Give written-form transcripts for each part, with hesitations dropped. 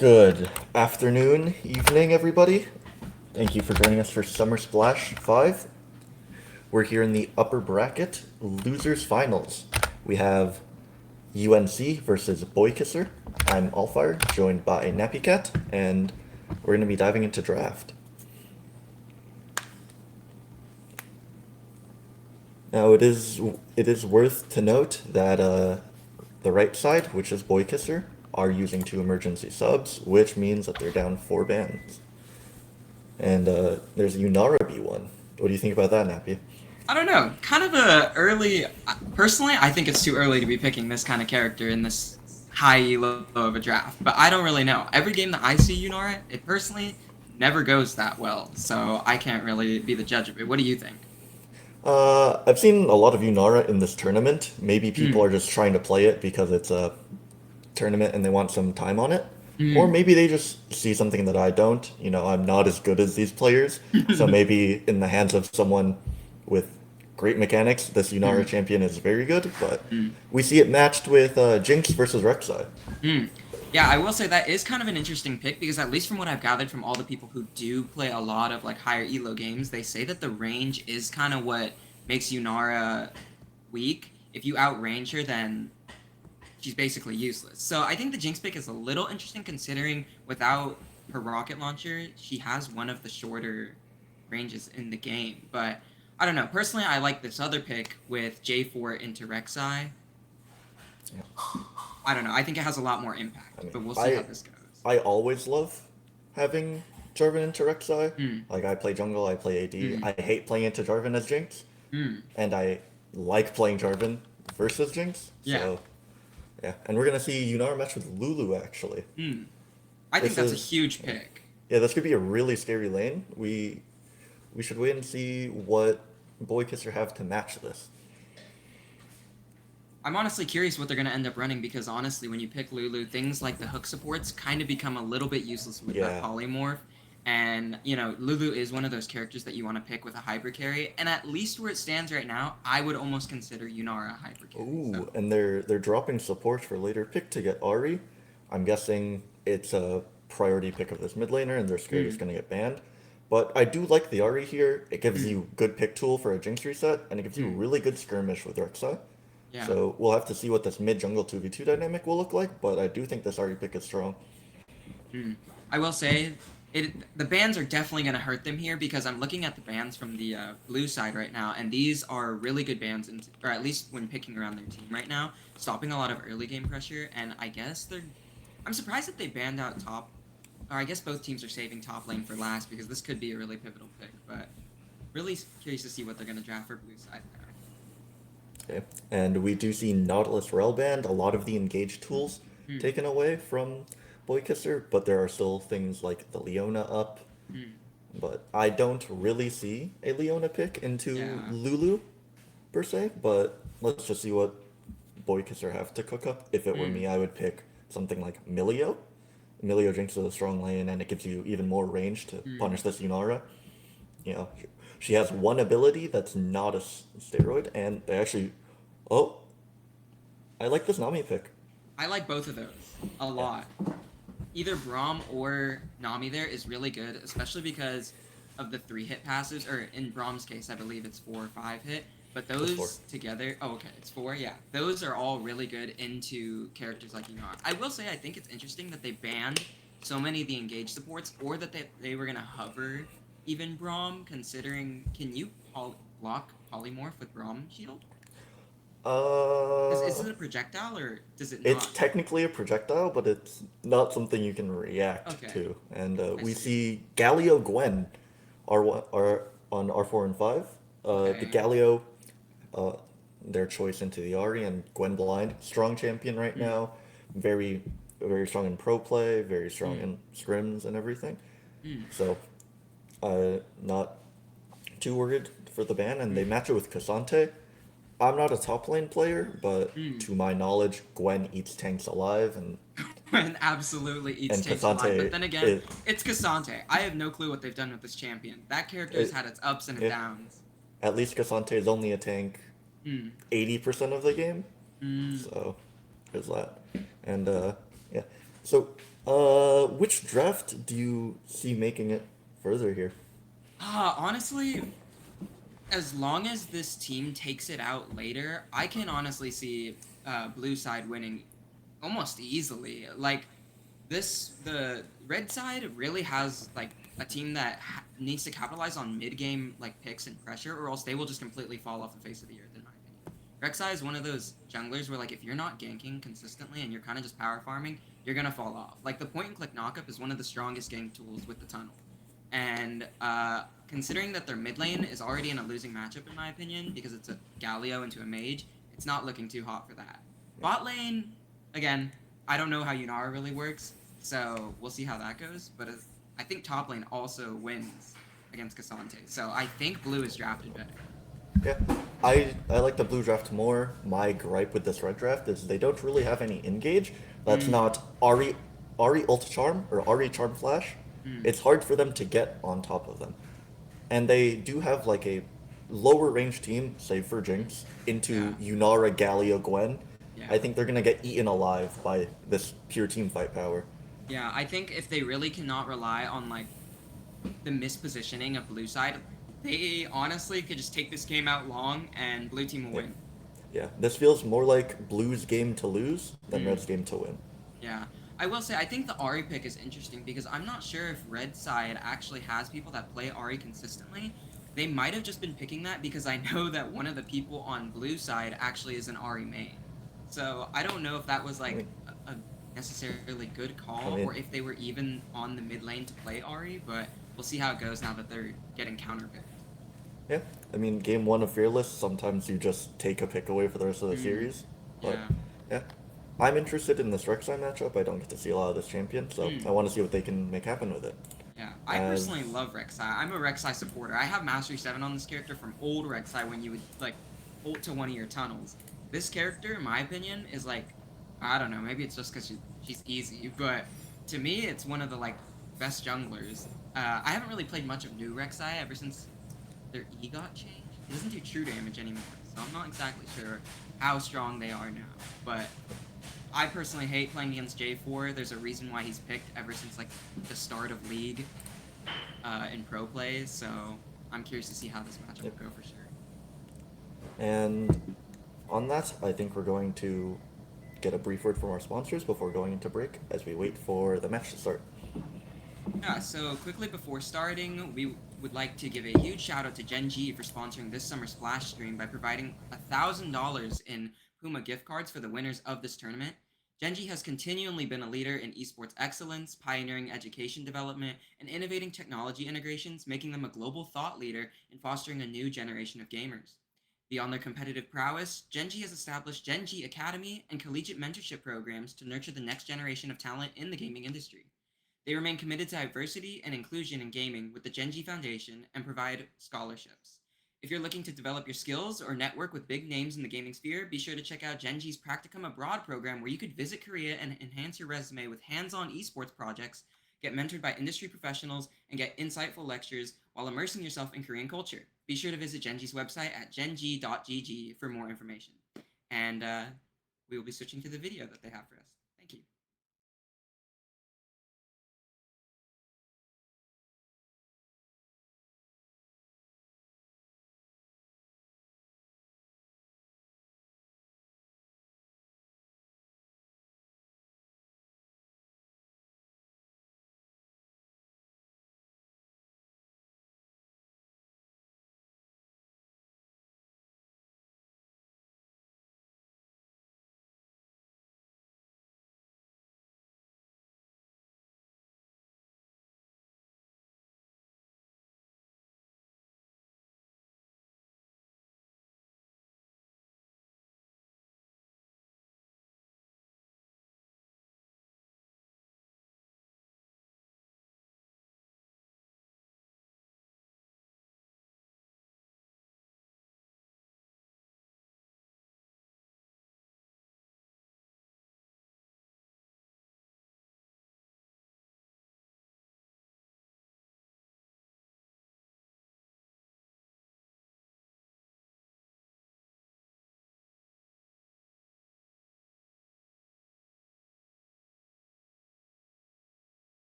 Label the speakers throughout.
Speaker 1: Good afternoon, evening, everybody. Thank you for joining us for Summer Splash 5. We're here in the upper bracket, losers finals. We have UNC versus Boy Kisser. I'm Allfire, joined by Nappy Cat, and we're going to be diving into draft. Now, it is worth to note that the right side, which is Boy Kisser, are using 2 emergency subs, which means that they're down 4 bans. And there's a Unara B1. What do you think about that, Nappy?
Speaker 2: I don't know. Kind of a early. Personally, I think it's too early to be picking this kind of character in this high elo of a draft. But I don't really know. Every game that I see Yunara, it personally never goes that well. So I can't really be the judge of it. What do you think?
Speaker 1: I've seen a lot of Unara in this tournament. Maybe people
Speaker 2: Hmm.
Speaker 1: are just trying to play it because it's a tournament and they want some time on it. Or
Speaker 2: Hmm.
Speaker 1: maybe they just see something that I don't. I'm not as good as these players. So maybe in the hands of someone with great mechanics, this Unara
Speaker 2: Hmm.
Speaker 1: champion is very good. But
Speaker 2: Hmm.
Speaker 1: we see it matched with Jinx versus Rek'Sai.
Speaker 2: Hmm. Yeah, I will say that is kind of an interesting pick because at least from what I've gathered from all the people who do play a lot of like higher elo games, they say that the range is kind of what makes Yunara weak. If you outrange her, then she's basically useless. So I think the Jinx pick is a little interesting considering without her rocket launcher, she has one of the shorter ranges in the game. But I don't know. Personally, I like this other pick with J4 into Rek'Sai. I don't know. I think it has a lot more
Speaker 1: I
Speaker 2: impact,
Speaker 1: mean,
Speaker 2: but we'll see how
Speaker 1: I
Speaker 2: this goes.
Speaker 1: I always love having Jarvan into Rek'Sai.
Speaker 2: Hmm.
Speaker 1: Like I play jungle, I play AD.
Speaker 2: Hmm.
Speaker 1: I hate playing into Jarvan as Jinx,
Speaker 2: Hmm.
Speaker 1: and I like playing Jarvan versus Jinx.
Speaker 2: Yeah.
Speaker 1: So yeah, and we're gonna see Yunar match with Lulu actually.
Speaker 2: Hmm. I think
Speaker 1: This
Speaker 2: that's a
Speaker 1: is
Speaker 2: huge pick.
Speaker 1: yeah, this could be a really scary lane. We should wait and see what Boy Kisser have to match this.
Speaker 2: I'm honestly curious what they're going to end up running because honestly, when you pick Lulu, things like the hook supports kind of become a little bit useless with that
Speaker 1: Yeah.
Speaker 2: polymorph. And, Lulu is one of those characters that you want to pick with a hyper carry. And at least where it stands right now, I would almost consider Yunara a hyper carry. So,
Speaker 1: Ooh, and they're dropping support for later pick to get Ari. I'm guessing it's a priority pick of this mid laner, and they're scared it's
Speaker 2: mm,
Speaker 1: gonna get banned. But I do like the Ari here. It gives
Speaker 2: mm,
Speaker 1: you good pick tool for a Jinx reset, and it gives you
Speaker 2: mm,
Speaker 1: really good skirmish with Rek'Sai.
Speaker 2: yeah.
Speaker 1: So we'll have to see what this mid jungle 2v2 dynamic will look like, but I do think this Ari pick is strong.
Speaker 2: Mm. I will say the bans are definitely going to hurt them here because I'm looking at the bans from the blue side right now, and these are really good bans, or at least when picking around their team right now, stopping a lot of early game pressure. And I guess they're. I'm surprised that they banned out top, or I guess both teams are saving top lane for last because this could be a really pivotal pick. But really curious to see what they're going to draft for blue side now.
Speaker 1: Okay. And we do see Nautilus Rel banned, a lot of the engaged tools
Speaker 2: Hmm.
Speaker 1: taken away from Boy Kisser, but there are still things like the Leona up.
Speaker 2: Hmm.
Speaker 1: But I don't really see a Leona pick into
Speaker 2: Yeah.
Speaker 1: Lulu per se, but let's just see what Boy Kisser have to cook up. If it were
Speaker 2: Hmm.
Speaker 1: me, I would pick something like Milio. Milio Jinx is a strong lane and it gives you even more range to
Speaker 2: Hmm.
Speaker 1: punish this Yunara. You know, she has one ability that's not a steroid, and they actually. Oh, I like this Nami pick.
Speaker 2: I like both of those a
Speaker 1: Yeah,
Speaker 2: lot. Either Braum or Nami there is really good, especially because of the 3 hit passes, or in Braum's case, I believe it's 4 or 5 hit. But
Speaker 1: that's four.
Speaker 2: those together, oh, okay, it's four, yeah. Those are all really good into characters like Enoch. I will say, I think it's interesting that they banned so many of the engaged supports, or that they were going to hover even Braum, considering, can you block Polymorph with Braum Shield? Because is
Speaker 1: Uh,
Speaker 2: it a projectile, or does it
Speaker 1: it's
Speaker 2: not?
Speaker 1: technically a projectile, but it's not something you can react
Speaker 2: Okay,
Speaker 1: to. And
Speaker 2: I
Speaker 1: we
Speaker 2: see.
Speaker 1: see Galio Gwen are on R4 and 5. The
Speaker 2: Okay.
Speaker 1: Galio, uh, their choice into the Ahri and Gwen Blind, strong champion right
Speaker 2: Mm,
Speaker 1: now. Very, very strong in pro play, very strong
Speaker 2: mm,
Speaker 1: in scrims and everything.
Speaker 2: mm,
Speaker 1: So, not too worried for the ban. And they
Speaker 2: mm.
Speaker 1: match it with Cassante. I'm not a top lane player, but
Speaker 2: Mm.
Speaker 1: to my knowledge, Gwen eats tanks alive,
Speaker 2: And absolutely eats
Speaker 1: and
Speaker 2: tanks alive. But
Speaker 1: Cassante
Speaker 2: then again,
Speaker 1: is
Speaker 2: it's Cassante. I have no clue what they've done with this champion. That character has
Speaker 1: it,
Speaker 2: had its ups and its
Speaker 1: yeah.
Speaker 2: downs.
Speaker 1: At least Cassante is only a tank
Speaker 2: Mm.
Speaker 1: 80% of the game,
Speaker 2: Mm.
Speaker 1: so there's that. And yeah, So, which draft do you see making it further here?
Speaker 2: Honestly, as long as this team takes it out later, I can honestly see blue side winning almost easily. Like the red side really has like a team that needs to capitalize on mid game like picks and pressure, or else they will just completely fall off the face of the earth, in my opinion. Rek'Sai is one of those junglers where like if you're not ganking consistently and you're kind of just power farming, you're gonna fall off. Like the point and click knockup is one of the strongest gank tools with the tunnel. And considering that their mid lane is already in a losing matchup, in my opinion, because it's a Galio into a mage, it's not looking too hot for that.
Speaker 1: Yeah.
Speaker 2: Bot lane, again, I don't know how Yunara really works, so we'll see how that goes. But I think top lane also wins against Cassante, so I think blue is drafted better.
Speaker 1: Yeah, I like the blue draft more. My gripe with this red draft is they don't really have any engage. That's
Speaker 2: Mm,
Speaker 1: not Ari ult charm or Ari charm flash.
Speaker 2: mm,
Speaker 1: It's hard for them to get on top of them, and they do have like a lower range team, save for Jinx, into
Speaker 2: yeah,
Speaker 1: Yunara, Galio, Gwen. I
Speaker 2: yeah.
Speaker 1: think they're gonna get eaten alive by this pure team fight power.
Speaker 2: Yeah, I think if they really cannot rely on like the mispositioning of blue side, they honestly could just take this game out long and blue team will
Speaker 1: Yeah,
Speaker 2: win.
Speaker 1: yeah. This feels more like Blue's game to lose than Red's
Speaker 2: Mm,
Speaker 1: game to win.
Speaker 2: yeah. I will say I think the Ari pick is interesting because I'm not sure if red side actually has people that play Ari consistently. They might have just been picking that because I know that one of the people on blue side actually is an Ari main. So I don't know if that was
Speaker 1: I
Speaker 2: like
Speaker 1: mean,
Speaker 2: a necessarily good
Speaker 1: I
Speaker 2: call
Speaker 1: mean,
Speaker 2: or if they were even on the mid lane to play Ari, but we'll see how it goes now that they're getting counterpicked.
Speaker 1: yeah, I mean, game one of Fearless, sometimes you just take a pick away for the rest of the
Speaker 2: Mm,
Speaker 1: series. But
Speaker 2: yeah.
Speaker 1: yeah, I'm interested in this Rek'Sai matchup. I don't get to see a lot of this champion, so I
Speaker 2: Mm,
Speaker 1: want to see what they can make happen with it.
Speaker 2: yeah. I
Speaker 1: As
Speaker 2: personally love Rek'Sai. I'm a Rek'Sai supporter. I have Mastery 7 on this character from old Rek'Sai when you would like ult to one of your tunnels. This character, in my opinion, is like I don't know, maybe it's just because she's easy, but to me it's one of the like best junglers. I haven't really played much of new Rek'Sai ever since their E got changed. He doesn't do true damage anymore, so I'm not exactly sure how strong they are now. But I personally hate playing against J4. There's a reason why he's picked ever since like the start of League in pro plays. So I'm curious to see how this matchup
Speaker 1: yep.
Speaker 2: will go for sure.
Speaker 1: And on that, I think we're going to get a brief word from our sponsors before going into break as we wait for the match to start.
Speaker 2: Yeah, so quickly before starting, we would like to give a huge shout out to Gen.G for sponsoring this summer Splash stream by providing $1,000 in Puma gift cards for the winners of this tournament. Gen.G has continually been a leader in esports excellence, pioneering education development, and innovating technology integrations, making them a global thought leader in fostering a new generation of gamers. Beyond their competitive prowess, Gen.G has established Gen.G Academy and collegiate mentorship programs to nurture the next generation of talent in the gaming industry. They remain committed to diversity and inclusion in gaming with the Gen.G Foundation and provide scholarships. If you're looking to develop your skills or network with big names in the gaming sphere, be sure to check out Gen.G's Practicum Abroad program where you could visit Korea and enhance your resume with hands-on esports projects, get mentored by industry professionals, and get insightful lectures while immersing yourself in Korean culture. Be sure to visit Gen.G's website at gen.g.gg for more information. And we will be switching to the video that they have for us. Thank you.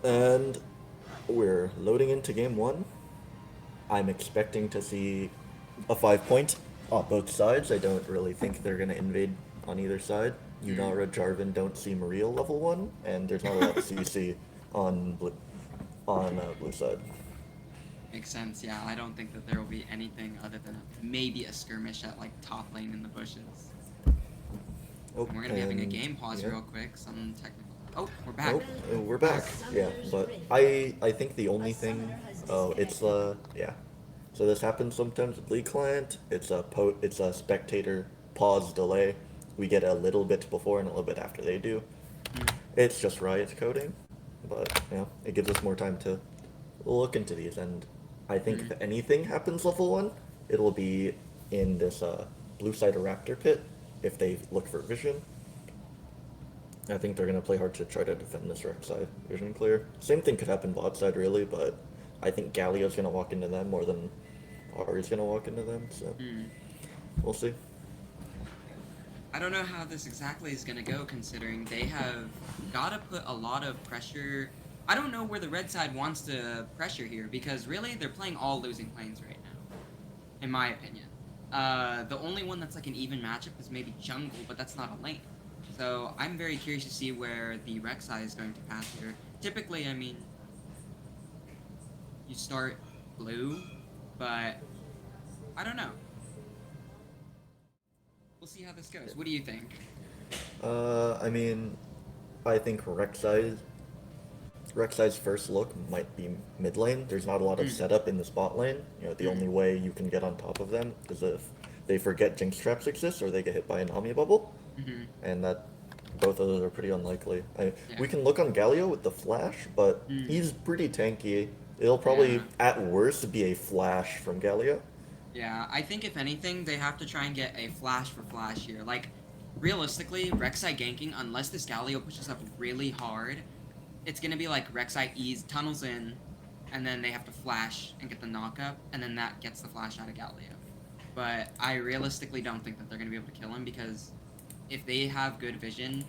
Speaker 1: And we're loading into game one. I'm expecting to see a 5 point on both sides. I don't really think they're going to invade on either side.
Speaker 2: Mm.
Speaker 1: Yunara, Jarvan don't seem real level 1, and there's not a lot of CC on blue side.
Speaker 2: Makes sense. Yeah, I don't think that there will be anything other than maybe a skirmish at like top lane in the bushes.
Speaker 1: Oh,
Speaker 2: And we're gonna be having a
Speaker 1: and
Speaker 2: game pause
Speaker 1: yeah.
Speaker 2: real quick. Some technical. Oh, we're back.
Speaker 1: Oh, we're back. Yeah, but I think the only thing, it's yeah. So this happens sometimes with League Client. It's a spectator pause delay. We get a little bit before and a little bit after they do.
Speaker 2: Mm.
Speaker 1: It's just Riot coding, but it gives us more time to look into these. And I think
Speaker 2: Mm.
Speaker 1: if anything happens level 1, it'll be in this blue side Raptor pit if they look for vision. I think they're gonna play hard to try to defend this right side vision clear. Same thing could happen bot side really, but I think Galio's gonna walk into them more than Ari's gonna walk into them, so
Speaker 2: Mm.
Speaker 1: we'll see.
Speaker 2: I don't know how this exactly is gonna go, considering they have gotta put a lot of pressure. I don't know where the red side wants to pressure here, because really they're playing all losing lanes right now, in my opinion. The only one that's like an even matchup is maybe jungle, but that's not a lane. So I'm very curious to see where the Rek'Sai is going to pass here. Typically, I mean, you start blue, but I don't know. We'll see how this goes. What do you think?
Speaker 1: I mean, I think Rek'Sai's first look might be mid lane. There's not a lot of
Speaker 2: Mm.
Speaker 1: setup in the spot lane. The
Speaker 2: Mm.
Speaker 1: only way you can get on top of them is if they forget Jinx traps exist or they get hit by an Omni bubble,
Speaker 2: Mm-hmm.
Speaker 1: and that both of those are pretty unlikely.
Speaker 2: Yeah.
Speaker 1: We can look on Galio with the flash, but
Speaker 2: Mm.
Speaker 1: he's pretty tanky. It'll probably,
Speaker 2: Yeah.
Speaker 1: at worst, be a flash from Galio.
Speaker 2: Yeah, I think if anything, they have to try and get a flash for flash here. Like, realistically, Rek'Sai ganking, unless this Galio pushes up really hard, it's gonna be like Rek'Sai E's tunnels in, and then they have to flash and get the knock up, and then that gets the flash out of Galio. But I realistically don't think that they're gonna be able to kill him, because if they have good vision,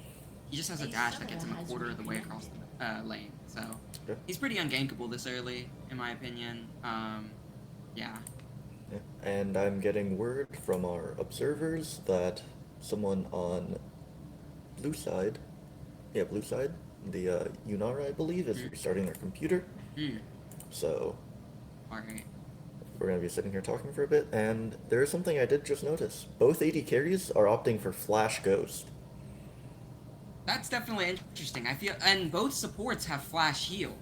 Speaker 2: he just has a dash that gets him a quarter of the way across the lane. So
Speaker 1: Yeah.
Speaker 2: he's pretty ungankable this early, in my opinion. Yeah.
Speaker 1: Yeah. And I'm getting word from our observers that someone on blue side, the Yunara, I believe, is
Speaker 2: Mm.
Speaker 1: restarting their computer.
Speaker 2: Mm.
Speaker 1: So
Speaker 2: Alright.
Speaker 1: we're going to be sitting here talking for a bit. And there is something I did just notice. Both AD carries are opting for Flash Ghost.
Speaker 2: That's definitely interesting. I feel, and both supports have flash heal.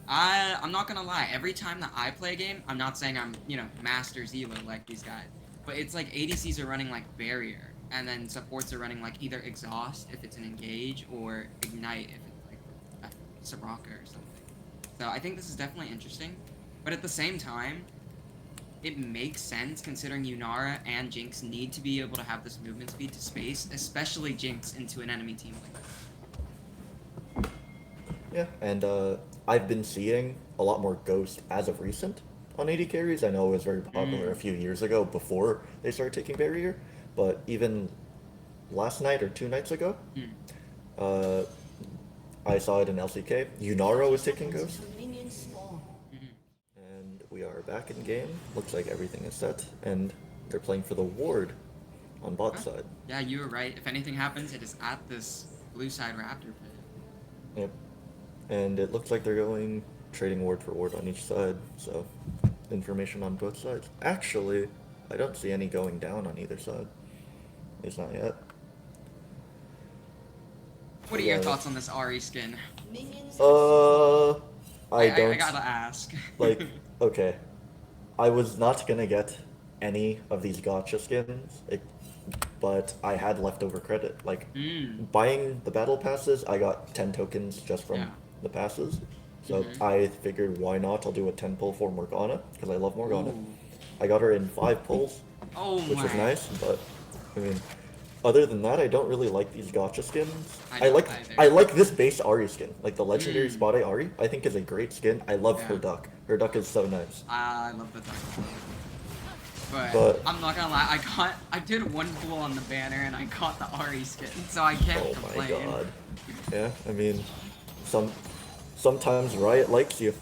Speaker 2: I'm not gonna lie. Every time that I play a game, I'm not saying I'm Masters Elo like these guys, but it's like ADCs are running like barrier, and then supports are running like either exhaust if it's an engage or ignite if it's like a Soraka or something. So I think this is definitely interesting, but at the same time, it makes sense considering Yunara and Jinx need to be able to have this movement speed to space, especially Jinx into an enemy team like that.
Speaker 1: Yeah, and I've been seeing a lot more Ghost as of recent on AD carries. I know it was very popular a few years ago before they started taking barrier, but even last night or 2 nights ago,
Speaker 2: Mm.
Speaker 1: uh, I saw it in LCK. Yunara was taking Ghost,
Speaker 2: Mhm.
Speaker 1: and we are back in game. Looks like everything is set, and they're playing for the ward on bot
Speaker 2: Okay.
Speaker 1: side.
Speaker 2: Yeah, you were right. If anything happens, it is at this blue side Raptor pit.
Speaker 1: Yep. And it looks like they're going trading ward for ward on each side, so information on both sides. Actually, I don't see any going down on either side. At least not yet.
Speaker 2: What are your thoughts on this Ari skin?
Speaker 1: I don't
Speaker 2: I gotta ask.
Speaker 1: like. Okay, I was not gonna get any of these gotcha skins, but I had leftover credit. Like
Speaker 2: Mm.
Speaker 1: buying the battle passes, I got 10 tokens just from
Speaker 2: Yeah.
Speaker 1: the passes. So
Speaker 2: Mhm.
Speaker 1: I figured, why not? I'll do a 10 pull for Morgana because I love Morgana.
Speaker 2: Ooh.
Speaker 1: I got her in 5 pulls,
Speaker 2: Oh
Speaker 1: which was
Speaker 2: my.
Speaker 1: nice. But I mean, other than that, I don't really like these gotcha skins.
Speaker 2: I
Speaker 1: I
Speaker 2: don't
Speaker 1: like
Speaker 2: either.
Speaker 1: I like this base Ari skin, like the legendary
Speaker 2: Mm.
Speaker 1: Spot A Ari. I think is a great skin. I love her
Speaker 2: Yeah.
Speaker 1: duck. Her duck is so nice.
Speaker 2: I love the duck.
Speaker 1: But-
Speaker 2: I'm not gonna lie, I did one pull on the banner and I got the Ari skin, so I can't
Speaker 1: Oh my
Speaker 2: complain.
Speaker 1: god. Yeah, I mean, some Sometimes Riot likes you.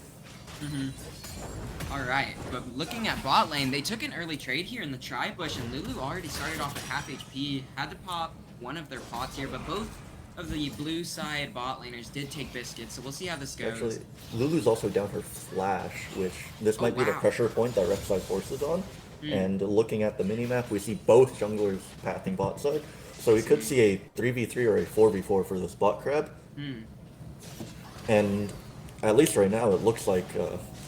Speaker 2: Alright, but looking at bot lane, they took an early trade here in the tri-bush, and Lulu already started off at half HP, had to pop one of their pots here, but both of the blue side bot laners did take biscuits, so we'll see how this goes.
Speaker 1: Actually, Lulu's also down her flash, which this might be the pressure point that Rek'Sai forces on. And looking at the minimap, we see both junglers pathing bot side. So we could see a 3v3 or a 4v4 for this bot crab. And at least right now, it looks like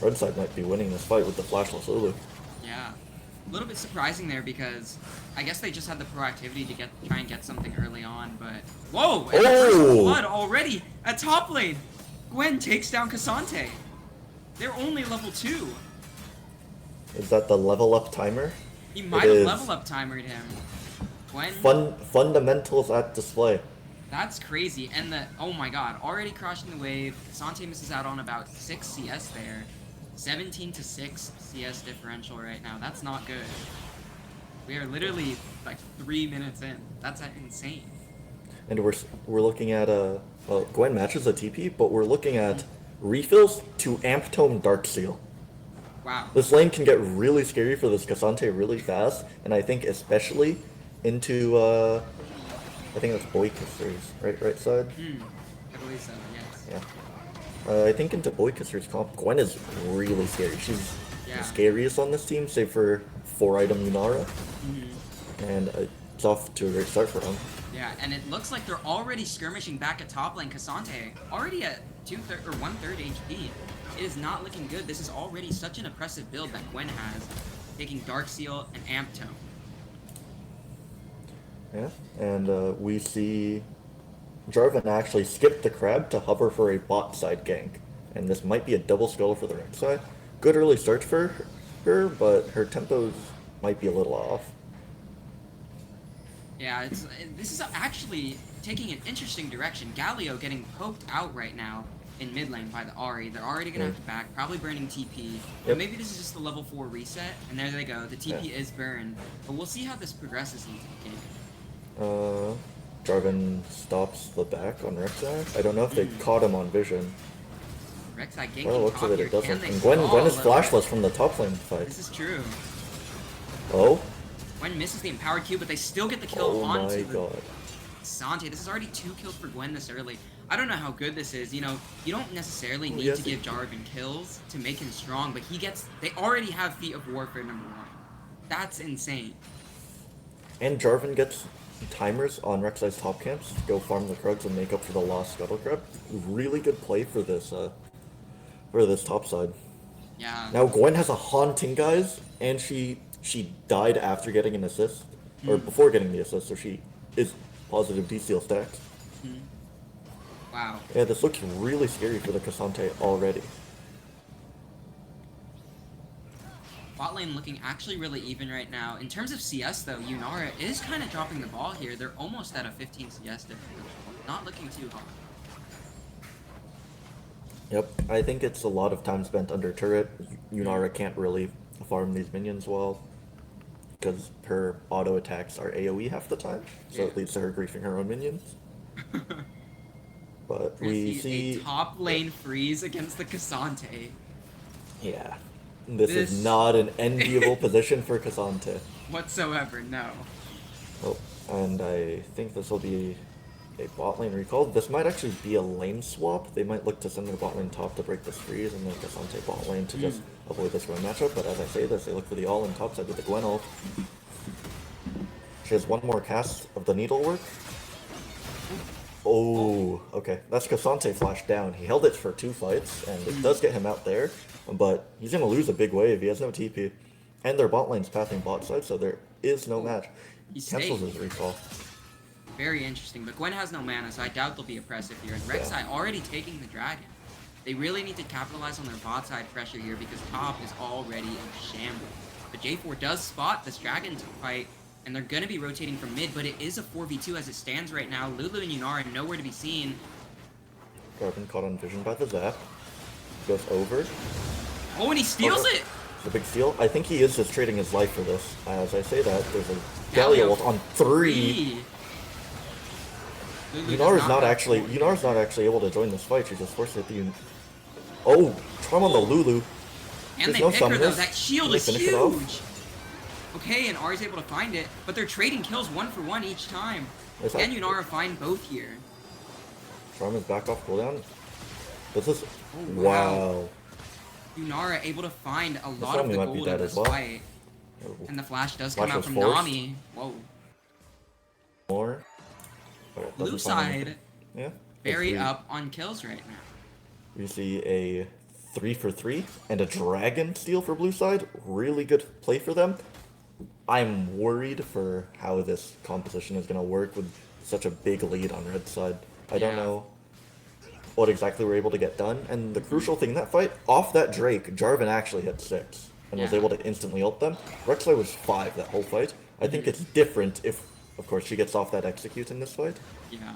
Speaker 1: red side might be winning this fight with the flashless Lulu.
Speaker 2: Yeah. A little bit surprising there because I guess they just had the proactivity to try and get something early on, but... Whoa! And the first blood already at top lane! Gwen takes down Cassante. They're only level 2.
Speaker 1: Is that the level up timer?
Speaker 2: He might have level up timered him. Gwen...
Speaker 1: Fundamentals at display.
Speaker 2: That's crazy. And oh my god, already crushing the wave. Cassante misses out on about 6 CS there. 17 to 6 CS differential right now. That's not good. We are literally like 3 minutes in. That's insane.
Speaker 1: And we're looking at well, Gwen matches a TP, but we're looking at refills to Amp Tome Darkseal.
Speaker 2: Wow.
Speaker 1: This lane can get really scary for this Cassante really fast, and I think especially into I think that's Boy Kissers, right side?
Speaker 2: I believe so, yes.
Speaker 1: Yeah. I think into Boy Kissers comp, Gwen is really scary. She's the scariest on this team, save for 4-item Yunara. And it's off to a great start for them.
Speaker 2: Yeah, and it looks like they're already skirmishing back at top lane. Cassante already at 1/3 HP. It is not looking good. This is already such an oppressive build that Gwen has, taking Darkseal and Amp Tome.
Speaker 1: Yeah, and we see Jarvan actually skip the crab to hover for a bot side gank. And this might be a double skull for the right side. Good early start for her, but her tempos might be a little off.
Speaker 2: Yeah, this is actually taking an interesting direction. Galio getting poked out right now in mid lane by the Ahri. They're already going to have to back, probably burning TP. But maybe this is just the level 4 reset, and there they go. The TP is burned. But we'll see how this progresses into the game.
Speaker 1: Jarvan stops the back on Rek'Sai. I don't know if they caught him on vision.
Speaker 2: Rek'Sai ganking
Speaker 1: Well, looks
Speaker 2: top
Speaker 1: like
Speaker 2: here.
Speaker 1: it doesn't.
Speaker 2: Can
Speaker 1: And
Speaker 2: they
Speaker 1: Gwen is
Speaker 2: stall?
Speaker 1: flashless from the top lane fight.
Speaker 2: This is true.
Speaker 1: Oh?
Speaker 2: Gwen misses the empowered Q, but they still get the kill
Speaker 1: Oh my
Speaker 2: onto
Speaker 1: god.
Speaker 2: Cassante. This is already 2 kills for Gwen this early. I don't know how good this is. You know, you don't necessarily need to give Jarvan kills to make him strong, but they already have Feet of Warfare #1. That's insane.
Speaker 1: And Jarvan gets timers on Rek'Sai's top camps to go farm the Krugs and make up for the lost Scuttle Crab. Really good play for this top side.
Speaker 2: Yeah.
Speaker 1: Now Gwen has a haunting, guys, and she died after getting an assist, or before getting the assist, so she is positive DCL stacks.
Speaker 2: Wow.
Speaker 1: Yeah, this looks really scary for the Cassante already.
Speaker 2: Bot lane looking actually really even right now. In terms of CS though, Yunara is kind of dropping the ball here. They're almost at a 15 CS differential. Not looking too hot.
Speaker 1: Yep, I think it's a lot of time spent under turret. Yunara can't really farm these minions well, because her auto attacks are AoE half the time, so it leads to her griefing her own minions. But we see
Speaker 2: a top lane freeze against the Cassante.
Speaker 1: Yeah, this is not an enviable position for Cassante.
Speaker 2: Whatsoever, no.
Speaker 1: Oh, and I think this will be a bot lane recall. This might actually be a lane swap. They might look to send their bot lane top to break this freeze and then Cassante bot lane to just avoid this Gwen matchup. But as I say this, they look for the all-in top side with the Gwen ult. She has one more cast of the needlework. Oh, okay. That's Cassante flash down. He held it for 2 fights, and it does get him out there, but he's going to lose a big wave. He has no TP. And their bot lane's pathing bot side, so there is no match. He cancels his recall.
Speaker 2: Very interesting, but Gwen has no mana, so I doubt they'll be oppressive here. And Rek'Sai already taking the dragon. They really need to capitalize on their bot side pressure here because top is already in shambles. But J4 does spot this dragon fight, and they're going to be rotating from mid, but it is a 4v2 as it stands right now. Lulu and Yunara nowhere to be seen.
Speaker 1: Jarvan caught on vision by the zap. Goes over.
Speaker 2: Oh, and he steals it!
Speaker 1: The big steal. I think he is just trading his life for this. As I say that, there's a Galio ult on 3. Yunara's not actually able to join this fight. She's just forced to hit Oh, Charm on the Lulu.
Speaker 2: And
Speaker 1: There's
Speaker 2: they
Speaker 1: no
Speaker 2: pick her though.
Speaker 1: summoners.
Speaker 2: That shield
Speaker 1: They
Speaker 2: is
Speaker 1: finish it off.
Speaker 2: huge. Okay, and Ari's able to find it, but they're trading kills 1 for 1 each time.
Speaker 1: Is that-
Speaker 2: Can Yunara find both here?
Speaker 1: Charm is back off cooldown. This is...
Speaker 2: Oh,
Speaker 1: wow.
Speaker 2: Yunara able to find a lot
Speaker 1: Nami
Speaker 2: of the
Speaker 1: might be
Speaker 2: gold
Speaker 1: dead
Speaker 2: in
Speaker 1: as
Speaker 2: this
Speaker 1: well.
Speaker 2: fight. And the flash does come
Speaker 1: Flash
Speaker 2: out
Speaker 1: was
Speaker 2: from
Speaker 1: forced.
Speaker 2: Nami. Whoa.
Speaker 1: More. Okay,
Speaker 2: Blue
Speaker 1: doesn't find
Speaker 2: side,
Speaker 1: anything. Yeah.
Speaker 2: very
Speaker 1: Let's see.
Speaker 2: up on kills right now.
Speaker 1: We see a 3 for 3 and a dragon steal for blue side. Really good play for them. I'm worried for how this composition is going to work with such a big lead on red side. I don't
Speaker 2: Yeah.
Speaker 1: know what exactly we're able to get done. And the crucial thing in that fight, off that Drake, Jarvan actually hit 6 and was
Speaker 2: Yeah.
Speaker 1: able to instantly ult them. Rek'Sai was 5 that whole fight. I think it's different if, of course, she gets off that execute in this fight.
Speaker 2: Yeah.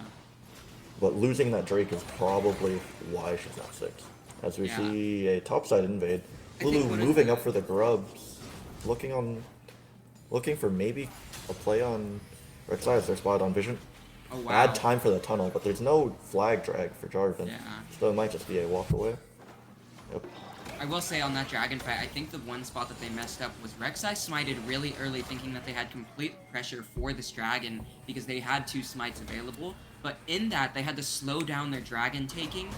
Speaker 1: But losing that Drake is probably why she's not 6. As we
Speaker 2: Yeah.
Speaker 1: see a topside invade.
Speaker 2: I think
Speaker 1: Lulu
Speaker 2: one of
Speaker 1: moving
Speaker 2: the-
Speaker 1: up for the grubs. Looking for maybe a play on Rek'Sai as their spot on Vision.
Speaker 2: Oh wow.
Speaker 1: Bad time for the tunnel, but there's no flag drag for Jarvan.
Speaker 2: Yeah.
Speaker 1: So it might just be a walk away. Yep.
Speaker 2: I will say on that dragon fight, I think the one spot that they messed up was Rek'Sai smited really early, thinking that they had complete pressure for this dragon because they had 2 smites available. But in that, they had to slow down their dragon taking,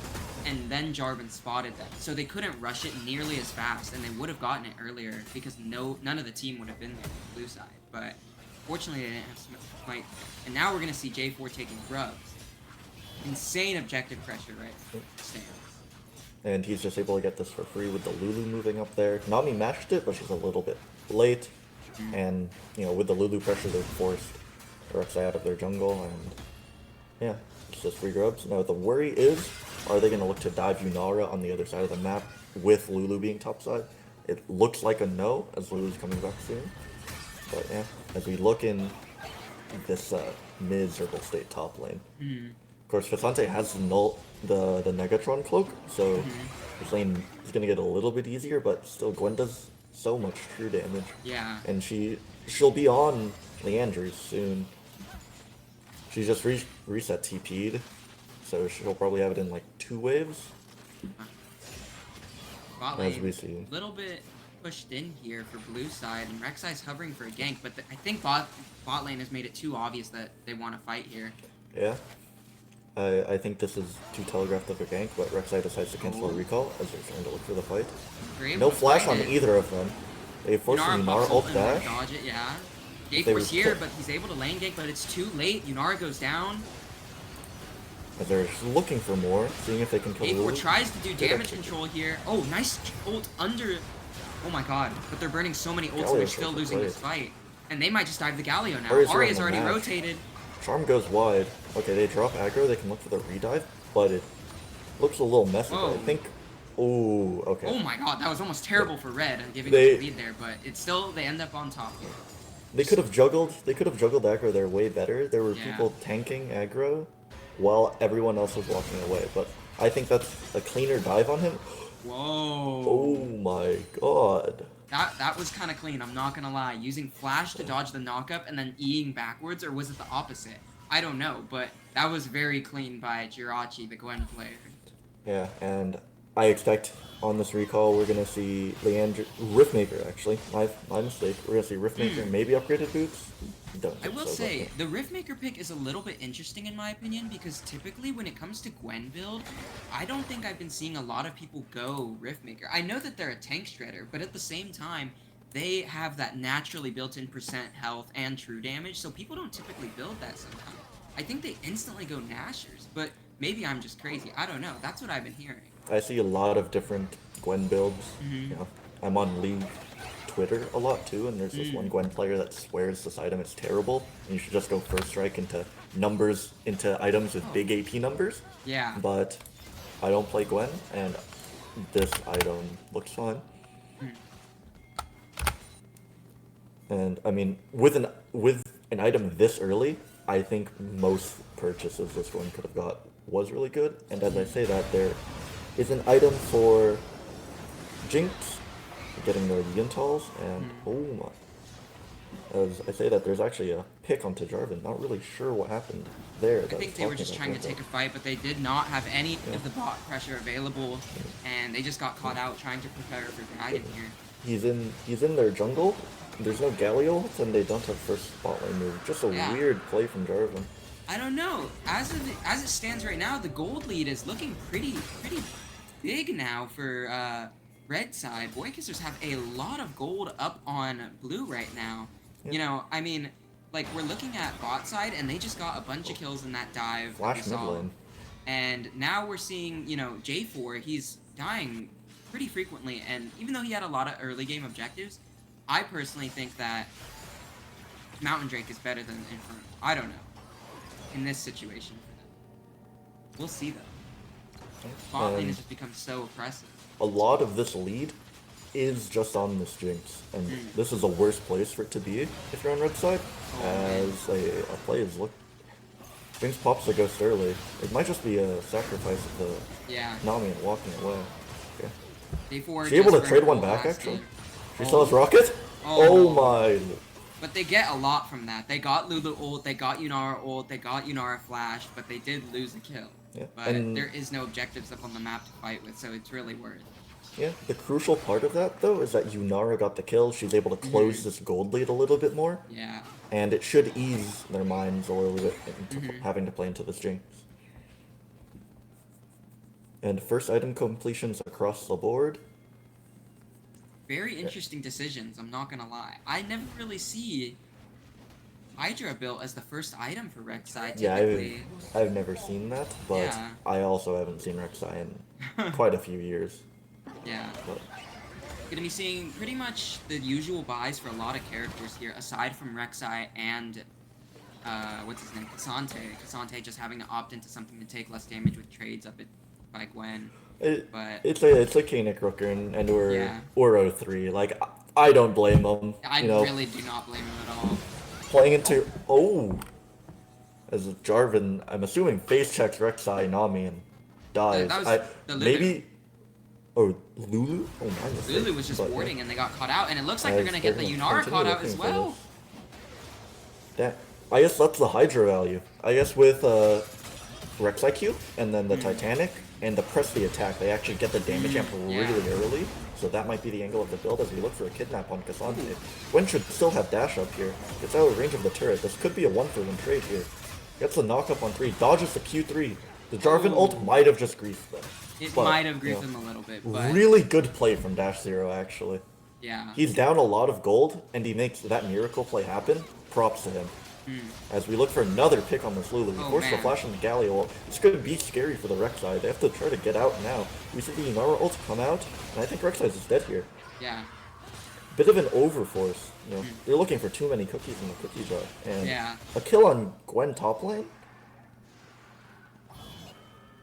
Speaker 2: and then Jarvan spotted them. So they couldn't rush it nearly as fast, and they would have gotten it earlier because none of the team would have been there on the blue side. But fortunately, they didn't have smite. And now we're going to see J4 taking grubs. Insane objective pressure, right? Stands.
Speaker 1: And he's just able to get this for free with the Lulu moving up there. Nami mashed it, but she's a little bit late. And, you know, with the Lulu pressure, they forced Rek'Sai out of their jungle, and yeah, it's just free grubs. Now, the worry is, are they going to look to dive Yunara on the other side of the map with Lulu being topside? It looks like a no, as Lulu's coming back soon. But yeah, as we look in this miserable state top lane. Of course, Visante has the Negatron cloak, so this lane is going to get a little bit easier, but still Gwen does so much true damage.
Speaker 2: Yeah.
Speaker 1: And she'll be on Leandre's soon. She just reset TP'd, so she'll probably have it in like 2 waves.
Speaker 2: Bot
Speaker 1: As we
Speaker 2: lane,
Speaker 1: see.
Speaker 2: little bit pushed in here for blue side, and Rek'Sai's hovering for a gank, but I think bot lane has made it too obvious that they want to fight here.
Speaker 1: Yeah. I think this is too telegraphed of a gank, but Rek'Sai decides to cancel a recall as they're trying to look for the fight.
Speaker 2: They're able
Speaker 1: No
Speaker 2: to
Speaker 1: flash
Speaker 2: find
Speaker 1: on
Speaker 2: it.
Speaker 1: either of them. They force the
Speaker 2: Yunara
Speaker 1: Yunara
Speaker 2: pops
Speaker 1: ult
Speaker 2: ult and then
Speaker 1: dash.
Speaker 2: dodge it, yeah.
Speaker 1: They
Speaker 2: J4's
Speaker 1: were-
Speaker 2: here, but he's able to lane gank, but it's too late. Yunara goes down.
Speaker 1: As they're looking for more, seeing if they can kill
Speaker 2: J4
Speaker 1: Lulu.
Speaker 2: tries to do
Speaker 1: Good
Speaker 2: damage
Speaker 1: execution.
Speaker 2: control here. Oh, nice ult under. Oh my god. But they're burning so many ults and
Speaker 1: Galio
Speaker 2: they're still
Speaker 1: shows
Speaker 2: losing
Speaker 1: the
Speaker 2: this fight. And they might just dive the Galio now.
Speaker 1: Aria's
Speaker 2: Aria's
Speaker 1: around the
Speaker 2: already
Speaker 1: match.
Speaker 2: rotated.
Speaker 1: Charm goes wide. Okay, they drop aggro, they can look for the redive, but it looks a little messy. But I
Speaker 2: Whoa.
Speaker 1: think... Ooh, okay.
Speaker 2: Oh my god, that was almost terrible for Red, giving
Speaker 1: They-
Speaker 2: us the lead there, but it's still, they end up on top here.
Speaker 1: They could have juggled aggro there way better. There were
Speaker 2: Yeah.
Speaker 1: people tanking aggro while everyone else was walking away, but I think that's a cleaner dive on him.
Speaker 2: Whoa.
Speaker 1: Oh my god.
Speaker 2: That was kind of clean, I'm not gonna lie. Using Flash to dodge the knockup and then E-ing backwards, or was it the opposite? I don't know, but that was very clean by Jirachi, the Gwen player.
Speaker 1: Yeah, and I expect on this recall we're gonna see Riftmaker actually. My mistake. We're gonna see Riftmaker, maybe upgraded boots. Don't
Speaker 2: I
Speaker 1: think
Speaker 2: will
Speaker 1: so,
Speaker 2: say,
Speaker 1: but
Speaker 2: the Riftmaker pick is a little bit interesting in my opinion, because typically when it comes to Gwen build, I don't think I've been seeing a lot of people go Riftmaker. I know that they're a tank shredder, but at the same time, they have that naturally built-in percent health and true damage, so people don't typically build that sometimes. I think they instantly go Nashers, but maybe I'm just crazy. I don't know. That's what I've been hearing.
Speaker 1: I see a lot of different Gwen builds.
Speaker 2: Mhm.
Speaker 1: You know, I'm on League Twitter a lot too, and there's this one Gwen player that swears this item is terrible, and you should just go first strike into items with big AP numbers.
Speaker 2: Yeah.
Speaker 1: But I don't play Gwen, and this item looks fine. And I mean, with an item this early, I think most purchases this one could have got was really good. And as I say that, there is an item for Jinx getting the Yintals, and oh my, As I say that, there's actually a pick onto Jarvan. Not really sure what happened there.
Speaker 2: I
Speaker 1: That was
Speaker 2: think they were
Speaker 1: talking
Speaker 2: just
Speaker 1: about
Speaker 2: trying to
Speaker 1: that,
Speaker 2: take
Speaker 1: but
Speaker 2: a fight, but they did not have any
Speaker 1: yeah.
Speaker 2: of the bot pressure available, and they just got caught out trying to prepare for Dragon here.
Speaker 1: He's in their jungle. There's no Galio, and they don't have first spotlight move. Just a
Speaker 2: Yeah.
Speaker 1: weird play from Jarvan.
Speaker 2: I don't know. As it stands right now, the gold lead is looking pretty big now for red side. Boy Kissers have a lot of gold up on blue right now.
Speaker 1: Yeah.
Speaker 2: You know, I mean, like we're looking at bot side, and they just got a bunch of kills in that dive that we
Speaker 1: Flash mid
Speaker 2: saw.
Speaker 1: lane.
Speaker 2: And now we're seeing, you know, J4. He's dying pretty frequently, and even though he had a lot of early game objectives, I personally think that Mountain Drake is better than Inferno. I don't know. In this situation for them. We'll see though. Bot lane has just become so oppressive.
Speaker 1: A lot of this lead is just on this Jinx, and this is the worst place for it to be if you're on red side, as a play is look. Jinx pops the ghost early. It might just be a sacrifice of the Nami and walking away. Okay. She able to trade one back actually? She still has rocket? Oh my.
Speaker 2: But they get a lot from that. They got Lulu ult, they got Yunara ult, they got Yunara flash, but they did lose a kill.
Speaker 1: Yeah.
Speaker 2: But there is no objectives up on the map to fight with, so it's really worth it.
Speaker 1: Yeah, the crucial part of that, though, is that Yunara got the kill. She's able to close this gold lead a little bit more.
Speaker 2: Yeah.
Speaker 1: And it should ease their minds a little bit into having to play into this Jinx. And first item completions across the board.
Speaker 2: Very interesting decisions, I'm not gonna lie. I never really see Hydra built as the first item for Rek'Sai typically.
Speaker 1: Yeah, I've never seen that, but I also haven't seen Rek'Sai in quite a few years.
Speaker 2: Yeah. Gonna be seeing pretty much the usual buys for a lot of characters here, aside from Rek'Sai and what's his name? Cassante. Cassante just having to opt into something to take less damage with trades up at by Gwen.
Speaker 1: It's a Kaenic Rooker and we're 03. Like I don't blame them.
Speaker 2: I really do not blame him at all.
Speaker 1: Playing into as Jarvan, I'm assuming face checks Rek'Sai Nami and dies. Maybe. Oh, Lulu? Oh my.
Speaker 2: Lulu was just warding and they got caught out, and it looks like they're gonna get the Yunara caught out as well.
Speaker 1: I guess that's the Hydra value. I guess with Rek'Sai Q and then the Titanic and the press the attack, they actually get the damage amp really early. So that might be the angle of the build as we look for a kidnap on Cassante. Gwen should still have dash up here. It's out of range of the turret. This could be a 1-for-1 trade here. Gets the knock up on 3, dodges the Q3. The Jarvan ult might have just griefed them.
Speaker 2: It might have griefed them a little bit, but...
Speaker 1: Really good play from Dash Zero, actually.
Speaker 2: Yeah.
Speaker 1: He's down a lot of gold, and he makes that miracle play happen. Props to him. As we look for another pick on this Lulu. We force the flash on the Galio ult. It's going to be scary for the Rek'Sai. They have to try to get out now. We see the Yunara ult come out, and I think Rek'Sai is dead here.
Speaker 2: Yeah.
Speaker 1: Bit of an overforce. You know, they're looking for too many cookies in the cookie jar. And a kill on Gwen top lane?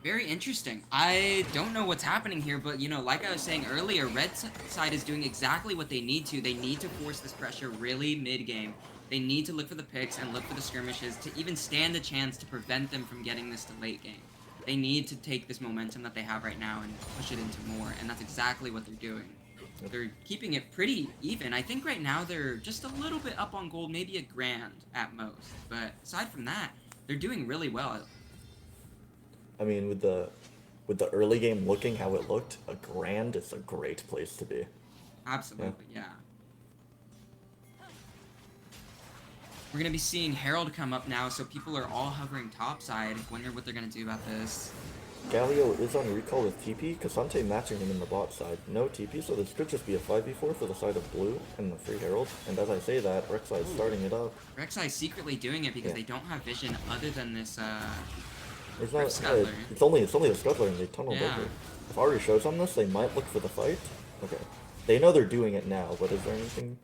Speaker 2: Very interesting. I don't know what's happening here, but, you know, like I was saying earlier, red side is doing exactly what they need to. They need to force this pressure really mid-game. They need to look for the picks and look for the skirmishes to even stand a chance to prevent them from getting this to late game. They need to take this momentum that they have right now and push it into more, and that's exactly what they're doing. They're keeping it pretty even. I think right now they're just a little bit up on gold, maybe a grand at most. But aside from that, they're doing really well.
Speaker 1: I mean, with the early game looking how it looked, a grand is a great place to be.
Speaker 2: Absolutely, yeah. We're going to be seeing Herald come up now, so people are all hovering topside. Wonder what they're going to do about this.
Speaker 1: Galio is on recall with TP. Cassante matching him in the bot side. No TP, so this could just be a 5v4 for the side of blue and the free Herald. And as I say that, Rek'Sai is starting it up.
Speaker 2: Rek'Sai is secretly doing it because they don't have vision other than this,
Speaker 1: There's not, it's only a Scuttler and they tunneled over. If Ari shows on this, they might look for the fight. Okay. They know they're doing it now, but is there anything...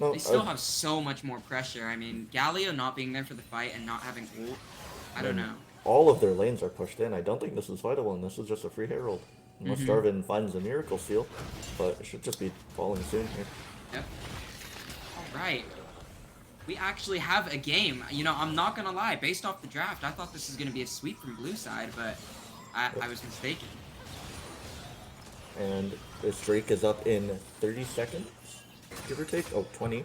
Speaker 1: No,
Speaker 2: they still have so much more pressure. I mean, Galio not being there for the fight and not having ult, I don't know.
Speaker 1: All of their lanes are pushed in. I don't think this is fightable, and this is just a free Herald. Unless Jarvan finds a Miracle Seal, but it should just be falling soon here.
Speaker 2: Yep. Alright. We actually have a game. You know, I'm not gonna lie, based off the draft, I thought this was gonna be a sweep from blue side, but I was mistaken.
Speaker 1: And this Drake is up in 30 seconds, give or take. Oh, 20.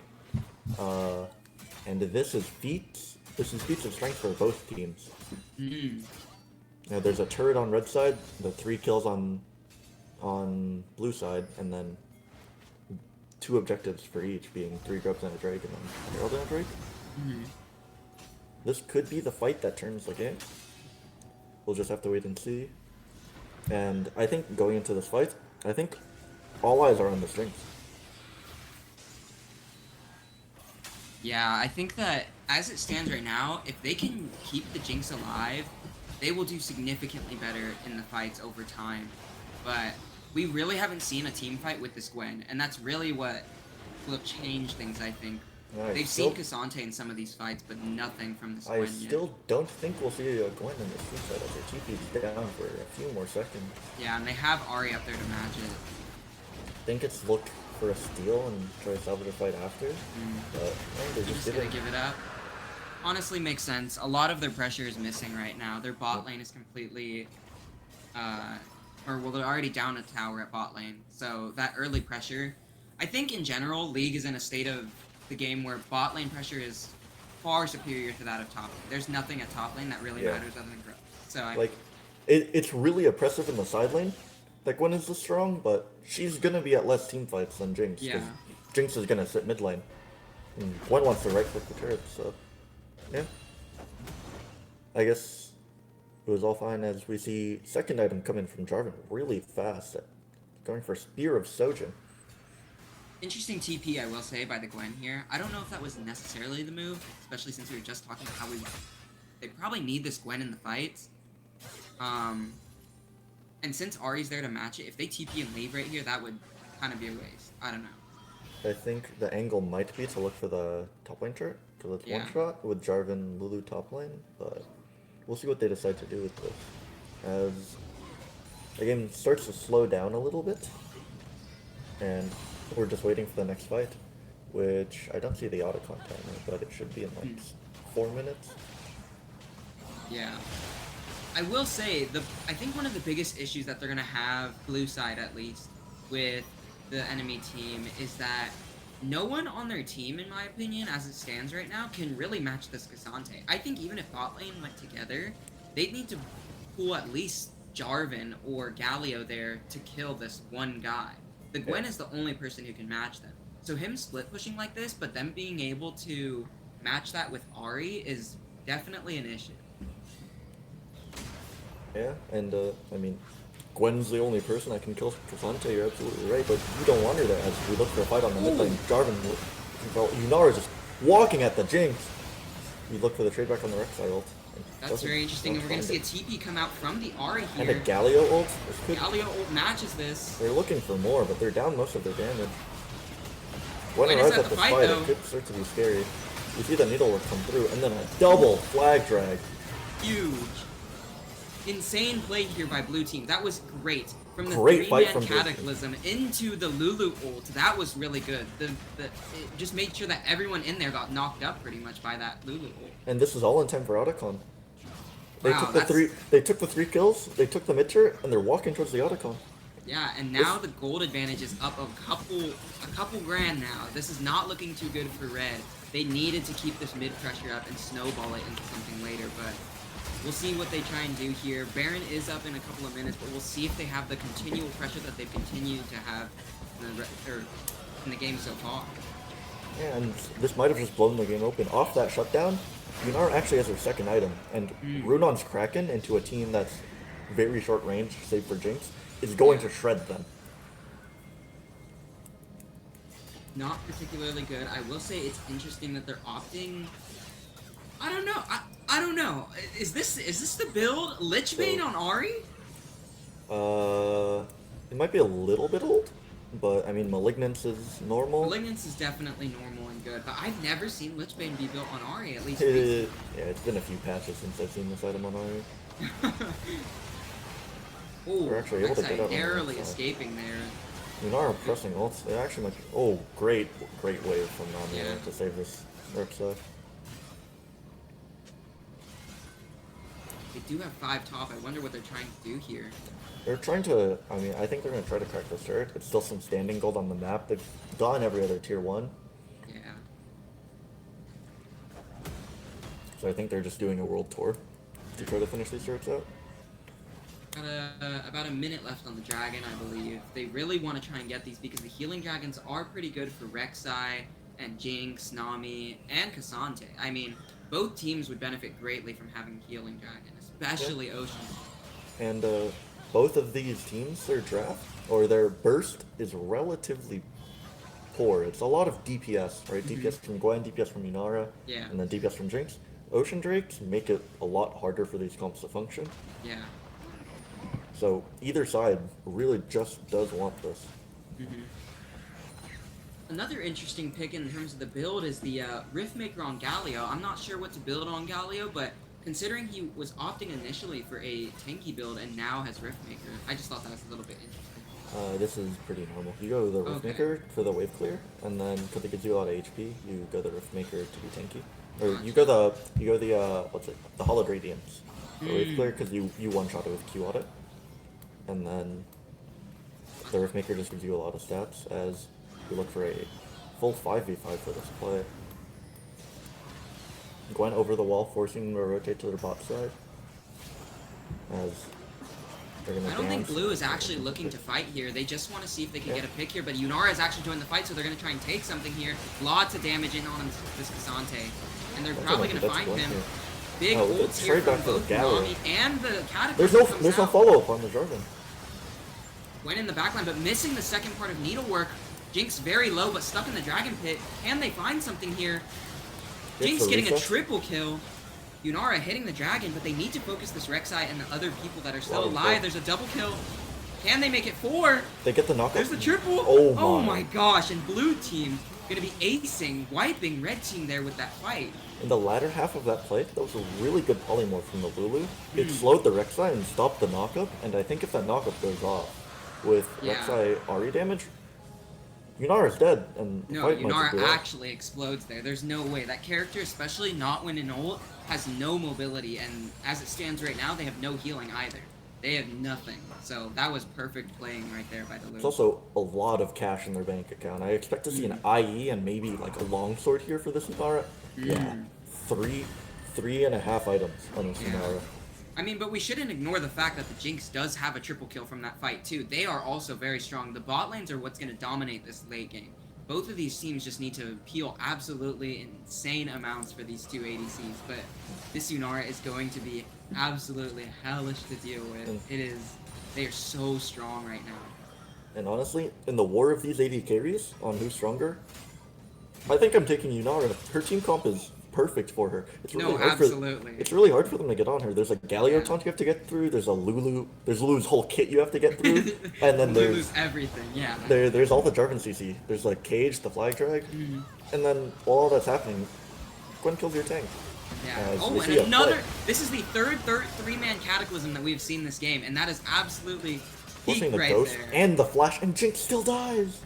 Speaker 1: Uh, and this is feats. This is feats of strength for both teams.
Speaker 2: Mm.
Speaker 1: Now there's a turret on red side, the 3 kills on blue side, and then 2 objectives for each, being 3 grubs and a drake, and then herald and a drake.
Speaker 2: Mm-hmm.
Speaker 1: This could be the fight that turns the game. We'll just have to wait and see. And I think going into this fight, I think all eyes are on the strings.
Speaker 2: Yeah, I think that as it stands right now, if they can keep the Jinx alive, they will do significantly better in the fights over time. But we really haven't seen a team fight with this Gwen, and that's really what will change things, I think. They've seen Cassante in some of these fights, but nothing from this Gwen
Speaker 1: I
Speaker 2: yet.
Speaker 1: still don't think we'll see a Gwen in this team fight as her TP's down for a few more seconds.
Speaker 2: Yeah, and they have Ahri up there to match it.
Speaker 1: I think it's look for a steal and try to salvage a fight after, but they're
Speaker 2: Just gonna give it up. Honestly, makes sense. A lot of their pressure is missing right now. Their bot lane is completely, they're already down a tower at bot lane. So that early pressure, I think in general, League is in a state of the game where bot lane pressure is far superior to that of top lane. There's nothing at top lane that really matters other than growth. So
Speaker 1: it's really oppressive in the side lane. Like Gwen is this strong, but she's gonna be at less team fights than Jinx.
Speaker 2: Yeah.
Speaker 1: Jinx is gonna sit mid lane. And Gwen wants to right click the turret, so yeah. I guess it was all fine as we see second item come in from Jarvan really fast. Going for Spear of Sojin.
Speaker 2: Interesting TP, I will say, by the Gwen here. I don't know if that was necessarily the move, especially since we were just talking about how they probably need this Gwen in the fights. And since Ahri's there to match it, if they TP and leave right here, that would kind of be a waste. I don't know.
Speaker 1: I think the angle might be to look for the top lane turret, because it's one shot with Jarvan Lulu top lane, but we'll see what they decide to do with this. As the game starts to slow down a little bit, and we're just waiting for the next fight, which I don't see the auto timer, but it should be in like 4 minutes.
Speaker 2: Yeah. I will say, I think one of the biggest issues that they're going to have, blue side at least, with the enemy team is that no one on their team, in my opinion, as it stands right now, can really match this Cassante. I think even if bot lane went together, they'd need to pull at least Jarvan or Galio there to kill this one guy. The Gwen is the only person who can match them. So him split pushing like this, but them being able to match that with Ahri is definitely an issue.
Speaker 1: Yeah, and I mean, Gwen's the only person that can kill Cassante, you're absolutely right, but you don't want her there as we look for a fight on the mid lane. Jarvan, Yunara just walking at the Jinx. You look for the trade back on the Rek'Sai ult.
Speaker 2: That's very interesting, and we're going to see a TP come out from the Ahri here.
Speaker 1: And a Galio ult?
Speaker 2: Galio ult matches this.
Speaker 1: They're looking for more, but they're down most of their damage. Gwen
Speaker 2: is
Speaker 1: arrives
Speaker 2: at
Speaker 1: at
Speaker 2: the
Speaker 1: this
Speaker 2: fight,
Speaker 1: fight,
Speaker 2: though.
Speaker 1: it could start to be scary. You see the needlework come through, and then a double flag drag.
Speaker 2: Huge. Insane play here by blue team. That was great. From the
Speaker 1: Great fight
Speaker 2: three-man
Speaker 1: from
Speaker 2: Cataclysm into the Lulu ult, that was really good. It just made sure that everyone in there got knocked up pretty much by that Lulu ult.
Speaker 1: And this is all in time for Autocon. They
Speaker 2: Wow,
Speaker 1: took the three. They took the 3 kills. They took the mid turret, and they're walking towards the Autocon.
Speaker 2: Yeah, and now the gold advantage is up a couple grand now. This is not looking too good for red. They needed to keep this mid pressure up and snowball it into something later, but we'll see what they try and do here. Baron is up in a couple of minutes, but we'll see if they have the continual pressure that they've continued to have in the game so far.
Speaker 1: Yeah, and this might have just blown the game open. Off that shutdown, Yunara actually has her second item, and Runon's Kraken into a team that's very short range, save for Jinx, is going to shred them.
Speaker 2: Not particularly good. I will say it's interesting that they're opting. I don't know. I don't know. Is this the build? Lichbane on Ahri?
Speaker 1: It might be a little bit old, but I mean, Malignance is normal.
Speaker 2: Malignance is definitely normal and good, but I've never seen Lichbane be built on Ahri, at least.
Speaker 1: Yeah, it's been a few patches since I've seen this item on Ahri.
Speaker 2: Oh,
Speaker 1: They're actually able to get out
Speaker 2: narrowly escaping there.
Speaker 1: Yunara pressing ults. They actually might. Oh, great wave from Nami to save this Rek'Sai.
Speaker 2: They do have 5 top. I wonder what they're trying to do here.
Speaker 1: They're trying to. I mean, I think they're going to try to crack this turret. It's still some standing gold on the map. They've gone every other tier 1.
Speaker 2: Yeah.
Speaker 1: So I think they're just doing a world tour to try to finish these turrets out.
Speaker 2: About a minute left on the dragon, I believe. They really want to try and get these because the healing dragons are pretty good for Rek'Sai and Jinx, Nami, and Cassante. I mean, both teams would benefit greatly from having healing dragon, especially Ocean.
Speaker 1: And both of these teams, their draft or their burst is relatively poor. It's a lot of DPS, right? DPS from Gwen, DPS from Inara,
Speaker 2: Yeah.
Speaker 1: and then DPS from Jinx. Ocean Drakes make it a lot harder for these comps to function.
Speaker 2: Yeah.
Speaker 1: So either side really just does want this.
Speaker 2: Another interesting pick in terms of the build is the Riftmaker on Galio. I'm not sure what to build on Galio, but considering he was opting initially for a tanky build and now has Riftmaker, I just thought that was a little bit interesting.
Speaker 1: This is pretty normal. You go the Riftmaker for the wave clear, and then because it gives you a lot of HP, you go the Riftmaker to be tanky. Or you go the what's it? The Hollowed Radiance for wave clear because you one shot it with Q audit, and then the Riftmaker just gives you a lot of stats as you look for a full 5v5 for this play. Gwen over the wall, forcing them to rotate to their bot side. As they're gonna
Speaker 2: I don't think
Speaker 1: dance.
Speaker 2: Blue is actually looking to fight here. They just want to see if they can get a pick here, but Yunara is actually joined the fight, so they're going to try and take something here. Lots of damage in on this Cassante. And they're probably going to find him.
Speaker 1: Here.
Speaker 2: Big ults here from both Nami and the Cataclysm.
Speaker 1: There's no follow-up on the Jarvan.
Speaker 2: Went in the backline, but missing the second part of Needlework. Jinx very low, but stuck in the Dragon Pit. Can they find something here? Jinx getting a triple kill. Yunara hitting the dragon, but they need to focus this Rek'Sai and the other people that are still alive. There's a double kill. Can they make it 4?
Speaker 1: They get the knockout.
Speaker 2: There's the triple.
Speaker 1: Oh
Speaker 2: my gosh, and blue team gonna be acing, wiping red team there with that fight.
Speaker 1: In the latter half of that play, that was a really good polymorph from the Lulu. It slowed the Rek'Sai and stopped the knockup, and I think if that knockup goes off with Rek'Sai Ahri damage, Yunara's dead, and
Speaker 2: no, Yunara actually explodes there. There's no way. That character, especially not when in ult, has no mobility, and as it stands right now, they have no healing either. They have nothing. So that was perfect playing right there by the Lulu.
Speaker 1: There's also a lot of cash in their bank account. I expect to see an IE and maybe like a longsword here for this Yunara. Yeah, three and a half items on this Yunara.
Speaker 2: I mean, but we shouldn't ignore the fact that the Jinx does have a triple kill from that fight, too. They are also very strong. The bot lanes are what's going to dominate this late game. Both of these teams just need to peel absolutely insane amounts for these two ADCs, but this Yunara is going to be absolutely hellish to deal with. It is. They are so strong right now.
Speaker 1: And honestly, in the war of these AD carries on who's stronger, I think I'm taking Yunara. Her team comp is perfect for her. It's really it's really hard for them to get on her. There's a Galio taunt you have to get through. There's a Lulu. There's Lulu's whole kit you have to get through, and then
Speaker 2: Lulu's everything. Yeah.
Speaker 1: There's all the Jarvan CC. There's like Cage, the Flag Drag, and then while all that's happening, Gwen kills your tank.
Speaker 2: Yeah. Oh, and another. This is the third three-man Cataclysm that we've seen this game, and that is absolutely peak right there.
Speaker 1: And the flash, and Jinx still dies.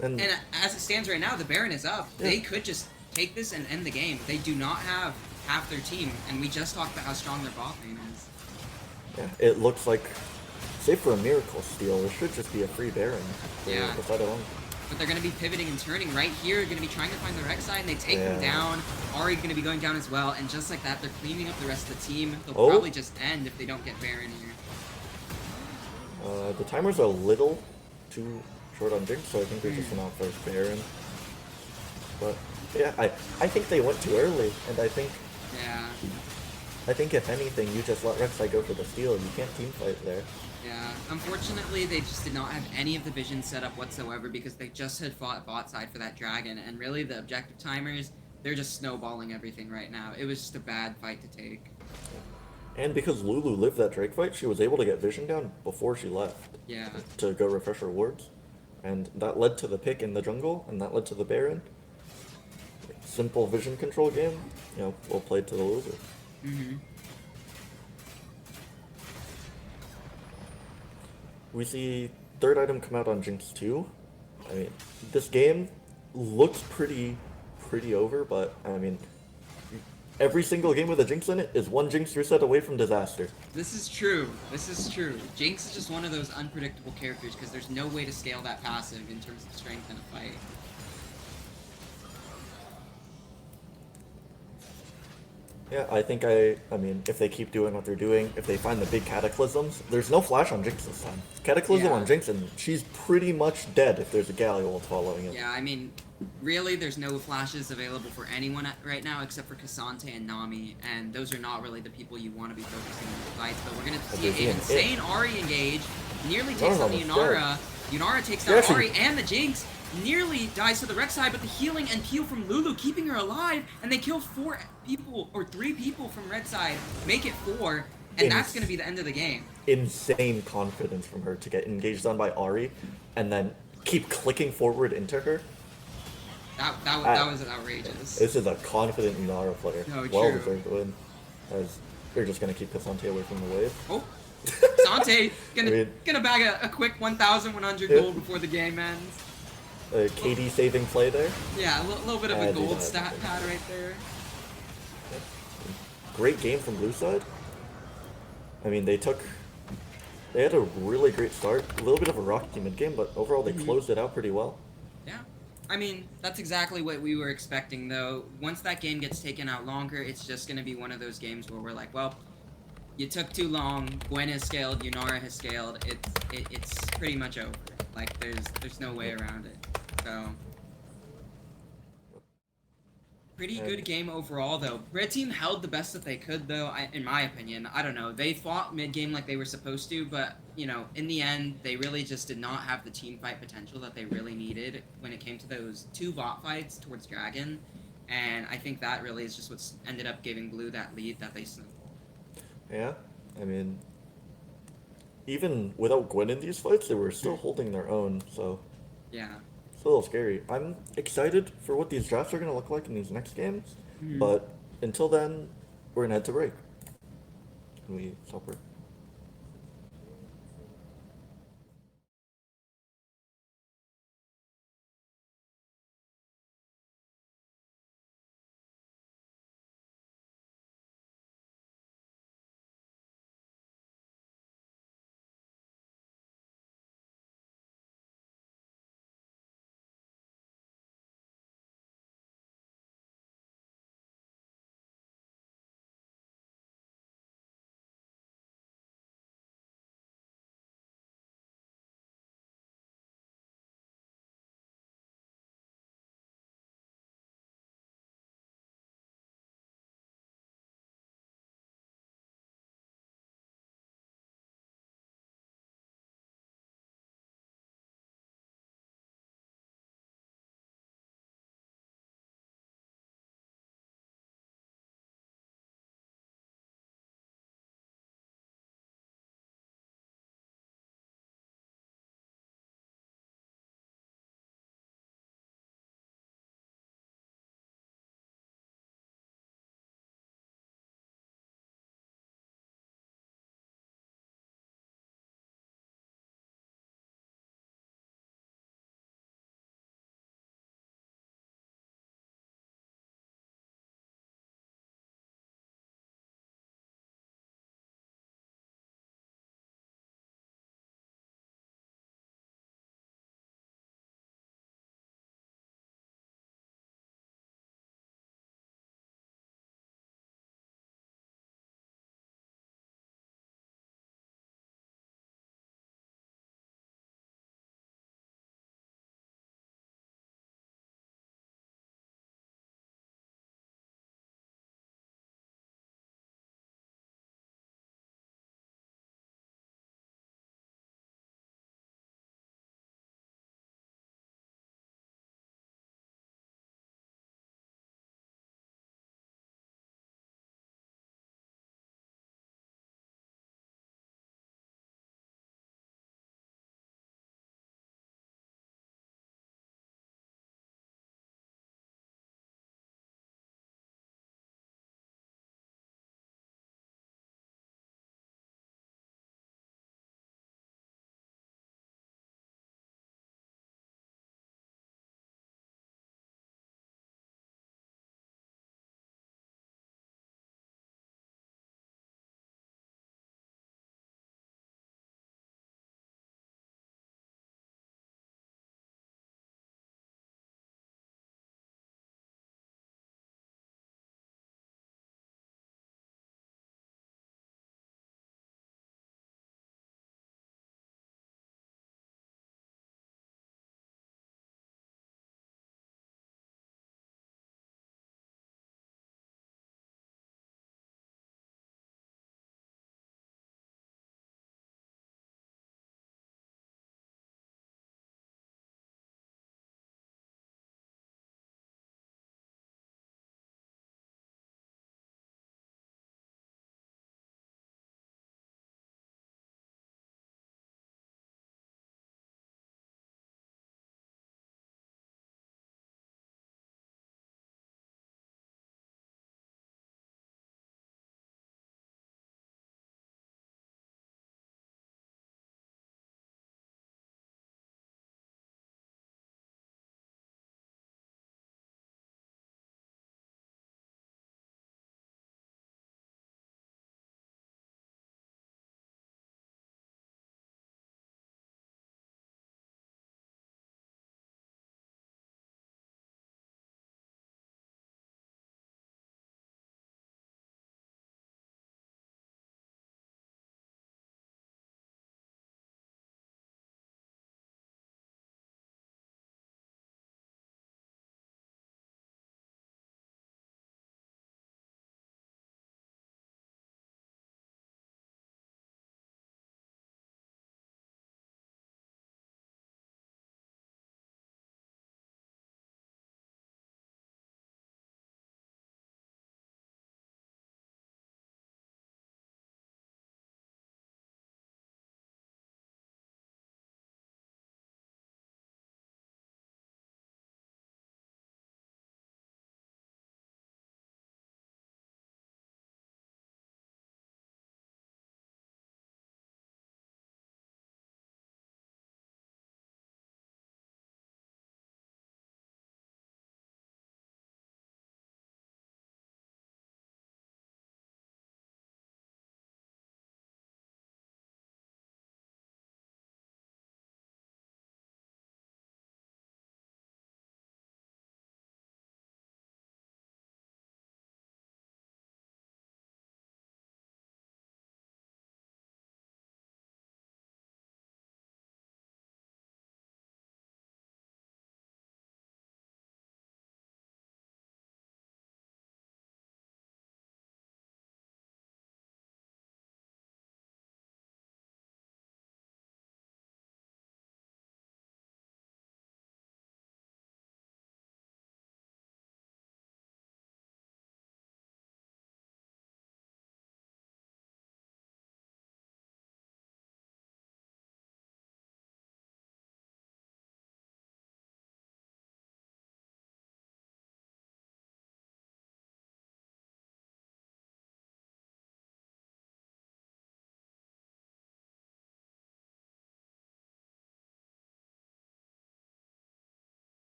Speaker 2: And as it stands right now, the Baron is up. Yeah. They could just take this and end the game. They do not have half their team, and we just talked about how strong their bot lane is.
Speaker 1: Yeah, it looks like, save for a miracle steal, it should just be a free Baron.
Speaker 2: Yeah. But they're going to be pivoting and turning right here, going to be trying to find the Rek'Sai, and they take them down. Ahri going to be going down as well, and just like that, they're cleaning up the rest of the team. They'll probably just end if they don't get Baron here.
Speaker 1: The timer's a little too short on Jinx, so I think they're just going to first Baron. But yeah, I think they went too early, and I think if anything, you just let Rek'Sai go for the steal. You can't team fight there.
Speaker 2: Yeah, unfortunately, they just did not have any of the vision set up whatsoever because they just had fought bot side for that dragon, and really the objective timers, they're just snowballing everything right now. It was just a bad fight to take.
Speaker 1: And because Lulu lived that Drake fight, she was able to get vision down before she left.
Speaker 2: Yeah.
Speaker 1: To go refresh her wards. And that led to the pick in the jungle, and that led to the Baron. Simple vision control game, well played to the loser. We see third item come out on Jinx 2. I mean, this game looks pretty over, but I mean, every single game with a Jinx in it is one Jinx reset away from disaster.
Speaker 2: This is true. Jinx is just one of those unpredictable characters because there's no way to scale that passive in terms of strength in a fight.
Speaker 1: Yeah, I mean, if they keep doing what they're doing, if they find the big cataclysms, there's no flash on Jinx this time. Cataclysm on
Speaker 2: Yeah.
Speaker 1: Jinx, and she's pretty much dead if there's a Galliol following it.
Speaker 2: Yeah, I mean, really, there's no flashes available for anyone right now except for Cassante and Nami, and those are not really the people you want to be focusing on the fights. But we're gonna
Speaker 1: But
Speaker 2: see
Speaker 1: there's
Speaker 2: an
Speaker 1: Ian.
Speaker 2: insane Ari engage, nearly takes
Speaker 1: Nora's
Speaker 2: down the
Speaker 1: almost dead.
Speaker 2: Yunara. Yunara takes
Speaker 1: She
Speaker 2: down
Speaker 1: actually,
Speaker 2: Ari and the Jinx. Nearly dies to the Rek'Sai, but the healing and Peel from Lulu keeping her alive, and they kill 4 people or 3 people from Red side, make it 4, and that's gonna
Speaker 1: ins-
Speaker 2: be the end of the game.
Speaker 1: insane confidence from her to get engaged on by Ari, and then keep clicking forward into her.
Speaker 2: That was outrageous.
Speaker 1: This is a confident Inara player.
Speaker 2: No,
Speaker 1: Well
Speaker 2: true.
Speaker 1: deserved win. As they're just gonna keep Cassante away from the wave.
Speaker 2: Oh, Sante
Speaker 1: I mean,
Speaker 2: gonna bag a quick 1,100
Speaker 1: yeah.
Speaker 2: gold before the game ends.
Speaker 1: KD saving play there.
Speaker 2: Yeah, a little bit of a
Speaker 1: And he
Speaker 2: gold
Speaker 1: died.
Speaker 2: stat pad right there.
Speaker 1: Great game from blue side. I mean, they had a really great start. A little bit of a rocky mid game, but overall they closed it out pretty well.
Speaker 2: Yeah. I mean, that's exactly what we were expecting, though. Once that game gets taken out longer, it's just going to be one of those games where we're like, well, you took too long. Gwen has scaled. Yunara has scaled. It's pretty much over. Like, there's no way around it. So, pretty good
Speaker 1: And
Speaker 2: game overall, though. Red team held the best that they could, though, in my opinion. I don't know. They fought mid-game like they were supposed to, but, you know, in the end, they really just did not have the team fight potential that they really needed when it came to those 2 bot fights towards Dragon. And I think that really is just what's ended up giving Blue that lead that they snowballed.
Speaker 1: yeah, I mean, even without Gwen in these fights, they were still holding their own. So
Speaker 2: Yeah.
Speaker 1: it's a little scary. I'm excited for what these drafts are gonna look like in these next games, but until then, we're gonna head to break. Can we stop her?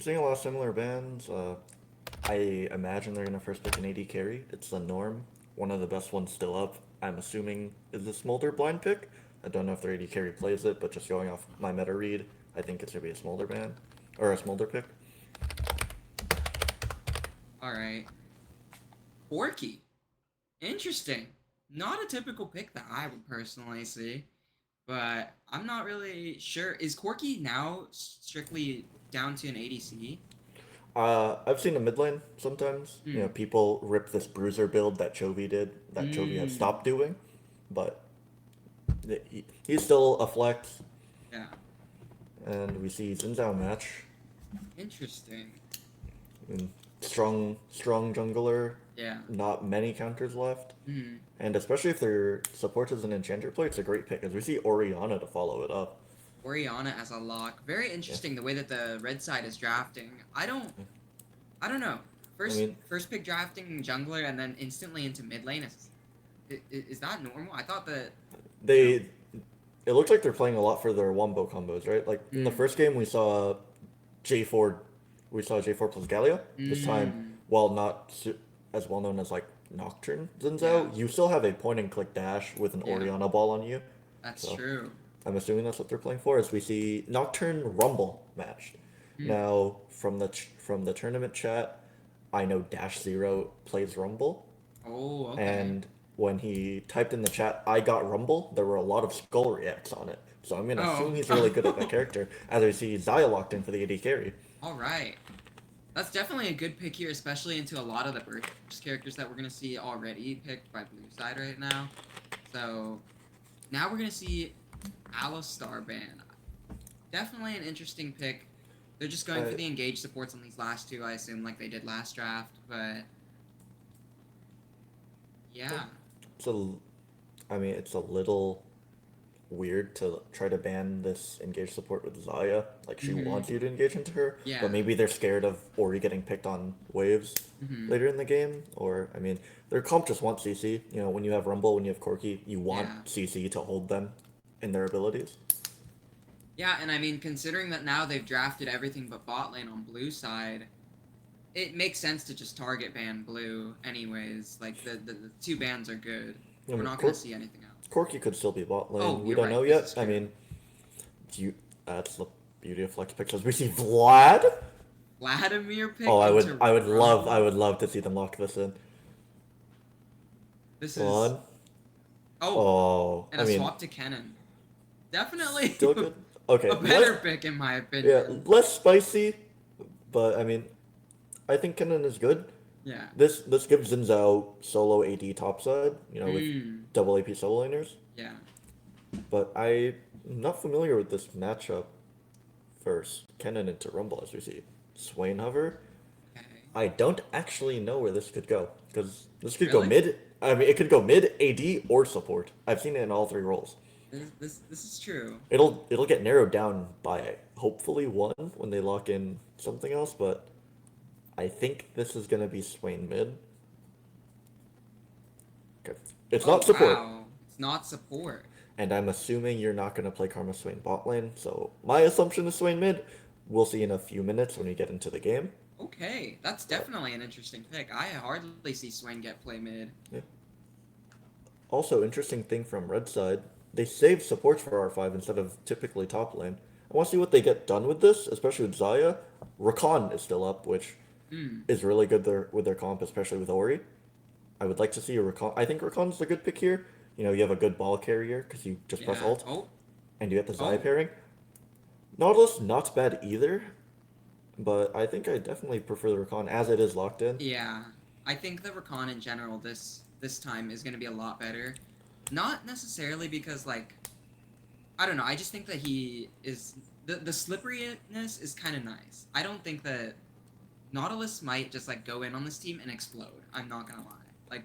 Speaker 1: seeing a lot of similar bands. I imagine they're gonna first pick an AD carry. It's the norm. One of the best ones still up. I'm assuming is the Smolder blind pick. I don't know if their AD carry plays it, but just going off my meta read, I think it's gonna be a Smolder band or a Smolder pick.
Speaker 2: All right. Corki. Interesting. Not a typical pick that I would personally see, but I'm not really sure. Is Corki now strictly down to an ADC?
Speaker 1: I've seen the mid lane sometimes. You know,
Speaker 2: Hmm.
Speaker 1: people rip this bruiser build that Chovy did, that Chovy has
Speaker 2: Mm.
Speaker 1: stopped doing, but he's still a flex.
Speaker 2: Yeah.
Speaker 1: And we see Xin Zhao match.
Speaker 2: Interesting.
Speaker 1: And strong jungler.
Speaker 2: Yeah.
Speaker 1: Not many counters left.
Speaker 2: Hmm.
Speaker 1: And especially if their support is an enchanter play, it's a great pick. As we see Oriana to follow it up.
Speaker 2: Oriana as a lock. Very
Speaker 1: Yeah.
Speaker 2: interesting the way that the red side is drafting. I don't know.
Speaker 1: I
Speaker 2: First
Speaker 1: mean,
Speaker 2: first pick drafting jungler and then instantly into mid lane is that normal? I thought that, you know.
Speaker 1: they it looks like they're playing a lot for their wombo combos, right? Like in the
Speaker 2: Mm,
Speaker 1: first game, J4, we saw J4 plus Galio. This time,
Speaker 2: mm,
Speaker 1: while not as well known as like Nocturne
Speaker 2: yeah,
Speaker 1: Zinzao, you still have a point and click dash with an
Speaker 2: yeah,
Speaker 1: Oriana ball on you.
Speaker 2: that's
Speaker 1: So
Speaker 2: true.
Speaker 1: I'm assuming that's what they're playing for. As we see Nocturne Rumble matched.
Speaker 2: Mm.
Speaker 1: Now from the tournament chat, I know Dash Zero plays Rumble,
Speaker 2: Oh, okay.
Speaker 1: and when he typed in the chat, "I got Rumble," there were a lot of skull reacts on it. So I'm gonna assume
Speaker 2: Oh,
Speaker 1: he's really good at that character. As we see Zaya locked in for the AD carry.
Speaker 2: all right. That's definitely a good pick here, especially into a lot of the burst characters that we're gonna see already picked by blue side right now. So now we're gonna see Alistar ban. Definitely an interesting pick. They're just going for
Speaker 1: Uh,
Speaker 2: the engaged supports on these last two, I assume, like they did last draft. But yeah.
Speaker 1: it's a, I mean, it's a little weird to try to ban this engage support with Zaya. Like she
Speaker 2: Hmm.
Speaker 1: wants you to engage into her, but
Speaker 2: Yeah.
Speaker 1: maybe they're scared of Ori getting picked on waves
Speaker 2: Hmm.
Speaker 1: later in the game. Or I mean, their comp just wants CC. You know, when you have Rumble, when you have Corki, you want
Speaker 2: Yeah.
Speaker 1: CC to hold them in their abilities.
Speaker 2: Yeah, and I mean, considering that now they've drafted everything but bot lane on blue side, it makes sense to just target ban blue anyways. Like the two bans are good.
Speaker 1: I
Speaker 2: We're
Speaker 1: mean,
Speaker 2: not gonna see anything else.
Speaker 1: Corki could still be bot
Speaker 2: Oh,
Speaker 1: lane. We
Speaker 2: you're
Speaker 1: don't know
Speaker 2: right. This is
Speaker 1: yet. I
Speaker 2: true.
Speaker 1: mean, you that's the beauty of flex picks. As we see Vlad.
Speaker 2: Vladimir
Speaker 1: Oh,
Speaker 2: pick into
Speaker 1: I
Speaker 2: Rumble.
Speaker 1: would love to see them lock this in.
Speaker 2: This is
Speaker 1: On.
Speaker 2: oh,
Speaker 1: Oh,
Speaker 2: and
Speaker 1: I
Speaker 2: a
Speaker 1: mean,
Speaker 2: swap to Kennen. Definitely
Speaker 1: still good. Okay,
Speaker 2: a better pick in my
Speaker 1: yeah,
Speaker 2: opinion.
Speaker 1: less spicy, but I mean, I think Kennen is good.
Speaker 2: Yeah.
Speaker 1: This gives Xin Zhao solo AD topside, you know, with
Speaker 2: Mm.
Speaker 1: double AP solo laners.
Speaker 2: Yeah.
Speaker 1: But I'm not familiar with this matchup first. Kennen into Rumble as we see Swain hover.
Speaker 2: Okay.
Speaker 1: I don't actually know where this could go because this could go
Speaker 2: Really?
Speaker 1: mid. I mean, it could go mid, AD, or support. I've seen it in all three roles.
Speaker 2: This is true.
Speaker 1: It'll get narrowed down by hopefully one when they lock in something else, but I think this is gonna be Swain mid. Okay. It's
Speaker 2: Oh
Speaker 1: not support,
Speaker 2: wow. It's not support.
Speaker 1: and I'm assuming you're not gonna play Karma Swain bot lane, so my assumption is Swain mid. We'll see in a few minutes when we get into the game.
Speaker 2: Okay, that's
Speaker 1: But
Speaker 2: definitely an interesting pick. I hardly see Swain get play mid.
Speaker 1: yeah. Also, interesting thing from red side, they saved supports for R5 instead of typically top lane. I want to see what they get done with this, especially with Zaya. Rakan is still up, which
Speaker 2: Hmm.
Speaker 1: is really good there with their comp, especially with Ori. I would like to see a Rakan. I think Rakan's a good pick here. You know, you have a good ball carrier because you just press
Speaker 2: Yeah.
Speaker 1: alt,
Speaker 2: Oh.
Speaker 1: and you get the Zaya
Speaker 2: Oh.
Speaker 1: pairing. Nautilus, not bad either, but I think I definitely prefer the Rakan as it is locked in.
Speaker 2: Yeah. I think the Rakan in general this time is gonna be a lot better. Not necessarily because like I don't know. I just think that he is the slipperiness is kind of nice. I don't think that Nautilus might just like go in on this team and explode. I'm not gonna lie. Like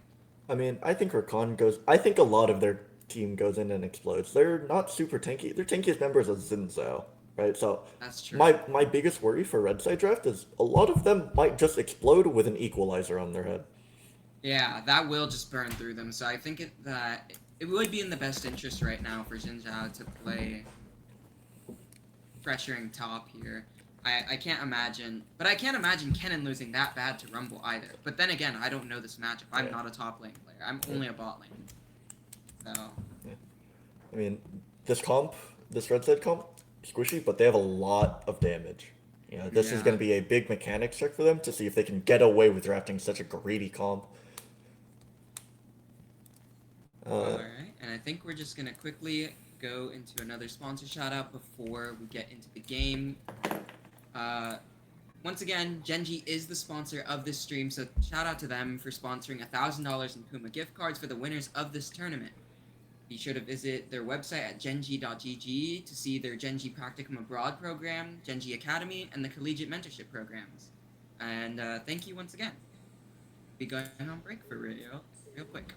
Speaker 1: I mean, I think Rakan goes. I think a lot of their team goes in and explodes. They're not super tanky. Their tankiest members is Xin Zhao, right? So,
Speaker 2: that's true.
Speaker 1: my biggest worry for Red Side draft is a lot of them might just explode with an equalizer on their head.
Speaker 2: Yeah, that will just burn through them. So I think that it would be in the best interest right now for Jinzhao to play pressuring top here. I can't imagine, but I can't imagine Kennen losing that bad to Rumble either. But then again, I don't know this matchup. I'm
Speaker 1: Yeah.
Speaker 2: not a top lane player. I'm
Speaker 1: Yeah.
Speaker 2: only a bot lane. So
Speaker 1: Yeah. I mean, this comp, this red side comp, squishy, but they have a lot of damage. You know, this is going
Speaker 2: yeah.
Speaker 1: to be a big mechanics check for them to see if they can get away with drafting such a greedy comp.
Speaker 2: All
Speaker 1: Uh,
Speaker 2: right, and I think we're just gonna quickly go into another sponsor shout out before we get into the game. Uh, Once again, Gen.G is the sponsor of this stream, so shout out to them for sponsoring $1,000 in Puma gift cards for the winners of this tournament. Be sure to visit their website at Gen.G to see their Gen.G Practicum Abroad program, Gen.G Academy, and the Collegiate Mentorship programs. And thank you once again. Be going on break for real quick.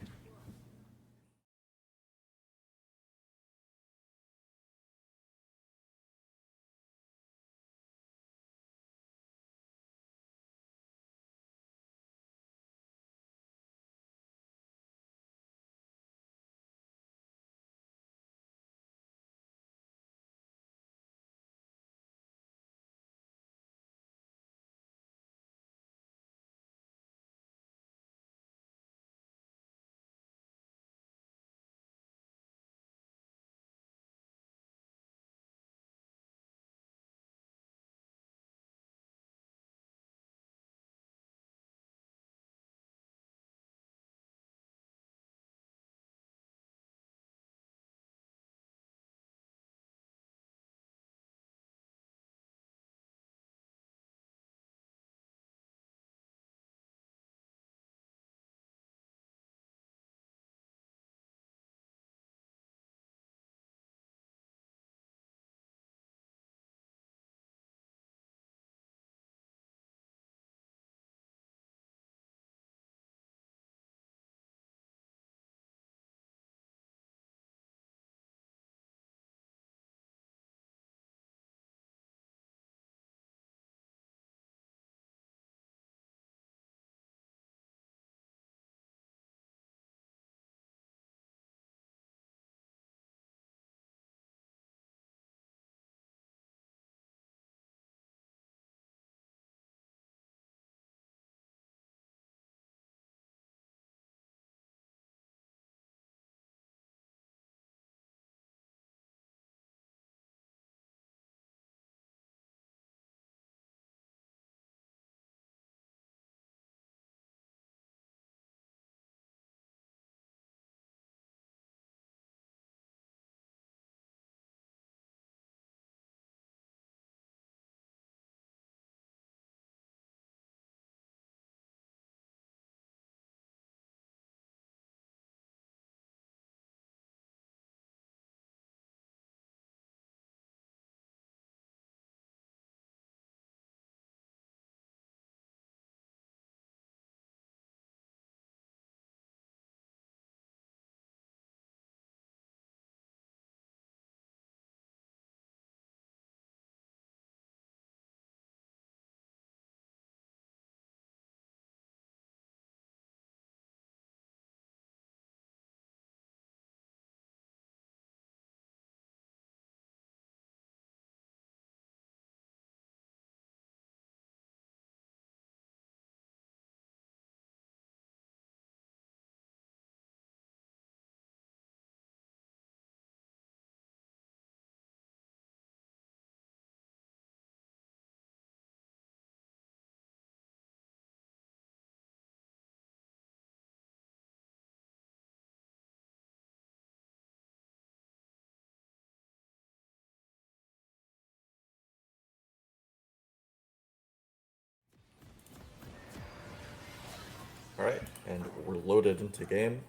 Speaker 1: Alright, and we're loaded into game.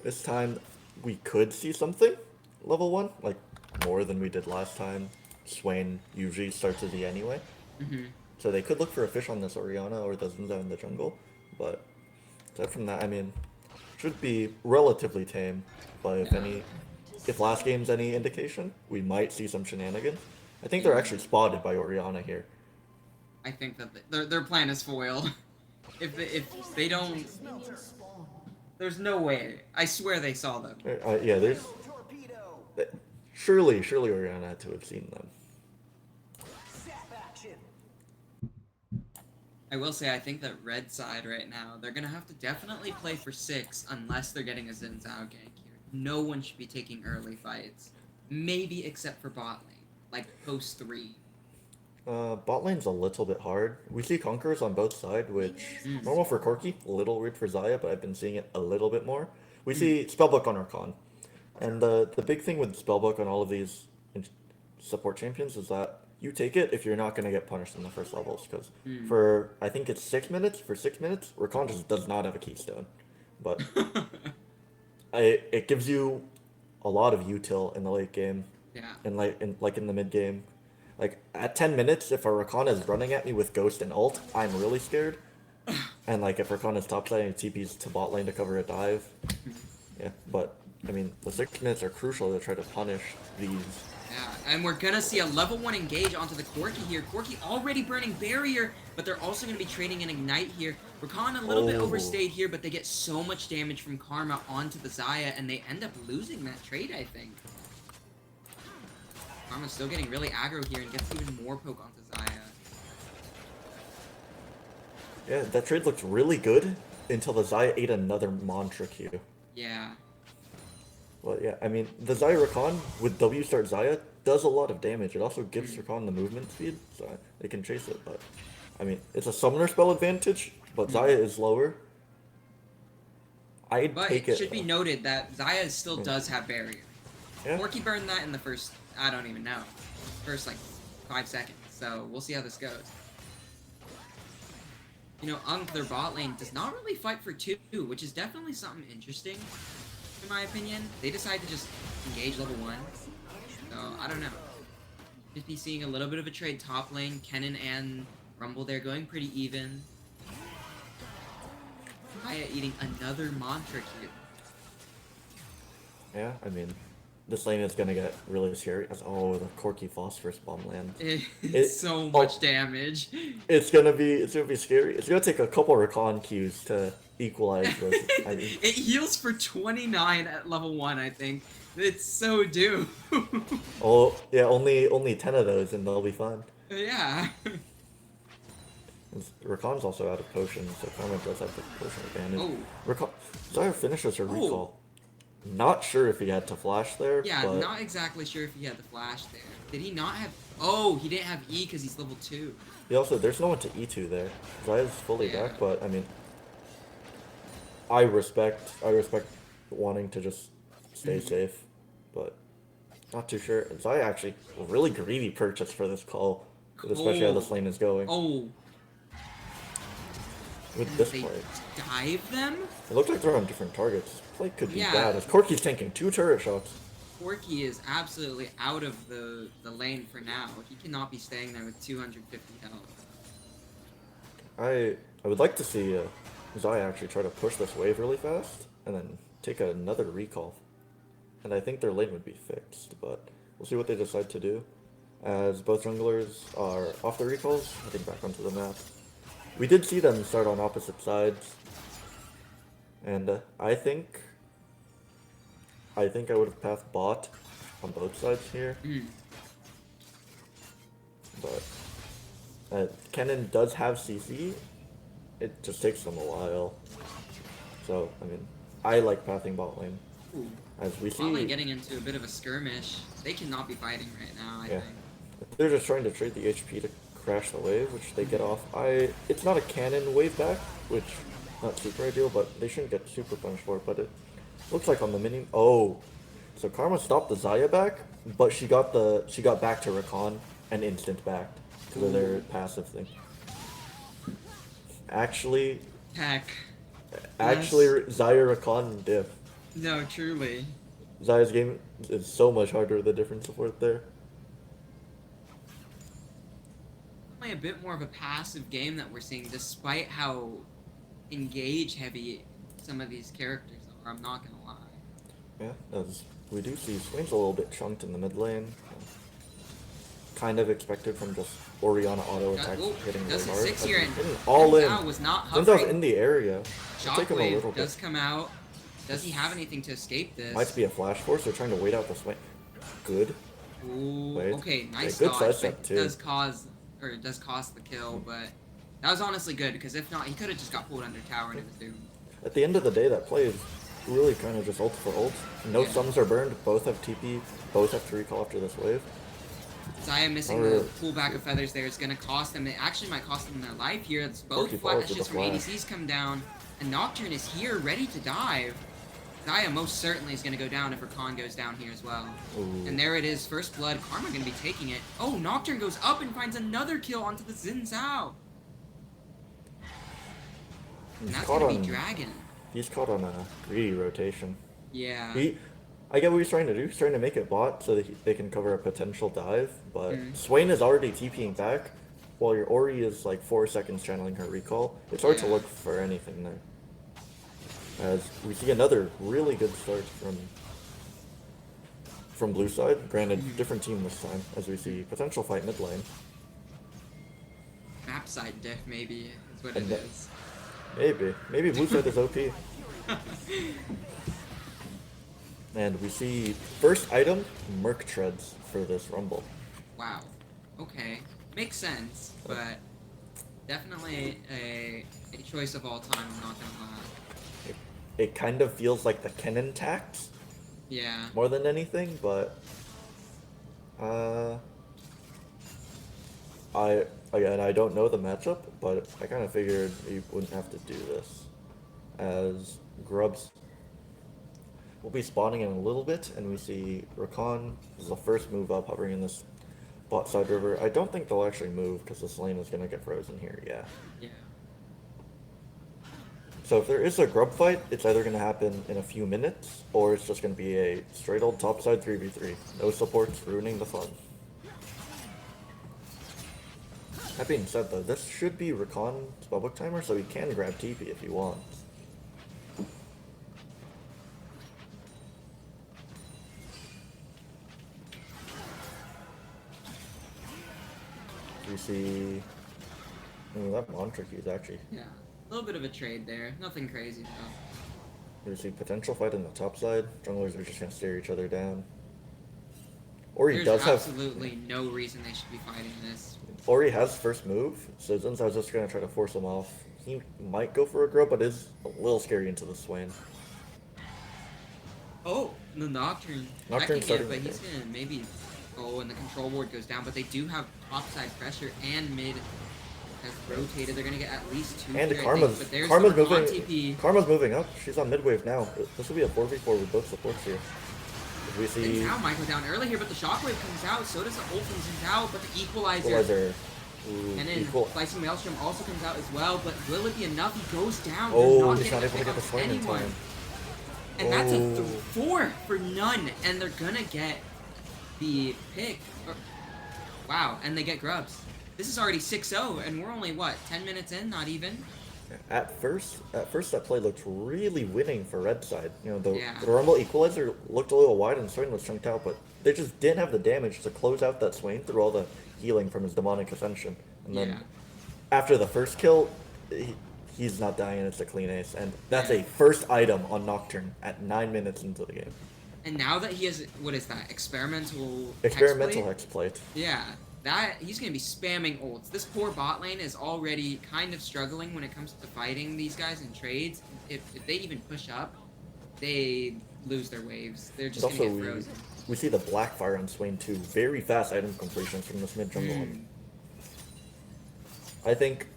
Speaker 1: This time we could see something level 1, like more than we did last time. Swain usually starts at the anyway.
Speaker 2: Mm-hmm.
Speaker 1: So they could look for a fish on this Oriana or the Zinza in the jungle. But aside from that, I mean, should be relatively tame. But if
Speaker 2: Yeah.
Speaker 1: any, if last game's any indication, we might see some shenanigans. I think they're
Speaker 2: Yeah.
Speaker 1: actually spotted by Oriana here.
Speaker 2: I think that their plan is foiled. If they don't, there's no way. I swear they saw them.
Speaker 1: Yeah, there's surely Oriana had to have seen them.
Speaker 2: I will say, I think that red side right now, they're going to have to definitely play for 6 unless they're getting a Xin Zhao gank here. No one should be taking early fights. Maybe except for bot lane, like post 3.
Speaker 1: Bot lane's a little bit hard. We see Conquerors on both sides, which
Speaker 2: Mm.
Speaker 1: normal for Corki, a little weird for Xayah, but I've been seeing it a little bit more. We
Speaker 2: Mm.
Speaker 1: see Spellbook on Archon. And the big thing with Spellbook on all of these support champions is that you take it if you're not going to get punished in the first levels. Because
Speaker 2: Mm.
Speaker 1: for, I think it's 6 minutes, for 6 minutes, Rakan just does not have a keystone. But it gives you a lot of util in the late game.
Speaker 2: Yeah.
Speaker 1: And like in the mid game. Like at 10 minutes, if a Rakan is running at me with Ghost and ult, I'm really scared. And like if Rakan is topside and TP's to bot lane to cover a dive. Yeah, but I mean the 6 minutes are crucial to try to punish these.
Speaker 2: Yeah, and we're gonna see a level 1 engage onto the Corki here. Corki already burning barrier, but they're also gonna be trading an ignite here. Rakan a little bit overstayed here, but they get so much damage from Karma onto the Xayah, and they end up losing that trade, I think. Karma's still getting really aggro here and gets even more poke onto Xayah.
Speaker 1: Yeah, that trade looks really good until the Xayah ate another Mantra Q.
Speaker 2: Yeah.
Speaker 1: Well, yeah, I mean, the Xayah Rakan with W start Xayah does a lot of damage. It also gives Rakan the movement speed, so they can chase it, but I mean, it's a summoner spell advantage, but Xayah is lower. I'd
Speaker 2: But
Speaker 1: take
Speaker 2: it
Speaker 1: it.
Speaker 2: should be noted that Xayah still does have barrier.
Speaker 1: Yeah.
Speaker 2: Corki burned that in the first, I don't even know, first like 5 seconds, so we'll see how this goes. You know, their bot lane does not really fight for 2, which is definitely something interesting, in my opinion. They decide to just engage level 1, so I don't know. Just be seeing a little bit of a trade top lane. Kennen and Rumble there going pretty even. Aya eating another Mantra Q.
Speaker 1: Yeah, I mean, this lane is gonna get really scary. As the Corki Phosphorus bomb lands.
Speaker 2: It's so much damage.
Speaker 1: It's gonna be scary. It's gonna take a couple Rakan Qs to equalize this. I mean,
Speaker 2: It heals for 29 at level 1, I think. It's so doomed.
Speaker 1: oh yeah, only 10 of those and they'll be fine.
Speaker 2: Yeah.
Speaker 1: Rakan's also out of potions, so Karma does have the potion advantage.
Speaker 2: Oh.
Speaker 1: Rakan, Xayah finishes her
Speaker 2: Oh.
Speaker 1: recall. Not sure if he had to flash there.
Speaker 2: Yeah,
Speaker 1: but
Speaker 2: not exactly sure if he had the flash there. Did he not have... Oh, he didn't have E because he's level 2.
Speaker 1: he also, there's no one to E2 there. Xayah's fully
Speaker 2: Yeah.
Speaker 1: back, but I mean, I respect wanting to just stay safe, but not too sure. Xayah actually a really greedy purchase for this call, especially how this lane is going.
Speaker 2: Oh.
Speaker 1: With this
Speaker 2: They
Speaker 1: play,
Speaker 2: dive them?
Speaker 1: it looks like they're on different targets. This play could be
Speaker 2: Yeah.
Speaker 1: bad, as Corki's tanking 2 turret shots.
Speaker 2: Corki is absolutely out of the lane for now. He cannot be staying there with 250 health.
Speaker 1: I would like to see Xayah actually try to push this wave really fast, and then take another recall. And I think their lane would be fixed, but we'll see what they decide to do. As both junglers are off the recalls, heading back onto the map. We did see them start on opposite sides, and I think I would have pathed bot on both sides here, but Kennen does have CC. It just takes them a while, so I mean, I like pathing bot lane.
Speaker 2: Ooh.
Speaker 1: As we see,
Speaker 2: Bot lane getting into a bit of a skirmish. They cannot be fighting right now, I
Speaker 1: Yeah.
Speaker 2: think.
Speaker 1: they're just trying to trade the HP to crash the wave, which they get off. It's not a cannon wave back, which not super ideal, but they shouldn't get super punished for it. But it looks like on the mini. Oh, so Karma stopped the Xayah back, but she got back to Rakan and instant backed because of their passive thing. Actually,
Speaker 2: Heck.
Speaker 1: Xayah Rakan diff.
Speaker 2: No, truly.
Speaker 1: Xayah's game is so much harder. The difference support there.
Speaker 2: Only a bit more of a passive game that we're seeing, despite how engage heavy some of these characters are. I'm not gonna lie.
Speaker 1: Yeah, as we do see Swain's a little bit chunked in the mid lane. Kind of expected from just Orianna auto attacks hitting really
Speaker 2: does
Speaker 1: hard.
Speaker 2: 6 here and
Speaker 1: all in.
Speaker 2: Now was not
Speaker 1: Since I was
Speaker 2: hovering.
Speaker 1: in the area, it'll take him a little
Speaker 2: Shockwave does
Speaker 1: bit.
Speaker 2: come out. Does he have anything to escape this?
Speaker 1: Might be a flash force. They're trying to wait out the Swain. Good.
Speaker 2: Ooh,
Speaker 1: Wait.
Speaker 2: okay, nice
Speaker 1: Yeah, good
Speaker 2: dodge.
Speaker 1: sidestep
Speaker 2: But
Speaker 1: too.
Speaker 2: it does cost the kill, but That was honestly good, because if not, he could have just got pulled under tower and it was doomed.
Speaker 1: At the end of the day, that play is really kind of just ult for ult. No
Speaker 2: Yeah.
Speaker 1: sums are burned, both have TP, both have to recall after this wave.
Speaker 2: Zaya missing the pullback of feathers there is going to cost them. It actually might cost them their life here. It's both flashes from ADCs come down, and Nocturne is here ready to dive. Zaya most certainly is going to go down if Rakan goes down here as well.
Speaker 1: Ooh.
Speaker 2: And there it is, first blood. Karma going to be taking it. Oh, Nocturne goes up and finds another kill onto the Xin Zhao. And that's going to be Dragon.
Speaker 1: He's caught on a greedy rotation.
Speaker 2: Yeah.
Speaker 1: I get what he's trying to do. He's trying to make it bot so that they can cover a potential dive, but Swain is already TPing back, while your Ori is like 4 seconds channeling her recall. It's hard to look for anything there. As we see another really good start from blue side. Granted, different team this time, as we see potential fight mid lane.
Speaker 2: Map side diff maybe is what it is.
Speaker 1: Maybe blue side is OP. And we see first item, Merc Treads for this Rumble.
Speaker 2: Wow. Okay. Makes sense, but definitely a choice of all time, I'm not gonna lie.
Speaker 1: It kind of feels like the Kennen tax.
Speaker 2: Yeah.
Speaker 1: More than anything, but I don't know the matchup, but I kind of figured you wouldn't have to do this, as Grubs will be spawning in a little bit, and we see Rakan is the first move up, hovering in this bot side river. I don't think they'll actually move because this lane is going to get frozen here. Yeah. So if there is a Grub fight, it's either going to happen in a few minutes, or it's just going to be a straight old topside 3v3. No supports ruining the fun. That being said though, this should be Rakan's Bubbook timer, so he can grab TP if he wants. We see that mantra key is actually.
Speaker 2: Yeah, a little bit of a trade there. Nothing crazy though.
Speaker 1: We see potential fight in the top side. Junglers are just gonna stare each other down. Or he does have
Speaker 2: absolutely no reason they should be fighting this.
Speaker 1: Or he has first move, so Zinzao's just gonna try to force him off. He might go for a grub, but is a little scary into the Swain.
Speaker 2: Oh, the Nocturne.
Speaker 1: Nocturne starting
Speaker 2: it, but he's gonna maybe. Oh, and the control ward goes down, but they do have topside pressure, and mid has rotated. They're gonna get at least 2.
Speaker 1: And
Speaker 2: here,
Speaker 1: Karma's moving.
Speaker 2: TP.
Speaker 1: Karma's moving up. She's on mid wave now. This will be a 4v4 with both supports here. We see.
Speaker 2: And now might go down early here, but the shockwave comes out. So does the ult from Zinzao, but the equalizer.
Speaker 1: Ooh,
Speaker 2: and then Slicing Maelstrom also comes out as well, but will it be enough? He goes down.
Speaker 1: Oh, he's not able to get the Swain in time.
Speaker 2: And that's a 4 for none, and they're gonna get the pick. Wow, and they get Grubs. This is already 6-0, and we're only, what, 10 minutes in? Not even?
Speaker 1: At first that play looked really winning for red side. You know, the Rumble equalizer looked a little wide and Swain was chunked out, but they just didn't have the damage to close out that Swain through all the healing from his demonic ascension. And then after the first kill, he's not dying, it's a clean ace. And that's a first item on Nocturne at 9 minutes into the game.
Speaker 2: And now that he has, what is that, experimental
Speaker 1: hexplate?
Speaker 2: Yeah, that he's gonna be spamming ults. This poor bot lane is already kind of struggling when it comes to fighting these guys in trades. If they even push up, they lose their waves. They're just gonna get frozen.
Speaker 1: We see the Blackfire on Swain too. Very fast item completions from this mid jungle. I think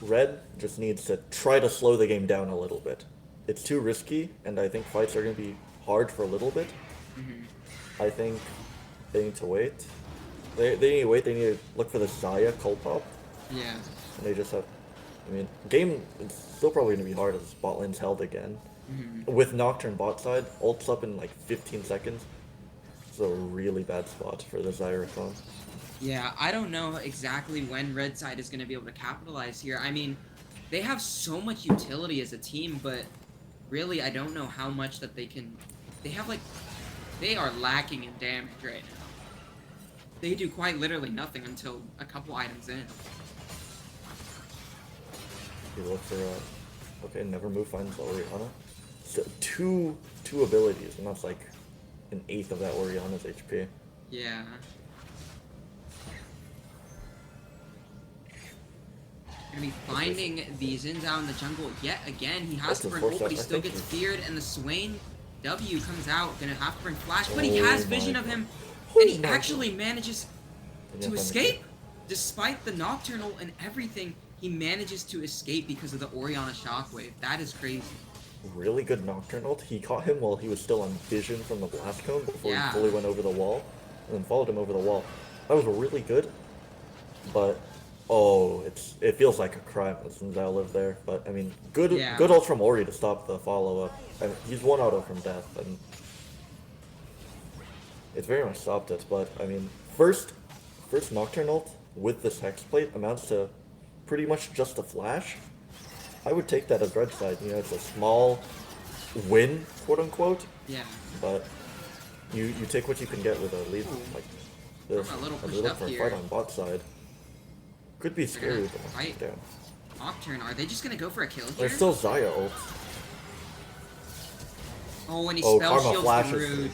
Speaker 1: Red just needs to try to slow the game down a little bit. It's too risky, and I think fights are gonna be hard for a little bit. I think they need to wait. They need to wait. They need to look for the Zaya cult pop.
Speaker 2: Yeah.
Speaker 1: And they just have. I mean, game is still probably gonna be hard as bot lane's held again. With Nocturne bot side, ults up in like 15 seconds. It's a really bad spot for the Zaya Rakan.
Speaker 2: Yeah, I don't know exactly when red side is gonna be able to capitalize here. I mean, they have so much utility as a team, but really, I don't know how much that they can. They have like, they are lacking in damage right now. They do quite literally nothing until a couple items in.
Speaker 1: You look for okay, never move finds Orianna. So two abilities, and that's like an eighth of that Orianna's HP.
Speaker 2: Yeah. Gonna be finding the Xin Zhao in the jungle yet again. He has
Speaker 1: That's
Speaker 2: to
Speaker 1: his
Speaker 2: burn
Speaker 1: force
Speaker 2: ult, but he
Speaker 1: out. I
Speaker 2: still
Speaker 1: think
Speaker 2: gets
Speaker 1: he-
Speaker 2: feared, and the Swain W comes out. Gonna have to bring flash, but he
Speaker 1: Oh
Speaker 2: has
Speaker 1: my
Speaker 2: vision of
Speaker 1: God.
Speaker 2: him,
Speaker 1: Oh
Speaker 2: and he
Speaker 1: my
Speaker 2: actually manages
Speaker 1: Didn't
Speaker 2: to
Speaker 1: have time
Speaker 2: escape. Despite the Nocturnal and everything, he manages to escape because of the Orianna Shockwave. That is crazy.
Speaker 1: Really good Nocturnal. He caught him while he was still on vision from the blast cone before
Speaker 2: Yeah.
Speaker 1: he fully went over the wall, and then followed him over the wall. That was really good, but oh, it feels like a crime that Xin Zhao lived there. But I mean, good
Speaker 2: Yeah.
Speaker 1: good ult from Ori to stop the follow up. I mean, he's one auto from death, and it's very much stopped it. But I mean, first Nocturne ult with this Hex Plate amounts to pretty much just a flash. I would take that as red side. You know, it's a small win, quote unquote.
Speaker 2: Yeah.
Speaker 1: But you take what you can get with a lead like this.
Speaker 2: A little
Speaker 1: As we
Speaker 2: pushed
Speaker 1: look
Speaker 2: up
Speaker 1: for a
Speaker 2: here.
Speaker 1: fight on bot side. Could be
Speaker 2: They're gonna
Speaker 1: scary, but
Speaker 2: fight.
Speaker 1: down.
Speaker 2: Nocturne, are they just gonna go for a kill here?
Speaker 1: There's still Xayah ult.
Speaker 2: Oh, and he
Speaker 1: Oh,
Speaker 2: spell
Speaker 1: Karma
Speaker 2: shields
Speaker 1: flashes.
Speaker 2: the root.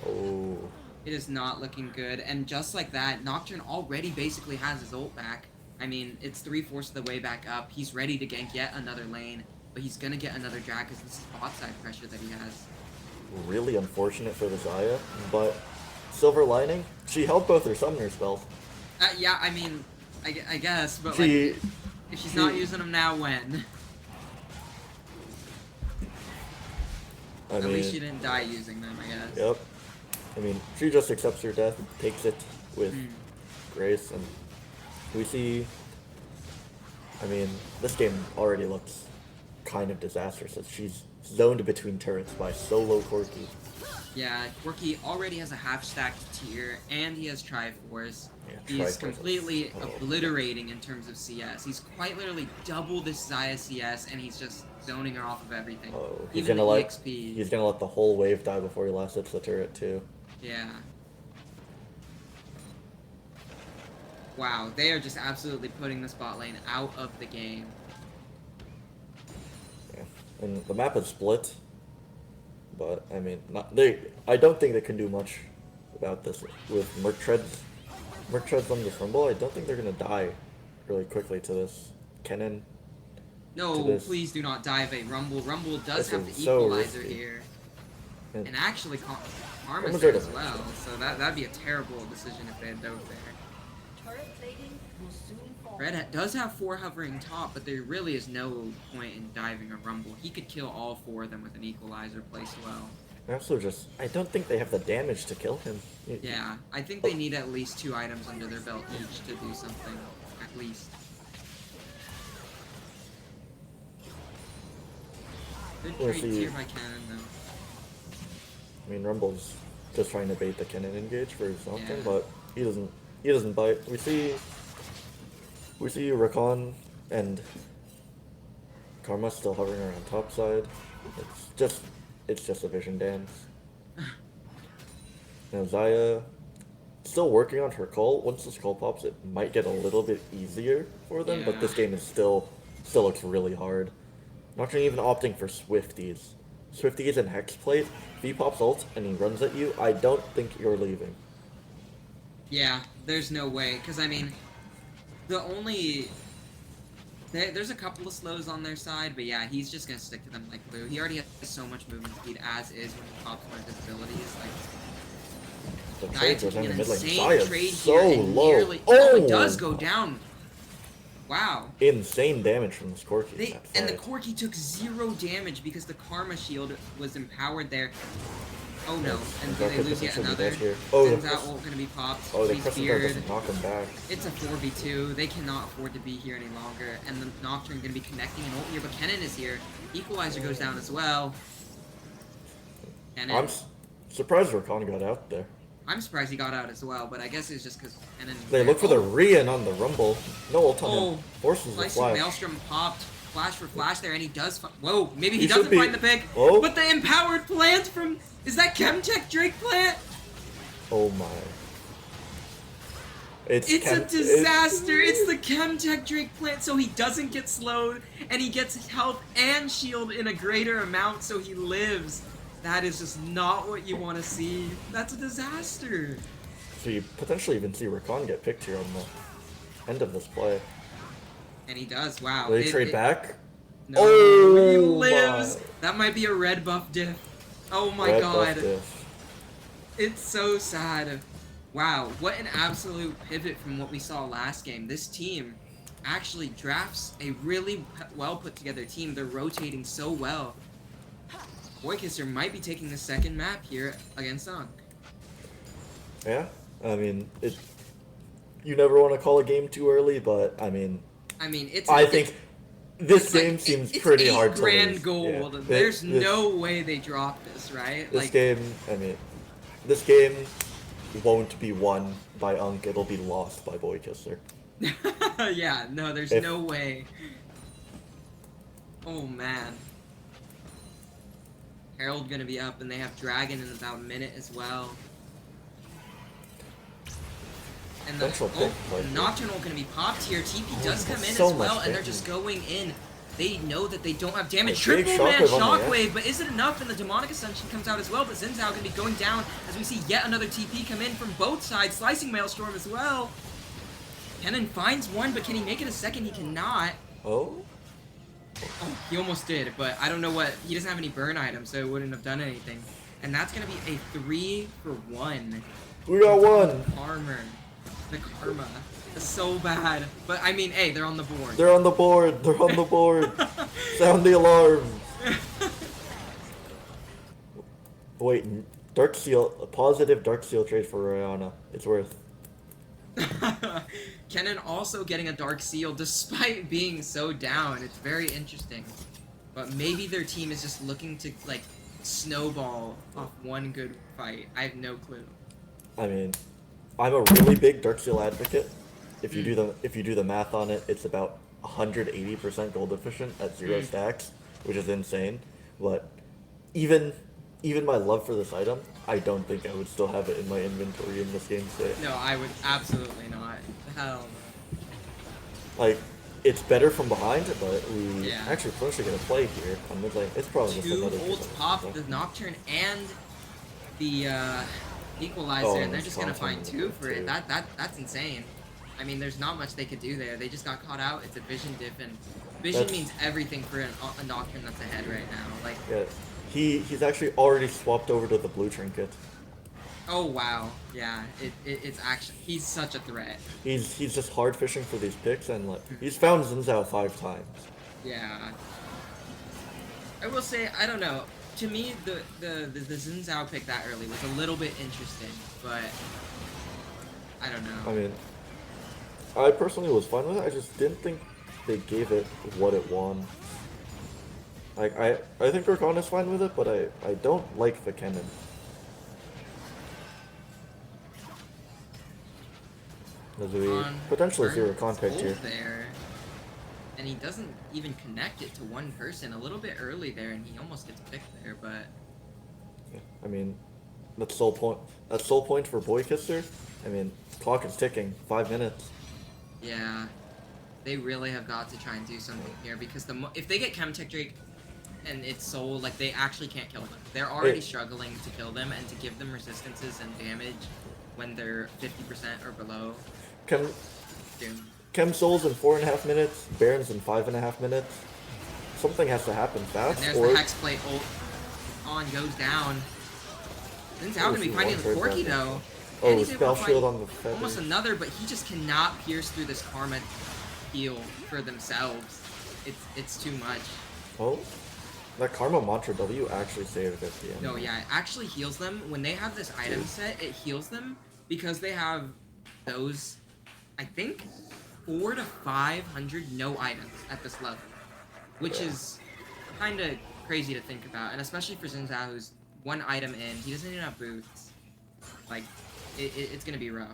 Speaker 1: Oh.
Speaker 2: It is not looking good, and just like that, Nocturne already basically has his ult back. I mean, it's 3/4 of the way back up. He's ready to gank yet another lane, but he's gonna get another drag because this is bot side pressure that he has.
Speaker 1: Really unfortunate for the Xayah, but silver lining, she held both her summoner spells.
Speaker 2: Yeah, I mean, I guess, but
Speaker 1: She-
Speaker 2: like, if she's not using them now, when?
Speaker 1: I
Speaker 2: At
Speaker 1: mean,
Speaker 2: least she didn't die using them, I guess.
Speaker 1: Yep. I mean, she just accepts her death, takes it with
Speaker 2: Mm.
Speaker 1: grace, and we see. I mean, this game already looks kind of disastrous as she's zoned between turrets by solo Corki.
Speaker 2: Yeah, Corki already has a half-stacked tier, and he has Triforce.
Speaker 1: Yeah,
Speaker 2: He's
Speaker 1: Triforce is-
Speaker 2: completely
Speaker 1: oh.
Speaker 2: obliterating in terms of CS. He's quite literally double this Xayah CS, and he's just zoning her off of everything.
Speaker 1: Oh, he's
Speaker 2: Even
Speaker 1: gonna
Speaker 2: the
Speaker 1: let
Speaker 2: EXP.
Speaker 1: he's gonna let the whole wave die before he last hits the turret too.
Speaker 2: Yeah. Wow, they are just absolutely putting the spot lane out of the game.
Speaker 1: Yeah. And the map is split, but I mean, I don't think they can do much about this with Merc Treads. Merc Treads on this Rumble. I don't think they're gonna die really quickly to this Kennen.
Speaker 2: No,
Speaker 1: this.
Speaker 2: please do not dive a Rumble. Rumble does
Speaker 1: This
Speaker 2: have
Speaker 1: is
Speaker 2: the
Speaker 1: so
Speaker 2: equalizer
Speaker 1: risky.
Speaker 2: here.
Speaker 1: And
Speaker 2: And actually, Karma's
Speaker 1: Karma's
Speaker 2: there
Speaker 1: right
Speaker 2: as
Speaker 1: up
Speaker 2: well,
Speaker 1: there.
Speaker 2: so that'd be a terrible decision if they had dove there.
Speaker 3: Turret plating will soon fall.
Speaker 2: Red does have 4 hovering top, but there really is no point in diving a Rumble. He could kill all 4 of them with an equalizer placed well.
Speaker 1: also just, I don't think they have the damage to kill him.
Speaker 2: Yeah, I think they need at least 2 items under their belt each to do something, at least. Good
Speaker 1: We'll
Speaker 2: trade
Speaker 1: see.
Speaker 2: here by Cannon, though.
Speaker 1: I mean, Rumble's just trying to bait the Kennen engage for his Nocturne,
Speaker 2: Yeah.
Speaker 1: but he doesn't bite. We see Rakan and Karma still hovering around top side. It's just a vision dance. Now Xayah still working on her call. Once this call pops, it might get a little bit easier for them, but this
Speaker 2: Yeah.
Speaker 1: game is still looks really hard. Nocturne even opting for Swifties. Swifties and Hexplate. If he pops ult and he runs at you, I don't think you're leaving.
Speaker 2: Yeah, there's no way, because I mean, the only... There's a couple of slows on their side, but yeah, he's just gonna stick to them like glue. He already has so much movement speed as is when he pops one of his abilities. Like,
Speaker 1: The
Speaker 2: Xayah
Speaker 1: trade goes
Speaker 2: taking
Speaker 1: down
Speaker 2: an
Speaker 1: the mid lane.
Speaker 2: insane
Speaker 1: Xayah's
Speaker 2: trade
Speaker 1: so
Speaker 2: here and
Speaker 1: low.
Speaker 2: nearly...
Speaker 1: Oh!
Speaker 2: it does go down. Wow.
Speaker 1: Insane damage from this Corki in that
Speaker 2: And the
Speaker 1: fight.
Speaker 2: Corki took 0 damage because the Karma Shield was empowered there. Oh no,
Speaker 1: Yes,
Speaker 2: and do
Speaker 1: that
Speaker 2: they
Speaker 1: could
Speaker 2: lose yet
Speaker 1: potentially be
Speaker 2: another?
Speaker 1: dead here. Oh,
Speaker 2: Sin's
Speaker 1: the
Speaker 2: out
Speaker 1: press-
Speaker 2: ult gonna be popped.
Speaker 1: Oh, the
Speaker 2: He's
Speaker 1: Crescent Guard
Speaker 2: feared.
Speaker 1: doesn't knock him back.
Speaker 2: It's a 4v2. They cannot afford to be here any longer. And the Nocturne gonna be connecting an ult here, but Kennen is here. Equalizer goes down as well. Kennen.
Speaker 1: I'm surprised Rakan got out there.
Speaker 2: I'm surprised he got out as well, but I guess it's just because Kennen.
Speaker 1: They look for the Rian on the Rumble. No ult on
Speaker 2: Oh,
Speaker 1: him. Forces the
Speaker 2: Slicing
Speaker 1: flash.
Speaker 2: Maelstrom popped. Flash for flash there, and he does. Whoa, maybe he
Speaker 1: He
Speaker 2: doesn't
Speaker 1: should be-
Speaker 2: find the pick.
Speaker 1: Oh.
Speaker 2: But the empowered plant from. Is that Chemtech Drake plant?
Speaker 1: Oh my.
Speaker 2: It's a disaster. It's the Chemtech Drake plant, so he doesn't get slowed, and he gets health and shield in a greater amount, so he lives. That is just not what you want to see. That's a disaster.
Speaker 1: So you potentially even see Rakan get picked here on the end of this play.
Speaker 2: And he does. Wow.
Speaker 1: Will they trade back?
Speaker 2: No, he
Speaker 1: Oh
Speaker 2: lives.
Speaker 1: my.
Speaker 2: That might be a red buff diff. Oh my
Speaker 1: Red
Speaker 2: god.
Speaker 1: buff diff.
Speaker 2: It's so sad. Wow, what an absolute pivot from what we saw last game. This team actually drafts a really well put together team. They're rotating so well. Boykisser might be taking the second map here against Ankh.
Speaker 1: Yeah, I mean, you never want to call a game too early, but I mean,
Speaker 2: it's.
Speaker 1: I think this game
Speaker 2: like,
Speaker 1: seems
Speaker 2: it's
Speaker 1: pretty
Speaker 2: 8
Speaker 1: hard to
Speaker 2: grand
Speaker 1: lose.
Speaker 2: gold.
Speaker 1: Yeah.
Speaker 2: There's no way they drop this, right?
Speaker 1: This game, I mean, this game won't be won by Unk. It'll be lost by Boykisser.
Speaker 2: Yeah, no, there's no way. Oh man. Herald gonna be up, and they have Dragon in about a minute as well. And the Nocturnal gonna be popped here. TP does come in as well, and they're just going in. They know that they don't have damage. Triple man Shockwave, but is it enough? And the Demonic Ascension comes out as well, but Xin Zhao gonna be going down as we see yet another TP come in from both sides. Slicing Maelstrom as well. Kennen finds one, but can he make it a second? He cannot.
Speaker 1: Oh,
Speaker 2: he almost did, but I don't know what. He doesn't have any burn items, so it wouldn't have done anything. And that's gonna be a 3-for-1.
Speaker 1: We got one.
Speaker 2: Armor. The karma. It's so bad. But I mean, hey, they're on the board.
Speaker 1: They're on the board. They're on the board. Sound the alarm. Wait, Dark Seal, a positive Dark Seal trade for Rihanna. It's worth.
Speaker 2: Kennen also getting a Dark Seal despite being so down. It's very interesting. But maybe their team is just looking to, like, snowball off one good fight. I have no clue.
Speaker 1: I mean, I'm a really big Dark Seal advocate. If you do the math on it, it's about 180% gold efficient at 0 stacks, which is insane. But even my love for this item, I don't think I would still have it in my inventory in this game today.
Speaker 2: No, I would absolutely not. Hell no.
Speaker 1: Like, it's better from behind, but we actually potentially gonna play here on mid lane. It's probably just another
Speaker 2: 2 ults pop, the Nocturne and the Equalizer, and they're just gonna find 2 for it. That's insane. I mean, there's not much they could do there. They just got caught out. It's a vision diff, and vision means everything for a Nocturne that's ahead right now. Like,
Speaker 1: yeah, he's actually already swapped over to the blue trinket.
Speaker 2: Oh wow, yeah, it's actually, he's such a threat.
Speaker 1: He's just hard fishing for these picks, and like he's found Xin Zhao 5 times.
Speaker 2: Yeah. I will say, I don't know. To me, the Xin Zhao pick that early was a little bit interesting, but I don't know.
Speaker 1: I mean, I personally was fine with it. I just didn't think they gave it what it won. Like I think Rakan is fine with it, but I don't like the Kennen. There's a potentially 0 contact here.
Speaker 2: There, and he doesn't even connect it to one person. A little bit early there, and he almost gets picked there. But
Speaker 1: yeah, I mean, that's sole point. That's sole point for Boykisser. I mean, clock is ticking. 5 minutes.
Speaker 2: Yeah, they really have got to try and do something here, because if they get Chemtech Drake and it's soul, like, they actually can't kill them. They're already struggling to kill them, and to give them resistances and damage when they're 50% or below.
Speaker 1: Chem Souls in 4.5 minutes, Barons in 5.5 minutes. Something has to happen fast.
Speaker 2: And there's the Hexplate ult on, goes down. Xin Zhao gonna be finding the Corki though.
Speaker 1: Oh, spell shield on the feather.
Speaker 2: Almost another, but he just cannot pierce through this Karma heal for themselves. It's too much.
Speaker 1: Oh, that Karma Mantra W actually saved at the end.
Speaker 2: No, yeah, it actually heals them. When they have this item set, it heals them because they have those, I think, 400 to 500 no items at this level, which is kind of crazy to think about, and especially for Xin Zhao, who's 1 item in, he doesn't even have boots. Like, it's gonna be rough.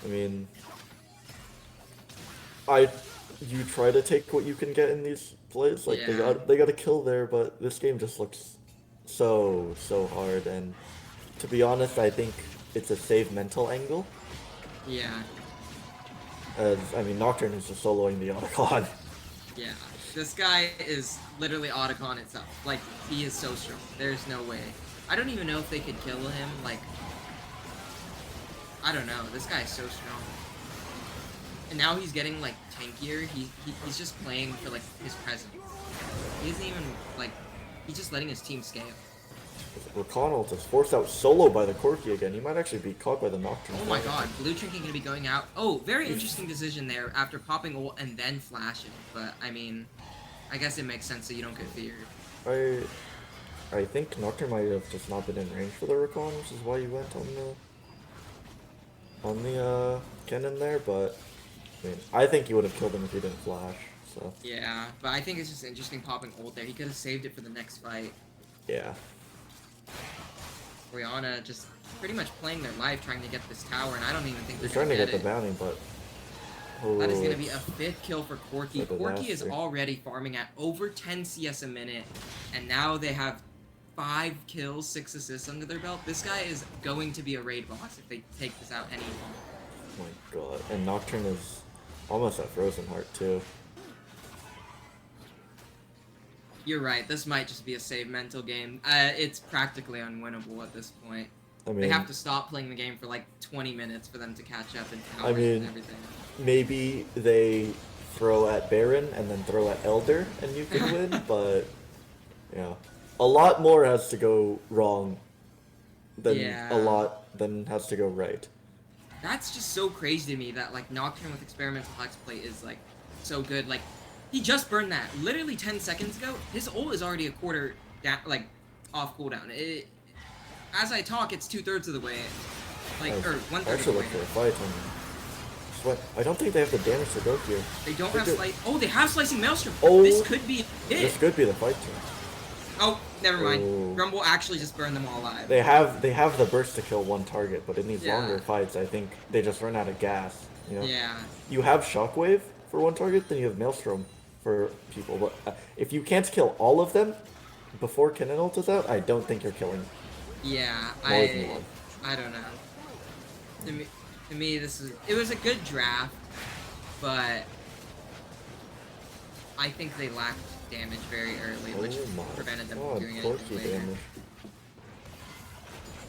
Speaker 1: I mean, you try to take what you can get in these plays. Like they got a kill there, but this game just looks so hard. And to be honest, I think it's a save mental angle.
Speaker 2: Yeah.
Speaker 1: As I mean, Nocturne is just soloing the Otacon.
Speaker 2: Yeah, this guy is literally Otacon itself. Like, he is so strong. There's no way. I don't even know if they could kill him. Like, I don't know. This guy is so strong. And now he's getting like tankier. He's just playing for like his presence. He isn't even like he's just letting his team scale.
Speaker 1: Rakan is forced out solo by the Corki again. He might actually be caught by the Nocturne.
Speaker 2: Oh my god, Blue Trinket gonna be going out. Oh, very interesting decision there after popping ult and then flashing. But I mean, I guess it makes sense so you don't get feared.
Speaker 1: I think Nocturne might have just not been in range for the Rakan, which is why you went on the cannon there, but I mean, I think he would have killed him if he didn't flash, so.
Speaker 2: Yeah, but I think it's just interesting popping ult there. He could have saved it for the next fight.
Speaker 1: Yeah.
Speaker 2: Rihanna just pretty much playing their life trying to get this tower, and I don't even think they're
Speaker 1: He's trying to get the
Speaker 2: it.
Speaker 1: bounty, but... Oh,
Speaker 2: that is going to be a 5th kill for Corki. Corki is
Speaker 1: disaster.
Speaker 2: already farming at over 10 CS a minute, and now they have 5 kills, 6 assists under their belt. This guy is going to be a raid boss if they take this out any longer.
Speaker 1: Oh my god. And Nocturne is almost at Frozen Heart, too.
Speaker 2: You're right, this might just be a save mental game. It's practically unwinnable at this point.
Speaker 1: I mean,
Speaker 2: They have to stop playing the game for like 20 minutes for them to catch up and
Speaker 1: I
Speaker 2: towers
Speaker 1: mean,
Speaker 2: and everything.
Speaker 1: maybe they throw at Baron and then throw at Elder and you can win, but yeah, a lot more has to go wrong than
Speaker 2: Yeah.
Speaker 1: a lot than has to go right.
Speaker 2: That's just so crazy to me that like Nocturne with experimental hex play is like so good. Like he just burned that literally 10 seconds ago. His ult is already a quarter down, like off cooldown. As I talk, it's 2/3 of the way, like or 1/3
Speaker 1: I
Speaker 2: of the
Speaker 1: actually
Speaker 2: way.
Speaker 1: look for a fight and Sweat. I don't think they have the damage to go here.
Speaker 2: They don't
Speaker 1: They
Speaker 2: have
Speaker 1: do.
Speaker 2: slice. Oh, they have slicing maelstrom.
Speaker 1: Oh.
Speaker 2: This could be
Speaker 1: This
Speaker 2: it.
Speaker 1: could be the fight too.
Speaker 2: Oh, never mind.
Speaker 1: Oh.
Speaker 2: Grumble actually just burned them all alive.
Speaker 1: They have the burst to kill one target, but in these
Speaker 2: Yeah.
Speaker 1: longer fights, I think they just run out of gas. You know,
Speaker 2: Yeah.
Speaker 1: you have Shockwave for one target, then you have Maelstrom for people. But if you can't kill all of them before Cannon ult is out, I don't think you're killing.
Speaker 2: Yeah,
Speaker 1: More than one.
Speaker 2: I don't know. To me, it was a good draft, but I think they lacked damage very early, which
Speaker 1: Oh my
Speaker 2: prevented them
Speaker 1: god,
Speaker 2: from doing anything
Speaker 1: Corki
Speaker 2: later.
Speaker 1: damage.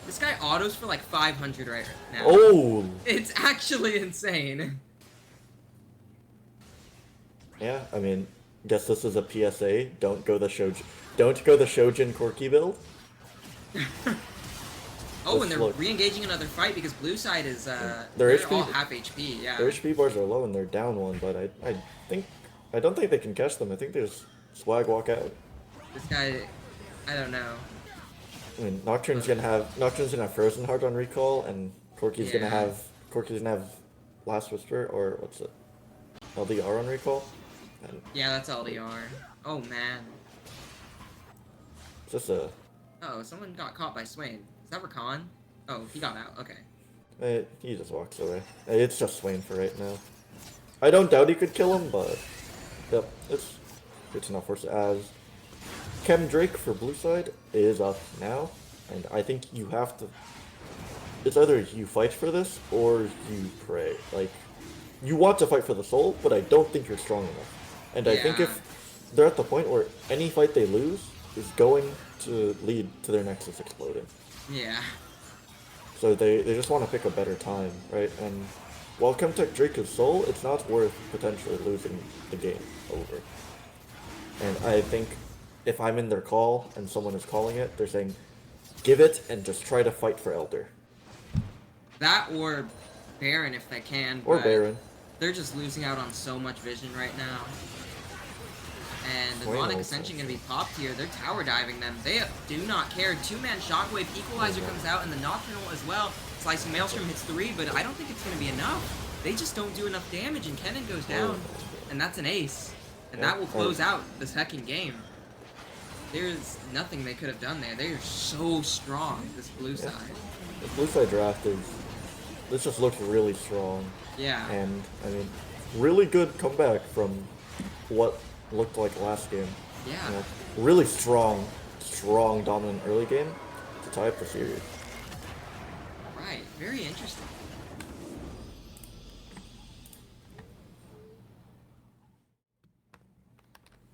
Speaker 2: This guy autos for like 500 right now.
Speaker 1: Oh!
Speaker 2: It's actually insane.
Speaker 1: Yeah, I mean, guess this is a PSA. Don't go the Shojin Corki build.
Speaker 2: Oh,
Speaker 1: Let's
Speaker 2: and they're
Speaker 1: look.
Speaker 2: re-engaging another fight because blue side is
Speaker 1: Their
Speaker 2: they're
Speaker 1: HP
Speaker 2: all half HP. Yeah.
Speaker 1: Their HP bars are low and they're down one, but I don't think they can catch them. I think they just swag walk out.
Speaker 2: This guy, I don't know.
Speaker 1: I mean, Nocturne's gonna have Frozen Heart on recall, and Corki's gonna
Speaker 2: Yeah.
Speaker 1: have Last Whisper or what's it, LDR on recall, and
Speaker 2: Yeah, that's LDR. Oh man.
Speaker 1: it's just a
Speaker 2: Oh, someone got caught by Swain. Is that Rakan? Oh, he got out. Okay.
Speaker 1: he just walks away. It's just Swain for right now. I don't doubt he could kill him, but yep, it's good enough for us. As Chem Drake for blue side is up now, and I think you have to. It's either you fight for this or you pray. Like, you want to fight for the soul, but I don't think you're strong enough. And I think
Speaker 2: Yeah.
Speaker 1: if they're at the point where any fight they lose is going to lead to their Nexus exploding.
Speaker 2: Yeah.
Speaker 1: So they just want to pick a better time, right? And while Chemtech Drake is soul, it's not worth potentially losing the game over. And I think if I'm in their call and someone is calling it, they're saying, give it and just try to fight for Elder.
Speaker 2: That or Baron if they can.
Speaker 1: Or
Speaker 2: but
Speaker 1: Baron.
Speaker 2: They're just losing out on so much vision right now. And the
Speaker 1: Swain
Speaker 2: Demonic
Speaker 1: also.
Speaker 2: Ascension gonna be popped here. They're tower diving them. They do not care. 2-man Shockwave Equalizer comes out and the Nocturnal as well. Slicing Maelstrom hits 3, but I don't think it's gonna be enough. They just don't do enough damage and Kennen goes down. And that's an ace. And
Speaker 1: Yeah.
Speaker 2: that will close out the second game. There's nothing they could have done there. They are so strong, this blue
Speaker 1: Yeah.
Speaker 2: side.
Speaker 1: The blue side draft is. This just looks really strong.
Speaker 2: Yeah.
Speaker 1: And, I mean, really good comeback from what looked like last game.
Speaker 2: Yeah.
Speaker 1: You know, really strong dominant early game to tie up the series.
Speaker 2: Right. Very interesting.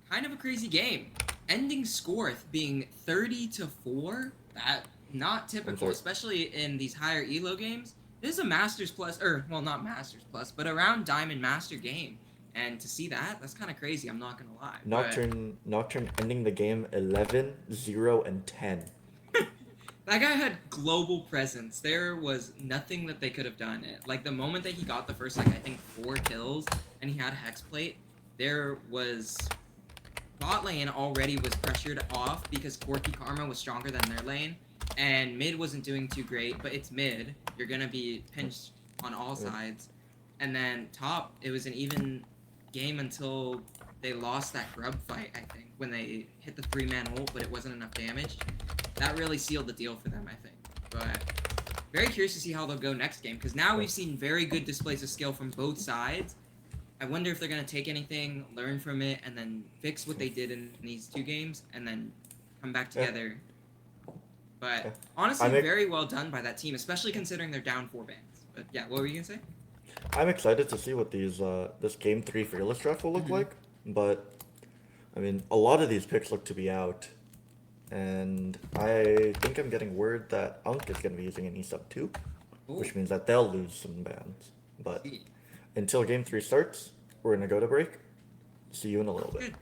Speaker 2: Kind of a crazy game. Ending score being 30-4. That not typical,
Speaker 1: sorry.
Speaker 2: especially in these higher elo games. This is a Masters Plus, or well, not Masters Plus, but around Diamond Master game, and to see that's kind of crazy. I'm not gonna lie, but
Speaker 1: Nocturne ending the game 11-0 and 10.
Speaker 2: that guy had global presence. There was nothing that they could have done. Like the moment that he got the first, like I think 4 kills, and he had Hexplate, there was bot lane already was pressured off because Corki Karma was stronger than their lane, and mid wasn't doing too great. But it's mid. You're gonna be pinched on all sides, and then top. It was an even game until they lost that grub fight. I think when they hit the 3-man ult, but it wasn't enough damage. That really sealed the deal for them, I think. But very curious to see how they'll go next game, because now we've seen very good displays of skill from both sides. I wonder if they're going to take anything, learn from it, and then fix what they did in these 2 games, and then come back together. But honestly, very well done by that team, especially considering they're down 4 bans. But yeah, what were you going to say?
Speaker 1: I'm excited to see what this game 3 fearless draft will look like, but I mean, a lot of these picks look to be out. And I think I'm getting word that Unk is going to be using an E-Sub 2, which means that they'll lose some bans. But until game 3 starts, we're going to go to break. See you in a little bit.
Speaker 2: Good.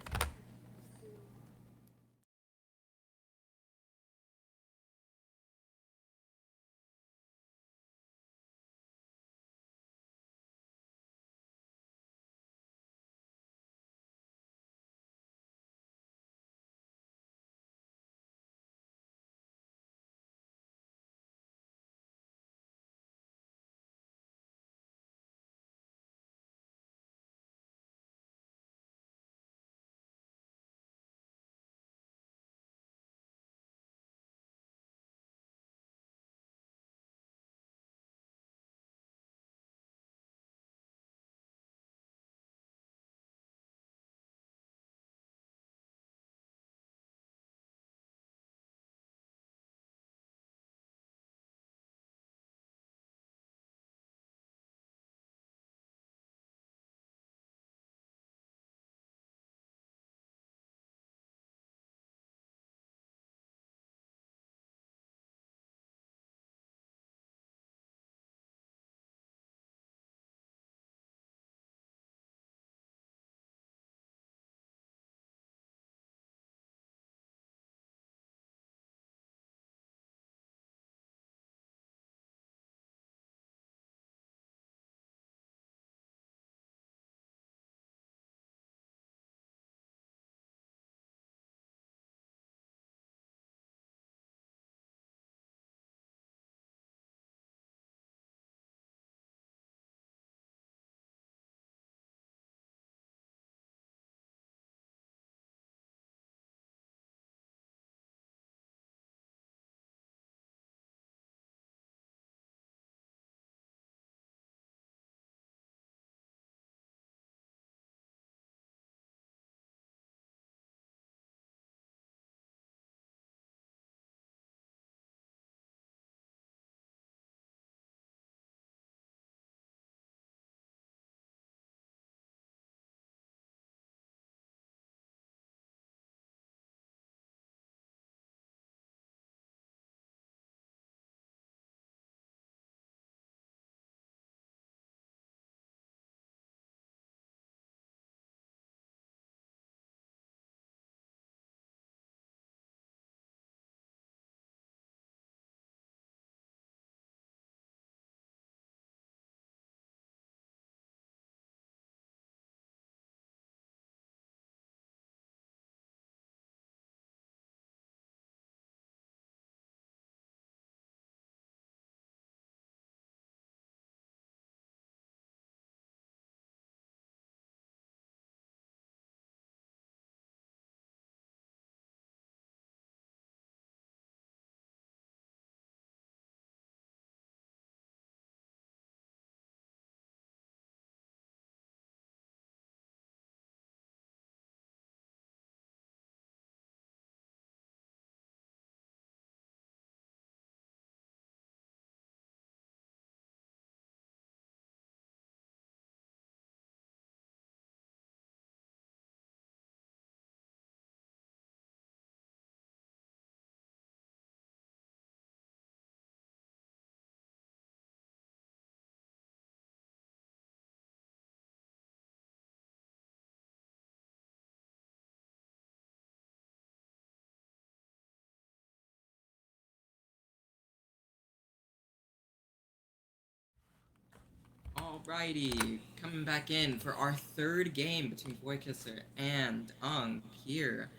Speaker 2: Alrighty, coming back in for our third game between Boy Kisser and Unk here.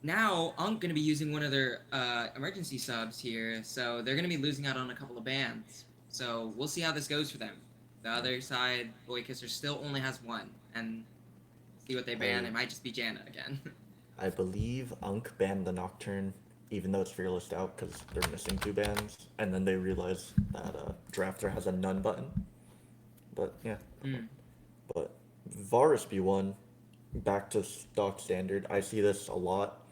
Speaker 2: Now, Unk gonna be using one of their emergency subs here, so they're gonna be losing out on a couple of bans. So we'll see how this goes for them. The other side, Boy Kisser still only has one, and see what they ban. It might just be Jana again.
Speaker 1: I believe Unk banned the Nocturne, even though it's fearless out, because they're missing 2 bans, and then they realize that Drafter has a none button. But yeah, but Varus B1 back to stock standard. I see this a lot.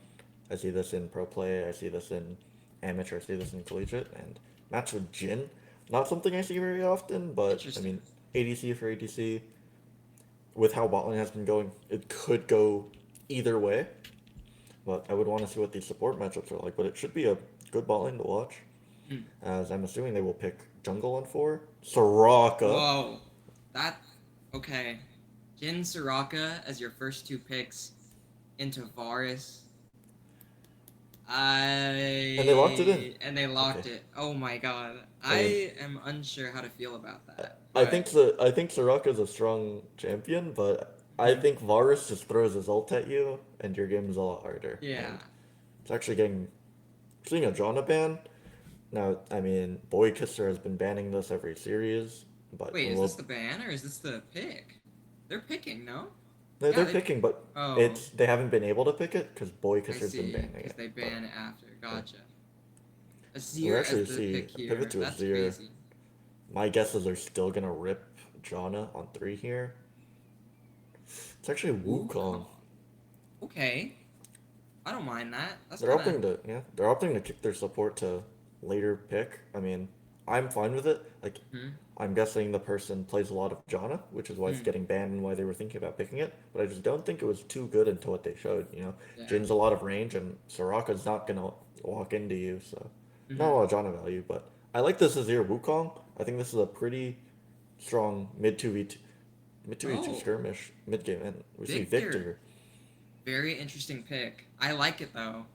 Speaker 1: I see this in pro play. I see this in amateur. I see this in collegiate, and match with Jin. Not something I see very often, but I
Speaker 2: Interesting.
Speaker 1: mean ADC for ADC. With how botlane has been going, it could go either way. But I would want to see what these support matchups are like. But it should be a good botlane to watch. As I'm assuming they will pick jungle on 4. Soraka.
Speaker 2: Whoa, that okay. Jin Soraka as your first 2 picks into Varus.
Speaker 1: And they locked it in.
Speaker 2: And they locked
Speaker 1: Okay.
Speaker 2: it. Oh my god.
Speaker 1: I
Speaker 2: I
Speaker 1: mean-
Speaker 2: am unsure how to feel about that.
Speaker 1: I
Speaker 2: but-
Speaker 1: think Soraka's a strong champion, but I think Varus just throws his ult at you, and your game is a lot harder.
Speaker 2: Yeah.
Speaker 1: And it's actually seeing a Jana ban. Now, I mean, Boy Kisser has been banning this every series, but
Speaker 2: Wait, is this the ban or is this the pick? They're picking, no?
Speaker 1: they're
Speaker 2: yeah, they-
Speaker 1: picking, but
Speaker 2: Oh.
Speaker 1: they haven't been able to pick it because Boy
Speaker 2: I
Speaker 1: Kisser's
Speaker 2: see,
Speaker 1: been banning
Speaker 2: because
Speaker 1: it.
Speaker 2: they
Speaker 1: but
Speaker 2: ban it after. Gotcha. Azir
Speaker 1: actually
Speaker 2: as the
Speaker 1: see
Speaker 2: pick
Speaker 1: a
Speaker 2: here.
Speaker 1: pivot to
Speaker 2: That's
Speaker 1: Azir.
Speaker 2: crazy.
Speaker 1: my guess is they're still gonna rip Jana on 3 here. It's actually Wukong.
Speaker 2: Okay. I don't mind that. That's
Speaker 1: They're
Speaker 2: kinda...
Speaker 1: they're opting to kick their support to later pick. I mean, I'm fine with it. Like, I'm guessing the person plays a lot of Jana, which is why it's getting banned and why they were thinking about picking it. But I just don't think it was too good into what they showed.
Speaker 2: Yeah.
Speaker 1: Jin's a lot of range, and Soraka's not gonna walk into you, so not a lot of Jana value. But I like this Azir Wukong. I think this is a pretty strong mid 2v2
Speaker 2: Oh.
Speaker 1: skirmish mid game, and we see
Speaker 2: Victor.
Speaker 1: Victor.
Speaker 2: Very interesting pick. I like it though.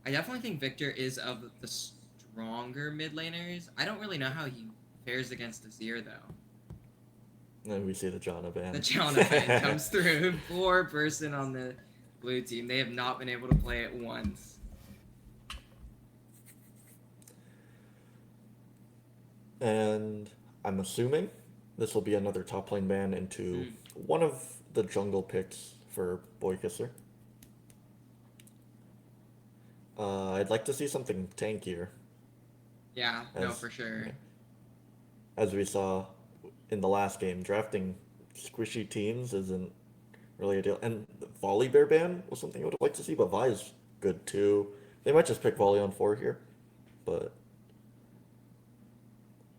Speaker 2: I definitely think Victor is of the stronger mid laners. I don't really know how he fares against Azir though.
Speaker 1: And we see the Jana ban.
Speaker 2: The Jana ban comes through. 4-person on the blue team. They have not been able to play it once.
Speaker 1: And I'm assuming this will be another top lane ban into one of the jungle picks for Boy Kisser. I'd like to see something tankier,
Speaker 2: Yeah, no,
Speaker 1: As-
Speaker 2: for sure.
Speaker 1: as we saw in the last game. Drafting squishy teams isn't really a deal. And the Volley Bear ban was something I would like to see, but Vi is good too. They might just pick Volley on 4 here, but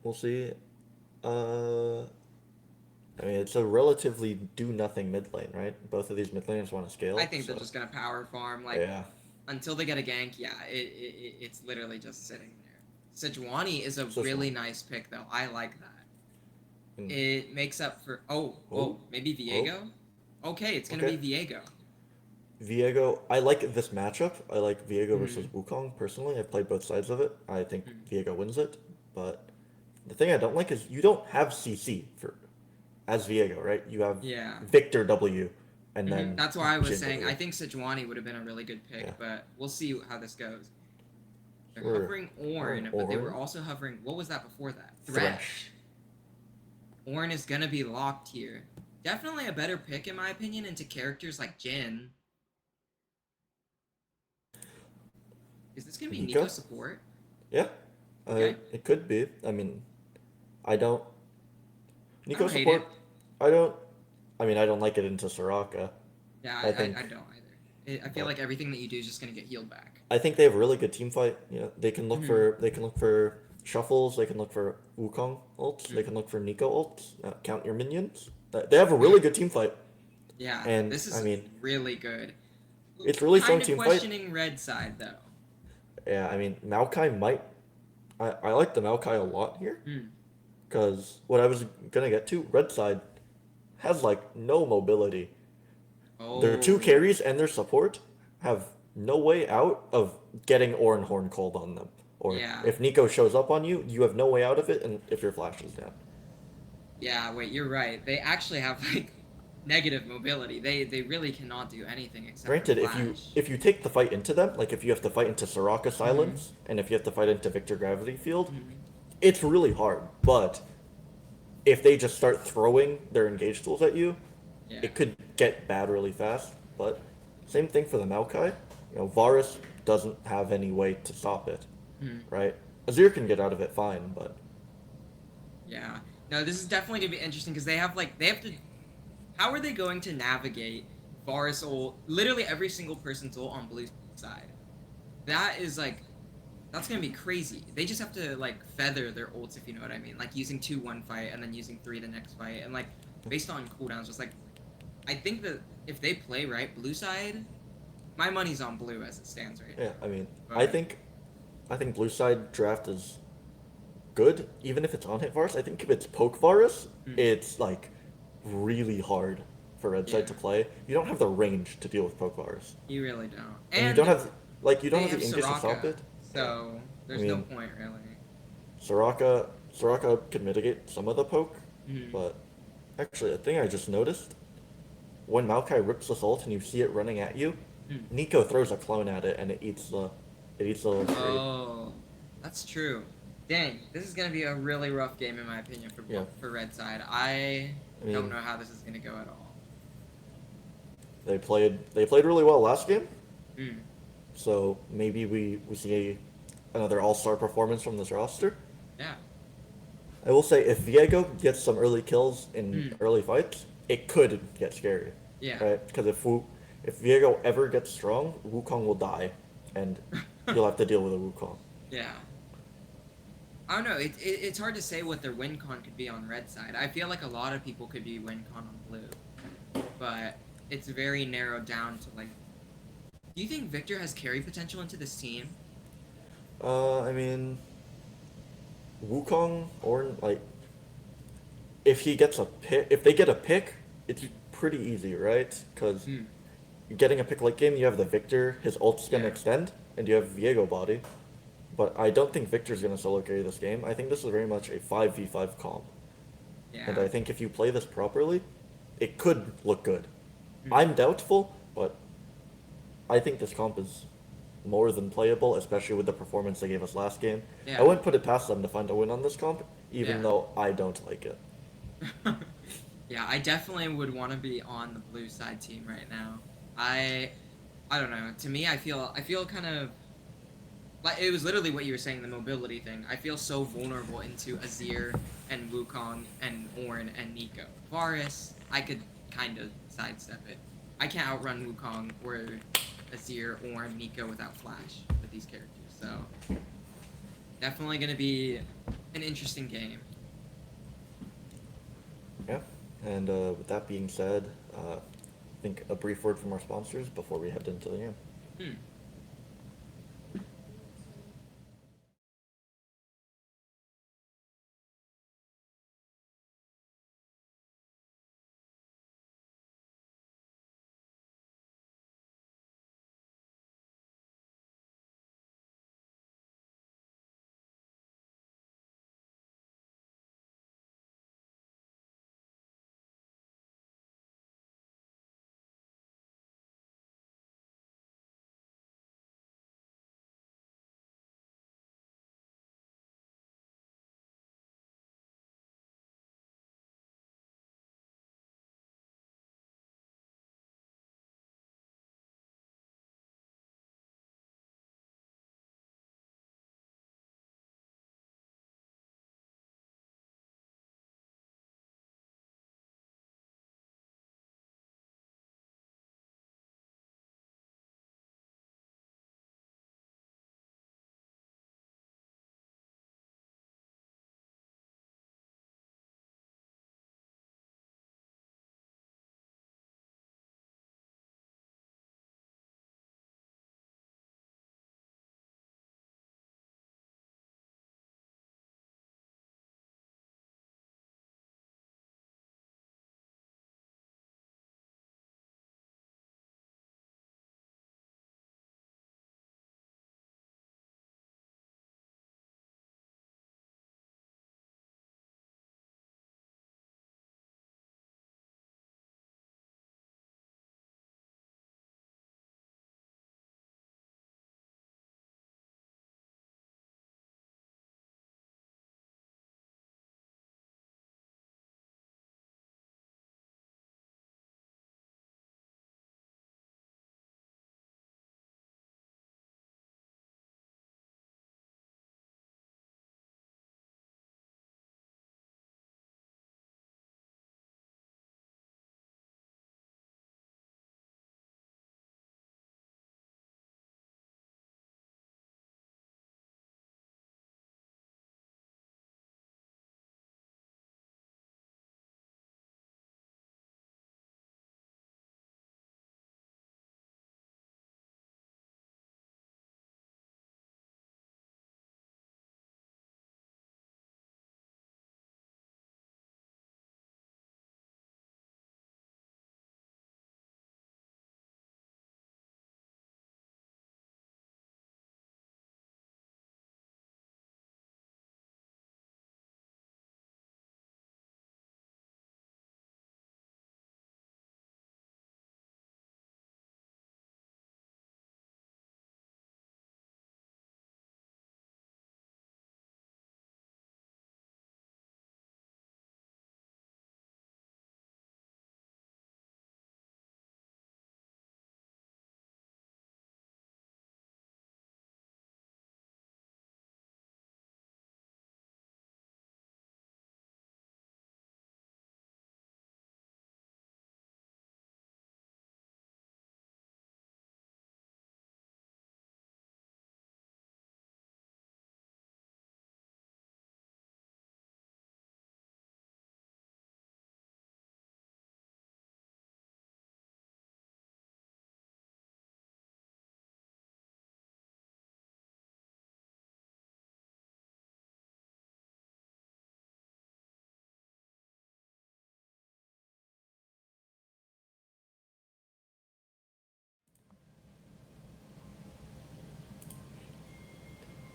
Speaker 1: we'll see. I mean, it's a relatively do-nothing mid lane, right? Both of these mid laners want to scale.
Speaker 2: I think they're
Speaker 1: so-
Speaker 2: just gonna power farm like
Speaker 1: yeah.
Speaker 2: until they get a gank. Yeah, it's literally just sitting there. Sejuani is a
Speaker 1: Sejuani.
Speaker 2: really nice pick though. I like that.
Speaker 1: Mm.
Speaker 2: It makes up for
Speaker 1: Oh.
Speaker 2: maybe Viego. Okay, it's gonna
Speaker 1: Okay.
Speaker 2: be Viego.
Speaker 1: Viego, I like this matchup. I like Viego
Speaker 2: Mhm.
Speaker 1: versus Wukong personally. I've played both sides of it. I think Viego wins it, but the thing I don't like is you don't have CC for as Viego, right? You have
Speaker 2: Yeah.
Speaker 1: Victor W, and
Speaker 2: Mhm.
Speaker 1: then
Speaker 2: That's why I was
Speaker 1: Jin
Speaker 2: saying
Speaker 1: W.
Speaker 2: I think Sejuani would have been a really good pick,
Speaker 1: Yeah.
Speaker 2: but we'll see how this goes. They're
Speaker 1: Sure.
Speaker 2: hovering Ornn, but they were
Speaker 1: Ornn.
Speaker 2: also hovering. What was that before that?
Speaker 1: Thresh.
Speaker 2: Ornn is gonna be locked here. Definitely a better pick in my opinion into characters like Jin. Is this gonna be
Speaker 1: Nico?
Speaker 2: Nico support?
Speaker 1: Yeah,
Speaker 2: Okay.
Speaker 1: it could be. I mean, I don't. Nico
Speaker 2: don't hate
Speaker 1: support.
Speaker 2: it.
Speaker 1: I don't. I mean, I don't like it into Soraka.
Speaker 2: Yeah,
Speaker 1: I
Speaker 2: I
Speaker 1: think-
Speaker 2: don't either. I feel like everything that you do is just gonna get healed back.
Speaker 1: I think they have a really good team fight. They can look
Speaker 2: Mm-hmm.
Speaker 1: for shuffles. They can look for Wukong ults.
Speaker 2: Mm-hmm.
Speaker 1: They can look for Nico ults. Count your minions. They have a really good team fight.
Speaker 2: Yeah,
Speaker 1: And,
Speaker 2: this is
Speaker 1: I mean,
Speaker 2: really good.
Speaker 1: it's really strong
Speaker 2: Kinda
Speaker 1: team fight.
Speaker 2: questioning red side though.
Speaker 1: Yeah, I mean, Maokai might. I like the Maokai a lot here.
Speaker 2: Hmm.
Speaker 1: Because what I was gonna get to, red side has like no mobility.
Speaker 2: Oh,
Speaker 1: Their 2 carries and their support have no way out of getting Orin Horn called on them. Or
Speaker 2: Yeah.
Speaker 1: if Nico shows up on you, you have no way out of it, and if your flash is down.
Speaker 2: Yeah, wait, you're right. They actually have like negative mobility. They really cannot do anything except for
Speaker 1: Granted,
Speaker 2: flash.
Speaker 1: if you take the fight into them, like if you have to fight into Soraka
Speaker 2: Hmm.
Speaker 1: Silence, and if you have to fight into Victor Gravity Field,
Speaker 2: Hmm.
Speaker 1: it's really hard. But if they just start throwing their engage tools at you,
Speaker 2: Yeah.
Speaker 1: it could get bad really fast. But same thing for the Maokai. You know, Varus doesn't have any way to stop it,
Speaker 2: Hmm.
Speaker 1: right? Azir can get out of it fine, but
Speaker 2: Yeah. No, this is definitely gonna be interesting because they have to. How are they going to navigate Varus ult? Literally every single person's ult on blue side. That is like that's gonna be crazy. They just have to like feather their ults if you know what I mean. Like using two one fight and then using three the next fight and like based on cooldowns. Just like I think that if they play right, blue side, my money's on blue as it stands right
Speaker 1: yeah,
Speaker 2: now.
Speaker 1: I mean,
Speaker 2: But
Speaker 1: I think blue side draft is good, even if it's on hit Varus. I think if it's poke Varus,
Speaker 2: mm,
Speaker 1: it's like really hard for red
Speaker 2: yeah,
Speaker 1: side to play. You don't have the range to deal with poke Varus,
Speaker 2: you really don't.
Speaker 1: and you don't
Speaker 2: And
Speaker 1: have you don't
Speaker 2: they
Speaker 1: have
Speaker 2: have
Speaker 1: the English to stop
Speaker 2: Soraka,
Speaker 1: it. Yeah,
Speaker 2: so
Speaker 1: I
Speaker 2: there's no
Speaker 1: mean,
Speaker 2: point really.
Speaker 1: Soraka can mitigate some of the poke,
Speaker 2: Mm,
Speaker 1: but actually, a thing I just noticed when Maokai rips the ult and you see it running at you,
Speaker 2: mm.
Speaker 1: Nico throws a clone at it and it eats the little tree.
Speaker 2: Oh, that's true. Dang, this is gonna be a really rough game in my opinion
Speaker 1: Yeah,
Speaker 2: for red side. I
Speaker 1: I
Speaker 2: don't
Speaker 1: mean
Speaker 2: know how this is gonna go at all.
Speaker 1: they played really well last game,
Speaker 2: Mm,
Speaker 1: so maybe we see another all star performance from this roster.
Speaker 2: yeah.
Speaker 1: I will say if Viego gets some early kills in
Speaker 2: Mm,
Speaker 1: early fights, it could get scary,
Speaker 2: yeah.
Speaker 1: right? Because if Viego ever gets strong, Wukong will die, and you'll have to deal with a Wukong.
Speaker 2: Yeah. I don't know. It's hard to say what their win con could be on red side. I feel like a lot of people could be win con on blue, but it's very narrowed down to like. Do you think Victor has carry potential into this team?
Speaker 1: I mean, Wukong or like if he gets a pick, if they get a pick, it's
Speaker 2: Mm,
Speaker 1: pretty easy, right? Because
Speaker 2: mm,
Speaker 1: getting a pick late game, you have the Victor, his ult's gonna
Speaker 2: yeah.
Speaker 1: extend, and you have Viego body. But I don't think Victor's gonna solo carry this game. I think this is very much a 5v5 comp. And
Speaker 2: Yeah.
Speaker 1: I think if you play this properly, it could look good.
Speaker 2: Mm,
Speaker 1: I'm doubtful, but I think this comp is more than playable, especially with the performance they gave us last game. I
Speaker 2: yeah.
Speaker 1: wouldn't put it past them to find a win on this comp, even
Speaker 2: Yeah.
Speaker 1: though I don't like it.
Speaker 2: Yeah, I definitely would want to be on the blue side team right now. I I don't know. To me, I feel kind of like it was literally what you were saying, the mobility thing. I feel so vulnerable into Azir and Wukong and Ornn and Nico. Varus, I could kind of sidestep it. I can't outrun Wukong or Azir or Nico without Flash with these characters. So definitely gonna be an interesting game.
Speaker 1: Yeah. And with that being said, I think a brief word from our sponsors before we head into the game.
Speaker 2: Hmm.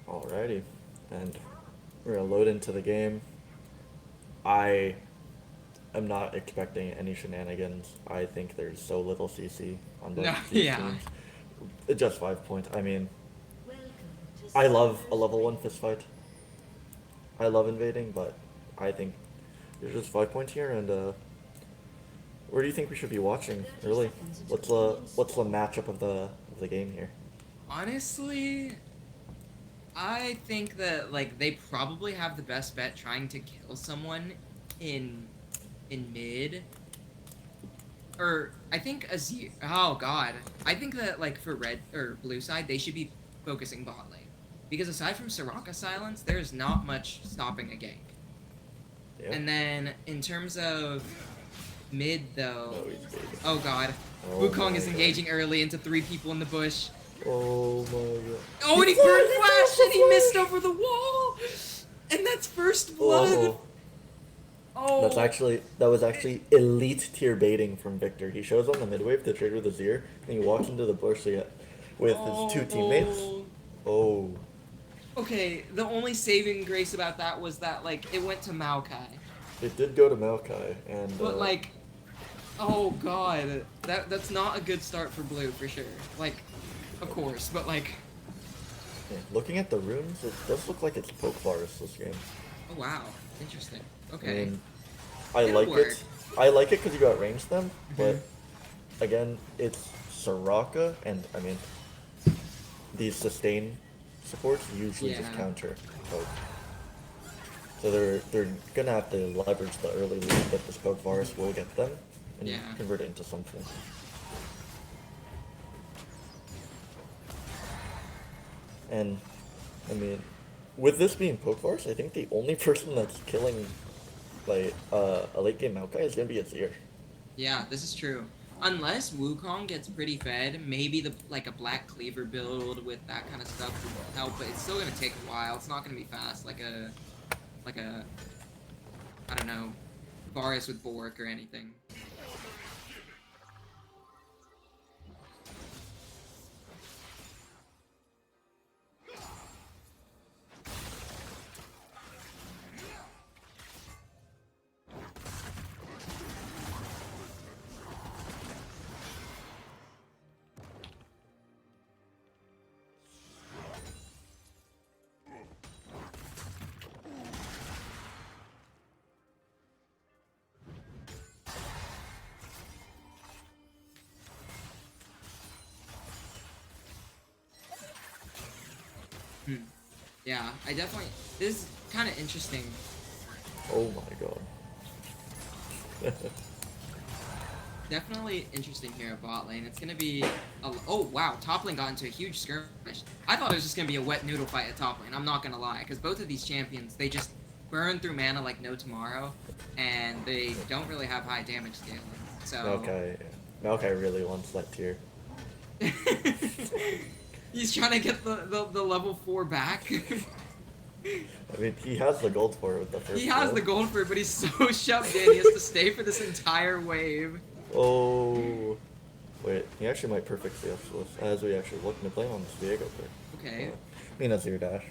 Speaker 1: Alrighty, and we're gonna load into the game. I am not expecting any shenanigans. I think there's so little CC on both
Speaker 2: No,
Speaker 1: these
Speaker 2: yeah.
Speaker 1: teams. Just 5 points. I mean,
Speaker 3: Welcome to
Speaker 1: I love a
Speaker 3: Summer's
Speaker 1: level 1
Speaker 3: Rift.
Speaker 1: fist fight. I love invading, but I think there's just 5 points here, and where do you think we should be watching?
Speaker 3: 30
Speaker 1: Really,
Speaker 3: seconds
Speaker 1: what's
Speaker 3: until
Speaker 1: the
Speaker 3: minions
Speaker 1: what's the
Speaker 3: spawn.
Speaker 1: matchup of the game here?
Speaker 2: Honestly, I think that like they probably have the best bet trying to kill someone in mid. Or I think Azir. Oh God, I think that like for red or blue side they should be focusing bot lane because aside from Soraka silence, there's not much stopping a gank.
Speaker 1: Yeah.
Speaker 2: And then in terms of mid though,
Speaker 1: No, he's baiting.
Speaker 2: oh God,
Speaker 1: Oh
Speaker 2: Wukong
Speaker 1: my
Speaker 2: is
Speaker 1: God.
Speaker 2: engaging early into 3 people in the bush.
Speaker 1: Oh my God.
Speaker 2: Oh, and he burned flash and he missed over the wall, and that's first blood.
Speaker 1: Oh.
Speaker 2: Oh,
Speaker 1: That was actually elite tier baiting from Victor. He shows on the mid wave to trade with Azir, and he walks into the bush with his two teammates. Oh,
Speaker 2: Okay, the only saving grace about that was that like it went to Maokai.
Speaker 1: it did go to Maokai, and
Speaker 2: But like, oh God, that's not a good start for blue for sure. Like, of course, but like,
Speaker 1: yeah, looking at the runes, it does look like it's Poke Forest this game.
Speaker 2: oh wow, interesting.
Speaker 1: I
Speaker 2: Okay,
Speaker 1: mean, I
Speaker 2: It'll
Speaker 1: like
Speaker 2: work.
Speaker 1: it. I like it because you got range them, but
Speaker 2: Mhm.
Speaker 1: again, it's Soraka, and I mean, these sustain supports usually just
Speaker 2: Yeah.
Speaker 1: counter Poke. So they're gonna have to leverage the early lead that this Poke Forest will get them and
Speaker 2: Yeah.
Speaker 1: convert it into something. And I mean, with this being Poke Forest, I think the only person that's killing like a late game Maokai is gonna be Azir.
Speaker 2: Yeah, this is true. Unless Wukong gets pretty fed, maybe the like a Black Cleaver build with that kind of stuff would help, but it's still gonna take a while. It's not gonna be fast like a I don't know, Varus with Bork or anything. Hmm. Yeah, I definitely. This is kind of interesting.
Speaker 1: Oh my god.
Speaker 2: Definitely interesting here at bot lane. It's gonna be. Oh wow, top lane got into a huge skirmish. I thought it was just gonna be a wet noodle fight at top lane. I'm not gonna lie, because both of these champions they just burn through mana like no tomorrow, and they don't really have high damage scaling. So.
Speaker 1: Maokai really wants that tier.
Speaker 2: He's trying to get the level 4 back.
Speaker 1: I mean, he has the gold for it with the first.
Speaker 2: He has
Speaker 1: blow.
Speaker 2: the gold for it, but he's so shoved in. He has to stay for this entire wave.
Speaker 1: Oh. Wait, he actually might perfect CS this as we actually looking to play him on this Diego pick.
Speaker 2: Okay.
Speaker 1: I mean, Azir dash.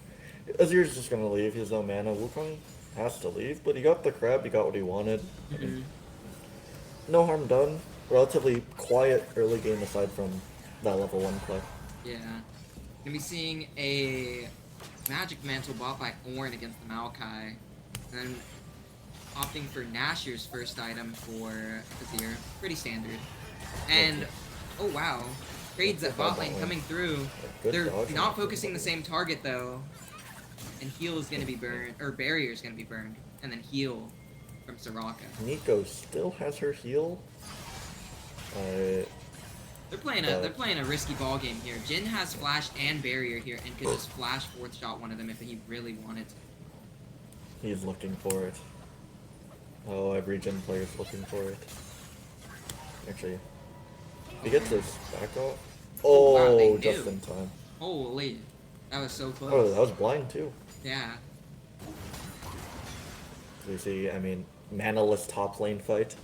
Speaker 1: Azir's just gonna leave. He has no mana. Wukong has to leave, but he got the crab. He got what he wanted. I mean, no harm done. Relatively quiet early game aside from that level 1 play.
Speaker 2: Yeah. Gonna be seeing a Magic Mantle bought by Ornn against the Maokai. And then opting for Nashor's first item for Azir. Pretty standard. And, oh wow. Trades at bot lane coming through.
Speaker 1: Good
Speaker 2: They're
Speaker 1: dodge on
Speaker 2: not
Speaker 1: that
Speaker 2: focusing the
Speaker 1: from
Speaker 2: same target though. And heal is gonna be burned, or barrier is gonna be burned. And then heal from Soraka.
Speaker 1: Nico still has her heal.
Speaker 2: They're playing a risky ball game here. Jin has flash and barrier here and could just flash fourth shot one of them if he really wanted to.
Speaker 1: He's looking for it. Oh, every Gen player's looking for it. Actually, he gets his back off.
Speaker 2: Oh, wow, they
Speaker 1: Oh, just
Speaker 2: knew.
Speaker 1: in time.
Speaker 2: Holy, that was so close.
Speaker 1: Oh, that was blind too.
Speaker 2: Yeah.
Speaker 1: We see, I mean, manaless top lane fight.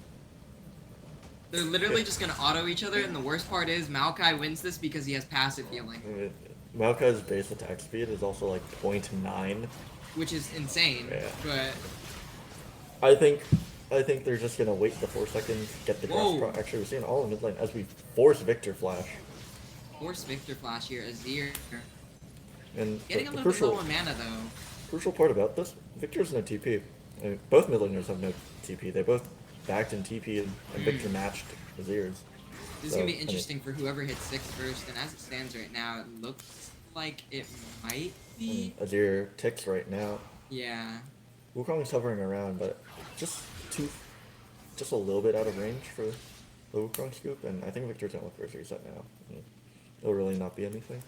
Speaker 2: They're literally just gonna auto each other, and the worst part is Maokai wins this because he has passive healing.
Speaker 1: Maokai's base attack speed is also like 0.9.
Speaker 2: which is insane.
Speaker 1: Yeah.
Speaker 2: But
Speaker 1: I think they're just gonna wait the 4 seconds, get the cross.
Speaker 2: Whoa.
Speaker 1: Actually, we're seeing all in mid lane as we force Victor Flash.
Speaker 2: force Victor Flash here, Azir
Speaker 1: And
Speaker 2: getting a
Speaker 1: the
Speaker 2: little bit
Speaker 1: crucial
Speaker 2: lower mana though.
Speaker 1: crucial part about this, Victor's no TP. I mean, both mid laners have no TP. They both backed in TP, and Victor matched Azir's.
Speaker 2: This is
Speaker 1: So,
Speaker 2: gonna be
Speaker 1: I mean,
Speaker 2: interesting for whoever hits 6 first, and as it stands right now, it looks like it might be.
Speaker 1: Azir ticks right now.
Speaker 2: Yeah.
Speaker 1: Wukong's hovering around, but just a little bit out of range for the Wukong scoop, and I think Victor's gonna look for his reset now. And it'll really not be anything.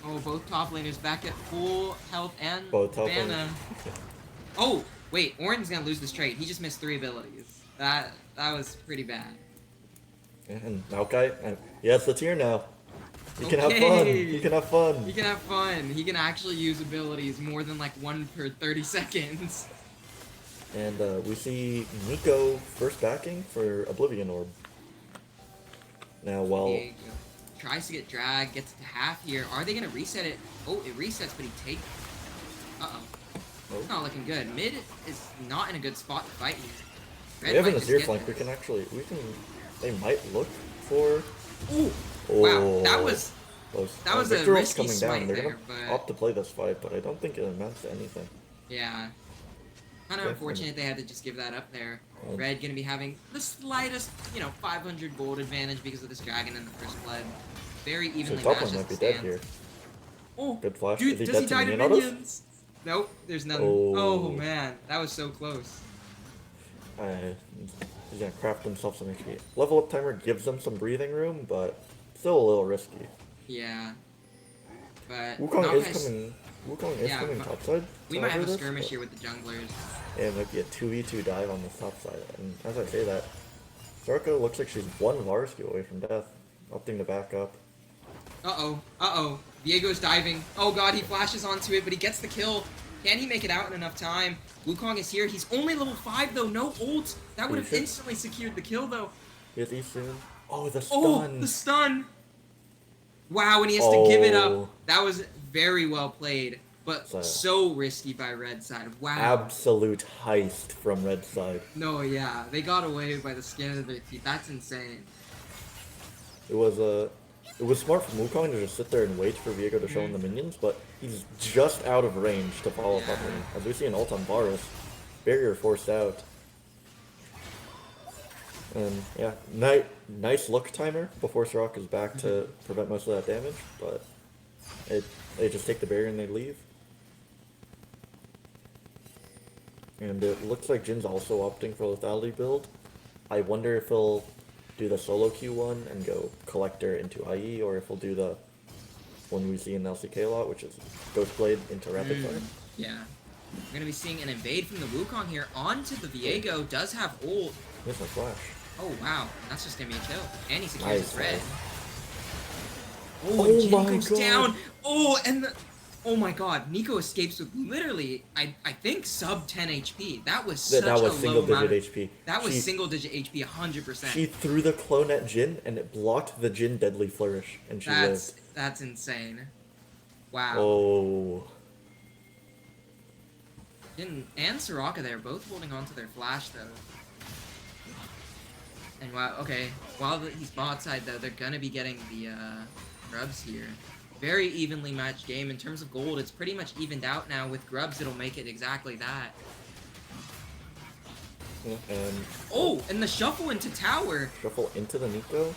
Speaker 2: Oh, both top laners back at full health and
Speaker 1: Both top
Speaker 2: mana.
Speaker 1: laners.
Speaker 2: Oh, wait, Orin's gonna lose this trade. He just missed 3 abilities. That was pretty bad.
Speaker 1: And Maokai, he has the tier now. He can have fun.
Speaker 2: Okay.
Speaker 1: He can have fun.
Speaker 2: He can have fun. He can actually use abilities more than like 1 per 30 seconds.
Speaker 1: And we see Nico first backing for Oblivion Orb. Now, while
Speaker 2: Diego tries to get drag, gets to half here. Are they gonna reset it? Oh, it resets, but he takes. Uh-oh. It's not looking good. Mid is not in a good spot to fight here.
Speaker 1: we have an
Speaker 2: might just
Speaker 1: Azir
Speaker 2: get
Speaker 1: flank,
Speaker 2: this.
Speaker 1: they might look for.
Speaker 2: Ooh! Wow,
Speaker 1: Oh,
Speaker 2: that was
Speaker 1: close.
Speaker 2: that was a
Speaker 1: Victor Orb's
Speaker 2: risky
Speaker 1: coming
Speaker 2: smite
Speaker 1: down. They're
Speaker 2: there,
Speaker 1: gonna
Speaker 2: but-
Speaker 1: opt to play this fight, but I don't think it amounts to anything.
Speaker 2: yeah. Kind of
Speaker 1: Yeah,
Speaker 2: unfortunate they had to just give that up there.
Speaker 1: Yeah.
Speaker 2: Red gonna be having the slightest, 500 gold advantage because of this dragon in the first blood. Very
Speaker 1: So
Speaker 2: evenly
Speaker 1: top
Speaker 2: matched
Speaker 1: one
Speaker 2: as
Speaker 1: might be
Speaker 2: it
Speaker 1: dead
Speaker 2: stands.
Speaker 1: here.
Speaker 2: Oh,
Speaker 1: Good flash.
Speaker 2: dude,
Speaker 1: Is he
Speaker 2: does
Speaker 1: dead
Speaker 2: he
Speaker 1: to
Speaker 2: die to
Speaker 1: minion autos?
Speaker 2: minions? Nope, there's none.
Speaker 1: Oh.
Speaker 2: Oh man, that was so close.
Speaker 1: He's gonna craft himself some HP. Level up timer gives them some breathing room, but still a little risky.
Speaker 2: Yeah. But
Speaker 1: Wukong
Speaker 2: Maokai's-
Speaker 1: is
Speaker 2: Yeah,
Speaker 1: coming
Speaker 2: but
Speaker 1: topside.
Speaker 2: we
Speaker 1: to
Speaker 2: might have
Speaker 1: cover
Speaker 2: a
Speaker 1: this,
Speaker 2: skirmish
Speaker 1: but-
Speaker 2: here with the junglers.
Speaker 1: Yeah, it might be a 2v2 dive on the top side. And as I say that, Soraka looks like she's one Varski away from death, opting to back up.
Speaker 2: Uh-oh. Diego's diving. Oh god, he flashes onto it, but he gets the kill. Can he make it out in enough time? Wukong is here. He's only level 5 though, no ult. That would have
Speaker 1: Pretty sure.
Speaker 2: instantly secured the kill though.
Speaker 1: Is he soon? Oh, the
Speaker 2: Oh,
Speaker 1: stun!
Speaker 2: the stun! Wow, and he has to give it
Speaker 1: Oh.
Speaker 2: up. That was very well played, but so risky by red side. Wow.
Speaker 1: Absolute heist from red side.
Speaker 2: No, yeah, they got away by the skin of their teeth. That's insane.
Speaker 1: It was smart from Wukong to just sit there and wait for Viego to show him the minions, but he's just out of range to follow up on him. As we see an ult on Varus, barrier forced out. And yeah, nice look timer before Soraka is back to prevent most of that damage, but they just take the barrier and they leave. And it looks like Jin's also opting for lethality build. I wonder if he'll do the solo Q1 and go collector into IE, or if he'll do the one we see in LCK a lot, which is Ghostblade into rapid fire.
Speaker 2: Yeah. We're gonna be seeing an invade from the Wukong here onto the Viego. Does have ult.
Speaker 1: There's no flash.
Speaker 2: Oh wow, that's just gonna be a kill. And he secures
Speaker 1: Nice
Speaker 2: his red.
Speaker 1: flash.
Speaker 2: Oh, and Jin
Speaker 1: my
Speaker 2: goes
Speaker 1: God.
Speaker 2: down. Oh, and oh my god, Nico escapes with literally, I think sub 10 HP. That was such
Speaker 1: That was
Speaker 2: a
Speaker 1: single
Speaker 2: low amount.
Speaker 1: digit HP.
Speaker 2: That was
Speaker 1: She-
Speaker 2: single digit HP, 100%.
Speaker 1: She threw the clone at Jin and it blocked the Jin deadly flourish, and she lived.
Speaker 2: That's insane. Wow.
Speaker 1: Oh.
Speaker 2: Jin and Soraka there, both holding on to their flash though. And while he's bot side though, they're gonna be getting the grubs here. Very evenly matched game. In terms of gold, it's pretty much evened out now. With grubs, it'll make it exactly that.
Speaker 1: Yeah, and
Speaker 2: Oh, and the shuffle into tower.
Speaker 1: shuffle into the Nico.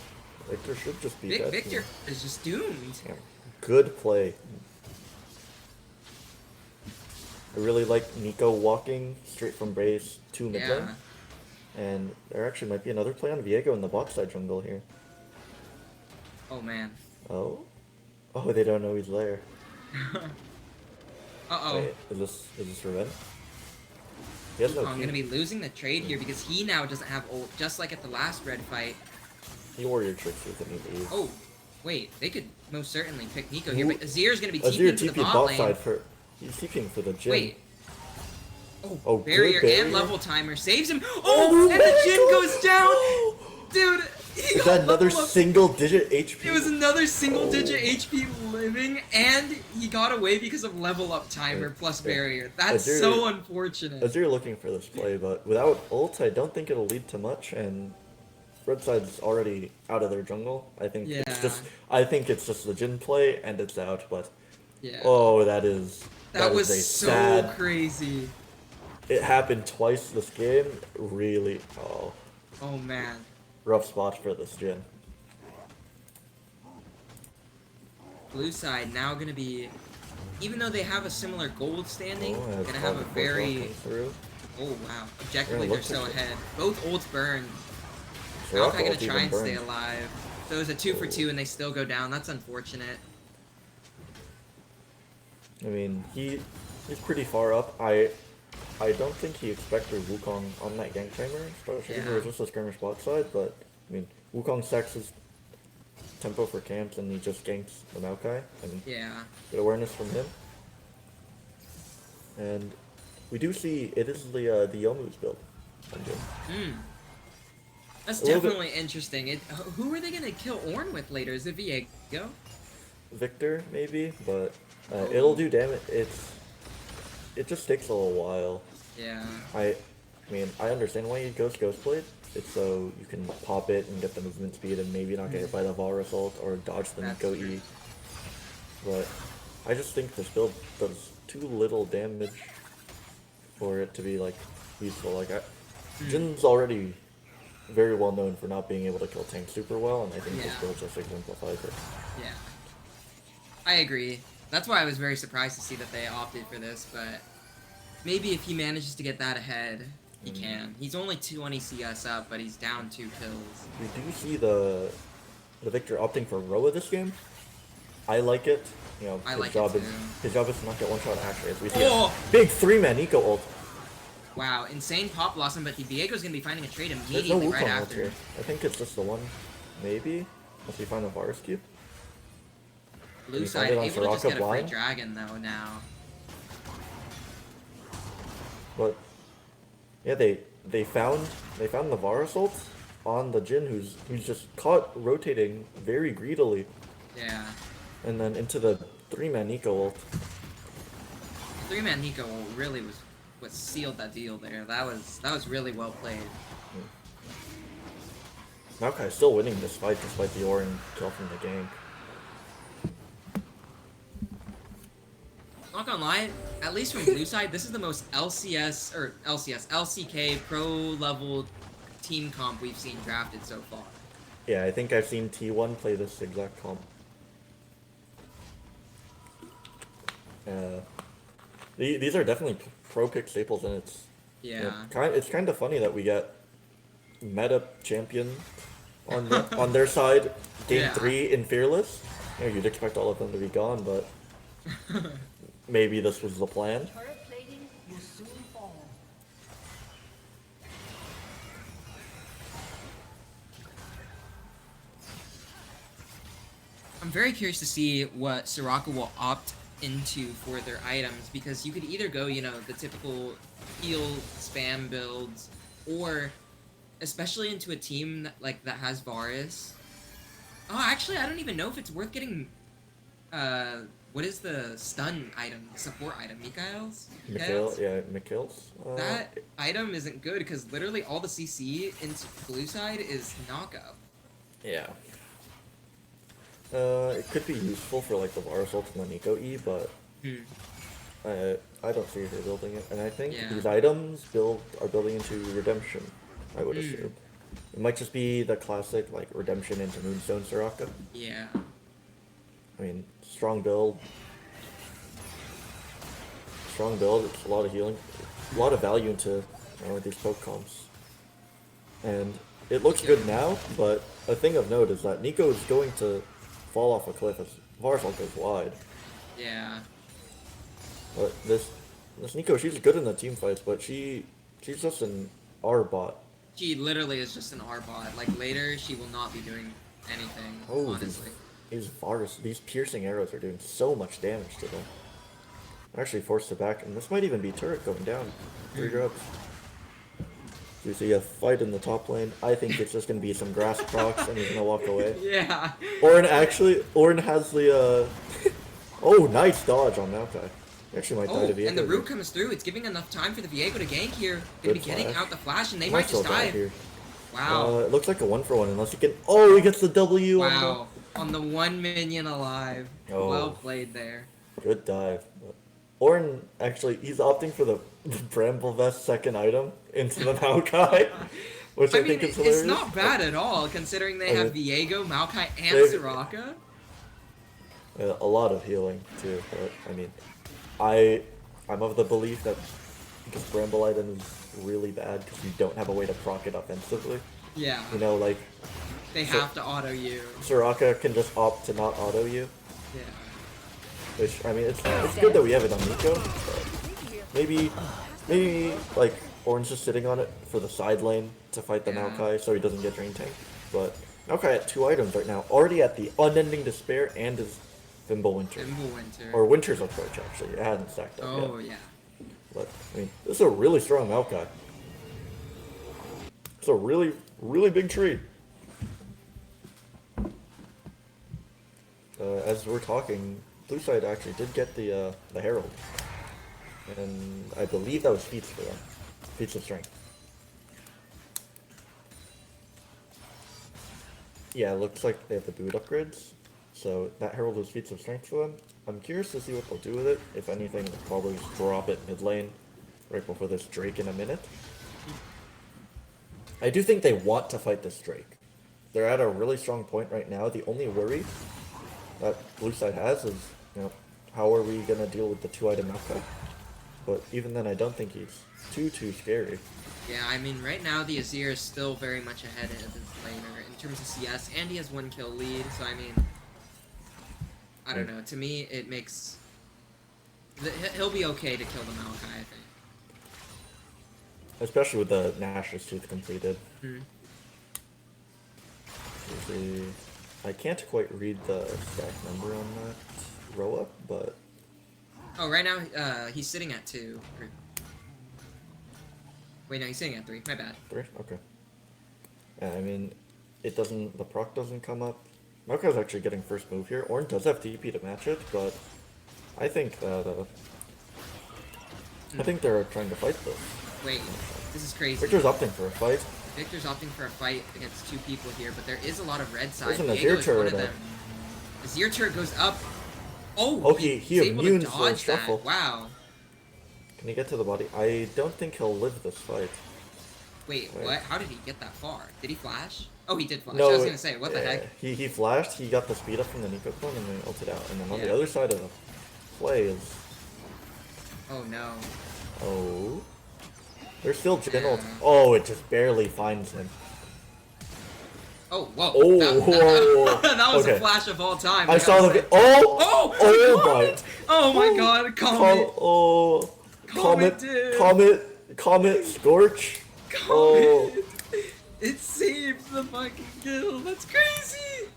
Speaker 1: Victor should just be dead.
Speaker 2: Victor is just doomed.
Speaker 1: Yeah. Good play. I really like Nico walking straight from base to mid lane.
Speaker 2: Yeah.
Speaker 1: And there actually might be another play on Viego in the bot side jungle here.
Speaker 2: Oh man.
Speaker 1: Oh? Oh, they don't know he's there.
Speaker 2: Uh-oh.
Speaker 1: Wait, is this revenge? He has no
Speaker 2: I'm
Speaker 1: key.
Speaker 2: gonna be losing the trade here because he now doesn't have ult, just like at the last red fight.
Speaker 1: He warrior tricks with him, he leaves.
Speaker 2: Oh, wait, they could most certainly pick Nico here,
Speaker 1: Who-
Speaker 2: but Azir's gonna be
Speaker 1: Azir
Speaker 2: TPing to the
Speaker 1: TP
Speaker 2: bot
Speaker 1: bot
Speaker 2: lane.
Speaker 1: side for... He's TPing for the Jin.
Speaker 2: Wait. Oh,
Speaker 1: Oh,
Speaker 2: barrier,
Speaker 1: good barrier.
Speaker 2: and level timer saves him.
Speaker 1: Oh
Speaker 2: Oh, and the
Speaker 1: my
Speaker 2: Jin
Speaker 1: God.
Speaker 2: goes down! Dude, He
Speaker 1: Is
Speaker 2: got
Speaker 1: that another
Speaker 2: level up.
Speaker 1: single-digit HP?
Speaker 2: It was another single-digit
Speaker 1: Oh.
Speaker 2: HP living, and he got away because of level up timer plus
Speaker 1: Yeah.
Speaker 2: barrier. That's
Speaker 1: As you're-
Speaker 2: so unfortunate.
Speaker 1: As you're looking for this play, but without ult, I don't think it'll lead to much, and Red side's already out of their jungle. I think
Speaker 2: Yeah.
Speaker 1: I think it's just the Jin play, and it's out, but
Speaker 2: Yeah.
Speaker 1: oh, that is
Speaker 2: that was
Speaker 1: a
Speaker 2: so
Speaker 1: sad.
Speaker 2: crazy.
Speaker 1: It happened twice this game. Really,
Speaker 2: Oh man.
Speaker 1: rough spot for this Jin.
Speaker 2: Blue side now gonna be, even though they have a similar gold standing,
Speaker 1: Oh,
Speaker 2: gonna have a very.
Speaker 1: Through.
Speaker 2: Oh wow. Objectively,
Speaker 1: Yeah,
Speaker 2: they're
Speaker 1: look
Speaker 2: so
Speaker 1: at it.
Speaker 2: ahead. Both ults burned.
Speaker 1: Soraka
Speaker 2: Maokai gonna
Speaker 1: ult
Speaker 2: try
Speaker 1: even
Speaker 2: and stay
Speaker 1: burned.
Speaker 2: alive. So it was a 2 for 2, and they still go down. That's unfortunate.
Speaker 1: I mean, he's pretty far up. I don't think he expected Wukong on that gank timer, especially if it was
Speaker 2: Yeah.
Speaker 1: just a skirmish bot side, but I mean, Wukong stacks his tempo for camps and he just ganks the Maokai, and
Speaker 2: Yeah.
Speaker 1: good awareness from him. And we do see it is the Yomu's build. on Jin.
Speaker 2: That's
Speaker 1: A little bit-
Speaker 2: definitely interesting. Who are they gonna kill Ornn with later? Is it Viego?
Speaker 1: Victor maybe, but
Speaker 2: Oh.
Speaker 1: it'll do damage. It just takes a little while.
Speaker 2: Yeah.
Speaker 1: I mean, I understand why he goes Ghostblade. It's so you can pop it and get the movement speed and maybe not get hit by the Var assault or dodge the
Speaker 2: That's
Speaker 1: Nico
Speaker 2: true.
Speaker 1: E. But I just think this build does too little damage for it to be like useful. Like Jin's already very well known for not being able to kill tanks super well, and I think this
Speaker 2: Yeah.
Speaker 1: build just exemplifies it.
Speaker 2: Yeah. I agree. That's why I was very surprised to see that they opted for this, but maybe if he manages to get that ahead, he can. He's only 20 CS up, but he's down 2 kills.
Speaker 1: We do see the Victor opting for Roa this game. I like it. You know,
Speaker 2: I
Speaker 1: his
Speaker 2: like it
Speaker 1: job
Speaker 2: too.
Speaker 1: is to not get one shot actually. As we see
Speaker 2: Oh!
Speaker 1: a big 3-man eco ult.
Speaker 2: Wow, insane pop blossom, but Viego's gonna be finding a trade
Speaker 1: There's no
Speaker 2: immediately
Speaker 1: Wukong
Speaker 2: right
Speaker 1: ult
Speaker 2: after.
Speaker 1: here. I think it's just the one, maybe. Unless we find a virus cube.
Speaker 2: Blue
Speaker 1: you
Speaker 2: side
Speaker 1: find it on
Speaker 2: able to just
Speaker 1: Soraka
Speaker 2: get a free
Speaker 1: blind?
Speaker 2: dragon though now.
Speaker 1: But yeah, they found the virus ult on the Jin who's just caught rotating very greedily,
Speaker 2: Yeah.
Speaker 1: and then into the 3-man eco ult.
Speaker 2: 3-man Nico really was what sealed that deal there. That was really well played.
Speaker 1: Maokai's still winning this fight despite the Orin kill from the gank.
Speaker 2: Not gonna lie, at least from blue side, this is the most LCK pro level team comp we've seen drafted so far.
Speaker 1: Yeah, I think I've seen T1 play this exact comp. These are definitely pro pick staples, and it's
Speaker 2: Yeah.
Speaker 1: it's kind of funny that we get meta champion on their side. Game
Speaker 2: Yeah.
Speaker 1: 3 in Fearless. You know, you'd expect all of them to be gone, but maybe this was the plan.
Speaker 3: Turret plating will soon fall.
Speaker 2: I'm very curious to see what Soraka will opt into for their items, because you could either go, you know, the typical heal spam builds, or especially into a team that has Varus. Oh, actually, I don't even know if it's worth getting. What is the stun item, the support item? Mikhail's?
Speaker 1: Mikhail's.
Speaker 2: That item isn't good because literally all the CC in blue side is knockup.
Speaker 1: Yeah. It could be useful for like the Varus ult and the Nico E, but I don't see her building it, and I think
Speaker 2: Yeah.
Speaker 1: these items are building into redemption. I would assume it might just be the classic like redemption into Moonstone Soraka.
Speaker 2: Yeah.
Speaker 1: I mean, strong build. It's a lot of healing, a lot of value into these poke comps, and it looks good now. But a thing of note is that Nico is going to fall off a cliff as Varus ult goes wide.
Speaker 2: Yeah.
Speaker 1: But this Nico, she's good in the team fights, but she's just an R bot.
Speaker 2: She literally is just an R bot. Like later, she will not be doing anything.
Speaker 1: Oh,
Speaker 2: honestly.
Speaker 1: these piercing arrows are doing so much damage to them. I'm actually forced to back, and this might even be turret going down. 3 drops. We see a fight in the top lane. I think it's just gonna be some grass procs and he's gonna walk away.
Speaker 2: Yeah.
Speaker 1: Orin has the oh, nice dodge on Maokai. He actually might die to Viego.
Speaker 2: And the root comes through. It's giving enough time for the Viego to gank here. Gonna be getting out the flash, and they might just die.
Speaker 1: Here.
Speaker 2: Wow.
Speaker 1: It looks like a 1-for-1 unless he can. Oh, he gets the W.
Speaker 2: Wow. On the one minion alive.
Speaker 1: Oh.
Speaker 2: Well played there.
Speaker 1: Good dive. Orin actually, he's opting for the Bramble Vest second item into the Maokai, which I think is hilarious.
Speaker 2: It's not bad at all considering they have Viego, Maokai, and Soraka.
Speaker 1: A lot of healing too, but I mean, I'm of the belief that this Bramble item is really bad because you don't have a way to proc it offensively.
Speaker 2: Yeah.
Speaker 1: You know, like
Speaker 2: they have to auto you.
Speaker 1: Soraka can just opt to not auto you.
Speaker 2: Yeah.
Speaker 1: Which I mean, it's good that we have it on Nico. But maybe like Orange just sitting on it for the side lane to fight the Maokai so he doesn't get drain tank. But Maokai at 2 items right now, already at the Unending Despair and his Thimble Winter. Or Winter's Approach, actually. It hadn't stacked up yet.
Speaker 2: Oh, yeah.
Speaker 1: But, I mean, this is a really strong Maokai. It's a really, really big tree. As we're talking, blue side actually did get the Herald. And I believe that was feats for them. Feats of Strength. Yeah, it looks like they have the boot upgrades. So that Herald was feats of strength for them. I'm curious to see what they'll do with it. If anything, they'll probably just drop it mid lane right before this Drake in a minute. I do think they want to fight this Drake. They're at a really strong point right now. The only worry that blue side has is, you know, how are we gonna deal with the 2-item Maokai? But even then, I don't think he's too scary.
Speaker 2: Yeah, I mean, right now the Azir is still very much ahead of his laner in terms of CS, and he has 1 kill lead, so I mean, I don't know. To me, it makes... He'll be okay to kill the Maokai, I think.
Speaker 1: Especially with the Nash's Tooth completed.
Speaker 2: Mm-hmm.
Speaker 1: I can't quite read the stack number on that row up, but...
Speaker 2: Oh, right now, he's sitting at 2. Wait, no, he's sitting at 3. My bad.
Speaker 1: 3? Okay. Yeah, I mean, it doesn't... The proc doesn't come up. Maokai's actually getting first move here. Ornn does have TP to match it, but I think that, I think they're trying to fight this.
Speaker 2: Wait, this is crazy.
Speaker 1: Victor's opting for a fight.
Speaker 2: Victor's opting for a fight against 2 people here, but there is a lot of red side.
Speaker 1: There's an Azir turret up.
Speaker 2: Azir turret goes up.
Speaker 1: Oh, he immunes the
Speaker 2: dodge
Speaker 1: shuffle.
Speaker 2: that. Wow.
Speaker 1: Can he get to the body? I don't think he'll live this fight.
Speaker 2: Wait, what? How did he get that far? Did he flash? Oh, he did flash.
Speaker 1: No,
Speaker 2: I was gonna say, what the heck?
Speaker 1: He flashed, he got the speed up from the Nico clone, and then ulted out. And then on the
Speaker 2: Yeah.
Speaker 1: other side of the play is...
Speaker 2: Oh no.
Speaker 1: Oh... There's still Gen ult.
Speaker 2: Yeah.
Speaker 1: Oh, it just barely finds him.
Speaker 2: Oh, whoa.
Speaker 1: Oh,
Speaker 2: that was
Speaker 1: okay.
Speaker 2: a flash of all time.
Speaker 1: I saw the... Oh!
Speaker 2: Oh!
Speaker 1: Oh my...
Speaker 2: Oh my god, Comet!
Speaker 1: Oh... Comet, Scorch.
Speaker 2: Comet!
Speaker 1: Oh.
Speaker 2: It saved the fucking kill. That's crazy!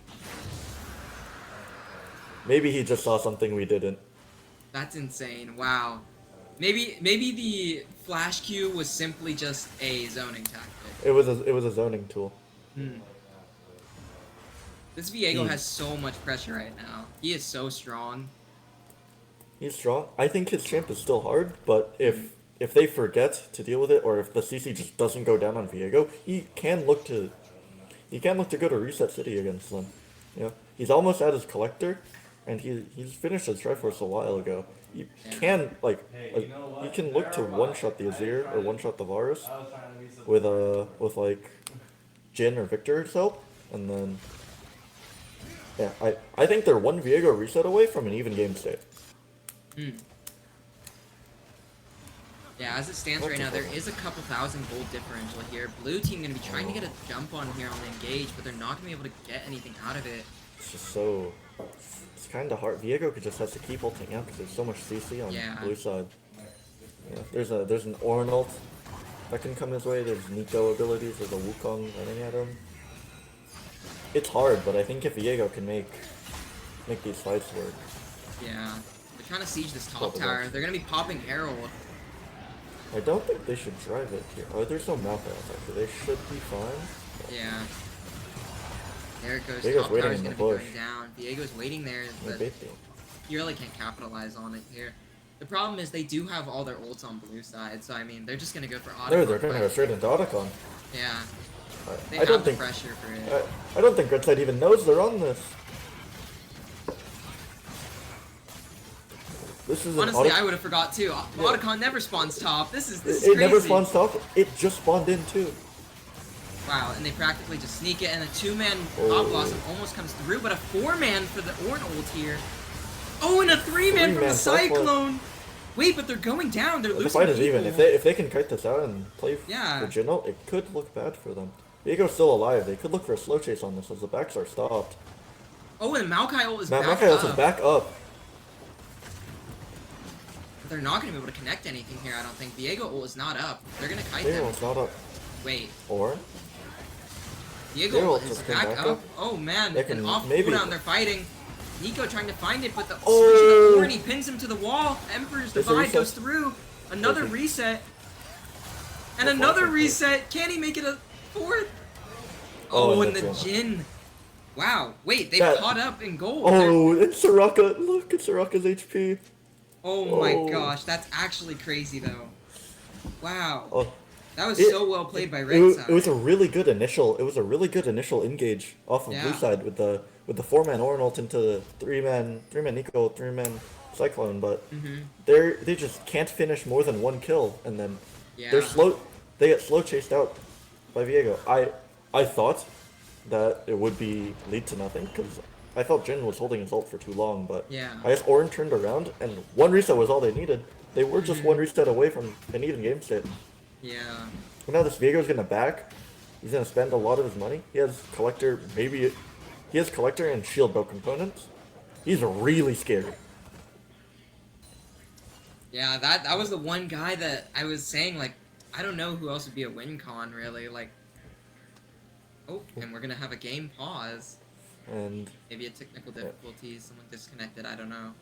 Speaker 1: Maybe he just saw something we didn't.
Speaker 2: That's insane. Wow. Maybe the flash Q was simply just a zoning tactic.
Speaker 1: It was a zoning tool.
Speaker 2: This Viego has so much pressure right now. He is so strong.
Speaker 1: He's strong. I think his champ is still hard, but if they forget to deal with it, or if the CC just doesn't go down on Viego, he can look to go to Reset City against them. You know, he's almost at his collector, and he's finished his Triforce a while ago. You can you can look to one-shot the Azir or one-shot the Varus with like Jin or Victor's help, and then yeah, I think they're 1 Viego reset away from an even game state.
Speaker 2: Yeah, as it stands right now, there is a couple thousand gold differential here. Blue team gonna be trying to get a jump on here on the engage, but they're not gonna be able to get anything out of it.
Speaker 1: It's just so... It's kind of hard. Viego just has to keep ulting out because there's so much CC on blue side. Yeah, there's an Ornn ult that can come his way. There's Nico abilities. There's a Wukong running at him. It's hard, but I think if Viego can make these fights work.
Speaker 2: Yeah, they're trying to siege this top tower. They're gonna be popping Herald.
Speaker 1: I don't think they should drive it here. Oh, there's no Malphite outside, they should be fine.
Speaker 2: Yeah. There it goes.
Speaker 1: Viego's
Speaker 2: Top
Speaker 1: waiting
Speaker 2: tower's
Speaker 1: in the
Speaker 2: gonna be
Speaker 1: bush.
Speaker 2: going down. Viego's waiting there,
Speaker 1: No
Speaker 2: but
Speaker 1: bait team.
Speaker 2: you really can't capitalize on it here. The problem is they do have all their ults on blue side, so I mean they're just gonna go for auto.
Speaker 1: No, they're gonna go straight into Otacon.
Speaker 2: Yeah. They
Speaker 1: I
Speaker 2: have
Speaker 1: don't
Speaker 2: the
Speaker 1: think
Speaker 2: pressure for it.
Speaker 1: I don't think Red Side even knows they're on this. This is
Speaker 2: Honestly, I would have forgot too. Otacon never spawns top. This is
Speaker 1: it
Speaker 2: crazy.
Speaker 1: never spawns top. It just spawned in too.
Speaker 2: Wow, and they practically just sneak it, and a 2-man
Speaker 1: Oh.
Speaker 2: Pop Blossom almost comes through, but a 4-man for the Ornn ult here. Oh, and a 3-man from the
Speaker 1: 3-man Cyclone.
Speaker 2: Cyclone. Wait, but they're going down. They're
Speaker 1: The
Speaker 2: losing
Speaker 1: fight is even.
Speaker 2: people.
Speaker 1: If they can kite this out and play
Speaker 2: Yeah.
Speaker 1: for Jinno, it could look bad for them. Viego's still alive. They could look for a slow chase on this as the backs are stopped.
Speaker 2: Oh, and Maokai ult is back
Speaker 1: Maokai
Speaker 2: up.
Speaker 1: is back up.
Speaker 2: But they're not going to be able to connect anything here, I don't think. Viego ult is not up. They're going to kite
Speaker 1: Viego's
Speaker 2: them.
Speaker 1: not up.
Speaker 2: Wait.
Speaker 1: Or
Speaker 2: Viego
Speaker 1: Viego
Speaker 2: ult is
Speaker 1: just came
Speaker 2: back
Speaker 1: back
Speaker 2: up.
Speaker 1: up.
Speaker 2: Oh, man.
Speaker 1: They
Speaker 2: And
Speaker 1: can
Speaker 2: off
Speaker 1: maybe-
Speaker 2: cooldown, they're fighting. Nico trying to find it, but the
Speaker 1: Oh!
Speaker 2: switch of the Ornn, he pins him to the wall. Emperor's
Speaker 1: There's a
Speaker 2: Divide
Speaker 1: reset.
Speaker 2: goes through. Another
Speaker 1: Okay.
Speaker 2: reset. And
Speaker 1: That's
Speaker 2: another
Speaker 1: awesome.
Speaker 2: reset. Can he make it a fourth?
Speaker 1: Oh,
Speaker 2: Oh,
Speaker 1: and
Speaker 2: and the
Speaker 1: the
Speaker 2: Jin. Wow. Wait, they've
Speaker 1: That-
Speaker 2: caught up in gold. They're-
Speaker 1: Oh, it's Soraka. Look at Soraka's HP.
Speaker 2: Oh my
Speaker 1: Oh.
Speaker 2: gosh, that's actually crazy though. Wow.
Speaker 1: Oh,
Speaker 2: That was
Speaker 1: it-
Speaker 2: so well played by
Speaker 1: it,
Speaker 2: Red
Speaker 1: was,
Speaker 2: Side.
Speaker 1: it was a really good initial. It was a really good initial engage off of
Speaker 2: Yeah.
Speaker 1: blue side with the 4-man Ornn ult into 3-man Nico, 3-man Cyclone, but
Speaker 2: Mhm.
Speaker 1: they just can't finish more than one kill, and then
Speaker 2: Yeah.
Speaker 1: they're slow. They get slow chased out by Viego. I thought that it would be lead to nothing because I thought Jin was holding his ult for too long, but
Speaker 2: Yeah.
Speaker 1: I guess Ornn turned around and one reset was all they needed. They were just one reset away from an even game state.
Speaker 2: Yeah.
Speaker 1: Well, now this Viego's gonna back. He's gonna spend a lot of his money. He has collector, he has collector and shield bow components. He's really scary.
Speaker 2: Yeah, that was the one guy that I was saying, like, I don't know who else would be a win con, really. Like, oh, and we're gonna have a game pause.
Speaker 1: And
Speaker 2: Maybe a technical difficulties, someone disconnected, I don't know.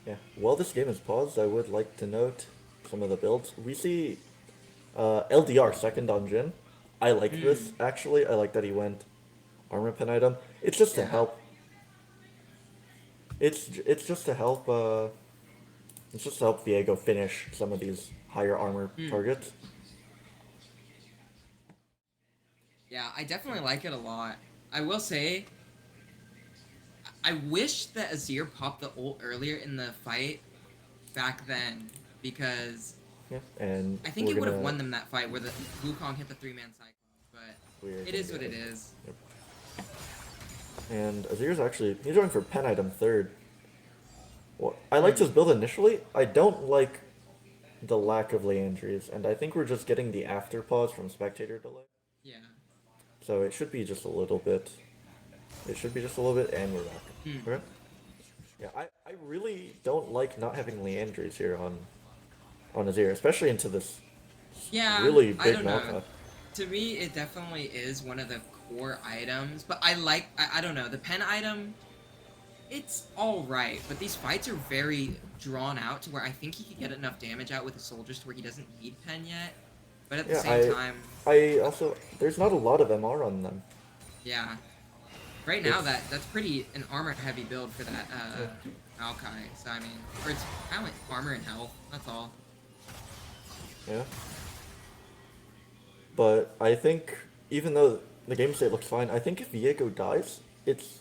Speaker 1: yeah, while this game is paused, I would like to note some of the builds. We see LDR second on Jin. I like this, actually. I like that he went armor pen item. It's just to
Speaker 2: Yeah.
Speaker 1: help. It's just to help. It's just to help Viego finish some of these higher armor targets.
Speaker 2: Yeah, I definitely like it a lot. I will say, I wish that Azir popped the ult earlier in the fight back then, because
Speaker 1: Yeah, and
Speaker 2: I think
Speaker 1: we're
Speaker 2: it would have
Speaker 1: gonna-
Speaker 2: won them that fight where the Wukong hit the 3-man cyclone, but
Speaker 1: we're
Speaker 2: it is
Speaker 1: gonna
Speaker 2: what
Speaker 1: go-
Speaker 2: it is.
Speaker 1: Yep. And Azir's actually he's going for pen item third. Well, I liked his build initially. I don't like the lack of Leandries, and I think we're just getting the after pause from spectator delay.
Speaker 2: Yeah.
Speaker 1: So it should be just a little bit. It should be just a little bit, and we're back. Okay. Yeah, I really don't like not having Leandries here on Azir, especially into this
Speaker 2: Yeah,
Speaker 1: really
Speaker 2: I
Speaker 1: big
Speaker 2: don't know.
Speaker 1: Malphite.
Speaker 2: To me, it definitely is one of the core items, but I don't know, the pen item, it's alright, but these fights are very drawn out to where I think he could get enough damage out with the soldiers to where he doesn't need pen yet, but at the
Speaker 1: Yeah,
Speaker 2: same time,
Speaker 1: I also there's not a lot of MR on them.
Speaker 2: yeah. Right now,
Speaker 1: It's-
Speaker 2: that's pretty an armor-heavy build for that Maokai, so I mean, or it's kind of like armor and health, that's all.
Speaker 1: Yeah. But I think even though the game state looks fine, I think if Viego dies, it's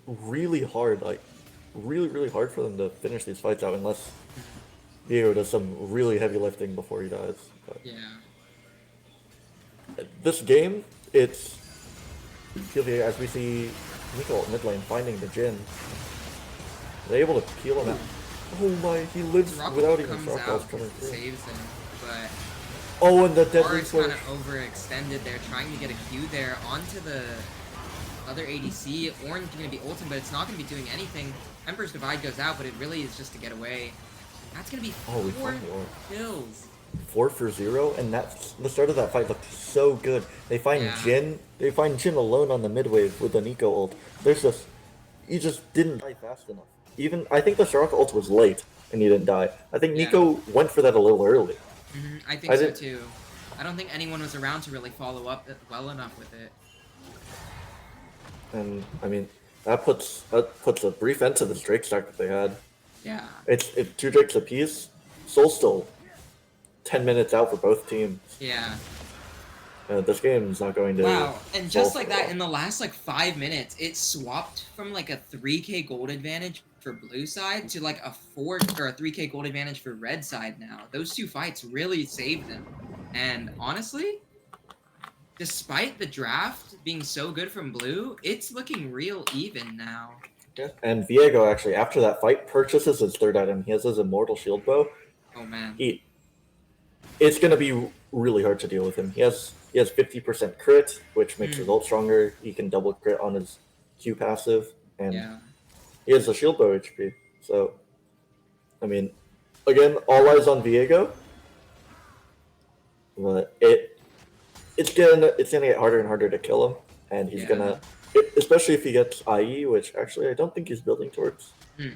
Speaker 1: really hard, like really hard for them to finish these fights out unless Viego does some really heavy lifting before he dies. But
Speaker 2: Yeah.
Speaker 1: this game, it's as we see Nico mid lane finding the Jin. They're able to peel him out. Oh my, he lives
Speaker 2: Rock
Speaker 1: without even
Speaker 2: comes
Speaker 1: shock
Speaker 2: out
Speaker 1: balls coming
Speaker 2: because it
Speaker 1: through.
Speaker 2: saves him, but
Speaker 1: Oh, and the deadly
Speaker 2: Bard's kind
Speaker 1: switch.
Speaker 2: of overextended there, trying to get a Q there onto the other ADC. Ornn's going to be ulting, but it's not going to be doing anything. Emperor's Divide goes out, but it really is just to get away. That's going to be
Speaker 1: Oh, we
Speaker 2: 4
Speaker 1: found one.
Speaker 2: kills.
Speaker 1: 4 for 0, and that's the start of that fight looked so good. They find
Speaker 2: Yeah.
Speaker 1: Jin alone on the mid wave with the Nico ult. He just didn't die fast enough. Even I think the Soraka ult was late and he didn't die. I think
Speaker 2: Yeah.
Speaker 1: Nico went for that a little early.
Speaker 2: I think
Speaker 1: I
Speaker 2: so
Speaker 1: did.
Speaker 2: too. I don't think anyone was around to really follow up well enough with it.
Speaker 1: And I mean, that puts a brief end to this Drake stack that they had.
Speaker 2: Yeah.
Speaker 1: It's 2 Drakes apiece. Soul's still 10 minutes out for both teams.
Speaker 2: Yeah.
Speaker 1: This game is not going to.
Speaker 2: Wow, and just
Speaker 1: Soul
Speaker 2: like
Speaker 1: for
Speaker 2: that,
Speaker 1: long.
Speaker 2: in the last like 5 minutes, it swapped from like a 3k gold advantage for blue side to like a 3k gold advantage for red side now. Those two fights really saved them. And honestly, despite the draft being so good from blue, it's looking real even now.
Speaker 1: Yeah. And Viego actually, after that fight, purchases his third item. He has his immortal shield bow.
Speaker 2: Oh man.
Speaker 1: It's gonna be really hard to deal with him. He has 50% crit, which makes his ult stronger. He can double crit on his Q passive, and
Speaker 2: Yeah.
Speaker 1: he has a shield bow HP. So, I mean, again, all eyes on Viego. But it's gonna get harder and harder to kill him, and he's gonna, especially if he gets IE, which actually I don't think he's building towards. He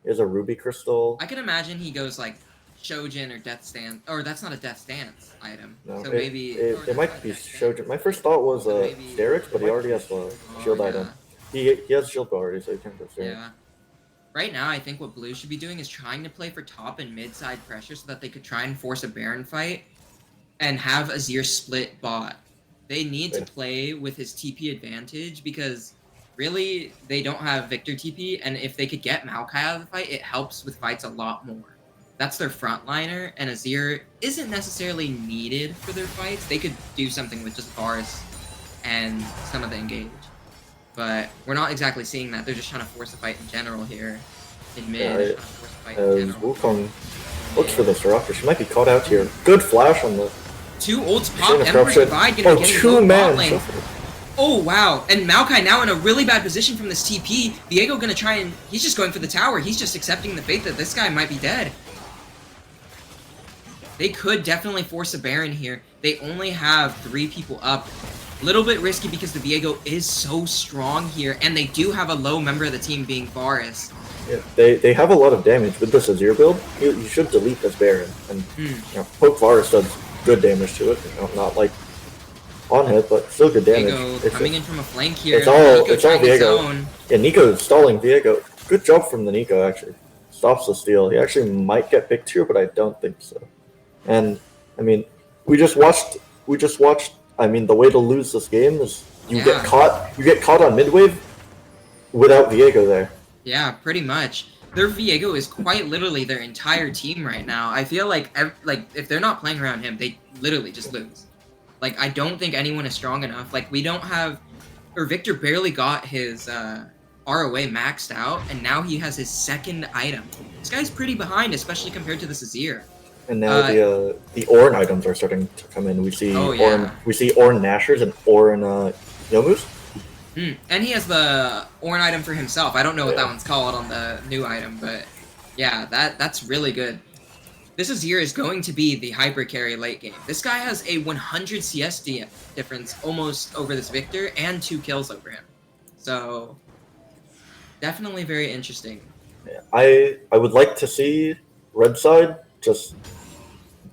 Speaker 1: has a ruby crystal.
Speaker 2: I can imagine he goes like Shojin or Death Stance, or that's not a Death Stance item.
Speaker 1: No,
Speaker 2: So
Speaker 1: it,
Speaker 2: maybe
Speaker 1: it might be Shojin. My first thought was
Speaker 2: So maybe-
Speaker 1: Derek, but he already has the shield
Speaker 2: yeah.
Speaker 1: item. He has shield bow already, so he can't go Derek.
Speaker 2: Yeah. Right now, I think what Blue should be doing is trying to play for top and mid side pressure so that they could try and force a Baron fight and have Azir split bot. They need to play with his TP advantage because really they don't have Victor TP, and if they could get Maokai out of the fight, it helps with fights a lot more. That's their frontliner, and Azir isn't necessarily needed for their fights. They could do something with just Varus and some of the engage. But we're not exactly seeing that. They're just trying to force a fight in general here. In mid, they're trying to force a fight in general.
Speaker 1: Wukong looks for the Soraka. She might be caught out here. Good flash on the...
Speaker 2: Two ults pop,
Speaker 1: Shayna
Speaker 2: Emperor's
Speaker 1: corruption.
Speaker 2: Divide gonna get his own
Speaker 1: two-man
Speaker 2: bot lane.
Speaker 1: shuffle.
Speaker 2: Oh wow, and Maokai now in a really bad position from this TP. Viego gonna try and... He's just going for the tower. He's just accepting the fate that this guy might be dead. They could definitely force a Baron here. They only have 3 people up. Little bit risky because the Viego is so strong here, and they do have a low member of the team being Varus.
Speaker 1: Yeah, they have a lot of damage with this Azir build. You should delete this Baron and poke Varus does good damage to it. Not like on hit, but still good damage.
Speaker 2: Viego coming in from a flank here.
Speaker 1: It's all
Speaker 2: trying his
Speaker 1: Viego.
Speaker 2: own.
Speaker 1: Yeah, Nico's stalling Viego. Good job from the Nico actually. Stops the steal. He actually might get picked here, but I don't think so. And I mean, we just watched. I mean, the way to lose this game is you get caught on mid wave without Viego there.
Speaker 2: Yeah, pretty much. Their Viego is quite literally their entire team right now. I feel like if they're not playing around him, they literally just lose. Like, I don't think anyone is strong enough. Like, we don't have... Or Victor barely got his ROA maxed out, and now he has his second item. This guy's pretty behind, especially compared to this Azir.
Speaker 1: And now the Ornn items are starting to come in. We see Ornn Nashers and Ornn Yomus.
Speaker 2: And he has the Ornn item for himself. I don't know what that one's called on the new item, but yeah, that's really good. This Azir is going to be the hyper carry late game. This guy has a 100 CS difference almost over this Victor and 2 kills over him. So definitely very interesting.
Speaker 1: Yeah, I would like to see red side just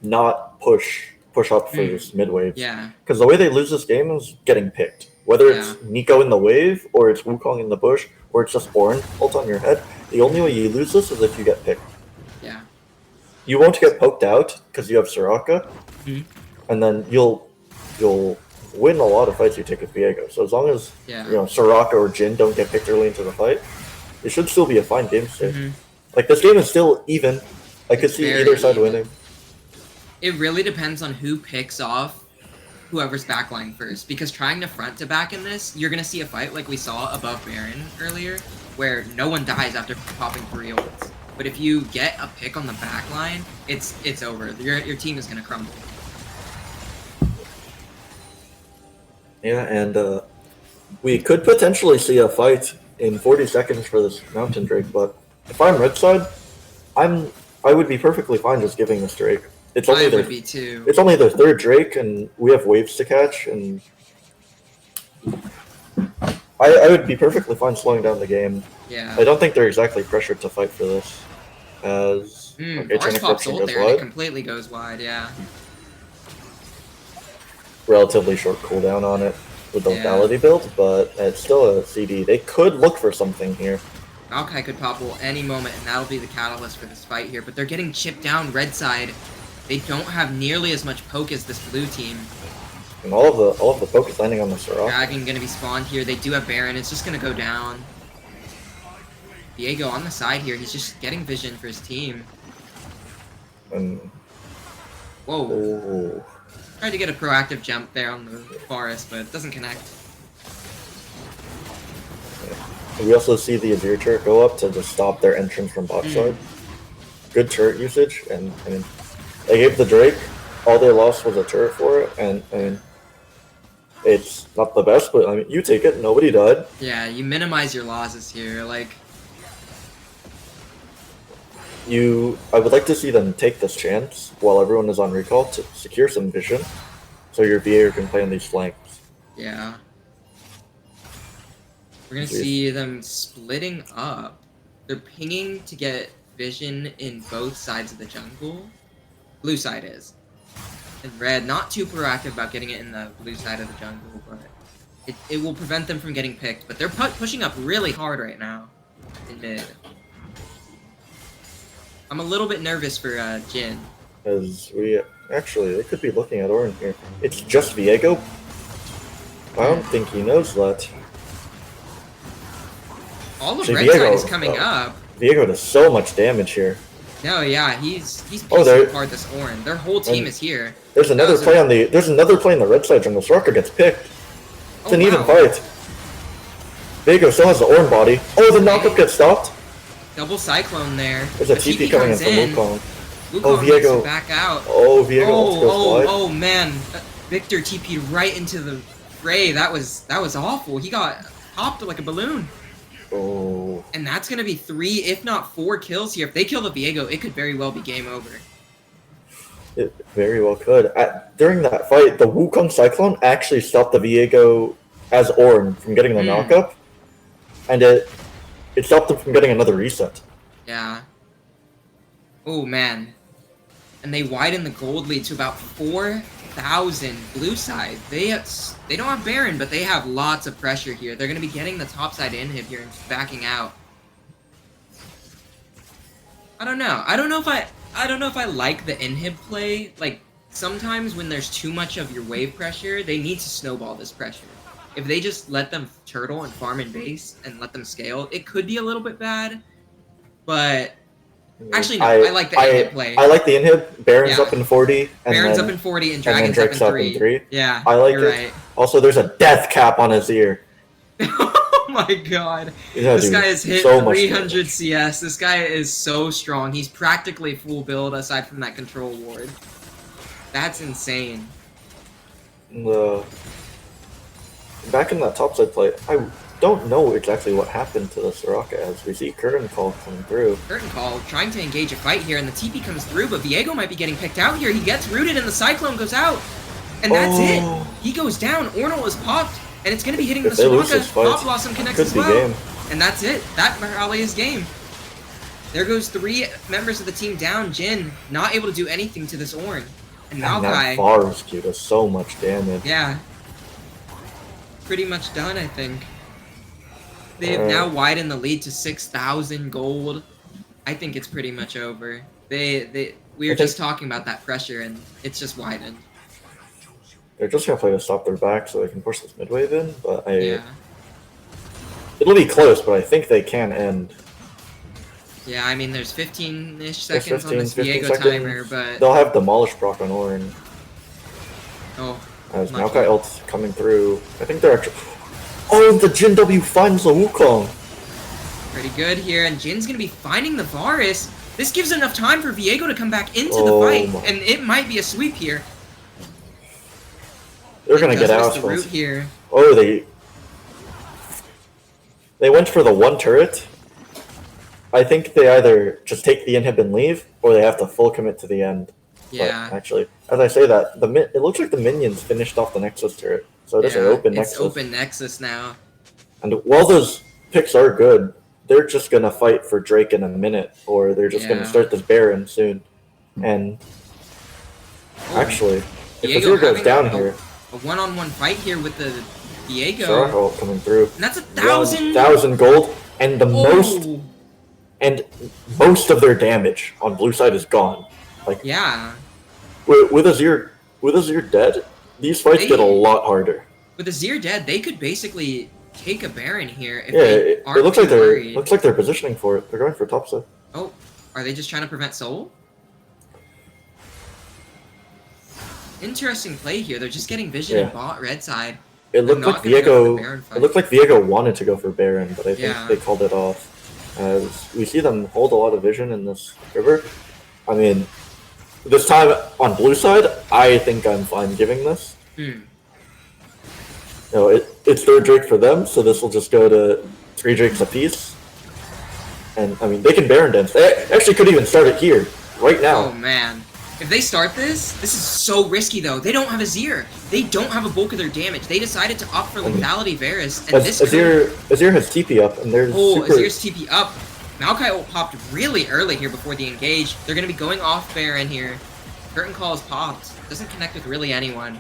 Speaker 1: not push up for this mid wave.
Speaker 2: Yeah.
Speaker 1: Because the way they lose this game is getting picked. Whether it's Nico in the wave, or it's Wukong in the bush, or it's just Ornn ult on your head, the only way you lose this is if you get picked.
Speaker 2: Yeah.
Speaker 1: You won't get poked out because you have Soraka, and then you'll win a lot of fights you take with Viego. So as long as Soraka or Jin don't get picked early into the fight, it should still be a fine game state. Like, this game is still even. I could see either side winning.
Speaker 2: It really depends on who picks off whoever's backline first, because trying to front to back in this, you're gonna see a fight like we saw above Baron earlier, where no one dies after popping 3 ults. But if you get a pick on the backline, it's over. Your team is gonna crumble.
Speaker 1: Yeah, and we could potentially see a fight in 40 seconds for this Mountain Drake, but if I'm red side, I would be perfectly fine just giving this Drake. It's only
Speaker 2: would be too.
Speaker 1: It's only their 3rd Drake, and we have waves to catch, and I would be perfectly fine slowing down the game.
Speaker 2: Yeah.
Speaker 1: I don't think they're exactly pressured to fight for this. as okay,
Speaker 2: Bars
Speaker 1: chain
Speaker 2: pops
Speaker 1: exception
Speaker 2: ult
Speaker 1: goes
Speaker 2: there and it
Speaker 1: wide.
Speaker 2: completely goes wide, yeah.
Speaker 1: Relatively short cooldown on it with the
Speaker 2: Yeah.
Speaker 1: lethality build, but it's still a CD. They could look for something here.
Speaker 2: Maokai could pop ult any moment, and that'll be the catalyst for this fight here. But they're getting chipped down red side. They don't have nearly as much poke as this blue team.
Speaker 1: And all of the focus landing on the Soraka.
Speaker 2: Dragon gonna be spawned here. They do have Baron. It's just gonna go down. Diego on the side here. He's just getting vision for his team.
Speaker 1: And
Speaker 2: Whoa.
Speaker 1: oh,
Speaker 2: Tried to get a proactive jump there on the forest, but it doesn't connect.
Speaker 1: we also see the Azir turret go up to just stop their entrance from bot side. Good turret usage, and I mean, they gave the Drake. All they lost was a turret for it, and I mean, it's not the best, but I mean, you take it. Nobody died.
Speaker 2: Yeah, you minimize your losses here. Like,
Speaker 1: I would like to see them take this chance while everyone is on recall to secure some vision, so your VA can play on these flanks.
Speaker 2: yeah. We're gonna see them splitting up. They're pinging to get vision in both sides of the jungle. Blue side is. And red, not too proactive about getting it in the blue side of the jungle, but it will prevent them from getting picked. But they're pushing up really hard right now in mid. I'm a little bit nervous for Jin.
Speaker 1: As they could be looking at Orin here. It's just Viego. I don't think he knows that.
Speaker 2: All of
Speaker 1: Actually,
Speaker 2: red side is coming up.
Speaker 1: Viego does so much damage here.
Speaker 2: No, yeah, he's
Speaker 1: Oh,
Speaker 2: piecing apart this Orin. Their whole team
Speaker 1: And
Speaker 2: is here.
Speaker 1: There's another play on the red side jungle. Soraka gets picked. It's an even fight. Viego still has the Orin body. Oh, the knockup gets stopped.
Speaker 2: Double cyclone there.
Speaker 1: There's a TP coming in from Wukong.
Speaker 2: Wukong
Speaker 1: Viego.
Speaker 2: needs to back out.
Speaker 1: Oh, Viego goes wide.
Speaker 2: Oh man, Victor TP'd right into the fray. That was awful. He got popped like a balloon.
Speaker 1: Oh.
Speaker 2: And that's gonna be 3, if not 4 kills here. If they kill the Viego, it could very well be game over.
Speaker 1: It very well could. During that fight, the Wukong Cyclone actually stopped the Viego as Ornn from getting the knockup, and it stopped them from getting another reset.
Speaker 2: Yeah. Oh man. And they widen the gold lead to about 4,000 blue side. They don't have Baron, but they have lots of pressure here. They're gonna be getting the top side inhib here and backing out. I don't know. I don't know if I like the inhib play. Like, sometimes when there's too much of your wave pressure, they need to snowball this pressure. If they just let them turtle and farm in base and let them scale, it could be a little bit bad. But actually, no, I like the inhib play.
Speaker 1: I like the inhib. Baron's up in 40. And
Speaker 2: Baron's
Speaker 1: then,
Speaker 2: up in 40 and
Speaker 1: then
Speaker 2: Dragon's
Speaker 1: Drake's
Speaker 2: up in 3. Yeah,
Speaker 1: I like
Speaker 2: you're
Speaker 1: it.
Speaker 2: right.
Speaker 1: Also, there's a death cap on his ear.
Speaker 2: Oh my god.
Speaker 1: Yeah,
Speaker 2: this
Speaker 1: dude,
Speaker 2: guy has hit
Speaker 1: so much
Speaker 2: 300 CS. This guy is so strong. He's practically full build aside from that control ward. That's insane.
Speaker 1: Back in that topside play, I don't know exactly what happened to the Soraka as we see Curtain Call coming through.
Speaker 2: Curtain Call trying to engage a fight here, and the TP comes through, but Viego might be getting picked out here. He gets rooted, and the Cyclone goes out. And that's it. He goes down. Ornal is popped, and it's going to be hitting the Soraka. Pop Blossom connects as well.
Speaker 1: Game.
Speaker 2: And that's it. That probably is game. There goes 3 members of the team down. Jin not able to do anything to this Ornn. And Maokai.
Speaker 1: That bar rescue does so much damage.
Speaker 2: Yeah. Pretty much done, I think. They have now widened the lead to 6,000 gold. I think it's pretty much over. We were just talking about that pressure, and it's just widened.
Speaker 1: They're just gonna play to stop their back so they can push this mid wave in, but
Speaker 2: Yeah.
Speaker 1: It'll be close, but I think they can end.
Speaker 2: Yeah, I mean, there's 15-ish
Speaker 1: There's
Speaker 2: seconds
Speaker 1: 15,
Speaker 2: on this
Speaker 1: 15
Speaker 2: Viego
Speaker 1: seconds.
Speaker 2: timer, but...
Speaker 1: They'll have Demolish proc on Ornn.
Speaker 2: Oh.
Speaker 1: As Maokai ult's coming through. I think they're actually... Oh, the Gen.W finds the Wukong!
Speaker 2: Pretty good here, and Jin's gonna be finding the Varus. This gives enough time for Viego to come back into the fight, and it might be a sweep here.
Speaker 1: They're gonna get out
Speaker 2: the root here.
Speaker 1: Oh, they went for the one turret. I think they either just take the inhib and leave, or they have to full commit to the end.
Speaker 2: Yeah.
Speaker 1: But actually, as I say that, it looks like the minions finished off the Nexus turret, so it is an open Nexus.
Speaker 2: It's open Nexus now.
Speaker 1: And while those picks are good, they're just gonna fight for Drake in a minute, or they're just gonna
Speaker 2: Yeah.
Speaker 1: start this Baron soon. And
Speaker 2: Oh,
Speaker 1: actually, if
Speaker 2: Diego
Speaker 1: Azir goes
Speaker 2: having
Speaker 1: down here,
Speaker 2: a one-on-one fight here with the Diego,
Speaker 1: Soraka coming through,
Speaker 2: and that's 1,000.
Speaker 1: 1,000 gold, and the most
Speaker 2: Oh,
Speaker 1: and most of their damage on blue side is gone. Like
Speaker 2: yeah.
Speaker 1: with Azir dead, these fights get a
Speaker 2: They
Speaker 1: lot harder.
Speaker 2: with Azir dead, they could basically take a Baron here if
Speaker 1: Yeah,
Speaker 2: they
Speaker 1: it
Speaker 2: aren't too
Speaker 1: looks
Speaker 2: worried.
Speaker 1: like they're positioning for it. They're going for top side.
Speaker 2: Oh, are they just trying to prevent Soul? Interesting play here. They're just getting vision
Speaker 1: Yeah.
Speaker 2: and bot red side.
Speaker 1: It
Speaker 2: They're
Speaker 1: looked like
Speaker 2: not gonna go for the
Speaker 1: Viego.
Speaker 2: Baron
Speaker 1: It
Speaker 2: fight.
Speaker 1: looked like Viego wanted to go for Baron, but I think
Speaker 2: Yeah.
Speaker 1: they called it off. As we see them hold a lot of vision in this river. I mean, this time on blue side, I think I'm fine giving this.
Speaker 2: Hmm.
Speaker 1: You know, it's third Drake for them, so this will just go to 3 Drakes apiece. And I mean, they can Baron dance. They actually could even start it here, right now.
Speaker 2: Oh man. If they start this is so risky though. They don't have Azir. They don't have a bulk of their damage. They decided to opt for Lethality Varus, and this
Speaker 1: Azir has TP up, and there's
Speaker 2: Oh,
Speaker 1: super.
Speaker 2: Azir's TP up. Maokai ult popped really early here before the engage. They're gonna be going off Baron here. Curtain call is popped. Doesn't connect with really anyone.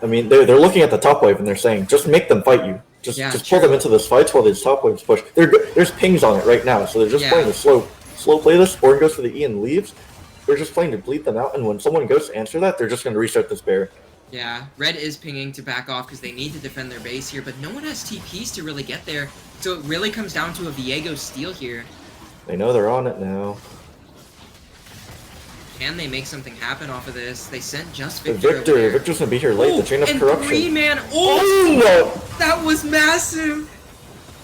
Speaker 1: I mean, they're looking at the top wave and they're saying, just make them fight you. Just pull
Speaker 2: true.
Speaker 1: them into this fight while these top waves push. There's pings on it right now, so they're just
Speaker 2: Yeah.
Speaker 1: playing to slow play this. Orin goes for the E and leaves. They're just playing to bleed them out, and when someone goes to answer that, they're just going to restart this bear.
Speaker 2: Yeah, Red is pinging to back off because they need to defend their base here, but no one has TPs to really get there. So it really comes down to a Viego steal here.
Speaker 1: They know they're on it now.
Speaker 2: Can they make something happen off of this? They sent just Victor over
Speaker 1: Victor,
Speaker 2: there.
Speaker 1: Victor's going to be here late. The chain of
Speaker 2: and
Speaker 1: corruption.
Speaker 2: 3-man ult!
Speaker 1: Oh, no!
Speaker 2: That was massive!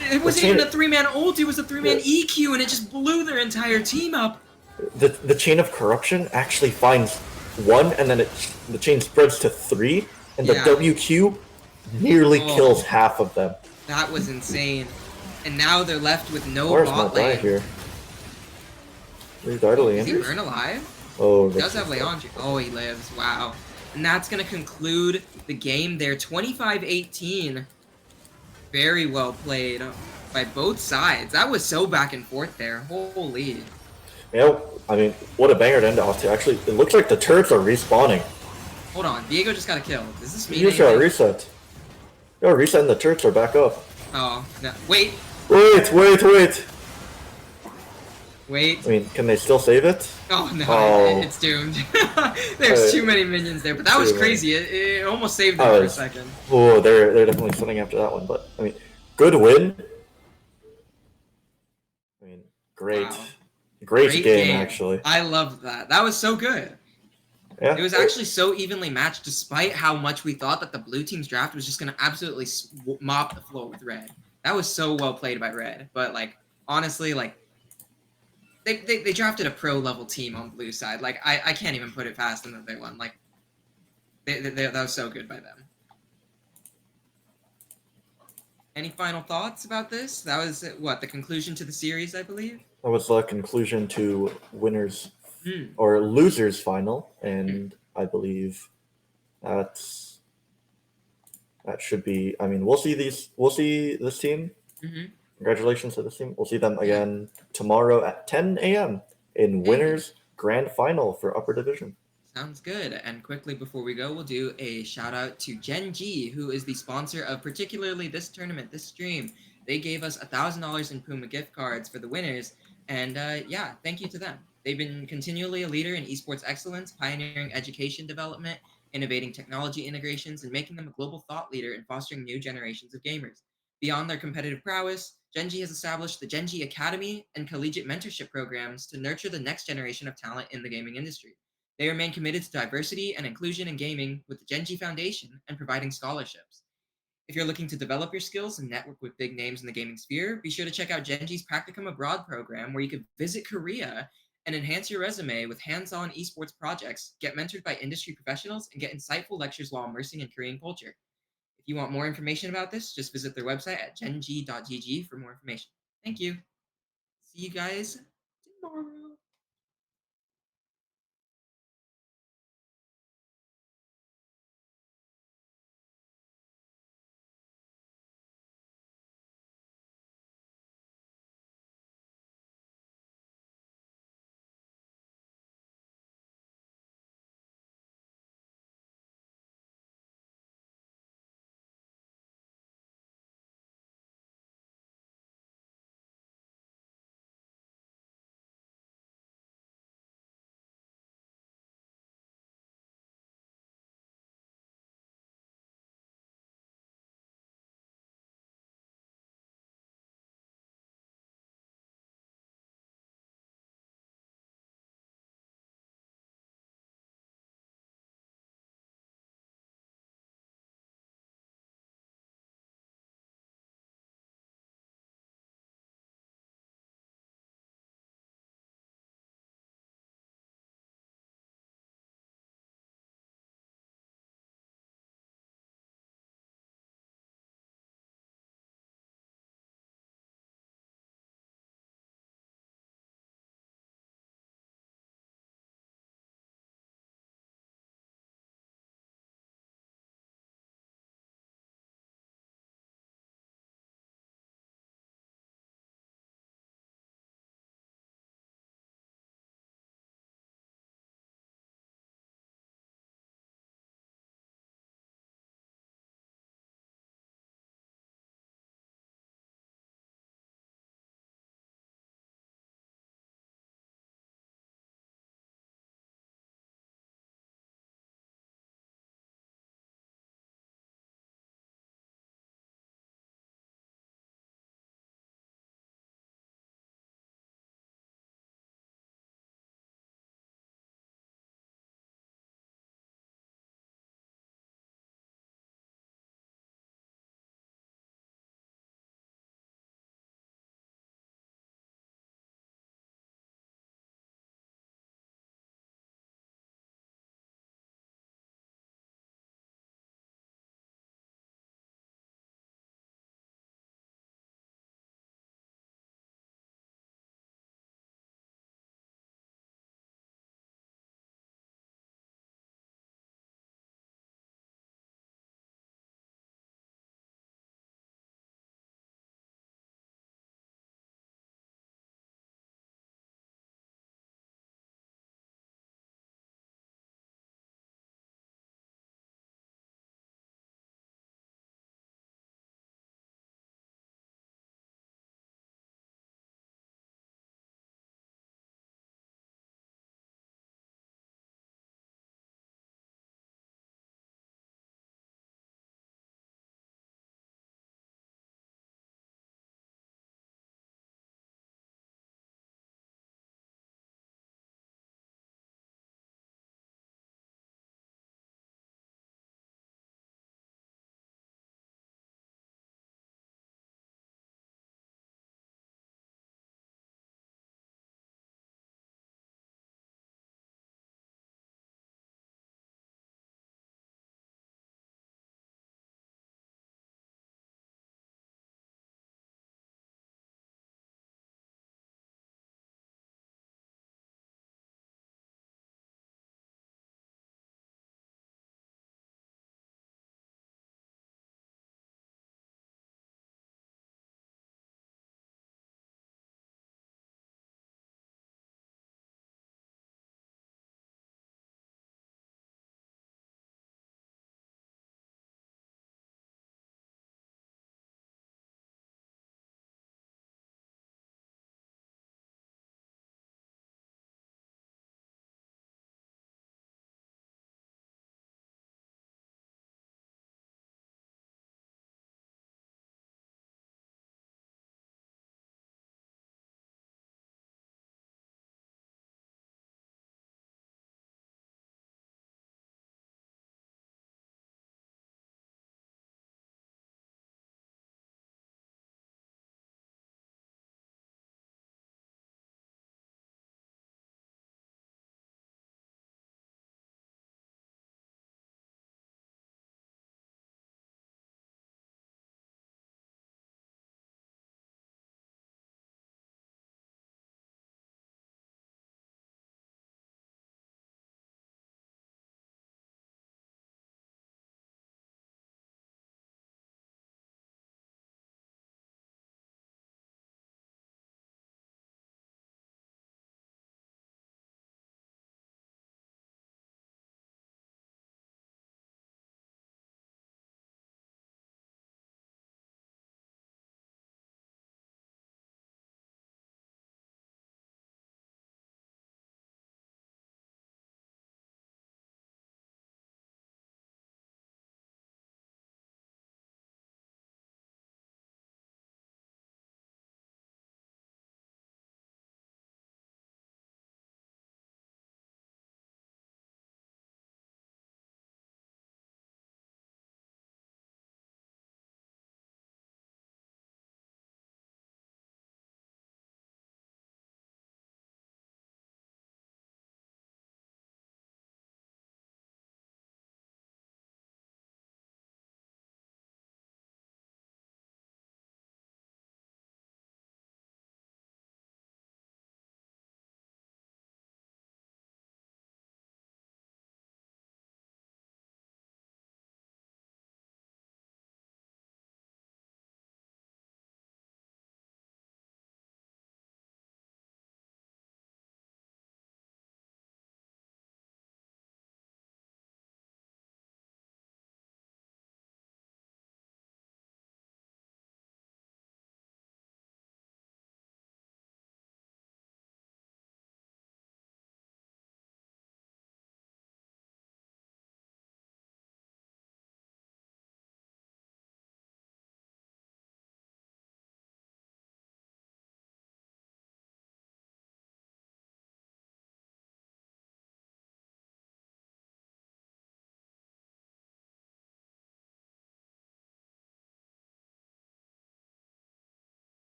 Speaker 2: It wasn't even a 3-man ult, it was a 3-man
Speaker 1: Yeah.
Speaker 2: EQ, and it just blew their entire team up.
Speaker 1: The chain of corruption actually finds one, and then the chain spreads to 3, and the
Speaker 2: Yeah.
Speaker 1: WQ nearly kills half of them.
Speaker 2: That was insane. And now they're left with no
Speaker 1: Where's my
Speaker 2: bot
Speaker 1: guy
Speaker 2: lane.
Speaker 1: here? Is he died to
Speaker 2: Is he
Speaker 1: Leanders?
Speaker 2: burn alive?
Speaker 1: Oh,
Speaker 2: He does have Leandri. Oh, he lives. Wow. And that's going to conclude the game there. 25-18. Very well played by both sides. That was so back and forth there. Holy.
Speaker 1: Yeah, I mean, what a banger to end off to. Actually, it looks like the turrets are respawning.
Speaker 2: Hold on. Diego just got a kill. Does this mean
Speaker 1: You just got
Speaker 2: anything?
Speaker 1: reset. Yo, reset and the turrets are back up.
Speaker 2: Oh, no. Wait.
Speaker 1: Wait.
Speaker 2: Wait.
Speaker 1: I mean, can they still save it?
Speaker 2: Oh, no.
Speaker 1: Oh.
Speaker 2: It's doomed. There's too many minions there. But that was
Speaker 1: Too many.
Speaker 2: crazy. It almost saved them for a second.
Speaker 1: Oh, they're definitely sitting after that one. But, I mean, good win. I mean, great.
Speaker 2: Wow.
Speaker 1: Great game, actually.
Speaker 2: I loved that. That was so good.
Speaker 1: Yeah.
Speaker 2: It was actually so evenly matched, despite how much we thought that the blue team's draft was just going to absolutely mop the floor with red. That was so well played by red. But, like, honestly, like, they drafted a pro-level team on blue side. Like, I can't even put it past them that they won. Like, that was so good by them. Any final thoughts about this? That was, what, the conclusion to the series, I believe?
Speaker 1: That was the conclusion to winners or losers final, and I believe that should be. I mean, we'll see this team. Congratulations to this team. We'll see them again tomorrow at 10 a.m. in winners grand final for upper division.
Speaker 2: Sounds good. And quickly before we go, we'll do a shout out to Gen.G, who is the sponsor of particularly this tournament, this stream. They gave us $1,000 in Puma gift cards for the winners. And yeah, thank you to them. They've been continually a leader in esports excellence, pioneering education development, innovating technology integrations, and making them a global thought leader in fostering new generations of gamers. Beyond their competitive prowess, Gen.G has established the Gen.G Academy and collegiate mentorship programs to nurture the next generation of talent in the gaming industry. They remain committed to diversity and inclusion in gaming with the Gen.G Foundation and providing scholarships. If you're looking to develop your skills and network with big names in the gaming sphere, be sure to check out Gen.G's Practicum Abroad program, where you can visit Korea and enhance your resume with hands-on esports projects, get mentored by industry professionals, and get insightful lectures while immersing in Korean culture. If you want more information about this, just visit their website at gen.g for more information. Thank you. See you guys tomorrow.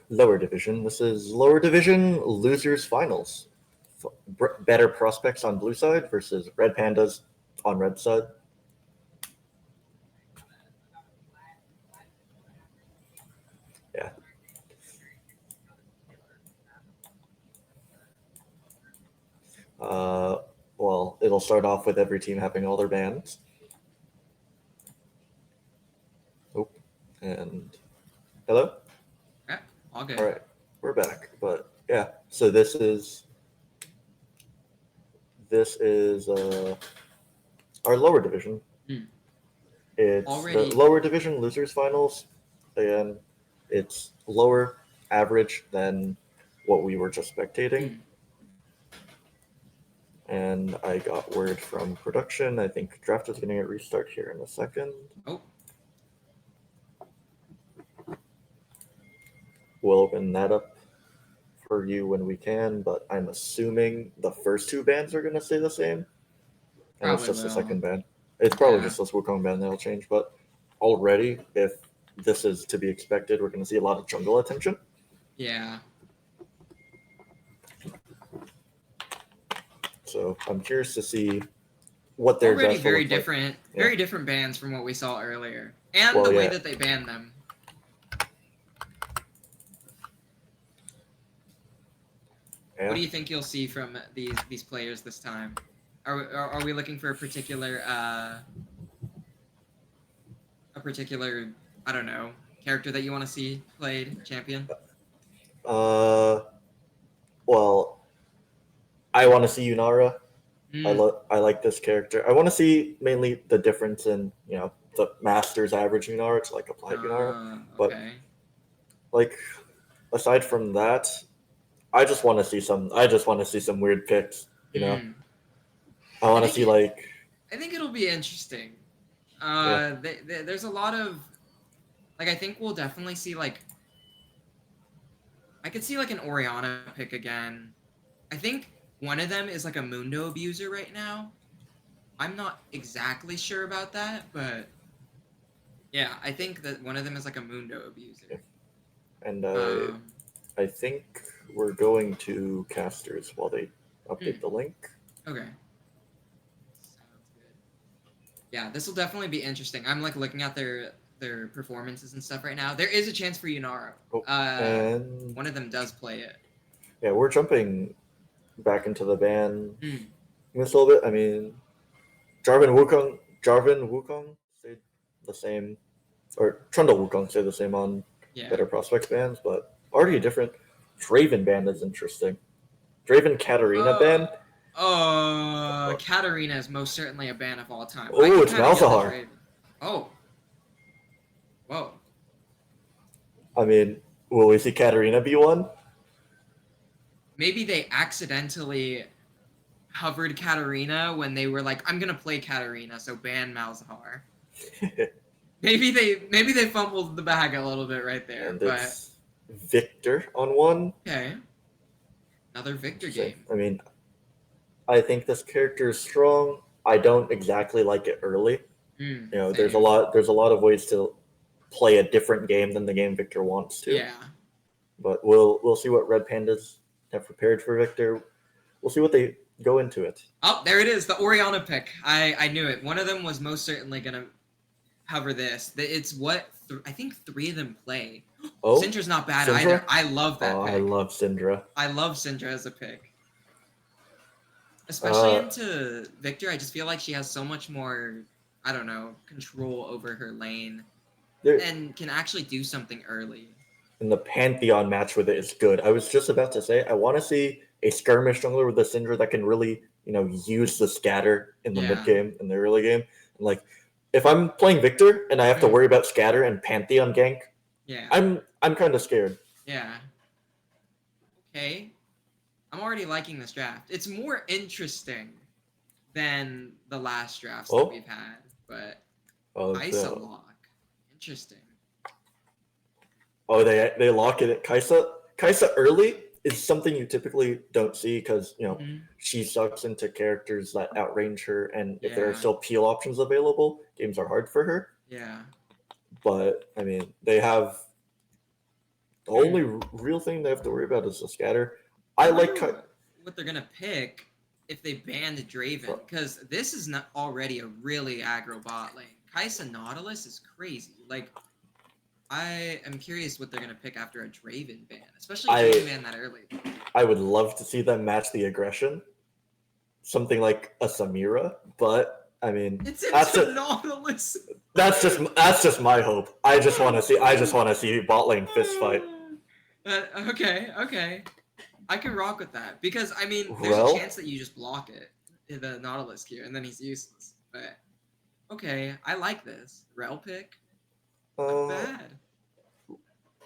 Speaker 1: lower division. This is lower division losers finals. Better prospects on blue side versus red pandas on red side. Yeah. Well, it'll start off with every team having all their bans. Oh, and hello.
Speaker 2: Yeah, all good.
Speaker 1: All right, we're back. But yeah, so this is our lower division.
Speaker 2: Hmm.
Speaker 1: It's
Speaker 2: Already-
Speaker 1: the lower division losers finals, and it's lower average than what we were just spectating.
Speaker 2: Hmm.
Speaker 1: And I got word from production. I think draft is going to get restart here in a second.
Speaker 2: Oh,
Speaker 1: We'll open that up for you when we can, but I'm assuming the first two bands are going to stay the same. And it's
Speaker 2: Probably
Speaker 1: just the
Speaker 2: will.
Speaker 1: second band. It's probably
Speaker 2: Yeah.
Speaker 1: just this Wukong band that'll change, but already, if this is to be expected, we're going to see a lot of jungle attention.
Speaker 2: yeah.
Speaker 1: So I'm curious to see what their
Speaker 2: Already
Speaker 1: dress will
Speaker 2: very
Speaker 1: look like.
Speaker 2: different,
Speaker 1: Yeah.
Speaker 2: very different bands from what we saw earlier, and
Speaker 1: Well,
Speaker 2: the way
Speaker 1: yeah.
Speaker 2: that they banned them.
Speaker 1: Yeah.
Speaker 2: What do you think you'll see from these players this time? Are we looking for a particular I don't know, character that you want to see played champion?
Speaker 1: Well, I want to see Yunara.
Speaker 2: Hmm.
Speaker 1: I like this character. I want to see mainly the difference in the Masters average Yunara to like applied Yunara. But
Speaker 2: Okay.
Speaker 1: like aside from that, I just want to see some. I just want to see some weird picks.
Speaker 2: Hmm.
Speaker 1: I want to
Speaker 2: think
Speaker 1: see
Speaker 2: it-
Speaker 1: like
Speaker 2: I think it'll be interesting.
Speaker 1: Yeah.
Speaker 2: There's a lot of like I think we'll definitely see like I could see like an Oriana pick again. I think one of them is like a Mundo abuser right now. I'm not exactly sure about that, but yeah, I think that one of them is like a Mundo abuser.
Speaker 1: and
Speaker 2: Um,
Speaker 1: I think we're going to casters while they update the link.
Speaker 2: okay. Sounds good. Yeah, this will definitely be interesting. I'm like looking at their performances and stuff right now. There is a chance for Yunara.
Speaker 1: Oh, and
Speaker 2: One of them does play it.
Speaker 1: yeah, we're jumping back into the ban
Speaker 2: Hmm.
Speaker 1: just a little bit. I mean, Jarvan Wukong stayed the same, or Trundle Wukong stayed the same on
Speaker 2: Yeah.
Speaker 1: better prospects bans, but already different. Draven ban is interesting. Draven Katarina ban.
Speaker 2: Katarina is most certainly a ban of all time.
Speaker 1: Oh,
Speaker 2: I can
Speaker 1: it's
Speaker 2: kinda get the
Speaker 1: Malzahar.
Speaker 2: Draven. Oh. Whoa.
Speaker 1: I mean, will we see Katarina be one?
Speaker 2: Maybe they accidentally hovered Katarina when they were like, I'm gonna play Katarina, so ban Malzahar. Maybe they fumbled the bag a little bit right there,
Speaker 1: And
Speaker 2: but
Speaker 1: it's Victor on one.
Speaker 2: okay. Another Victor game.
Speaker 1: I mean, I think this character is strong. I don't exactly like it early. There's
Speaker 2: Same.
Speaker 1: a lot of ways to play a different game than the game Victor wants to.
Speaker 2: Yeah.
Speaker 1: But we'll see what Red Pandas have prepared for Victor. We'll see what they go into it.
Speaker 2: Oh, there it is, the Oriana pick. I knew it. One of them was most certainly gonna cover this. It's what I think 3 of them play.
Speaker 1: Oh,
Speaker 2: Syndra's not bad
Speaker 1: Syndra?
Speaker 2: either. I love that pick.
Speaker 1: I love Syndra.
Speaker 2: I love Syndra as a pick. Especially
Speaker 1: Uh,
Speaker 2: into Victor, I just feel like she has so much more, I don't know, control over her lane
Speaker 1: There,
Speaker 2: and can actually do something early.
Speaker 1: and the Pantheon match with it is good. I was just about to say, I want to see a skirmish jungler with a Syndra that can really, use the scatter in the
Speaker 2: Yeah.
Speaker 1: mid game, in the early game. And like, if I'm playing Victor and I have to worry about scatter and Pantheon gank,
Speaker 2: Yeah.
Speaker 1: I'm kind of scared.
Speaker 2: Yeah. Okay. I'm already liking this draft. It's more interesting than the last drafts that
Speaker 1: Oh.
Speaker 2: we've had, but
Speaker 1: Oh,
Speaker 2: Isa lock. Interesting.
Speaker 1: Oh, they lock it at Kaisa. Kaisa early is something you typically don't see because she sucks into characters that outrange her, and if there are
Speaker 2: Yeah.
Speaker 1: still peel options available, games are hard for her.
Speaker 2: Yeah.
Speaker 1: But I mean, they have The only real thing they have to worry about is the scatter. I
Speaker 2: I
Speaker 1: like
Speaker 2: wonder what they're gonna pick if they banned Draven, because this is not already a really aggro bot lane. Kai'Sa Nautilus is crazy. Like, I am curious what they're gonna pick after a Draven ban, especially a Draven ban that early.
Speaker 1: I would love to see them match the aggression, something like a Samira. But I mean,
Speaker 2: It's into Nautilus.
Speaker 1: that's just my hope. I just want to see bot lane fist fight.
Speaker 2: Okay. I can rock with that because I mean, there's a
Speaker 1: Rel?
Speaker 2: chance that you just block it, the Nautilus Q, and then he's useless. But okay, I like this Rel pick. Not bad.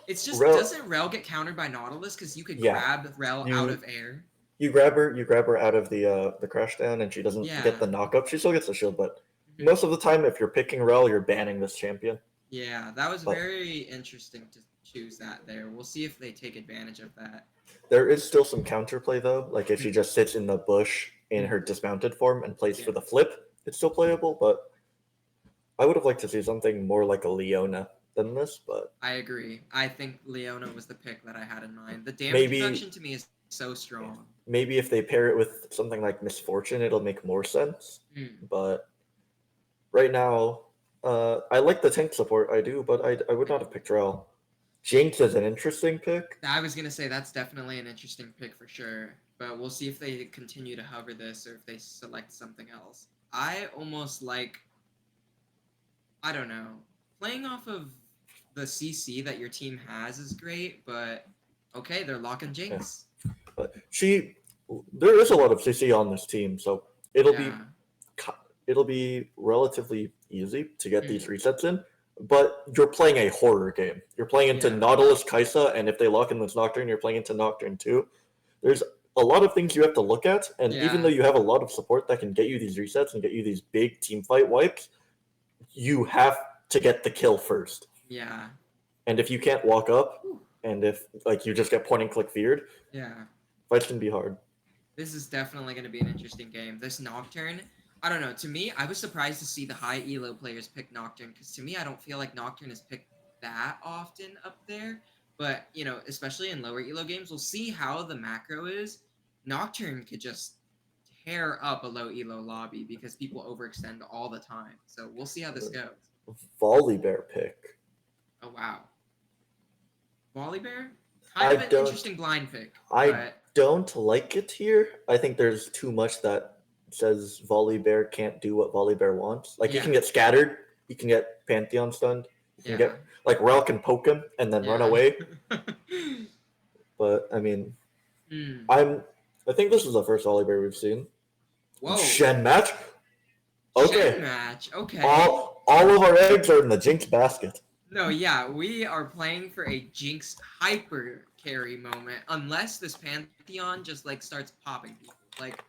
Speaker 2: It's just
Speaker 1: Rel,
Speaker 2: doesn't Rel get countered by Nautilus because you could
Speaker 1: yeah,
Speaker 2: grab Rel
Speaker 1: you
Speaker 2: out of air?
Speaker 1: you grab her out of the crash down, and she doesn't get the
Speaker 2: Yeah.
Speaker 1: knock up. She still gets the shield, but
Speaker 2: Mhm.
Speaker 1: most of the time, if you're picking Rel, you're banning this champion.
Speaker 2: Yeah, that was
Speaker 1: But
Speaker 2: very interesting to choose that there. We'll see if they take advantage of that.
Speaker 1: there is still some counterplay though. Like if she just sits in the bush in her
Speaker 2: Mhm.
Speaker 1: dismounted form and plays
Speaker 2: Yeah.
Speaker 1: for the flip, it's still playable. But I would have liked to see something more like a Leona than this. But
Speaker 2: I agree. I think Leona was the pick that I had in mind. The damage
Speaker 1: maybe
Speaker 2: reduction to me is so strong.
Speaker 1: maybe if they pair it with something like Misfortune, it'll make more sense.
Speaker 2: Mm.
Speaker 1: But right now, I like the tank support. I do, but I would not have picked Rel. Jinx is an interesting pick.
Speaker 2: I was gonna say that's definitely an interesting pick for sure, but we'll see if they continue to hover this or if they select something else. I almost like, I don't know, playing off of the CC that your team has is great, but okay, they're locking Jinx.
Speaker 1: But there is a lot of CC on this team, so it'll be
Speaker 2: Yeah.
Speaker 1: it'll be relatively easy to get these
Speaker 2: Mm.
Speaker 1: resets in. But you're playing a horror game. You're playing into
Speaker 2: Yeah.
Speaker 1: Nautilus Kaisa, and if they lock in this Nocturne, you're playing into Nocturne too. There's a lot of things you have to look at, and even
Speaker 2: Yeah.
Speaker 1: though you have a lot of support that can get you these resets and get you these big team fight wipes, you have to get the kill first.
Speaker 2: Yeah.
Speaker 1: And if you can't walk up, and if like you just get point and click feared,
Speaker 2: Yeah.
Speaker 1: fights can be hard.
Speaker 2: This is definitely going to be an interesting game. This Nocturne, I don't know. To me, I was surprised to see the high elo players pick Nocturne because to me, I don't feel like Nocturne is picked that often up there. But you know, especially in lower elo games, we'll see how the macro is. Nocturne could just tear up a low elo lobby because people overextend all the time. So we'll see how this goes.
Speaker 1: Volibear pick.
Speaker 2: Oh wow, Volibear, kind
Speaker 1: I
Speaker 2: of an
Speaker 1: don't.
Speaker 2: interesting blind pick,
Speaker 1: I
Speaker 2: but
Speaker 1: don't like it here. I think there's too much that says Volibear can't do what Volibear wants. Like he
Speaker 2: yeah,
Speaker 1: can get scattered, he can get Pantheon stunned, he can
Speaker 2: yeah,
Speaker 1: get like Rel can poke him and then run
Speaker 2: yeah.
Speaker 1: away. But I mean,
Speaker 2: Hmm.
Speaker 1: I think this is the first Volibear we've seen.
Speaker 2: Whoa.
Speaker 1: Shen match.
Speaker 2: Shen
Speaker 1: Okay,
Speaker 2: match. Okay.
Speaker 1: all of our eggs are in the Jinx basket.
Speaker 2: No, yeah, we are playing for a Jinx hyper carry moment, unless this Pantheon just like starts popping people. Like,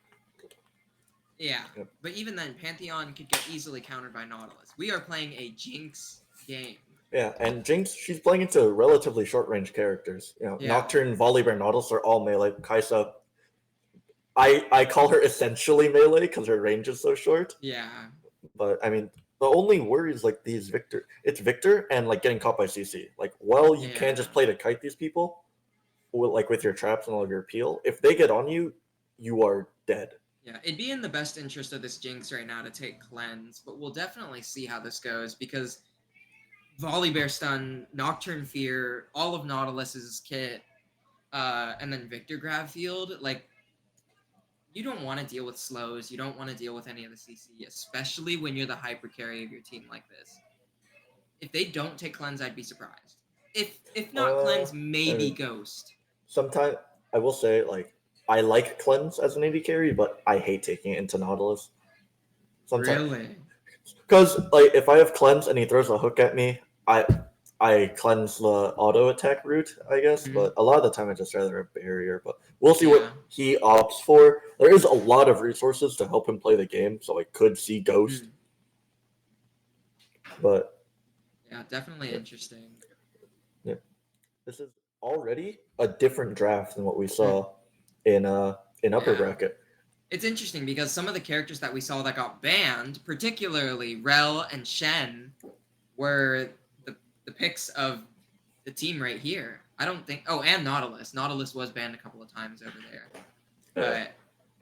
Speaker 2: yeah.
Speaker 1: Yep.
Speaker 2: But even then, Pantheon could get easily countered by Nautilus. We are playing a Jinx game.
Speaker 1: Yeah, and Jinx, she's playing into relatively short range characters. You know,
Speaker 2: Yeah.
Speaker 1: Nocturne, Volibear, Nautilus are all melee. Kaisa, I call her essentially melee because her range is so short.
Speaker 2: Yeah.
Speaker 1: But I mean, the only worry is like these Victor. It's Victor and like getting caught by CC. Like, well, you can just
Speaker 2: Yeah.
Speaker 1: play to kite these people, like with your traps and all of your peel. If they get on you, you are dead.
Speaker 2: Yeah, it'd be in the best interest of this Jinx right now to take Cleanse, but we'll definitely see how this goes because Volibear stun, Nocturne Fear, all of Nautilus's kit, and then Victor grab field. Like, you don't want to deal with slows. You don't want to deal with any of the CC, especially when you're the hyper carry of your team like this. If they don't take cleanse, I'd be surprised. If not cleanse,
Speaker 1: I
Speaker 2: maybe
Speaker 1: mean,
Speaker 2: ghost.
Speaker 1: sometimes I will say like I like cleanse as an AD carry, but I hate taking it into Nautilus. Sometimes
Speaker 2: Really?
Speaker 1: because like if I have cleanse and he throws a hook at me, I cleanse the auto attack route, I guess.
Speaker 2: Mhm.
Speaker 1: But a lot of the time, I just rather a barrier. But we'll see
Speaker 2: Yeah.
Speaker 1: what he opts for. There is a lot of resources to help him play the game, so I could see Ghost.
Speaker 2: Mhm.
Speaker 1: But
Speaker 2: Yeah, definitely interesting.
Speaker 1: yeah, this is already a different draft than what we saw in upper
Speaker 2: Yeah.
Speaker 1: bracket.
Speaker 2: It's interesting because some of the characters that we saw that got banned, particularly Rel and Shen, were the picks of the team right here. I don't think. Oh, and Nautilus. Nautilus was banned a couple of times over there. But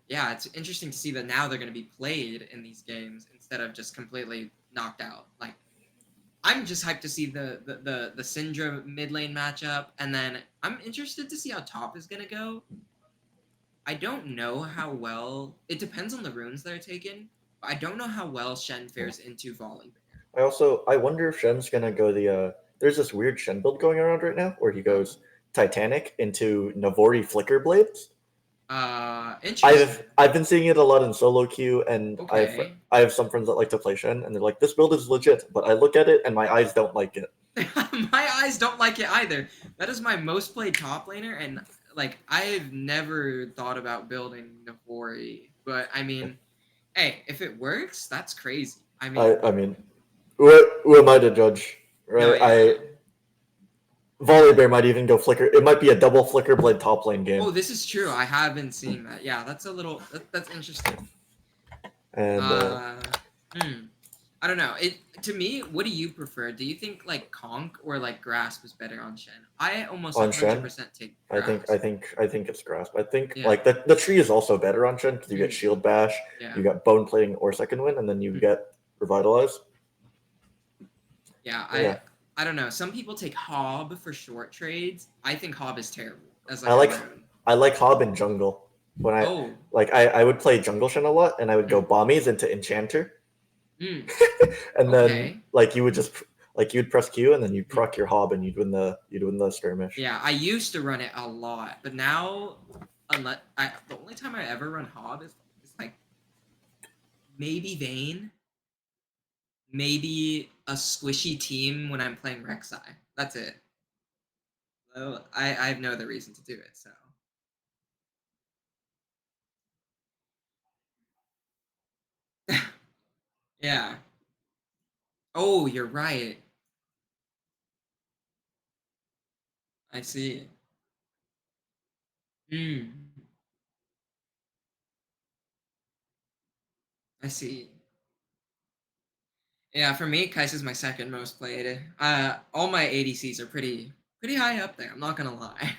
Speaker 2: yeah, it's interesting to see that now they're going to be played in these games instead of just completely knocked out. Like, I'm just hyped to see the Syndra mid lane matchup, and then I'm interested to see how top is going to go. I don't know how well. It depends on the runes that are taken. But I don't know how well Shen fares into Volley Bear.
Speaker 1: I wonder if Shen's gonna go the there's this weird Shen build going around right now where he goes Titanic into Navori Flicker Blades.
Speaker 2: Interesting.
Speaker 1: I've been seeing it a lot in solo queue, and
Speaker 2: Okay.
Speaker 1: I have some friends that like to play Shen, and they're like, this build is legit, but I look at it and my eyes don't like it.
Speaker 2: My eyes don't like it either. That is my most played top laner, and like I've never thought about building Navori, but I mean, hey, if it works, that's crazy. I mean,
Speaker 1: I mean, who am I to judge,
Speaker 2: no,
Speaker 1: right?
Speaker 2: yeah.
Speaker 1: Volley Bear might even go Flicker. It might be a double Flicker Blade top lane
Speaker 2: Oh,
Speaker 1: game,
Speaker 2: this is true. I have been seeing that. Yeah, that's a little. That's interesting.
Speaker 1: and
Speaker 2: Uh, hmm. I don't know. It to me, what do you prefer? Do you think like Conk or like Grasp is better on Shen? I almost
Speaker 1: on Shen,
Speaker 2: 100% take Grasp.
Speaker 1: I think it's Grasp. I think
Speaker 2: Yeah.
Speaker 1: like the tree is also better on Shen because you get
Speaker 2: Mhm.
Speaker 1: Shield Bash,
Speaker 2: Yeah.
Speaker 1: you got Bone Plating or Second Wind, and then you
Speaker 2: Mhm.
Speaker 1: get Revitalize.
Speaker 2: Yeah,
Speaker 1: Yeah,
Speaker 2: I don't know. Some people take Hob for short trades. I think Hob is terrible as
Speaker 1: I
Speaker 2: like a
Speaker 1: like
Speaker 2: rune.
Speaker 1: I like Hob in jungle. When
Speaker 2: Oh.
Speaker 1: I would play jungle Shen a lot, and I would go
Speaker 2: Mm.
Speaker 1: Bombies into Enchanter,
Speaker 2: Mm.
Speaker 1: and then
Speaker 2: Okay.
Speaker 1: like you would just like you'd press Q, and then you'd
Speaker 2: Mm.
Speaker 1: proc your Hob, and you'd win the skirmish.
Speaker 2: Yeah, I used to run it a lot, but now, the only time I ever run Hob is like maybe Vayne, maybe a squishy team when I'm playing Rek'Sai. That's it. So I have no other reason to do it. So yeah. Oh, you're right. I see. Hmm. I see. Yeah, for me, Kais is my second most played. All my ADCs are pretty high up there. I'm not gonna lie.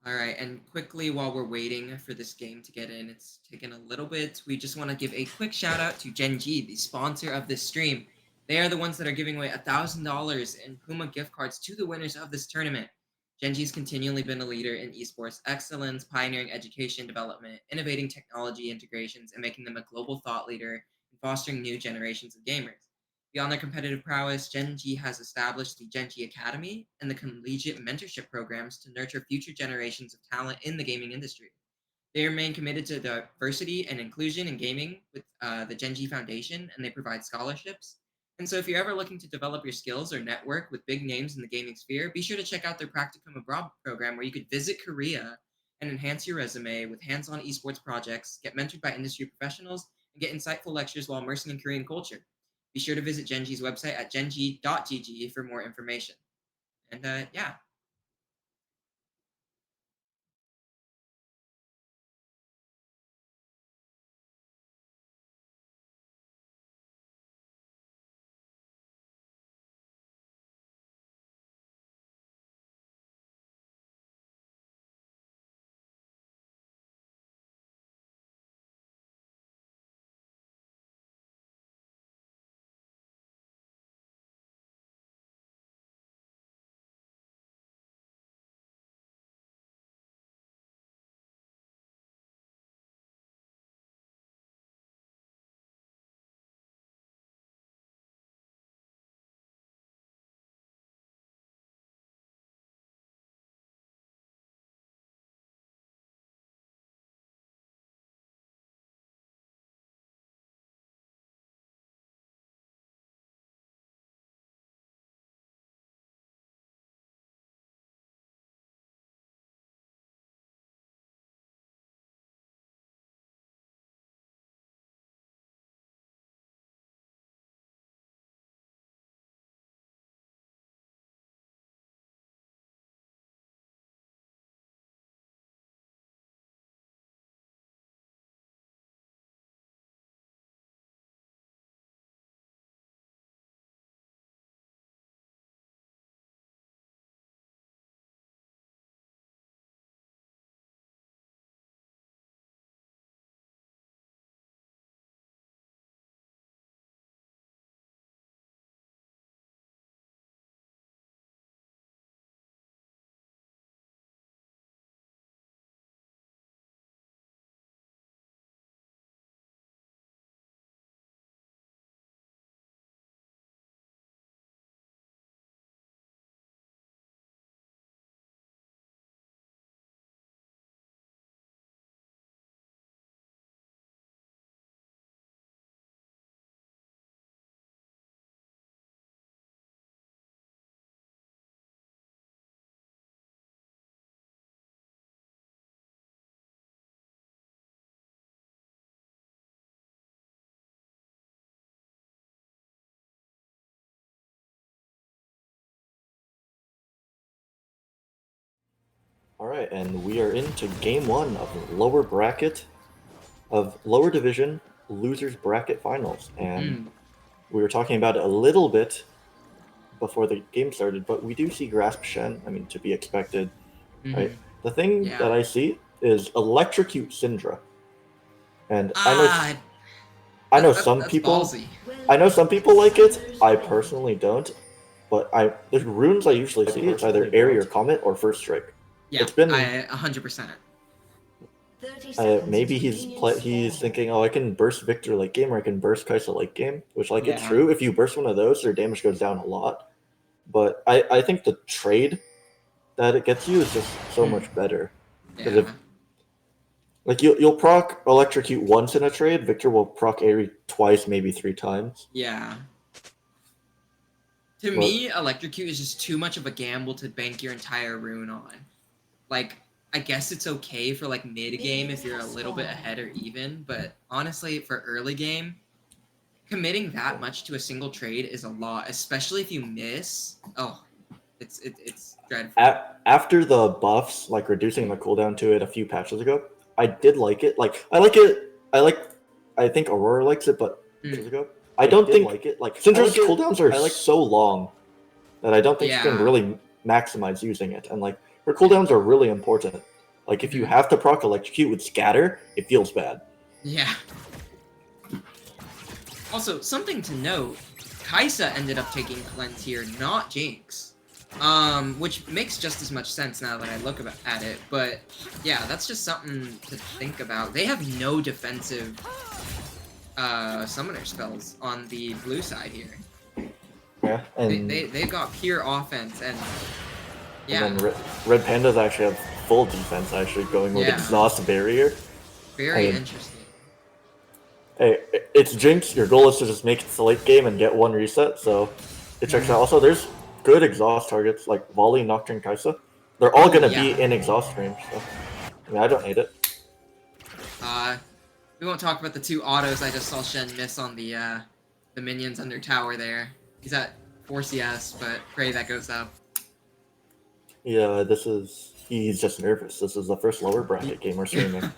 Speaker 2: All right, and quickly while we're waiting for this game to get in, it's taken a little bit. We just want to give a quick shout out to Gen.G, the sponsor of this stream. They are the ones that are giving away $1,000 in Puma gift cards to the winners of this tournament. Gen.G's continually been a leader in esports excellence, pioneering education development, innovating technology integrations, and making them a global thought leader in fostering new generations of gamers. Beyond their competitive prowess, Gen.G has established the Gen.G Academy and the collegiate mentorship programs to nurture future generations of talent in the gaming industry. They remain committed to diversity and inclusion in gaming with the Gen.G Foundation, and they provide scholarships. And so, if you're ever looking to develop your skills or network with big names in the gaming sphere, be sure to check out their Practicum Abroad program, where you could visit Korea and enhance your resume with hands-on esports projects, get mentored by industry professionals, and get insightful lectures while immersing in Korean culture. Be sure to visit Gen.G's website at gen.g for more information. And yeah,
Speaker 1: All right, and we are into game one of the lower bracket of lower division losers bracket finals. And we were talking about it a little bit before the game started, but we do see Grasp Shen. I mean, to be expected, right? The thing
Speaker 2: Yeah.
Speaker 1: that I see is Electrocute Syndra, and
Speaker 2: Ah,
Speaker 1: I know
Speaker 2: that's
Speaker 1: some people.
Speaker 2: ballsy.
Speaker 1: I know some people like it. I personally don't. But there's runes I usually see. It's either Airy or Comet or First Strike.
Speaker 2: Yeah,
Speaker 1: It's been
Speaker 2: 100%.
Speaker 1: maybe he's thinking, oh, I can burst Victor late game or I can burst Kaisa late game, which it's
Speaker 2: Yeah.
Speaker 1: true. If you burst one of those, their damage goes down a lot. But I think the trade that it gets you is just so much better. Because
Speaker 2: Yeah.
Speaker 1: if you'll proc Electrocute once in a trade, Victor will proc Airy twice, maybe 3 times.
Speaker 2: Yeah. To me, Electrocute is just too much of a gamble to bank your entire rune on. Like, I guess it's okay for like mid game if you're a little bit ahead or even, but honestly, for early game, committing that much to a single trade is a lot, especially if you miss. Oh, it's dreadful.
Speaker 1: After the buffs, like reducing the cooldown to it a few patches ago, I did like it. I like it. I think Aurora likes it, but patches ago, I don't think like it. Syndra's cooldowns are so long that I don't think you can really maximize using it. And her cooldowns are really important. Like if you have to proc Electrocute with Scatter, it feels bad.
Speaker 2: Yeah. Also, something to note, Kaisa ended up taking Cleanse here, not Jinx. Which makes just as much sense now that I look at it, but yeah, that's just something to think about. They have no defensive summoner spells on the blue side here.
Speaker 1: Yeah, and
Speaker 2: they've got pure offense, and yeah.
Speaker 1: And then Red Pandas actually have full defense, actually going with Exhaust Barrier.
Speaker 2: Very interesting.
Speaker 1: Hey, it's Jinx. Your goal is to just make it to the late game and get one reset, so it checks out. Also, there's good exhaust targets like Volley, Nocturne, Kaisa. They're all gonna be in exhaust range, so I mean, I don't hate it.
Speaker 2: We won't talk about the 2 autos I just saw Shen miss on the minions under tower there. He's at 4 CS, but pray that goes up.
Speaker 1: Yeah, he's just nervous. This is the first lower bracket game we're streaming.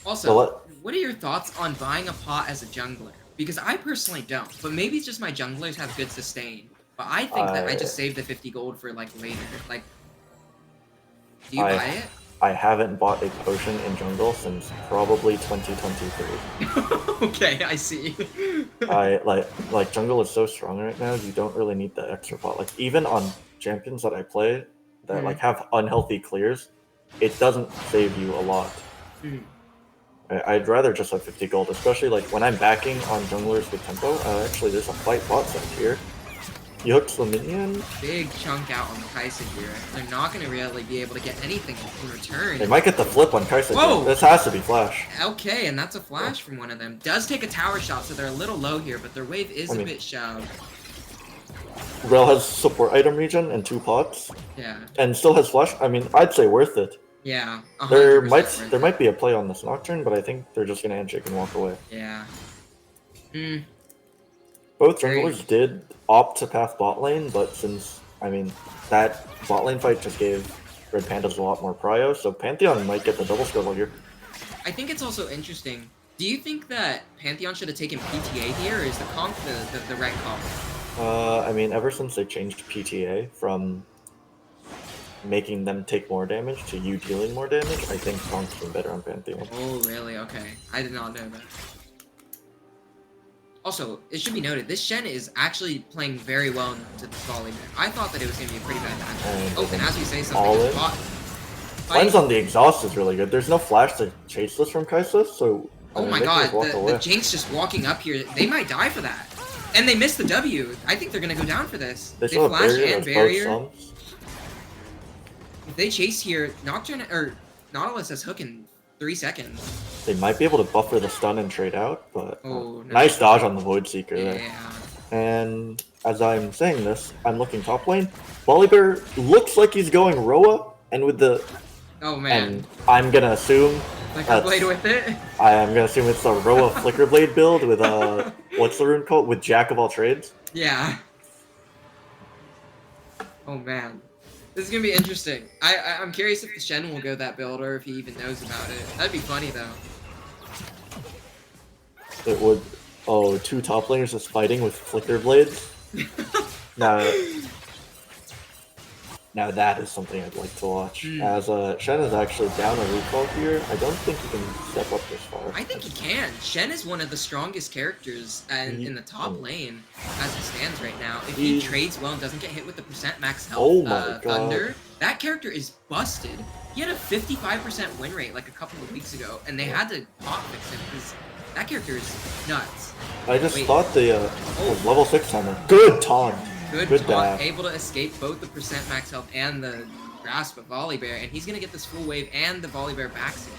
Speaker 2: Also, what are your thoughts on buying a pot as a jungler? Because I personally don't, but maybe it's just my junglers have good sustain. But I think that I just saved the 50 gold for later. Do you buy it?
Speaker 1: I haven't bought a potion in jungle since probably 2023.
Speaker 2: Okay, I see.
Speaker 1: I jungle is so strong right now. You don't really need the extra pot. Like even on champions that I play that have unhealthy clears, it doesn't save you a lot. I'd rather just have 50 gold, especially when I'm backing on junglers with tempo. Actually, there's a fight bot side here. He hooks the minion.
Speaker 2: Big chunk out on Kaisa here. They're not going to really be able to get anything in return.
Speaker 1: They might get the flip on Kaisa.
Speaker 2: Whoa!
Speaker 1: This has to be flash.
Speaker 2: Okay, and that's a flash from one of them. Does take a tower shot, so they're a little low here, but their wave is a bit shoved.
Speaker 1: Rel has support item regen and 2 pots.
Speaker 2: Yeah.
Speaker 1: And still has flash. I mean, I'd say worth it.
Speaker 2: Yeah.
Speaker 1: There might be a play on this Nocturne, but I think they're just gonna handshake and walk away.
Speaker 2: Yeah.
Speaker 1: Both junglers did opt to path bot lane, but since that bot lane fight just gave Red Pandas a lot more prio, so Pantheon might get the double scuttle here.
Speaker 2: I think it's also interesting. Do you think that Pantheon should have taken PTA here, or is the conk the right call?
Speaker 1: I mean, ever since they changed PTA from making them take more damage to you dealing more damage, I think Conk's been better on Pantheon.
Speaker 2: Oh, really? Okay. I did not know that. Also, it should be noted, this Shen is actually playing very well into this volley map. I thought that it was going to be a pretty bad match. And as we say something,
Speaker 1: Lens on the exhaust is really good. There's no flash to chase this from Kaisa, so...
Speaker 2: Oh my god, the Jinx just walking up here, they might die for that. And they missed the W. I think they're going to go down for this.
Speaker 1: They flash and barrier.
Speaker 2: If they chase here, Nautilus has hook in 3 seconds.
Speaker 1: They might be able to buffer the stun and trade out, but nice dodge on the Void Seeker there. And as I'm saying this, I'm looking top lane. Volibear looks like he's going Roa, and with the...
Speaker 2: Oh man.
Speaker 1: And I'm gonna assume...
Speaker 2: Flicker Blade with it?
Speaker 1: I'm gonna assume it's a Roa Flicker Blade build with what's the rune called? With Jack of all trades?
Speaker 2: Yeah. Oh man. This is gonna be interesting. I'm curious if the Shen will go that build or if he even knows about it. That'd be funny though.
Speaker 1: It would. Oh, two top laners just fighting with flicker blades. Now, now that is something I'd like to watch. As Shen is actually down a recall here, I don't think he can step up this far.
Speaker 2: I think he can. Shen is one of the strongest characters in the top lane as it stands right now. If he trades well and doesn't get hit with the percent max health
Speaker 1: Oh my God.
Speaker 2: Thunder, that character is busted. He had a 55% win rate like a couple of weeks ago, and they had to pop fix him because that character is nuts.
Speaker 1: I just thought the level 6 timer. Good taunt.
Speaker 2: Good
Speaker 1: Good
Speaker 2: taunt,
Speaker 1: dash.
Speaker 2: able to escape both the percent max health and the grasp of Volibear, and he's gonna get this full wave and the Volibear backs him.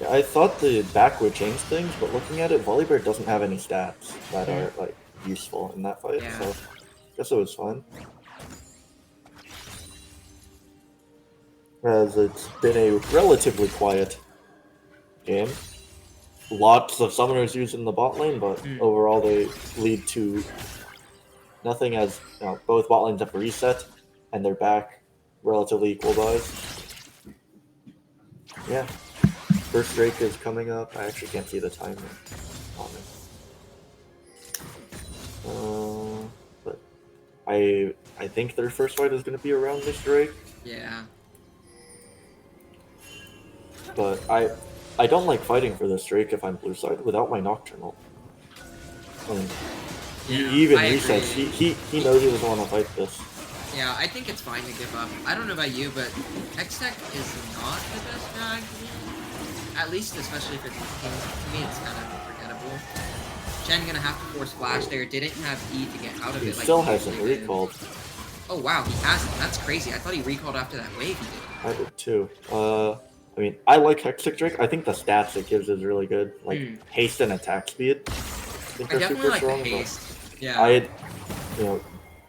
Speaker 1: Yeah, I thought the back would change things, but looking at it, Volibear doesn't have any stats that are like useful in that fight,
Speaker 2: Yeah.
Speaker 1: so I guess it was fun. As it's been a relatively quiet game. Lots of summoners used in the bot lane, but overall they lead to nothing as both bot lanes have reset and they're back relatively equal buys. Yeah. First Drake is coming up. I actually can't see the timer on it. But I think their first fight is going to be around this Drake.
Speaker 2: Yeah.
Speaker 1: But I don't like fighting for this Drake if I'm blue side without my Nocturnal. He even
Speaker 2: I
Speaker 1: resets.
Speaker 2: agree.
Speaker 1: He knows he doesn't want to fight this.
Speaker 2: Yeah, I think it's fine to give up. I don't know about you, but Hextech is not the best drag. At least, especially for these teams. To me, it's kind of forgettable. Shen gonna have to force Flash there. Didn't have E to get out of
Speaker 1: He
Speaker 2: it like
Speaker 1: still
Speaker 2: he
Speaker 1: hasn't
Speaker 2: usually did.
Speaker 1: recalled.
Speaker 2: Oh wow, he hasn't. That's crazy. I thought he recalled after that wave he did.
Speaker 1: I did too. I mean, I like Hextech Drake. I think the stats it gives is really good. Like haste and attack speed. I think
Speaker 2: I
Speaker 1: they're
Speaker 2: definitely
Speaker 1: super
Speaker 2: like
Speaker 1: strong.
Speaker 2: the
Speaker 1: but
Speaker 2: haste. Yeah.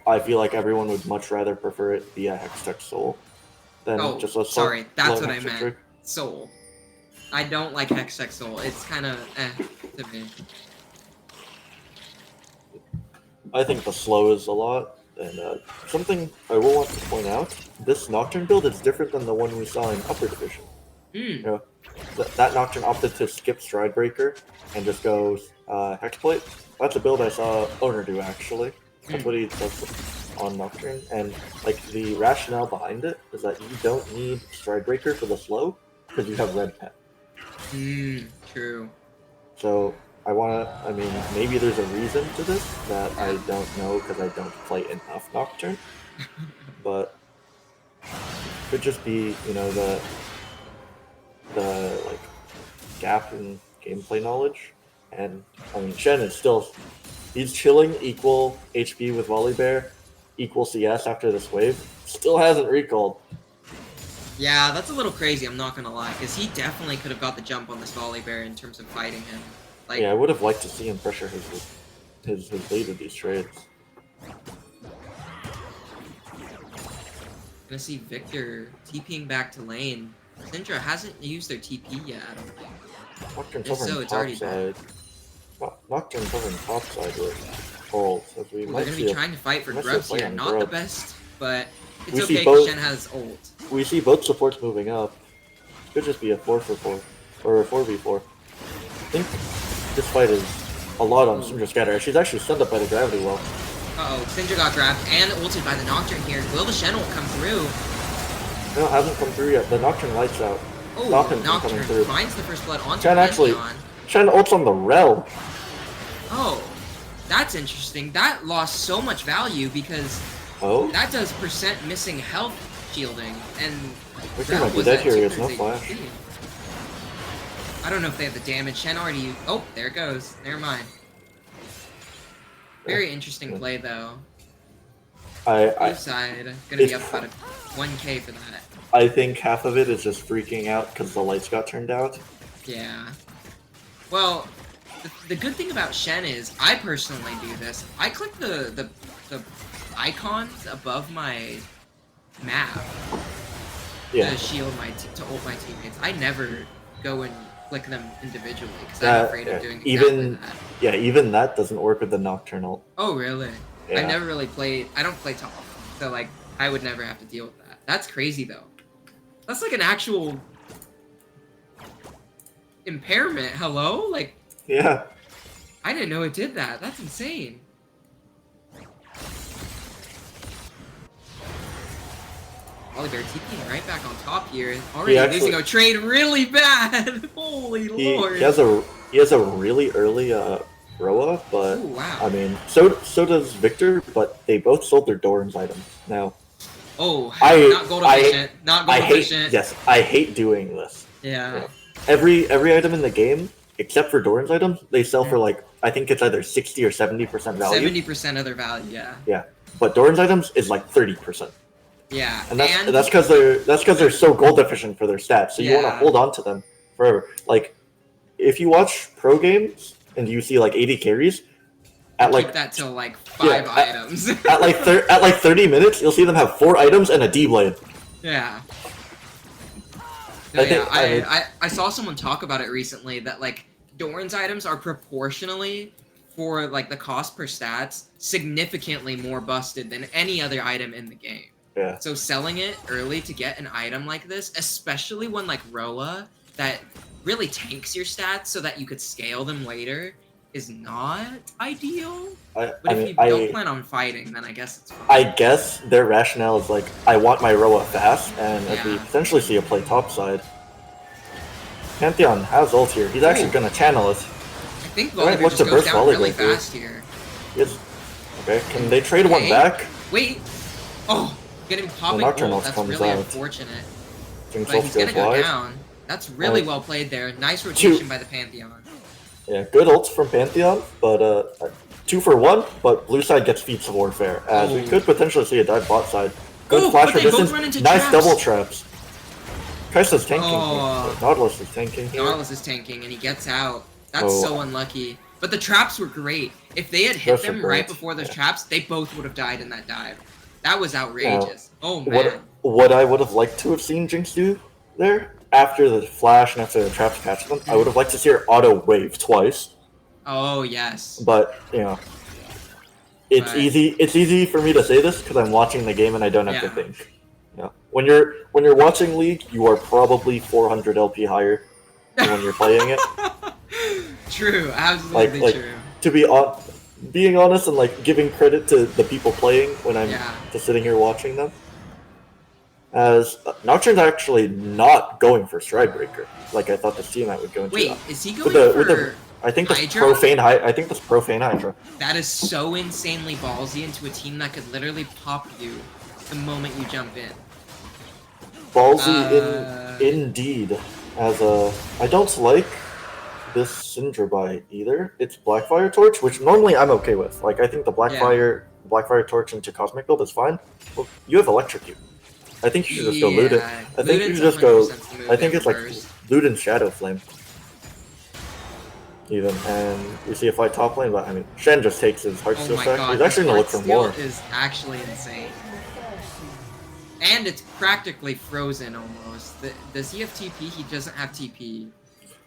Speaker 1: I feel like everyone would much rather prefer it be a Hextech Soul than
Speaker 2: Oh,
Speaker 1: just a
Speaker 2: sorry. That's what I
Speaker 1: Hextech
Speaker 2: meant.
Speaker 1: Drake.
Speaker 2: Soul. I don't like Hextech Soul. It's kind of to me.
Speaker 1: I think the slow is a lot. And something I will want to point out: this Nocturne build is different than the one we saw in Upper Division. You know, that Nocturne opted to skip Stridebreaker and just goes Hexplate. That's a build I saw Owner do actually. That's what he does on Nocturne, and like the rationale behind it is that you don't need Stridebreaker for the slow because you have Red Pet.
Speaker 2: True.
Speaker 1: So I mean, maybe there's a reason to this that I don't know because I don't play enough Nocturne, but could just be, you know, the like gap in gameplay knowledge. And I mean, Shen is still, he's chilling equal HP with Volibear, equal CS after this wave. Still hasn't recalled.
Speaker 2: Yeah, that's a little crazy, I'm not gonna lie, because he definitely could have got the jump on this Volibear in terms of fighting him. Like,
Speaker 1: Yeah, I would have liked to see him pressure his lead with these trades.
Speaker 2: gonna see Victor TPing back to lane. Syndra hasn't used their TP yet, I don't think.
Speaker 1: Nocturne
Speaker 2: If so,
Speaker 1: covering
Speaker 2: it's already
Speaker 1: top side. Nocturne covering top side with ults. As we
Speaker 2: Ooh,
Speaker 1: might
Speaker 2: they're gonna
Speaker 1: see
Speaker 2: be trying to fight for
Speaker 1: might see a
Speaker 2: grubs
Speaker 1: play
Speaker 2: here.
Speaker 1: on
Speaker 2: Not the
Speaker 1: grub.
Speaker 2: best, but it's
Speaker 1: We
Speaker 2: okay
Speaker 1: see
Speaker 2: because
Speaker 1: both-
Speaker 2: Shen has ult.
Speaker 1: We see both supports moving up. Could just be a 4-for-4 or a 4v4. I think this fight is a lot on Syndra Scatter. She's actually stunned up by the gravity well.
Speaker 2: Uh-oh, Syndra got grabbed and ulted by the Nocturne here. Will the Shen ult come through?
Speaker 1: No, it hasn't come through yet. The Nocturne lights out.
Speaker 2: Oh,
Speaker 1: Stop him from coming
Speaker 2: Nocturne
Speaker 1: through.
Speaker 2: finds the first blood onto
Speaker 1: Shen actually,
Speaker 2: Pantheon.
Speaker 1: Shen ults on the Rel.
Speaker 2: Oh, that's interesting. That lost so much value because
Speaker 1: Oh,
Speaker 2: that does percent missing health shielding, and
Speaker 1: Victor
Speaker 2: that
Speaker 1: might be
Speaker 2: was
Speaker 1: dead
Speaker 2: at
Speaker 1: here. He has no
Speaker 2: 230
Speaker 1: flash.
Speaker 2: HP. I don't know if they have the damage. Shen already used... Oh, there it goes. Never mind. Very interesting play, though. Blue side, gonna be up about a 1k for that.
Speaker 1: I think half of it is just freaking out because the lights got turned out.
Speaker 2: Yeah. Well, the good thing about Shen is, I personally do this. I click the icons above my map
Speaker 1: Yeah,
Speaker 2: to shield to ult my teammates. I never go and click them individually because I'm afraid of doing exactly that.
Speaker 1: Yeah, even that doesn't work with the Nocturnal.
Speaker 2: Oh, really?
Speaker 1: Yeah.
Speaker 2: I've never really played... I don't play top, so, like, I would never have to deal with that. That's crazy though. That's like an actual impairment. Hello? Like,
Speaker 1: Yeah.
Speaker 2: I didn't know it did that. That's insane. Oliver TPing right back on top here. Already losing a trade really bad. Holy lord.
Speaker 1: He has a really early Roa, but
Speaker 2: Ooh, wow.
Speaker 1: I mean, so does Victor, but they both sold their Doran's items now.
Speaker 2: Oh, not gold efficient. Not gold efficient.
Speaker 1: Yes, I hate doing this.
Speaker 2: Yeah.
Speaker 1: You know, every item in the game, except for Doran's items, they sell for like, I think it's either 60 or 70% value.
Speaker 2: 70% of their value, yeah.
Speaker 1: Yeah, but Doran's items is like 30%.
Speaker 2: Yeah,
Speaker 1: and that's because they're so gold efficient for their stats. So you want to hold on to them forever. Like, if you watch pro games and you see like 80 carries, at like
Speaker 2: keep that till like 5 items.
Speaker 1: at like 30 minutes, you'll see them have 4 items and a D blade.
Speaker 2: Yeah. No, I saw someone talk about it recently that like Doran's items are proportionally for like the cost per stats significantly more busted than any other item in the game.
Speaker 1: Yeah.
Speaker 2: So selling it early to get an item like this, especially one like Roa that really tanks your stats so that you could scale them later, is not ideal. But if you don't plan on fighting, then I guess it's fine.
Speaker 1: I guess their rationale is like, I want my Roa fast, and if we potentially see a play topside. Pantheon has ult here. He's actually going to channel it.
Speaker 2: I think Volibear just goes down really fast here.
Speaker 1: Yes. Okay, can they trade one back?
Speaker 2: Wait! Oh! Getting popping ult, that's really unfortunate. But he's gonna go down. That's really well played there. Nice rotation by the Pantheon.
Speaker 1: Yeah, good ults from Pantheon, but 2 for 1, but blue side gets Feats of Warfare, as we could potentially see a dive bot side. Good flash resistance, nice double traps. Kai'Sa's tanking here. Nautilus is tanking here.
Speaker 2: Nautilus is tanking, and he gets out. That's so unlucky. But the traps were great. If they had hit them right before those traps, they both would have died in that dive. That was outrageous. Oh, man.
Speaker 1: What I would have liked to have seen Jinx do there, after the flash and after the traps catch them, I would have liked to see her auto wave twice.
Speaker 2: Oh, yes.
Speaker 1: But, you know, it's easy for me to say this because I'm watching the game and I don't have to think. You know, when you're watching League, you are probably 400 LP higher than when you're playing it.
Speaker 2: True, absolutely true.
Speaker 1: To be being honest and like giving credit to the people playing when I'm just sitting here watching them. As Nocturne's actually not going for Stridebreaker, like I thought the teammate would go into.
Speaker 2: Wait, is he going for
Speaker 1: I think that's profane Hydra.
Speaker 2: That is so insanely ballsy into a team that could literally pop you the moment you jump in.
Speaker 1: Ballsy indeed. As I don't like this Syndra buy either. It's Blackfire Torch, which normally I'm okay with. Like I think the Blackfire Torch into Cosmic Build is fine. Well, you have Electrocute. I think you should just go Luden. I think you should just go. I think it's like Luden Shadow Flame. Even, and you see a fight top lane, but I mean, Shen just takes his Heartsteel stack. He's actually gonna look for more.
Speaker 2: Is actually insane. And it's practically frozen almost. Does he have TP? He doesn't have TP.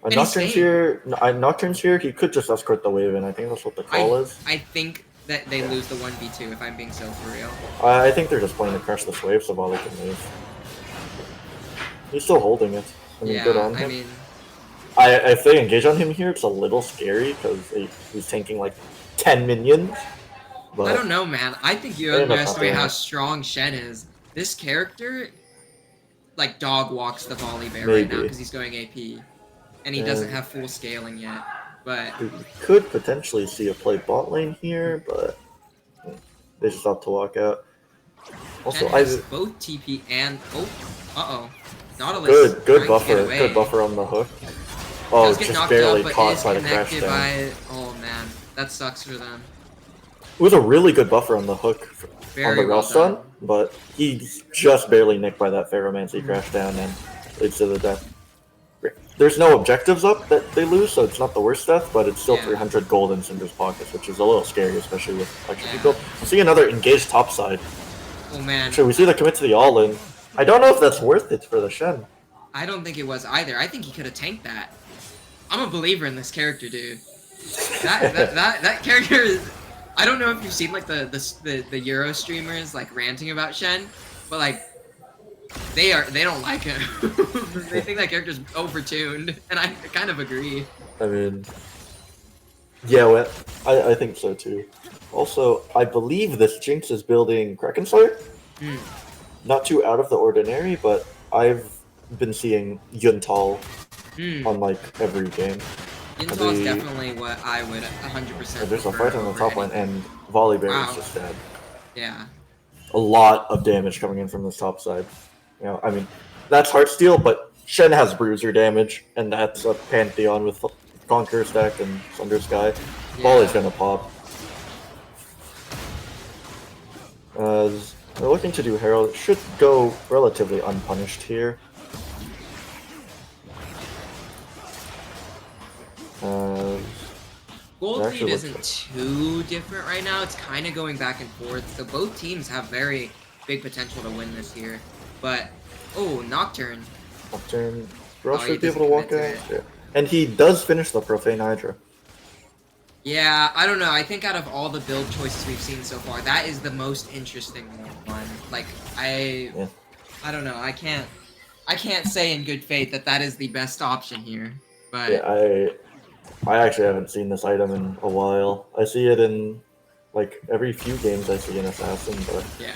Speaker 1: Nocturne's here. He could just escort the wave in. I think that's what the call is.
Speaker 2: I think that they lose the 1v2 if I'm being so for real.
Speaker 1: I think they're just playing to crush this wave so Volley can move. He's still holding it. I mean, good on him.
Speaker 2: I mean,
Speaker 1: if they engage on him here, it's a little scary because he's tanking like 10 minions. But
Speaker 2: I don't know, man. I think you underestimate how strong Shen is. This character, like, dog walks the Volibear right now because he's going AP. And he doesn't have full scaling yet. But
Speaker 1: we could potentially see a play bot lane here, but they just have to walk out. Also,
Speaker 2: Shen has both TP and Nautilus.
Speaker 1: Good buffer on the hook. Oh, just barely caught by the crash down.
Speaker 2: Oh man, that sucks for them.
Speaker 1: It was a really good buffer on the hook on the Ralston, but he's just barely nicked by that Ferromancy crash down and leads to the death. There's no objectives up that they lose, so it's not the worst death, but it's still 300 gold in Syndra's pockets, which is a little scary, especially with extra people. We'll see another engaged topside.
Speaker 2: Oh man.
Speaker 1: So we see the commit to the all-in. I don't know if that's worth it for the Shen.
Speaker 2: I don't think it was either. I think he could have tanked that. I'm a believer in this character, dude. That character is... I don't know if you've seen like the Euro streamers like ranting about Shen, but like They don't like him. They think that character's overtuned, and I kind of agree.
Speaker 1: I mean, yeah, well, I think so too. Also, I believe this Jinx is building Kraken Slayer.
Speaker 2: Hmm.
Speaker 1: Not too out of the ordinary, but I've been seeing Yuntal on like every game.
Speaker 2: Yintal is definitely what I would 100%
Speaker 1: There's a
Speaker 2: prefer
Speaker 1: fight on the
Speaker 2: over
Speaker 1: top line,
Speaker 2: anything.
Speaker 1: and Volley Bear
Speaker 2: Wow.
Speaker 1: is just dead.
Speaker 2: Yeah.
Speaker 1: A lot of damage coming in from this top side. You know, I mean, that's Heartsteel, but Shen has Bruiser damage, and that's a Pantheon with Conqueror stacked and Thunder Sky. Volley's gonna pop. They're looking to do Herald. Should go relatively unpunished here.
Speaker 2: Gold
Speaker 1: actually
Speaker 2: lead
Speaker 1: looks
Speaker 2: isn't
Speaker 1: like-
Speaker 2: too different right now. It's kind of going back and forth. So both teams have very big potential to win this year. But, oh, Nocturne.
Speaker 1: Nocturne. Girl
Speaker 2: Oh, he
Speaker 1: should be able to
Speaker 2: doesn't
Speaker 1: walk
Speaker 2: commit
Speaker 1: out.
Speaker 2: to
Speaker 1: Yeah. And he does finish the Profane Hydra.
Speaker 2: Yeah, I don't know. I think out of all the build choices we've seen so far, that is the most interesting one. Like, I don't know. I can't say in good faith that that is the best option here. But
Speaker 1: Yeah, I actually haven't seen this item in a while. I see it in like every few games I see an assassin, but
Speaker 2: yeah.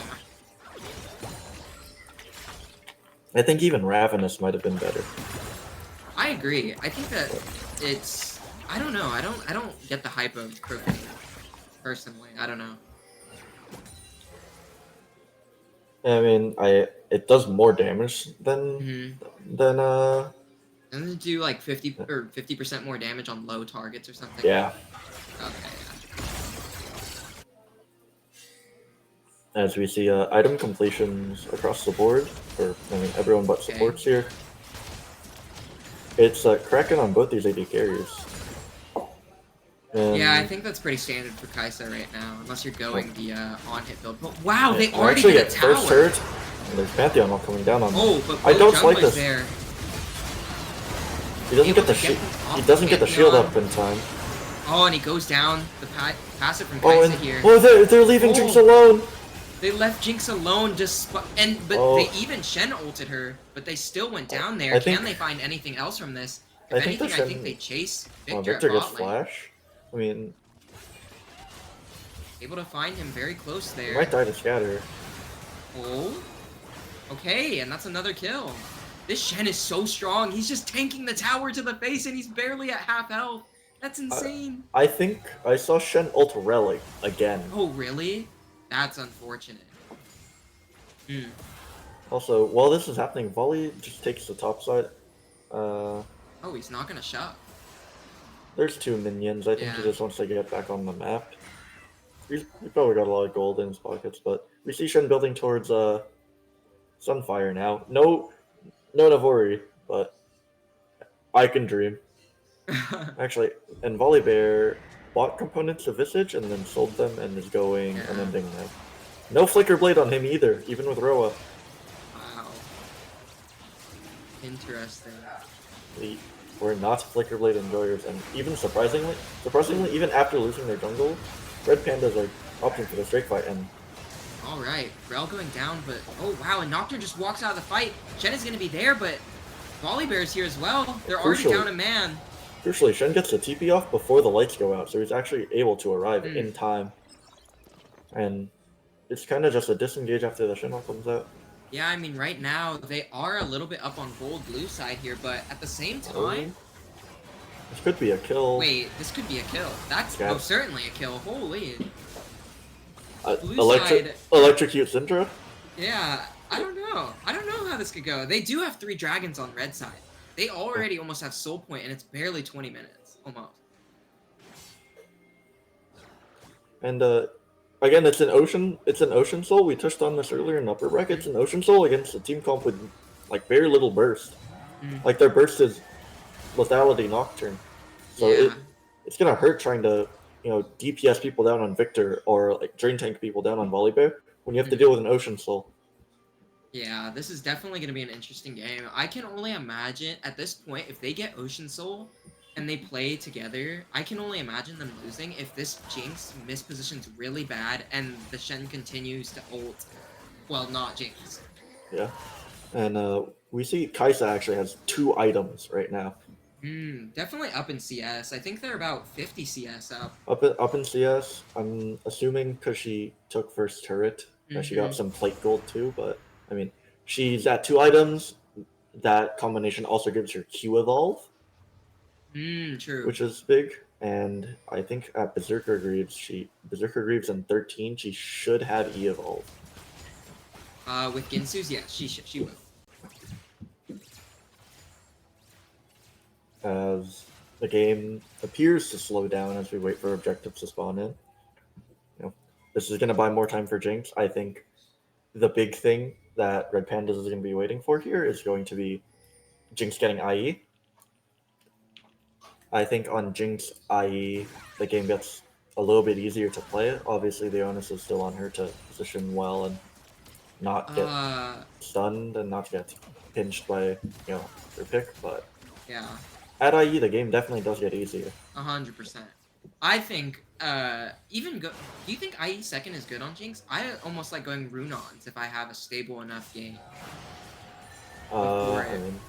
Speaker 1: I think even Ravenous might have been better.
Speaker 2: I agree. I think that it's I don't know. I don't get the hype of Crooked personally. I don't know.
Speaker 1: I mean, it does more damage than
Speaker 2: Doesn't it do like 50% more damage on low targets or something?
Speaker 1: yeah.
Speaker 2: Okay.
Speaker 1: As we see item completions across the board, or I mean everyone but supports here. It's Kraken on both these AD carriers.
Speaker 2: Yeah, I think that's pretty standard for Kaisa right now, unless you're going the on-hit build. But wow, they already
Speaker 1: actually
Speaker 2: get a
Speaker 1: get
Speaker 2: tower.
Speaker 1: first turret. And there's Pantheon all coming down on them.
Speaker 2: Oh, but
Speaker 1: I don't
Speaker 2: both
Speaker 1: like
Speaker 2: junglers
Speaker 1: this.
Speaker 2: there.
Speaker 1: He doesn't
Speaker 2: Able
Speaker 1: get the
Speaker 2: to
Speaker 1: shield.
Speaker 2: them
Speaker 1: He
Speaker 2: off
Speaker 1: doesn't get the shield
Speaker 2: Pantheon.
Speaker 1: up in time.
Speaker 2: Oh, and he goes down. The passive from
Speaker 1: Oh,
Speaker 2: Kaisa
Speaker 1: and
Speaker 2: here.
Speaker 1: they're leaving Jinx
Speaker 2: Oh.
Speaker 1: alone.
Speaker 2: They left Jinx alone, but
Speaker 1: Oh.
Speaker 2: they even Shen ulted her, but they still went down there.
Speaker 1: I think-
Speaker 2: Can they find anything else from this?
Speaker 1: I
Speaker 2: If
Speaker 1: think the
Speaker 2: anything, I think
Speaker 1: Shen-
Speaker 2: they chase
Speaker 1: Oh,
Speaker 2: Victor,
Speaker 1: Victor
Speaker 2: at
Speaker 1: gets
Speaker 2: bot lane.
Speaker 1: flash. I mean,
Speaker 2: Able to find him very close
Speaker 1: he
Speaker 2: there.
Speaker 1: might die to scatter.
Speaker 2: Oh, okay, and that's another kill. This Shen is so strong. He's just tanking the tower to the face, and he's barely at half health. That's insane.
Speaker 1: I think I saw Shen ult Relic again.
Speaker 2: Oh, really? That's unfortunate.
Speaker 1: Also, while this is happening, Volley just takes the top side.
Speaker 2: Oh, he's not gonna shove.
Speaker 1: There's two minions. I think he
Speaker 2: Yeah.
Speaker 1: just wants to get back on the map. He's probably got a lot of gold in his pockets, but we see Shen building towards Sunfire now. No Navori, but I can dream. Actually, and Volley Bear bought components of Visage and then sold them and is going unending now. No Flicker Blade on him either, even with Roa.
Speaker 2: Wow. Interesting.
Speaker 1: We're not Flicker Blade enjoyers, and even surprisingly, even after losing their jungle, Red Pandas are opting for the straight fight, and
Speaker 2: Alright, Rel going down, but oh wow, and Nocturne just walks out of the fight. Shen is gonna be there, but Volley Bear's here as well. They're already
Speaker 1: Crucially.
Speaker 2: down a man.
Speaker 1: crucially, Shen gets the TP off before the lights go out, so he's actually able to arrive in time. And it's kind of just a disengage after the Shen ult comes out.
Speaker 2: Yeah, I mean, right now, they are a little bit up on gold blue side here, but at the same
Speaker 1: Oh.
Speaker 2: time...
Speaker 1: This could be a kill.
Speaker 2: Wait, this could be a kill. That's
Speaker 1: Yeah.
Speaker 2: most certainly a kill. Holy. Blue
Speaker 1: Electrocute Syndra?
Speaker 2: Yeah, I don't know. I don't know how this could go. They do have 3 dragons on red side. They already almost have soul point, and it's barely 20 minutes. Almost.
Speaker 1: And again, it's an ocean soul. We touched on this earlier in upper bracket. It's an ocean soul against a team comp with like very little burst. Like their burst is lethality Nocturne. So
Speaker 2: Yeah.
Speaker 1: it's gonna hurt trying to, DPS people down on Victor or like drain tank people down on Volley Bear when you have to deal with an ocean soul.
Speaker 2: Yeah, this is definitely going to be an interesting game. I can only imagine, at this point, if they get Ocean Soul and they play together, I can only imagine them losing if this Jinx mispositions really bad and the Shen continues to ult, well, not Jinx.
Speaker 1: Yeah. And we see Kaisa actually has 2 items right now.
Speaker 2: Definitely up in CS. I think they're about 50 CS up.
Speaker 1: Up in CS, I'm assuming because she took first turret, that she got
Speaker 2: Mm-hmm.
Speaker 1: some plate gold too. But I mean, she's at 2 items. That combination also gives her Q evolve,
Speaker 2: True.
Speaker 1: which is big. And I think at Berserker Greaves in 13, she should have E evolve.
Speaker 2: With Ginsu's, yeah, she will.
Speaker 1: As the game appears to slow down as we wait for objectives to spawn in. This is going to buy more time for Jinx. I think the big thing that Red Pandas is going to be waiting for here is going to be Jinx getting IE. I think on Jinx IE, the game gets a little bit easier to play. Obviously, the onus is still on her to position well and not get
Speaker 2: Uh,
Speaker 1: stunned and not get pinched by her pick. But
Speaker 2: yeah,
Speaker 1: at IE, the game definitely does get easier.
Speaker 2: 100%. I think, even go. Do you think IE second is good on Jinx? I almost like going Runons if I have a stable enough game before
Speaker 1: I
Speaker 2: it.
Speaker 1: mean,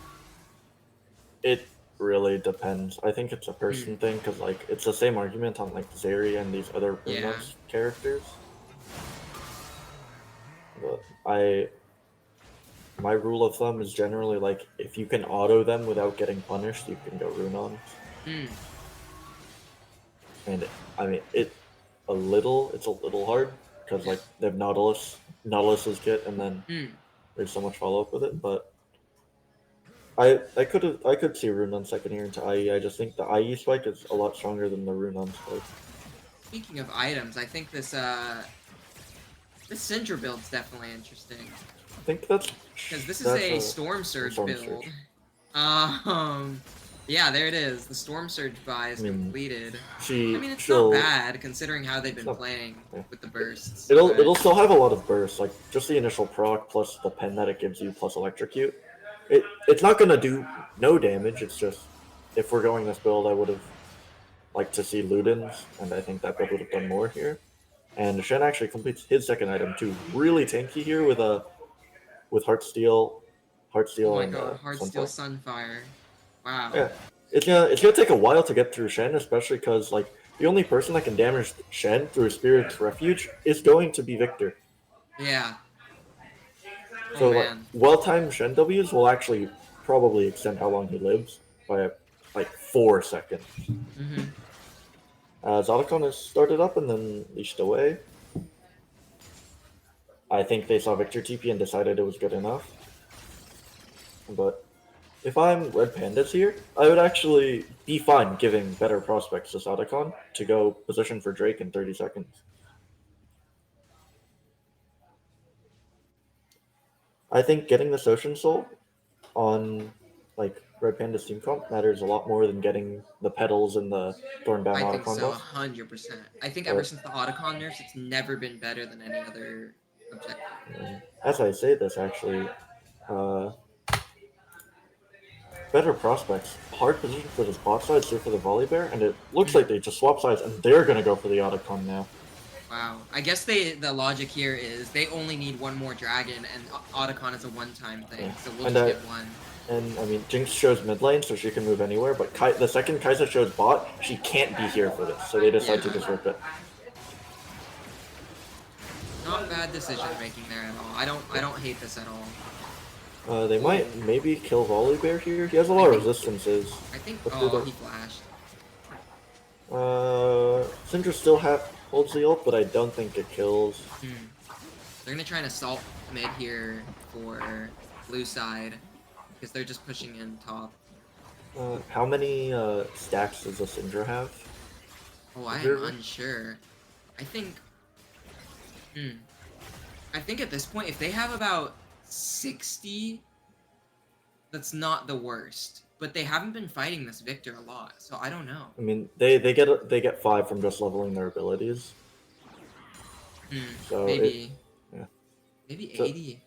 Speaker 1: it really depends. I think it's a person
Speaker 2: Hmm.
Speaker 1: thing because like it's the same argument on like Zeri and these other
Speaker 2: Yeah.
Speaker 1: Runos characters. But my rule of thumb is generally like if you can auto them without getting punished, you can go Runons.
Speaker 2: Hmm.
Speaker 1: And I mean it's a little hard because
Speaker 2: Yeah.
Speaker 1: like they have Nautilus's kit, and then
Speaker 2: Hmm.
Speaker 1: there's so much follow up with it. But I could see Runon second here into IE. I just think the IE spike is a lot stronger than the Runon spike.
Speaker 2: Speaking of items, I think this Syndra build's definitely interesting.
Speaker 1: I think that's
Speaker 2: Because this is
Speaker 1: that's
Speaker 2: a
Speaker 1: a
Speaker 2: Storm Surge
Speaker 1: Storm
Speaker 2: build.
Speaker 1: Surge.
Speaker 2: Um, yeah, there it is. The Storm Surge buy is
Speaker 1: I mean,
Speaker 2: completed. I
Speaker 1: she
Speaker 2: mean, it's not
Speaker 1: she'll
Speaker 2: bad considering how they've
Speaker 1: it's
Speaker 2: been
Speaker 1: not
Speaker 2: playing
Speaker 1: yeah.
Speaker 2: with the bursts.
Speaker 1: It'll
Speaker 2: But
Speaker 1: still have a lot of bursts, like just the initial proc plus the pen that it gives you plus electrocute. It's not gonna do no damage. It's just if we're going this build, I would have liked to see Ludens, and I think that build would have done more here. And Shen actually completes his second item too. Really tanky here with
Speaker 2: oh
Speaker 1: Heartsteel
Speaker 2: my
Speaker 1: and
Speaker 2: god, Heartsteel
Speaker 1: Sunfire.
Speaker 2: Sunfire. Wow.
Speaker 1: Yeah, it's gonna take a while to get through Shen, especially because like the only person that can damage Shen through Spirit's Refuge is going to be Victor.
Speaker 2: Yeah. Oh
Speaker 1: So like
Speaker 2: man.
Speaker 1: well-timed Shen W's will actually probably extend how long he lives by like 4 seconds.
Speaker 2: Mm-hmm.
Speaker 1: Zodicon has started up and then leashed away. I think they saw Victor TP and decided it was good enough. But if I'm Red Pandas here, I would actually be fine giving better prospects to Zodicon to go position for Drake in 30 seconds. I think getting this Ocean Soul on like Red Panda's team comp matters a lot more than getting the petals and the Thornbound
Speaker 2: I think
Speaker 1: Otacon
Speaker 2: so,
Speaker 1: buff.
Speaker 2: 100%. I think ever
Speaker 1: But
Speaker 2: since the Otacon nerfs, it's never been better than any other objective.
Speaker 1: as I say this, actually, uh, better prospects. Hard position for this bot side, so for the Volley Bear, and it looks like
Speaker 2: Hmm.
Speaker 1: they just swap sides and they're gonna go for the Otacon now.
Speaker 2: Wow. I guess the logic here is they only need one more dragon, and Otacon is a one-time thing,
Speaker 1: Yeah.
Speaker 2: so we'll
Speaker 1: And
Speaker 2: just get one.
Speaker 1: I mean, Jinx shows mid lane, so she can move anywhere. But the second Kai'Sa shows bot, she can't be here for this, so they decide to
Speaker 2: Yeah.
Speaker 1: just rip it.
Speaker 2: Not bad decision making there at all. I don't hate this at all.
Speaker 1: They might
Speaker 2: Ooh.
Speaker 1: maybe kill Volley Bear here. He has a
Speaker 2: I
Speaker 1: lot of
Speaker 2: think
Speaker 1: resistances.
Speaker 2: I think
Speaker 1: But through
Speaker 2: oh
Speaker 1: the
Speaker 2: he flashed.
Speaker 1: Syndra still holds the ult, but I don't think it kills.
Speaker 2: They're gonna try and assault mid here for blue side because they're just pushing in top.
Speaker 1: How many stacks does the Syndra have?
Speaker 2: Oh, I am
Speaker 1: Here?
Speaker 2: unsure. I think. I think at this point, if they have about 60, that's not the worst. But they haven't been fighting this Victor a lot, so I don't know.
Speaker 1: I mean, they get 5 from just leveling their abilities. So
Speaker 2: Maybe.
Speaker 1: yeah.
Speaker 2: Maybe
Speaker 1: So
Speaker 2: 80.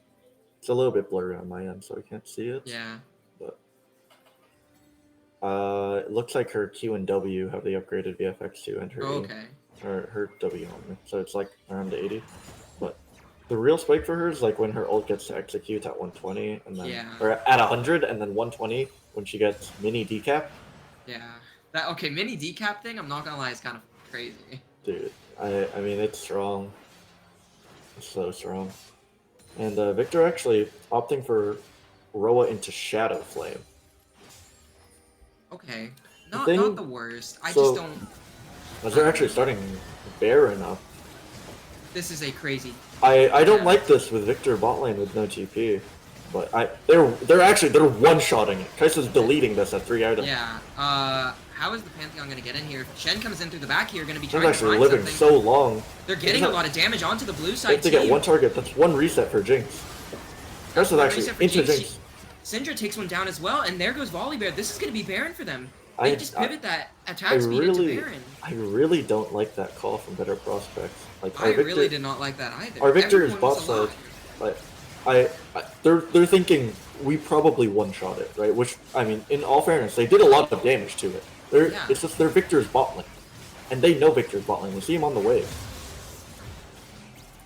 Speaker 1: it's a little bit blurry on my end, so I can't see it.
Speaker 2: Yeah.
Speaker 1: But it looks like her Q and W have the upgraded VFX2 and her
Speaker 2: Oh, okay.
Speaker 1: or her W only, so it's like around 80. But the real spike for her is like when her ult gets to execute at 120 and then
Speaker 2: Yeah.
Speaker 1: or at 100 and then 120 when she gets mini decap.
Speaker 2: Yeah. That okay, mini decap thing, I'm not gonna lie, is kind of crazy.
Speaker 1: Dude, I mean it's strong. It's so strong. And Victor actually opting for Roa into Shadow Flame.
Speaker 2: Okay.
Speaker 1: The
Speaker 2: Not
Speaker 1: thing,
Speaker 2: the worst. I
Speaker 1: so
Speaker 2: just don't.
Speaker 1: as they're actually starting Baron up.
Speaker 2: This is a crazy.
Speaker 1: I don't
Speaker 2: Yeah.
Speaker 1: like this with Victor bot lane with no TP, but they're one shotting it. Kaisa's deleting this at 3 items.
Speaker 2: Yeah. How is the Pantheon gonna get in here? If Shen comes in through the back here, gonna be
Speaker 1: She's
Speaker 2: trying to
Speaker 1: actually
Speaker 2: find
Speaker 1: living
Speaker 2: something.
Speaker 1: so long.
Speaker 2: They're getting a lot of damage onto the blue
Speaker 1: They
Speaker 2: side
Speaker 1: have to
Speaker 2: team.
Speaker 1: get one target. That's one reset for Jinx. Kaisa's actually
Speaker 2: Reset for
Speaker 1: into
Speaker 2: Jinx.
Speaker 1: Jinx.
Speaker 2: Syndra takes one down as well, and there goes Volibear. This is gonna be Baron for them.
Speaker 1: I-
Speaker 2: They just pivot that
Speaker 1: I
Speaker 2: attack speed into Baron.
Speaker 1: really don't like that call from Better Prospects. Like
Speaker 2: I really did not like that either.
Speaker 1: Our Victor is
Speaker 2: Everyone
Speaker 1: bot
Speaker 2: was alive.
Speaker 1: side, but they're thinking we probably one shot it, right? Which I mean, in all fairness, they did a lot of damage to it.
Speaker 2: Yeah.
Speaker 1: It's just their Victor's bot lane, and they know Victor's bot lane. We see him on the wave.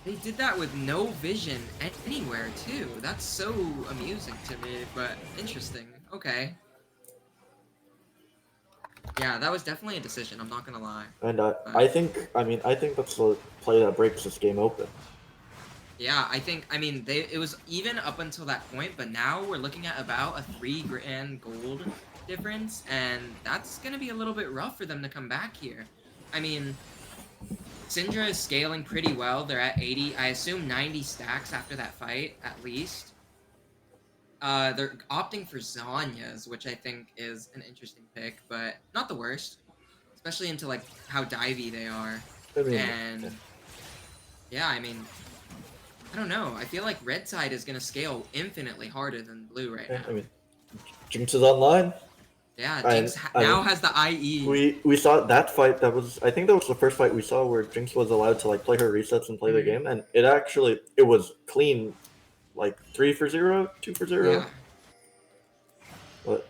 Speaker 2: They did that with no vision anywhere too. That's so amusing to me, but interesting. Okay. Yeah, that was definitely a decision. I'm not gonna lie.
Speaker 1: And I think that's the play that breaks this game open.
Speaker 2: Yeah, I mean, it was even up until that point, but now we're looking at about a 3 grand gold difference, and that's gonna be a little bit rough for them to come back here. I mean, Syndra is scaling pretty well. They're at 80, I assume 90 stacks after that fight, at least. They're opting for Zanya's, which I think is an interesting pick, but not the worst. Especially into, like, how divey they are.
Speaker 1: I mean,
Speaker 2: And, yeah, I mean, I don't know. I feel like red side is going to scale infinitely harder than blue right now.
Speaker 1: I mean, Jinx is online.
Speaker 2: Yeah,
Speaker 1: I-
Speaker 2: Jinx
Speaker 1: I
Speaker 2: now
Speaker 1: mean,
Speaker 2: has the IE.
Speaker 1: We saw that fight. I think that was the first fight we saw where Jinx was allowed to like play her resets and play the game, and it was clean, like 3 for 0, 2 for 0.
Speaker 2: Yeah.
Speaker 1: But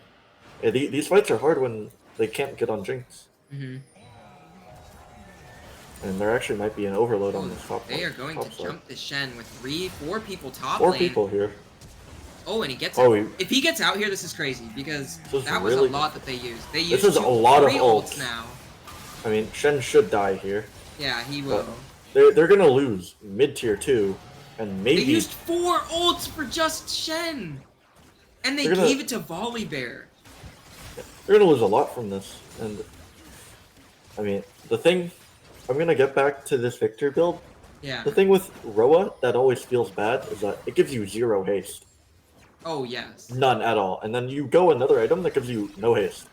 Speaker 1: yeah, these fights are hard when they can't get on Jinx,
Speaker 2: Mm-hmm.
Speaker 1: and there actually might be an overload on this top.
Speaker 2: They are going to
Speaker 1: side.
Speaker 2: jump the Shen with 4 people top
Speaker 1: 4
Speaker 2: lane.
Speaker 1: people here.
Speaker 2: Oh, and he gets
Speaker 1: Oh,
Speaker 2: out. If he gets out here, this is crazy because
Speaker 1: This is
Speaker 2: that was
Speaker 1: really
Speaker 2: a lot that they used. They
Speaker 1: This
Speaker 2: used
Speaker 1: is a lot of
Speaker 2: 3
Speaker 1: ults.
Speaker 2: now.
Speaker 1: I mean, Shen should die here.
Speaker 2: Yeah, he will.
Speaker 1: They're gonna lose mid tier 2, and
Speaker 2: They
Speaker 1: maybe
Speaker 2: used 4 ults for just Shen, and they
Speaker 1: They're gonna-
Speaker 2: gave it to Volibear.
Speaker 1: they're gonna lose a lot from this. And I mean, the thing, I'm gonna get back to this Victor build.
Speaker 2: Yeah.
Speaker 1: The thing with Roa that always feels bad is that it gives you 0 haste.
Speaker 2: Oh yes.
Speaker 1: None at all. And then you go another item that gives you no haste.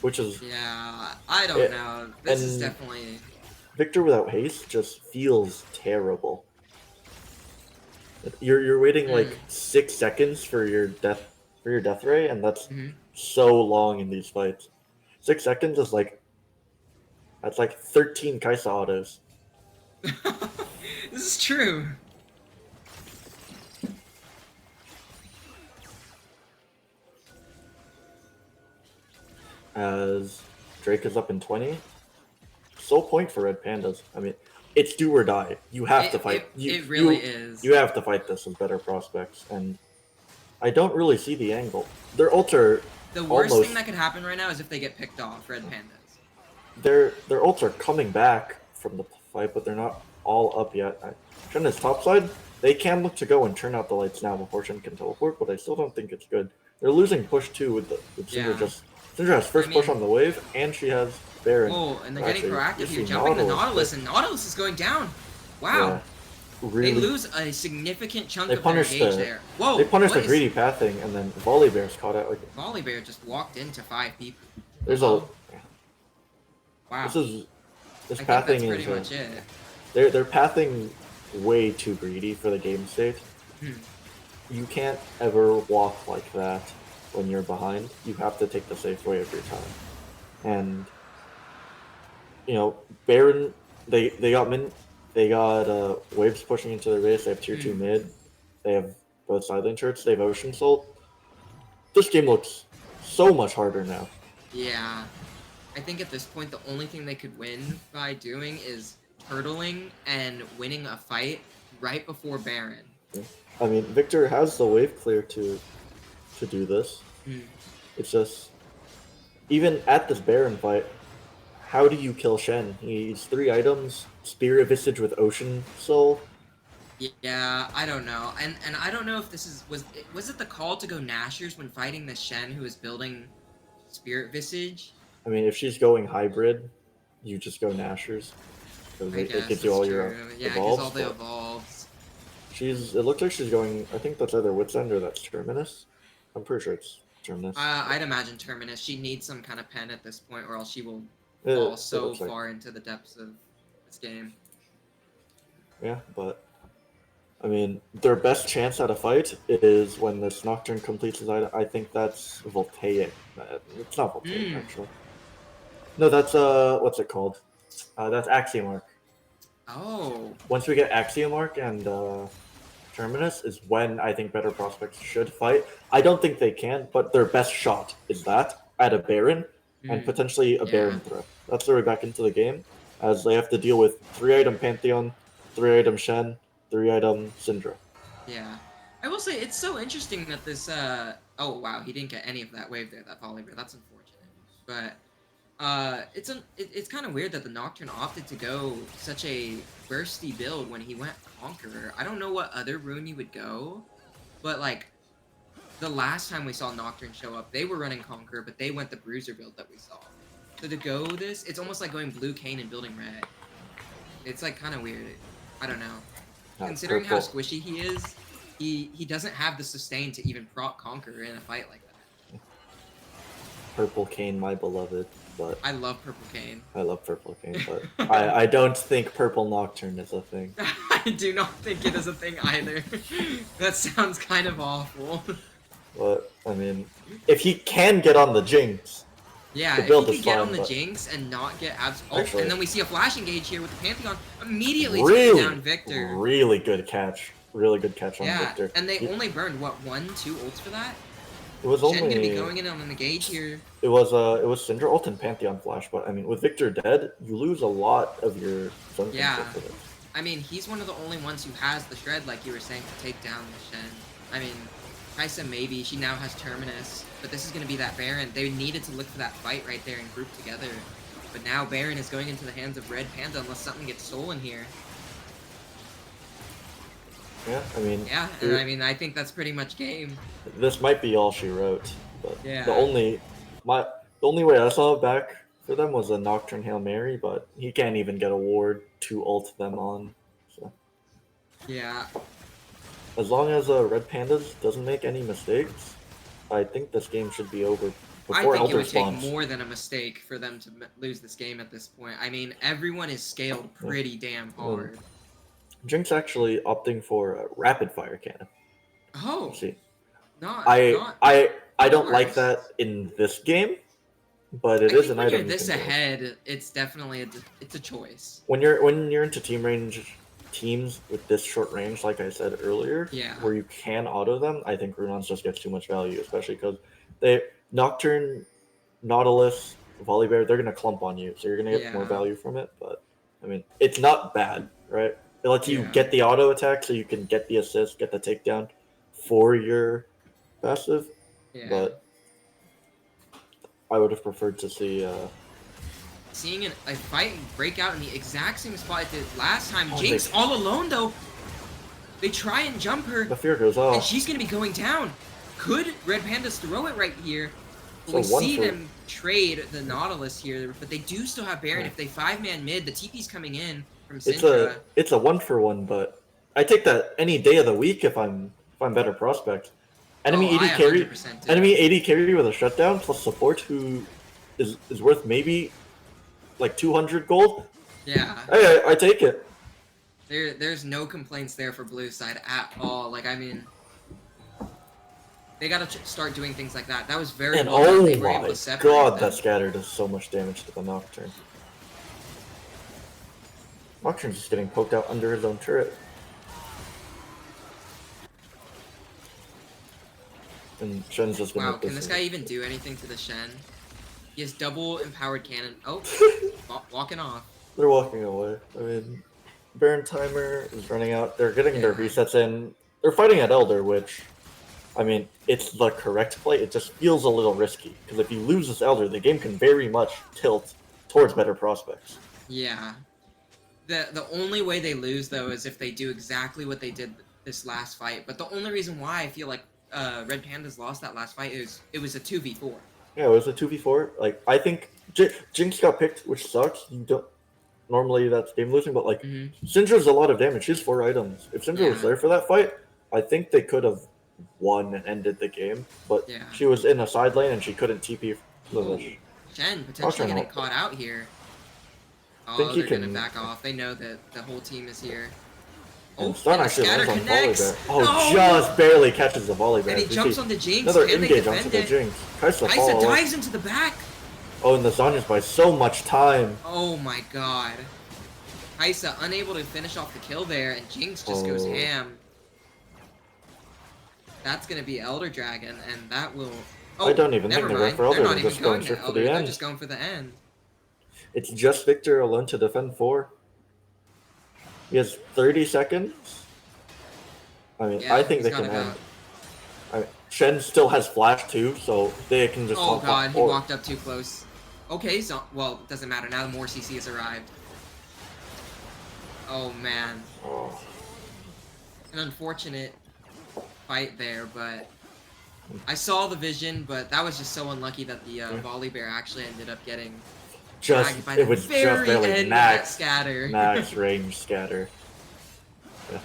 Speaker 1: Which is,
Speaker 2: Yeah, I don't
Speaker 1: Yeah,
Speaker 2: know. This is
Speaker 1: and-
Speaker 2: definitely.
Speaker 1: Victor without haste just feels terrible. You're waiting like 6 seconds for your death ray, and that's
Speaker 2: Mhm.
Speaker 1: so long in these fights. 6 seconds is that's like 13 Kaisa autos.
Speaker 2: This is true.
Speaker 1: As Drake is up in 20. Sole point for Red Pandas. I mean, it's do or die. You have to fight.
Speaker 2: It really is.
Speaker 1: You have to fight this with better prospects, and I don't really see the angle. Their ults are
Speaker 2: The worst
Speaker 1: almost,
Speaker 2: thing that could happen right now is if they get picked off, Red Pandas.
Speaker 1: their ults are coming back from the fight, but they're not all up yet. Shen is topside. They can look to go and turn out the lights now before Shen can teleport, but I still don't think it's good. They're losing push too with Syndra
Speaker 2: Yeah.
Speaker 1: Syndra has first push on the wave, and she has Baron.
Speaker 2: Whoa, and they're getting
Speaker 1: Actually,
Speaker 2: proactive
Speaker 1: you
Speaker 2: here,
Speaker 1: see
Speaker 2: jumping the
Speaker 1: Nautilus,
Speaker 2: Nautilus, and Nautilus is going down. Wow.
Speaker 1: Yeah, really.
Speaker 2: They lose a significant chunk
Speaker 1: They
Speaker 2: of their
Speaker 1: punished
Speaker 2: engage
Speaker 1: the-
Speaker 2: there. Whoa,
Speaker 1: They punished
Speaker 2: what
Speaker 1: the
Speaker 2: is-
Speaker 1: greedy pathing, and then Volibear's caught out. Like,
Speaker 2: Volibear just walked into 5 people.
Speaker 1: there's
Speaker 2: Wow.
Speaker 1: this
Speaker 2: I think
Speaker 1: pathing
Speaker 2: that's
Speaker 1: is
Speaker 2: pretty much it.
Speaker 1: they're pathing way too greedy for the game state.
Speaker 2: Hmm.
Speaker 1: You can't ever walk like that when you're behind. You have to take the safe way every time. And you know, Baron, they got waves pushing into their base. They have tier 2 mid. They have both silent turrets. They have Ocean Salt. This game looks so much harder now.
Speaker 2: Yeah. I think at this point, the only thing they could win by doing is hurdling and winning a fight right before Baron.
Speaker 1: I mean, Victor has the wave clear to do this.
Speaker 2: Mm.
Speaker 1: It's just even at this Baron fight, how do you kill Shen? He's 3 items, Spirit Visage with Ocean Soul.
Speaker 2: Yeah, I don't know, and I don't know if this is was it the call to go Nashers when fighting the Shen who is building Spirit Visage?
Speaker 1: I mean, if she's going hybrid, you just go Nashers. Because
Speaker 2: I
Speaker 1: it
Speaker 2: guess
Speaker 1: gives you
Speaker 2: that's
Speaker 1: all your
Speaker 2: true. Yeah, because
Speaker 1: evolves.
Speaker 2: all the
Speaker 1: But
Speaker 2: evolves.
Speaker 1: it looks like she's going, I think that's either Wit's End or that's Terminus. I'm pretty sure it's Terminus.
Speaker 2: I'd imagine Terminus. She needs some kind of pen at this point, or else she will
Speaker 1: It
Speaker 2: fall so
Speaker 1: looks like,
Speaker 2: far into the depths of this game.
Speaker 1: yeah, but I mean, their best chance at a fight is when this Nocturne completes his item. I think that's Voltaic. It's not Voltaic, actually. No, that's, what's it called? That's Axiomark.
Speaker 2: Oh,
Speaker 1: Once we get Axiomark and Terminus is when I think better prospects should fight. I don't think they can, but their best shot is that at a Baron and potentially a Baron threat. That's their way back into the game, as they have to deal with 3-item Pantheon, 3-item Shen, 3-item Syndra.
Speaker 2: yeah. I will say it's so interesting that this. Oh wow, he didn't get any of that wave there. That Volibear. That's unfortunate. But it's kind of weird that the Nocturne opted to go such a bursty build when he went Conqueror. I don't know what other rune he would go, but like the last time we saw Nocturne show up, they were running Conqueror, but they went the Bruiser build that we saw. So to go this, it's almost like going Blue Cane and building Red. It's like kind of weird. I don't know. Considering how squishy he is, he doesn't have the sustain to even proc Conqueror in a fight like that.
Speaker 1: Purple Cane, my beloved, but
Speaker 2: I love Purple Cane.
Speaker 1: I love Purple Cane, but I don't think Purple Nocturne is a thing.
Speaker 2: I do not think it is a thing either. That sounds kind of awful.
Speaker 1: But I mean, if he can get on the Jinx,
Speaker 2: yeah,
Speaker 1: the
Speaker 2: if
Speaker 1: build
Speaker 2: he
Speaker 1: is
Speaker 2: could get
Speaker 1: fine,
Speaker 2: on the
Speaker 1: but
Speaker 2: Jinx and not get oh,
Speaker 1: Actually-
Speaker 2: and then we see a flash engage here with the Pantheon immediately
Speaker 1: really,
Speaker 2: taking down Victor.
Speaker 1: really good catch. Really good catch on
Speaker 2: Yeah,
Speaker 1: Victor.
Speaker 2: and they only burned what 1, 2 ults for that.
Speaker 1: It was
Speaker 2: Shen
Speaker 1: only
Speaker 2: gonna be going in on an engage here.
Speaker 1: it was Syndra ult and Pantheon flash, but I mean with Victor dead, you lose a lot of your zone
Speaker 2: Yeah.
Speaker 1: control for this.
Speaker 2: I mean, he's one of the only ones who has the shred, like you were saying, to take down the Shen. I mean, Kaisa maybe, she now has Terminus, but this is going to be that Baron. They needed to look for that fight right there and group together. But now Baron is going into the hands of Red Panda unless something gets stolen here.
Speaker 1: Yeah, I mean
Speaker 2: Yeah, and I mean, I think that's pretty much game.
Speaker 1: this might be all she wrote, but
Speaker 2: Yeah.
Speaker 1: the only way I saw it back for them was a Nocturne Hail Mary, but he can't even get a ward to ult them on. So
Speaker 2: Yeah,
Speaker 1: as long as Red Pandas doesn't make any mistakes, I think this game should be over
Speaker 2: I
Speaker 1: before
Speaker 2: think it
Speaker 1: Elder
Speaker 2: would take
Speaker 1: spawns.
Speaker 2: more than a mistake for them to lose this game at this point. I mean, everyone is scaled pretty damn hard.
Speaker 1: Jinx actually opting for a rapid fire cannon.
Speaker 2: Oh,
Speaker 1: See,
Speaker 2: not
Speaker 1: I don't like
Speaker 2: worse.
Speaker 1: that in this game, but
Speaker 2: I
Speaker 1: it is
Speaker 2: think
Speaker 1: an
Speaker 2: when
Speaker 1: item.
Speaker 2: you're
Speaker 1: you
Speaker 2: this
Speaker 1: can go.
Speaker 2: ahead, it's definitely it's a choice.
Speaker 1: When you're into team range teams with this short range, like I said earlier,
Speaker 2: Yeah.
Speaker 1: where you can auto them, I think Runons just gets too much value, especially because they Nocturne, Nautilus, Volibear, they're gonna clump on you, so you're gonna get more
Speaker 2: Yeah.
Speaker 1: value from it. But I mean, it's not bad, right? It lets you
Speaker 2: Yeah.
Speaker 1: get the auto attack, so you can get the assist, get the takedown for your passive.
Speaker 2: Yeah.
Speaker 1: But I would have preferred to see.
Speaker 2: Seeing a fight break out in the exact same spot it did last time.
Speaker 1: Oh,
Speaker 2: Jinx
Speaker 1: they-
Speaker 2: all alone though. They try and jump her,
Speaker 1: The fear goes
Speaker 2: and
Speaker 1: off.
Speaker 2: she's gonna be going down. Could Red Pandas throw it right here? But we
Speaker 1: So one
Speaker 2: see
Speaker 1: for-
Speaker 2: them trade the Nautilus here, but they do still have Baron.
Speaker 1: Yeah.
Speaker 2: If they 5-man mid, the TP's coming in from
Speaker 1: It's
Speaker 2: Syndra.
Speaker 1: a 1-for-1, but I take that any day of the week if I'm better prospect. Enemy
Speaker 2: Oh,
Speaker 1: 80
Speaker 2: I
Speaker 1: carry,
Speaker 2: 100% do.
Speaker 1: enemy 80 carry with a shutdown plus support who is worth maybe like 200 gold.
Speaker 2: Yeah.
Speaker 1: Hey, I take it.
Speaker 2: There's no complaints there for blue side at all. Like, I mean, they gotta start doing things like that. That was very
Speaker 1: And
Speaker 2: well done.
Speaker 1: oh
Speaker 2: They were able
Speaker 1: my
Speaker 2: to separate
Speaker 1: god,
Speaker 2: them.
Speaker 1: that scatter does so much damage to the Nocturne. Nocturne's just getting poked out under his own turret. And Shen's just gonna
Speaker 2: Wow,
Speaker 1: hit
Speaker 2: can this guy even do anything to the Shen? He has double empowered cannon. Oh, walking off.
Speaker 1: They're walking away. I mean, Baron timer is running out. They're getting their
Speaker 2: Yeah.
Speaker 1: resets in. They're fighting at Elder, which, I mean, it's the correct play. It just feels a little risky because if you lose this Elder, the game can very much tilt towards better prospects.
Speaker 2: Yeah. The only way they lose though is if they do exactly what they did this last fight. But the only reason why I feel like Red Pandas lost that last fight is it was a 2v4.
Speaker 1: Yeah, it was a 2v4. Like, I think Jinx got picked, which sucks. You don't normally that's game losing, but like
Speaker 2: Mm-hmm.
Speaker 1: Syndra's a lot of damage. She has 4 items. If Syndra was
Speaker 2: Yeah.
Speaker 1: there for that fight, I think they could have won and ended the game. But
Speaker 2: Yeah.
Speaker 1: she was in a side lane and she couldn't TP.
Speaker 2: Oh, Shen potentially getting caught out here.
Speaker 1: I think
Speaker 2: Oh,
Speaker 1: he
Speaker 2: they're gonna
Speaker 1: can.
Speaker 2: back off. They know that the whole team is here.
Speaker 1: And
Speaker 2: Oh,
Speaker 1: stun
Speaker 2: and the
Speaker 1: actually
Speaker 2: scatter
Speaker 1: lands on volley
Speaker 2: connects.
Speaker 1: bear. Oh,
Speaker 2: No!
Speaker 1: just barely catches the volley bear.
Speaker 2: And he
Speaker 1: We
Speaker 2: jumps
Speaker 1: see
Speaker 2: on the Jinx.
Speaker 1: another
Speaker 2: Can they
Speaker 1: engage onto
Speaker 2: defend
Speaker 1: the
Speaker 2: it?
Speaker 1: Jinx. Kaisa
Speaker 2: Kaisa
Speaker 1: fall away.
Speaker 2: dives into the back.
Speaker 1: Oh, and the Zanya's by so much time.
Speaker 2: Oh my god. Kaisa unable to finish off the kill there, and Jinx just goes
Speaker 1: Oh.
Speaker 2: ham. That's gonna be Elder Dragon, and that will. Oh,
Speaker 1: I don't even
Speaker 2: never
Speaker 1: think they're
Speaker 2: mind.
Speaker 1: going for
Speaker 2: They're
Speaker 1: Elder.
Speaker 2: not
Speaker 1: They're
Speaker 2: even
Speaker 1: just going
Speaker 2: going to
Speaker 1: straight for
Speaker 2: Elder.
Speaker 1: the
Speaker 2: They're
Speaker 1: end.
Speaker 2: just going for the end.
Speaker 1: It's just Victor alone to defend 4. He has 30 seconds. I mean,
Speaker 2: Yeah,
Speaker 1: I think
Speaker 2: he's
Speaker 1: they
Speaker 2: got
Speaker 1: can
Speaker 2: about.
Speaker 1: end. I mean, Shen still has flash too, so they can just.
Speaker 2: Oh
Speaker 1: hop
Speaker 2: god,
Speaker 1: up.
Speaker 2: he walked up too close. Okay, so well, it doesn't matter now. More CC has arrived. Oh man,
Speaker 1: Oh.
Speaker 2: an unfortunate fight there, but I saw the vision, but that was just so unlucky that the volley bear actually ended up getting tagged by
Speaker 1: It
Speaker 2: the
Speaker 1: was
Speaker 2: very
Speaker 1: just barely
Speaker 2: end of that
Speaker 1: max
Speaker 2: scatter.
Speaker 1: max range scatter. Yeah.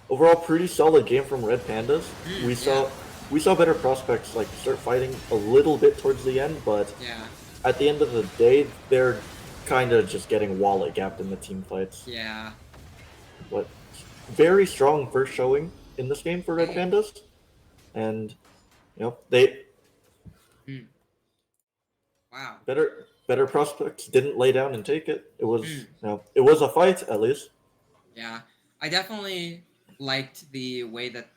Speaker 1: Overall, pretty solid game from Red Pandas. We saw better prospects like start fighting a little bit towards the end, but
Speaker 2: Yeah,
Speaker 1: at the end of the day, they're kind of just getting wallet gapped in the team fights.
Speaker 2: yeah.
Speaker 1: But very strong first showing in this game for Red
Speaker 2: Hey.
Speaker 1: Pandas, and they
Speaker 2: Mm. Wow.
Speaker 1: better prospects didn't lay down and take it. It was
Speaker 2: Mm.
Speaker 1: it was a fight at least.
Speaker 2: Yeah, I definitely liked the way that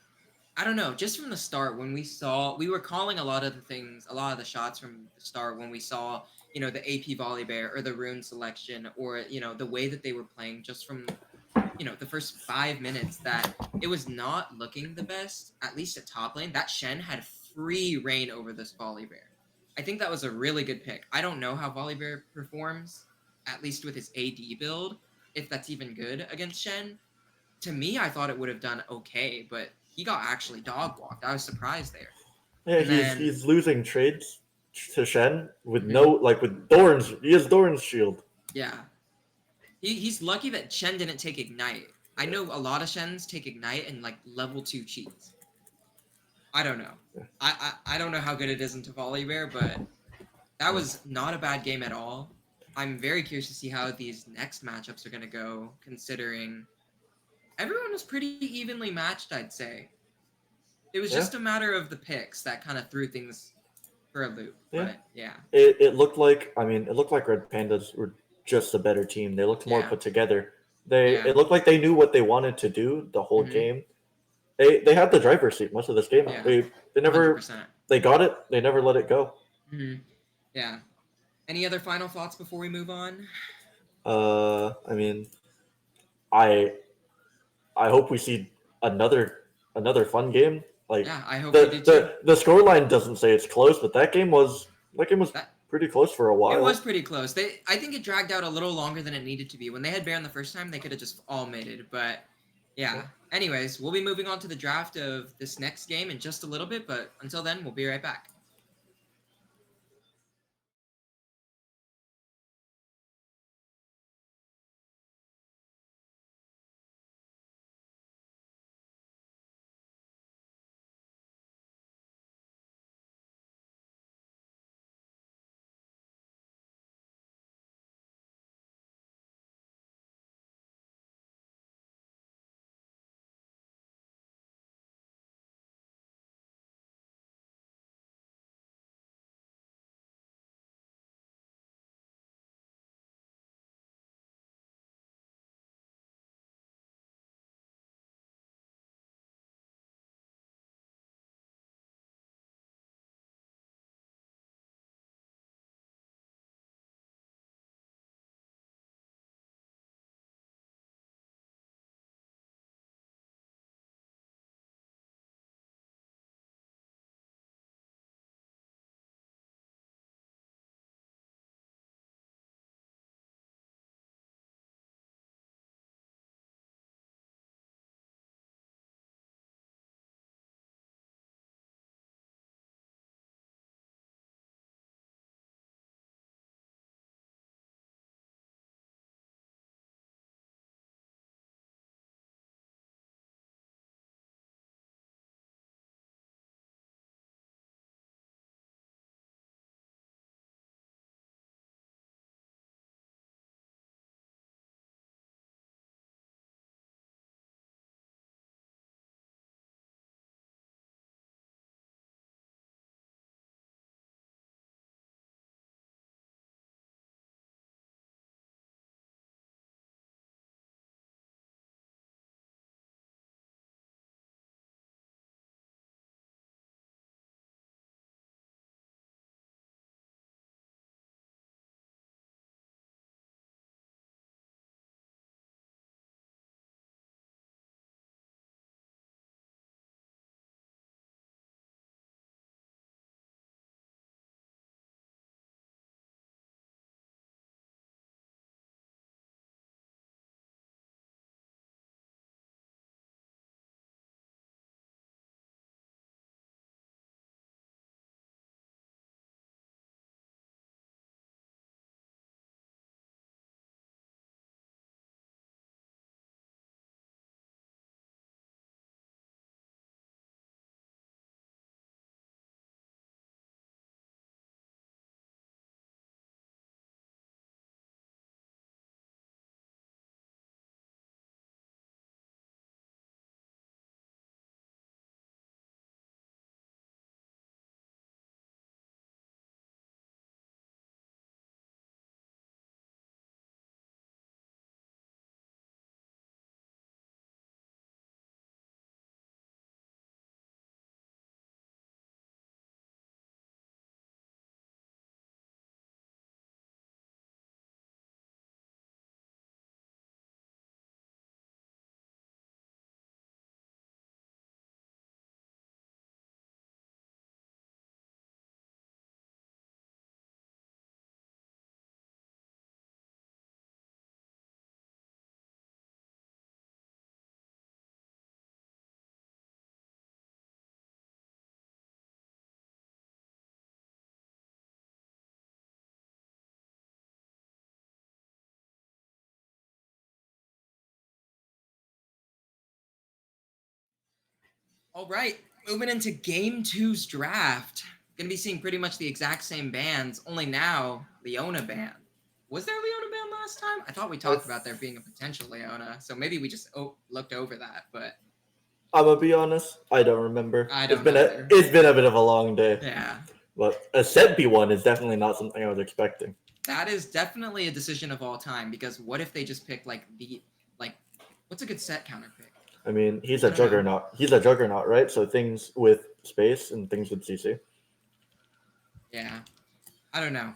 Speaker 2: I don't know, just from the start when we were calling a lot of the things, a lot of the shots from the start when we saw, the AP volley bear or the rune selection or, the way that they were playing just from, the first 5 minutes that it was not looking the best, at least at top lane. That Shen had free reign over this volley bear. I think that was a really good pick. I don't know how volley bear performs, at least with his AD build, if that's even good against Shen. To me, I thought it would have done okay, but he got actually dog walked. I was surprised there.
Speaker 1: Yeah,
Speaker 2: And then,
Speaker 1: he's losing trades to Shen with
Speaker 2: Mhm.
Speaker 1: with Doran's. He has Doran's shield.
Speaker 2: yeah, he's lucky that Shen didn't take Ignite. I know a lot of Shens take Ignite and like level 2 cheats. I don't know.
Speaker 1: Yeah.
Speaker 2: I don't know how good it is into volley bear, but that was not a bad game at all. I'm very curious to see how these next matchups are going to go, considering everyone was pretty evenly matched, I'd say. It was
Speaker 1: Yeah.
Speaker 2: just a matter of the picks that kind of threw things for a loop.
Speaker 1: Yeah.
Speaker 2: But yeah.
Speaker 1: It looked like it looked like Red Pandas were just a better team. They looked more
Speaker 2: Yeah.
Speaker 1: put together.
Speaker 2: Yeah.
Speaker 1: It looked like they knew what they wanted to do the whole
Speaker 2: Mhm.
Speaker 1: game. They had the driver's seat most of this game.
Speaker 2: Yeah.
Speaker 1: They never
Speaker 2: 100%.
Speaker 1: they got it. They never let it go.
Speaker 2: Yeah. Any other final thoughts before we move on?
Speaker 1: I mean, I I hope we see another fun game. Like
Speaker 2: Yeah, I hope we do too.
Speaker 1: the scoreline doesn't say it's close, but that game was
Speaker 2: That
Speaker 1: pretty close for a
Speaker 2: It
Speaker 1: while.
Speaker 2: was pretty close. I think it dragged out a little longer than it needed to be. When they had Baron the first time, they could have just all mated. But yeah. Anyways, we'll be moving on to the draft of this next game in just a little bit. But until then, we'll be right back. All right, moving into Game Two's draft. Gonna be seeing pretty much the exact same bands, only now Leona ban. Was there a Leona ban last time? I thought we talked about there being a potential Leona, so maybe we just looked over that. But
Speaker 1: I'm gonna be honest, I don't remember.
Speaker 2: I
Speaker 1: It's
Speaker 2: don't
Speaker 1: been
Speaker 2: either.
Speaker 1: it's been a bit of a long day.
Speaker 2: Yeah,
Speaker 1: But a Seppi one is definitely not something I was expecting.
Speaker 2: that is definitely a decision of all time. Because what if they just pick like what's a good set counter pick?
Speaker 1: I mean, he's
Speaker 2: I
Speaker 1: a
Speaker 2: don't know.
Speaker 1: juggernaut. He's a juggernaut, right? So things with space and things with CC.
Speaker 2: Yeah, I don't know.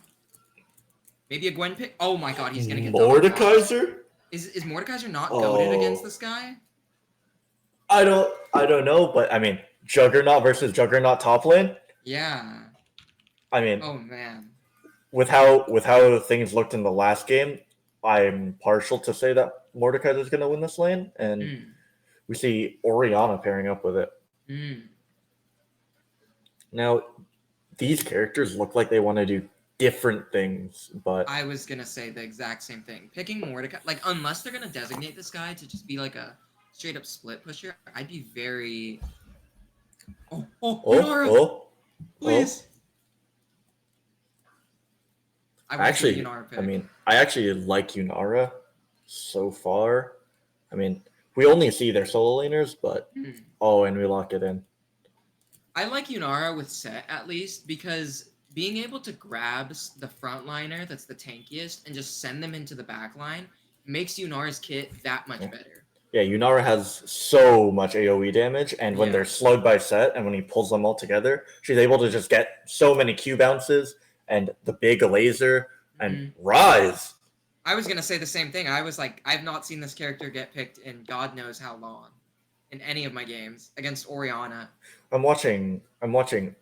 Speaker 2: Maybe a Gwen pick. Oh my God, he's gonna get double blocked.
Speaker 1: Mordekaiser?
Speaker 2: Is Mordekaiser not goated against this guy?
Speaker 1: I don't know, but I mean, Juggernaut versus Juggernaut top lane.
Speaker 2: Yeah.
Speaker 1: I mean,
Speaker 2: Oh man.
Speaker 1: with how things looked in the last game, I'm partial to say that Mordekaiser is going to win this lane, and we see Oriana pairing up with it. Now, these characters look like they want to do different things, but
Speaker 2: I was gonna say the exact same thing. Picking Mordecai, like unless they're gonna designate this guy to just be like a straight up split pusher, I'd be very. Oh, Yunara, please. I will
Speaker 1: actually,
Speaker 2: see Yunara pick.
Speaker 1: I mean, I actually like Yunara so far. I mean, we only see their solo laners, but and we lock it in.
Speaker 2: I like Yunara with Set at least because being able to grab the frontliner that's the tankiest and just send them into the backline makes Yunara's kit that much better.
Speaker 1: Yeah, Yunara has so much AoE damage, and when they're slowed by Set and when he pulls them all together, she's able to just get so many Q bounces and the big laser and Rise.
Speaker 2: I was gonna say the same thing. I was like, I've not seen this character get picked in God knows how long in any of my games against Oriana.
Speaker 1: I'm watching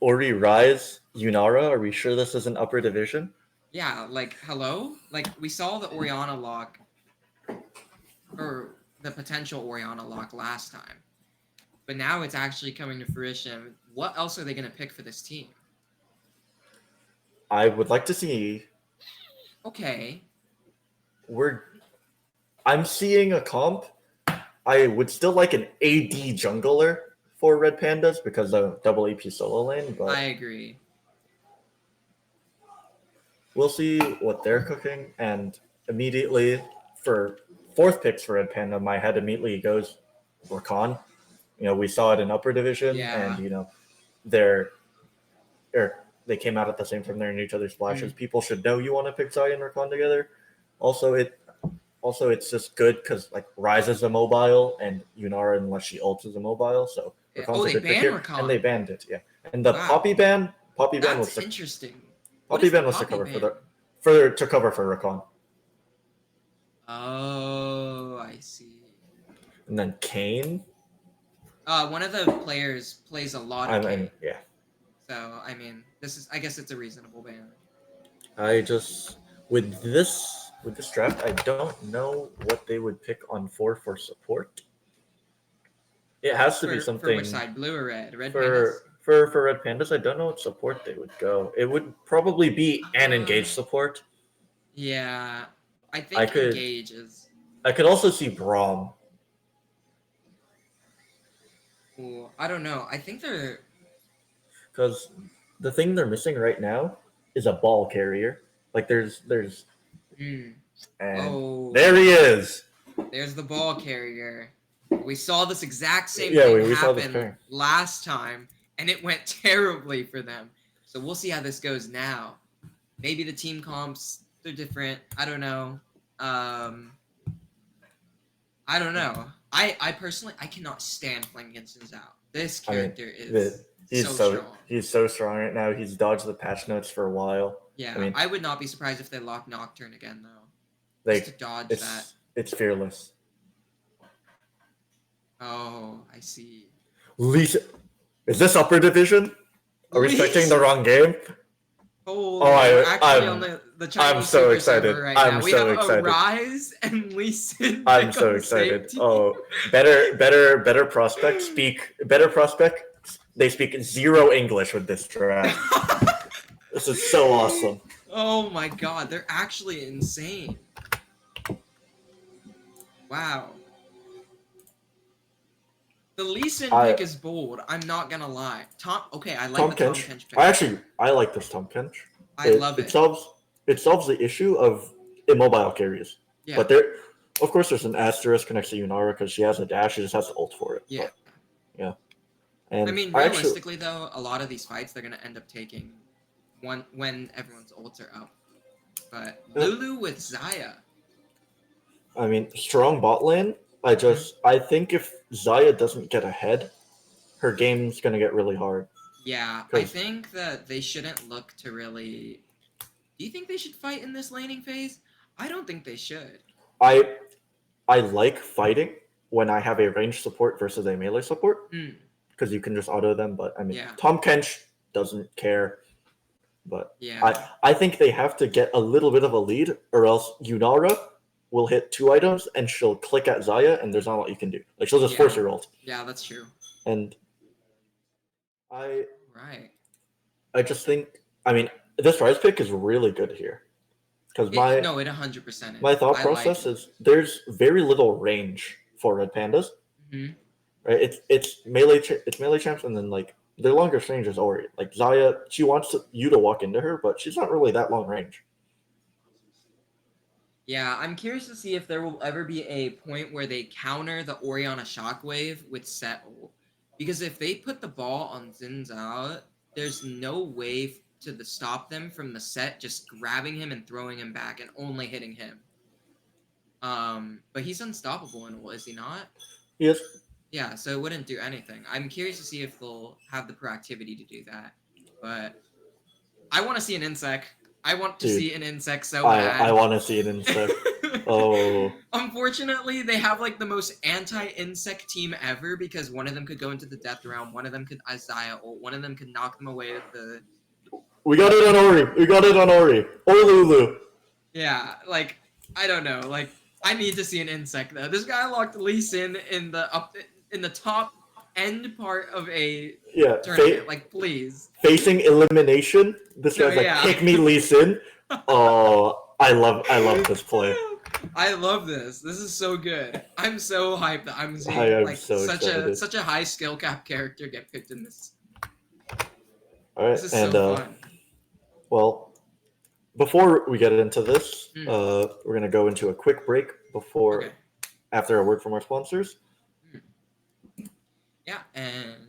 Speaker 1: Ori Rise Yunara. Are we sure this is an upper division?
Speaker 2: Yeah, like hello? Like we saw the Oriana lock or the potential Oriana lock last time. But now it's actually coming to fruition. What else are they gonna pick for this team?
Speaker 1: I would like to see.
Speaker 2: Okay.
Speaker 1: I'm seeing a comp. I would still like an AD jungler for Red Pandas because of double AP solo lane, but
Speaker 2: I agree.
Speaker 1: We'll see what they're cooking, and immediately for fourth picks for Red Panda, my head immediately goes Rakan. We saw it in upper division, and they came out at the same time. They're in each other's splashes. People should know you want to pick Zai and Rakan together. Also, it's just good because like Rise is a mobile and Yunara, unless she ults, is a mobile. So
Speaker 2: Rakan's they banned Rakan,
Speaker 1: and they banned it. Yeah, and the Poppy ban was
Speaker 2: interesting.
Speaker 1: Poppy ban was to cover to cover for Rakan.
Speaker 2: Oh, I see.
Speaker 1: And then Kane.
Speaker 2: One of the players plays a lot of Kane.
Speaker 1: Yeah.
Speaker 2: So I mean, I guess it's a reasonable ban.
Speaker 1: With this draft, I don't know what they would pick on for support. It has to be something.
Speaker 2: For which side, blue or red? Red
Speaker 1: Pandas? For Red Pandas, I don't know what support they would go. It would probably be an engage support.
Speaker 2: Yeah, I think engage is.
Speaker 1: I could also see Braum.
Speaker 2: Ooh, I don't know. I think they're.
Speaker 1: Because the thing they're missing right now is a ball carrier. Like there's. And there he is.
Speaker 2: There's the ball carrier. We saw this exact same thing happen last time, and it went terribly for them. So we'll see how this goes now. Maybe the team comps, they're different. I don't know. I don't know. I personally, I cannot stand playing against Zhao. This character is so strong.
Speaker 1: He's so strong right now. He's dodged the patch notes for a while.
Speaker 2: Yeah, I would not be surprised if they lock Nocturne again, though. Just to dodge that.
Speaker 1: It's fearless.
Speaker 2: Oh, I see.
Speaker 1: Lisa, is this upper division? Are we expecting the wrong game?
Speaker 2: We're actually on the Chinese
Speaker 1: I'm so excited.
Speaker 2: Right now. We have a Rise and Lee Sin.
Speaker 1: I'm so excited. Oh, better prospect. They speak zero English with this draft. This is so awesome.
Speaker 2: Oh my God, they're actually insane. Wow. The Lee Sin
Speaker 1: I
Speaker 2: pick is bold. I'm not gonna lie. Okay, I like
Speaker 1: Tom
Speaker 2: the Tom
Speaker 1: Kench.
Speaker 2: Kench pick.
Speaker 1: I like this Tom Kench.
Speaker 2: I love
Speaker 1: It
Speaker 2: it.
Speaker 1: solves the issue of immobile carries.
Speaker 2: Yeah,
Speaker 1: But there, of course, there's an asterisk next to Yunara because she has a dash. She just has to ult for it.
Speaker 2: yeah.
Speaker 1: But yeah,
Speaker 2: I
Speaker 1: and
Speaker 2: mean,
Speaker 1: I actually,
Speaker 2: realistically though, a lot of these fights they're gonna end up taking one when everyone's ults are up. But Lulu with Zaya.
Speaker 1: I mean, strong bot lane.
Speaker 2: Mhm.
Speaker 1: I think if Zaya doesn't get ahead, her game's gonna get really hard.
Speaker 2: Yeah, I
Speaker 1: Because
Speaker 2: think that they shouldn't look to really. Do you think they should fight in this laning phase? I don't think they should.
Speaker 1: I I like fighting when I have a range support versus a melee support
Speaker 2: Hmm.
Speaker 1: because you can just auto them. But I mean,
Speaker 2: Yeah.
Speaker 1: Tom Kench doesn't care. But
Speaker 2: Yeah.
Speaker 1: I think they have to get a little bit of a lead, or else Yunara will hit 2 items and she'll click at Zaya, and there's not a lot you can do. Like she'll just force
Speaker 2: Yeah.
Speaker 1: her ult.
Speaker 2: Yeah, that's true.
Speaker 1: And I
Speaker 2: Right.
Speaker 1: I just think I mean this rise pick is really good here because
Speaker 2: No, it 100%
Speaker 1: my
Speaker 2: is.
Speaker 1: thought
Speaker 2: I like
Speaker 1: process
Speaker 2: it.
Speaker 1: is there's very little range for red pandas.
Speaker 2: Hmm.
Speaker 1: Right? It's melee champs, and then like their longest range is Ori. Like Zaya, she wants you to walk into her, but she's not really that long range.
Speaker 2: Yeah, I'm curious to see if there will ever be a point where they counter the Oriana Shockwave with set ult. Because if they put the ball on Xin Zhao, there's no way to stop them from the set just grabbing him and throwing him back and only hitting him. But he's unstoppable in ult, is he not?
Speaker 1: Yes,
Speaker 2: Yeah, so it wouldn't do anything. I'm curious to see if they'll have the proactivity to do that. But I want to see an insect. I want to
Speaker 1: dude.
Speaker 2: see an insect so
Speaker 1: I
Speaker 2: bad.
Speaker 1: want to see it in sec. Oh,
Speaker 2: Unfortunately, they have like the most anti-insect team ever because one of them could go into the death realm, one of them could Isaiah ult, one of them could knock them away with the
Speaker 1: we got it on Ori. We got it on Ori or Lulu.
Speaker 2: yeah, like I don't know, like I need to see an insect though. This guy locked Lee Sin in the top end part of a
Speaker 1: Yeah,
Speaker 2: tournament. Like please.
Speaker 1: facing elimination. This
Speaker 2: No,
Speaker 1: guy's like,
Speaker 2: yeah.
Speaker 1: pick me, Lee Sin. Oh, I love this play.
Speaker 2: I love this. This is so good. I'm so hyped that I'm
Speaker 1: I
Speaker 2: seeing
Speaker 1: am
Speaker 2: like
Speaker 1: so excited.
Speaker 2: such a high skill cap character get picked in this.
Speaker 1: All right,
Speaker 2: This is
Speaker 1: and
Speaker 2: so fun.
Speaker 1: well, before we get into this,
Speaker 2: Hmm.
Speaker 1: we're gonna go into a quick break before
Speaker 2: Okay.
Speaker 1: after a word from our sponsors.
Speaker 2: Yeah, and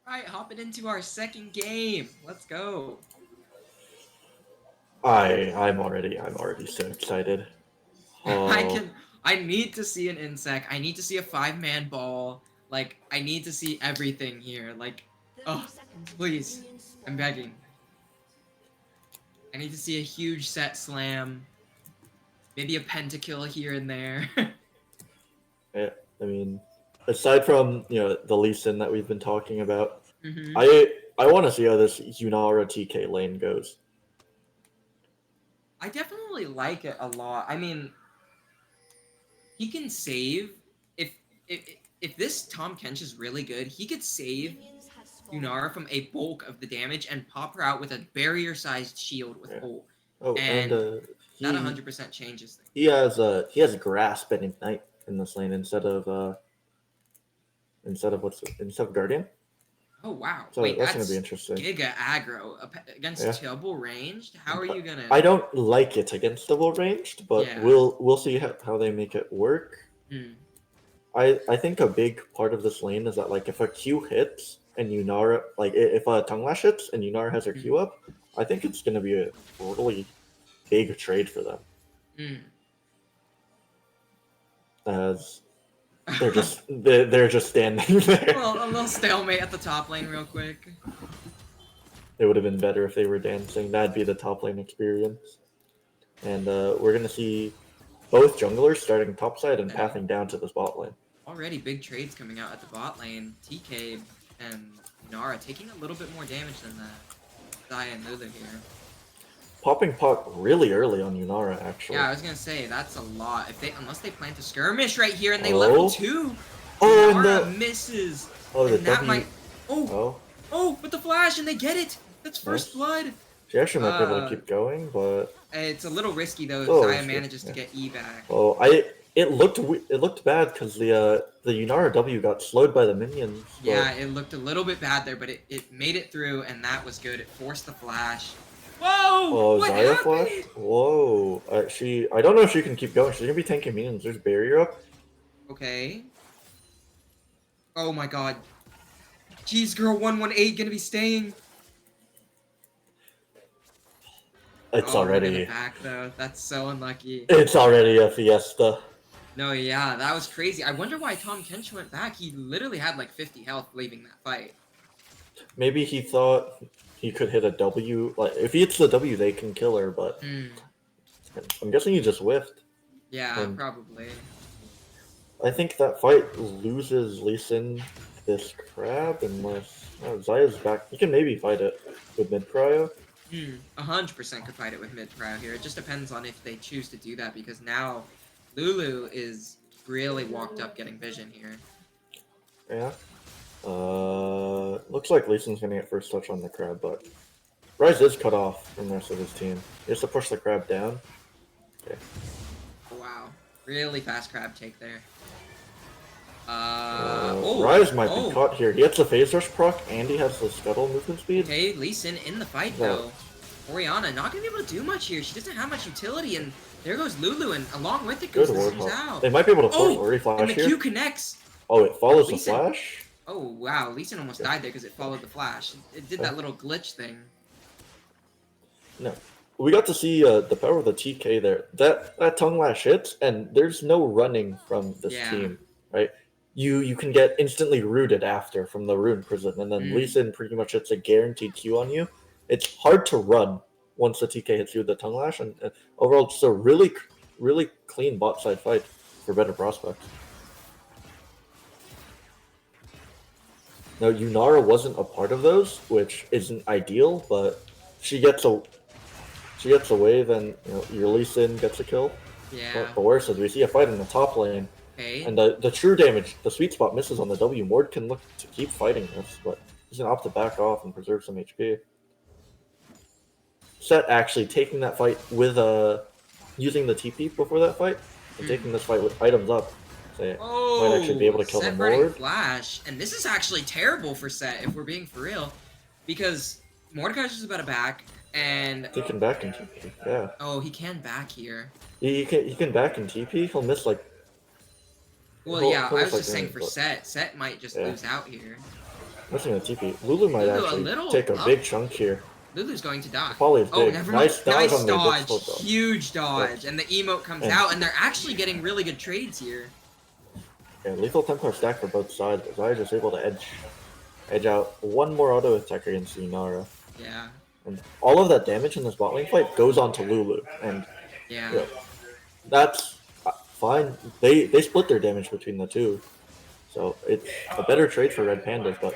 Speaker 2: Alright, hopping into our second game. Let's go.
Speaker 1: I'm already so excited. Oh,
Speaker 2: I need to see an insect. I need to see a 5-man ball. Like, I need to see everything here. Like,
Speaker 3: 30
Speaker 2: oh,
Speaker 3: seconds until
Speaker 2: please.
Speaker 3: minions spawn.
Speaker 2: I'm begging. I need to see a huge set slam. Maybe a pentakill here and there.
Speaker 1: yeah, I mean, aside from the Lee Sin that we've been talking about,
Speaker 2: hmm
Speaker 1: I want to see how this Yunara TK lane goes.
Speaker 2: I definitely like it a lot. I mean, he can save if if this Tom Kench is really good, he could save
Speaker 3: Minions have spawned.
Speaker 2: Yunara from a bulk of the damage and pop her out with a barrier-sized shield with
Speaker 1: Yeah.
Speaker 2: ult.
Speaker 1: Oh, and
Speaker 2: And that
Speaker 1: he
Speaker 2: 100% changes things.
Speaker 1: he has grasp and ignite in this lane instead of Guardian.
Speaker 2: Oh wow!
Speaker 1: So
Speaker 2: Wait,
Speaker 1: that's gonna
Speaker 2: that's
Speaker 1: be interesting.
Speaker 2: Giga aggro against
Speaker 1: Yeah.
Speaker 2: double ranged. How are you gonna?
Speaker 1: I don't like it against double ranged, but
Speaker 2: Yeah.
Speaker 1: we'll see how they make it work.
Speaker 2: Hmm.
Speaker 1: I think a big part of this lane is that like if a Q hits and Yunara if a tongue lash hits and Yunara has her Q up, I think it's gonna be a really big trade for them.
Speaker 2: Hmm.
Speaker 1: As they're just standing there.
Speaker 2: Well, a little stalemate at the top lane, real quick.
Speaker 1: It would have been better if they were dancing. That'd be the top lane experience. And we're gonna see both junglers starting topside and
Speaker 2: Yeah.
Speaker 1: pathing down to the bot lane.
Speaker 2: Already big trades coming out at the bot lane. TK and Nara taking a little bit more damage than Zaya and Lulu here.
Speaker 1: Popping pot really early on Yunara, actually.
Speaker 2: Yeah, I was gonna say that's a lot. Unless they plan to skirmish right here and they
Speaker 1: Oh.
Speaker 2: level 2,
Speaker 1: Oh, and
Speaker 2: Nara
Speaker 1: the
Speaker 2: misses.
Speaker 1: oh the
Speaker 2: And that
Speaker 1: W.
Speaker 2: might. Oh,
Speaker 1: Oh,
Speaker 2: oh, with the flash and they get it. That's first
Speaker 1: Nice.
Speaker 2: blood.
Speaker 1: she actually might be able to
Speaker 2: Uh,
Speaker 1: keep going, but
Speaker 2: It's a little risky though.
Speaker 1: Oh,
Speaker 2: Zaya
Speaker 1: risky,
Speaker 2: manages to
Speaker 1: yeah.
Speaker 2: get E back.
Speaker 1: oh, it looked bad because the Yunara W got slowed by the minions. but-
Speaker 2: Yeah, it looked a little bit bad there, but it made it through, and that was good. It forced the flash. Whoa!
Speaker 1: Oh,
Speaker 2: What
Speaker 1: Zaya
Speaker 2: happened?
Speaker 1: flash? Whoa. I don't know if she can keep going. She's gonna be tanking minions. There's barrier up.
Speaker 2: Okay. Oh my god. Cheese Girl 118 gonna be staying.
Speaker 1: It's
Speaker 2: Oh, we're gonna
Speaker 1: already
Speaker 2: back though. That's so unlucky.
Speaker 1: it's already a fiesta.
Speaker 2: No, yeah, that was crazy. I wonder why Tom Kench went back. He literally had like 50 health leaving that fight.
Speaker 1: Maybe he thought he could hit a W. Like if he hits the W, they can kill her. But
Speaker 2: Hmm.
Speaker 1: I'm guessing he just whiffed.
Speaker 2: Yeah,
Speaker 1: And-
Speaker 2: probably.
Speaker 1: I think that fight loses Lee Sin this crab unless Zaya's back. He can maybe fight it with mid cryo.
Speaker 2: 100% could fight it with mid cryo here. It just depends on if they choose to do that because now Lulu is really walked up getting vision here.
Speaker 1: Yeah. Looks like Lee Sin's gonna get first touch on the crab, but Rise is cut off from the rest of his team. He has to push the crab down. Okay.
Speaker 2: Wow. Really fast crab take there.
Speaker 1: Rise might be caught here. He has the phase rush proc and he has the scuttle movement speed.
Speaker 2: Okay, Lee Sin in the fight though. Oriana not gonna be able to do much here. She doesn't have much utility, and there goes Lulu, and along with it goes
Speaker 1: Good
Speaker 2: the
Speaker 1: ward
Speaker 2: Z's
Speaker 1: hop.
Speaker 2: out.
Speaker 1: They might be able to force
Speaker 2: Oh,
Speaker 1: Ori
Speaker 2: and
Speaker 1: flash
Speaker 2: the
Speaker 1: here.
Speaker 2: Q connects.
Speaker 1: Oh, it follows the
Speaker 2: Lee Sin-
Speaker 1: flash.
Speaker 2: Oh wow, Lee Sin almost died there because it followed the flash. It did that little glitch thing.
Speaker 1: No, we got to see the power of the TK there. That tongue lash hits, and there's no running from this
Speaker 2: Yeah.
Speaker 1: team, right? You can get instantly rooted after from the rune prison, and then Lee Sin pretty much hits a guaranteed Q on you. It's hard to run once the TK hits you with the tongue lash, and overall, just a really clean bot side fight for better prospects. Now, Yunara wasn't a part of those, which isn't ideal, but she gets a wave, and your Lee Sin gets a kill.
Speaker 2: Yeah.
Speaker 1: But the worst is we see a fight in the top lane,
Speaker 2: Okay.
Speaker 1: and the true damage, the sweet spot misses on the W. Mord can look to keep fighting this, but he's gonna opt to back off and preserve some HP. Set actually taking that fight with using the TP before that fight, and taking this fight with items up. So might actually be able to kill the
Speaker 2: Set running
Speaker 1: Mord.
Speaker 2: flash, and this is actually terrible for Set if we're being for real, because Mordekaiser's just about to back, and
Speaker 1: He can back in TP, yeah.
Speaker 2: oh, he can back here.
Speaker 1: He can back in TP. He'll miss like.
Speaker 2: Well,
Speaker 1: he'll-
Speaker 2: yeah,
Speaker 1: he'll
Speaker 2: I
Speaker 1: miss,
Speaker 2: was just
Speaker 1: like,
Speaker 2: saying for
Speaker 1: but-
Speaker 2: Set might just
Speaker 1: Yeah.
Speaker 2: lose out here.
Speaker 1: Missing a TP. Lulu might
Speaker 2: Lulu, a
Speaker 1: actually
Speaker 2: little
Speaker 1: take a
Speaker 2: up.
Speaker 1: big chunk here.
Speaker 2: Lulu's going to die.
Speaker 1: Poly is
Speaker 2: Oh,
Speaker 1: big.
Speaker 2: never mind.
Speaker 1: Nice dodge
Speaker 2: Nice
Speaker 1: on the
Speaker 2: dodge.
Speaker 1: difficult dodge.
Speaker 2: Huge dodge. And the emote comes
Speaker 1: And-
Speaker 2: out, and they're actually getting really good trades here.
Speaker 1: Yeah, lethal Templar stack for both sides, but Zaya just able to edge out one more auto attack against Yunara.
Speaker 2: Yeah.
Speaker 1: And all of that damage in this bot lane fight goes on to Lulu. And
Speaker 2: Yeah.
Speaker 1: you know, that's fine. They split their damage between the two. So it's a better trade for Red Pandas, but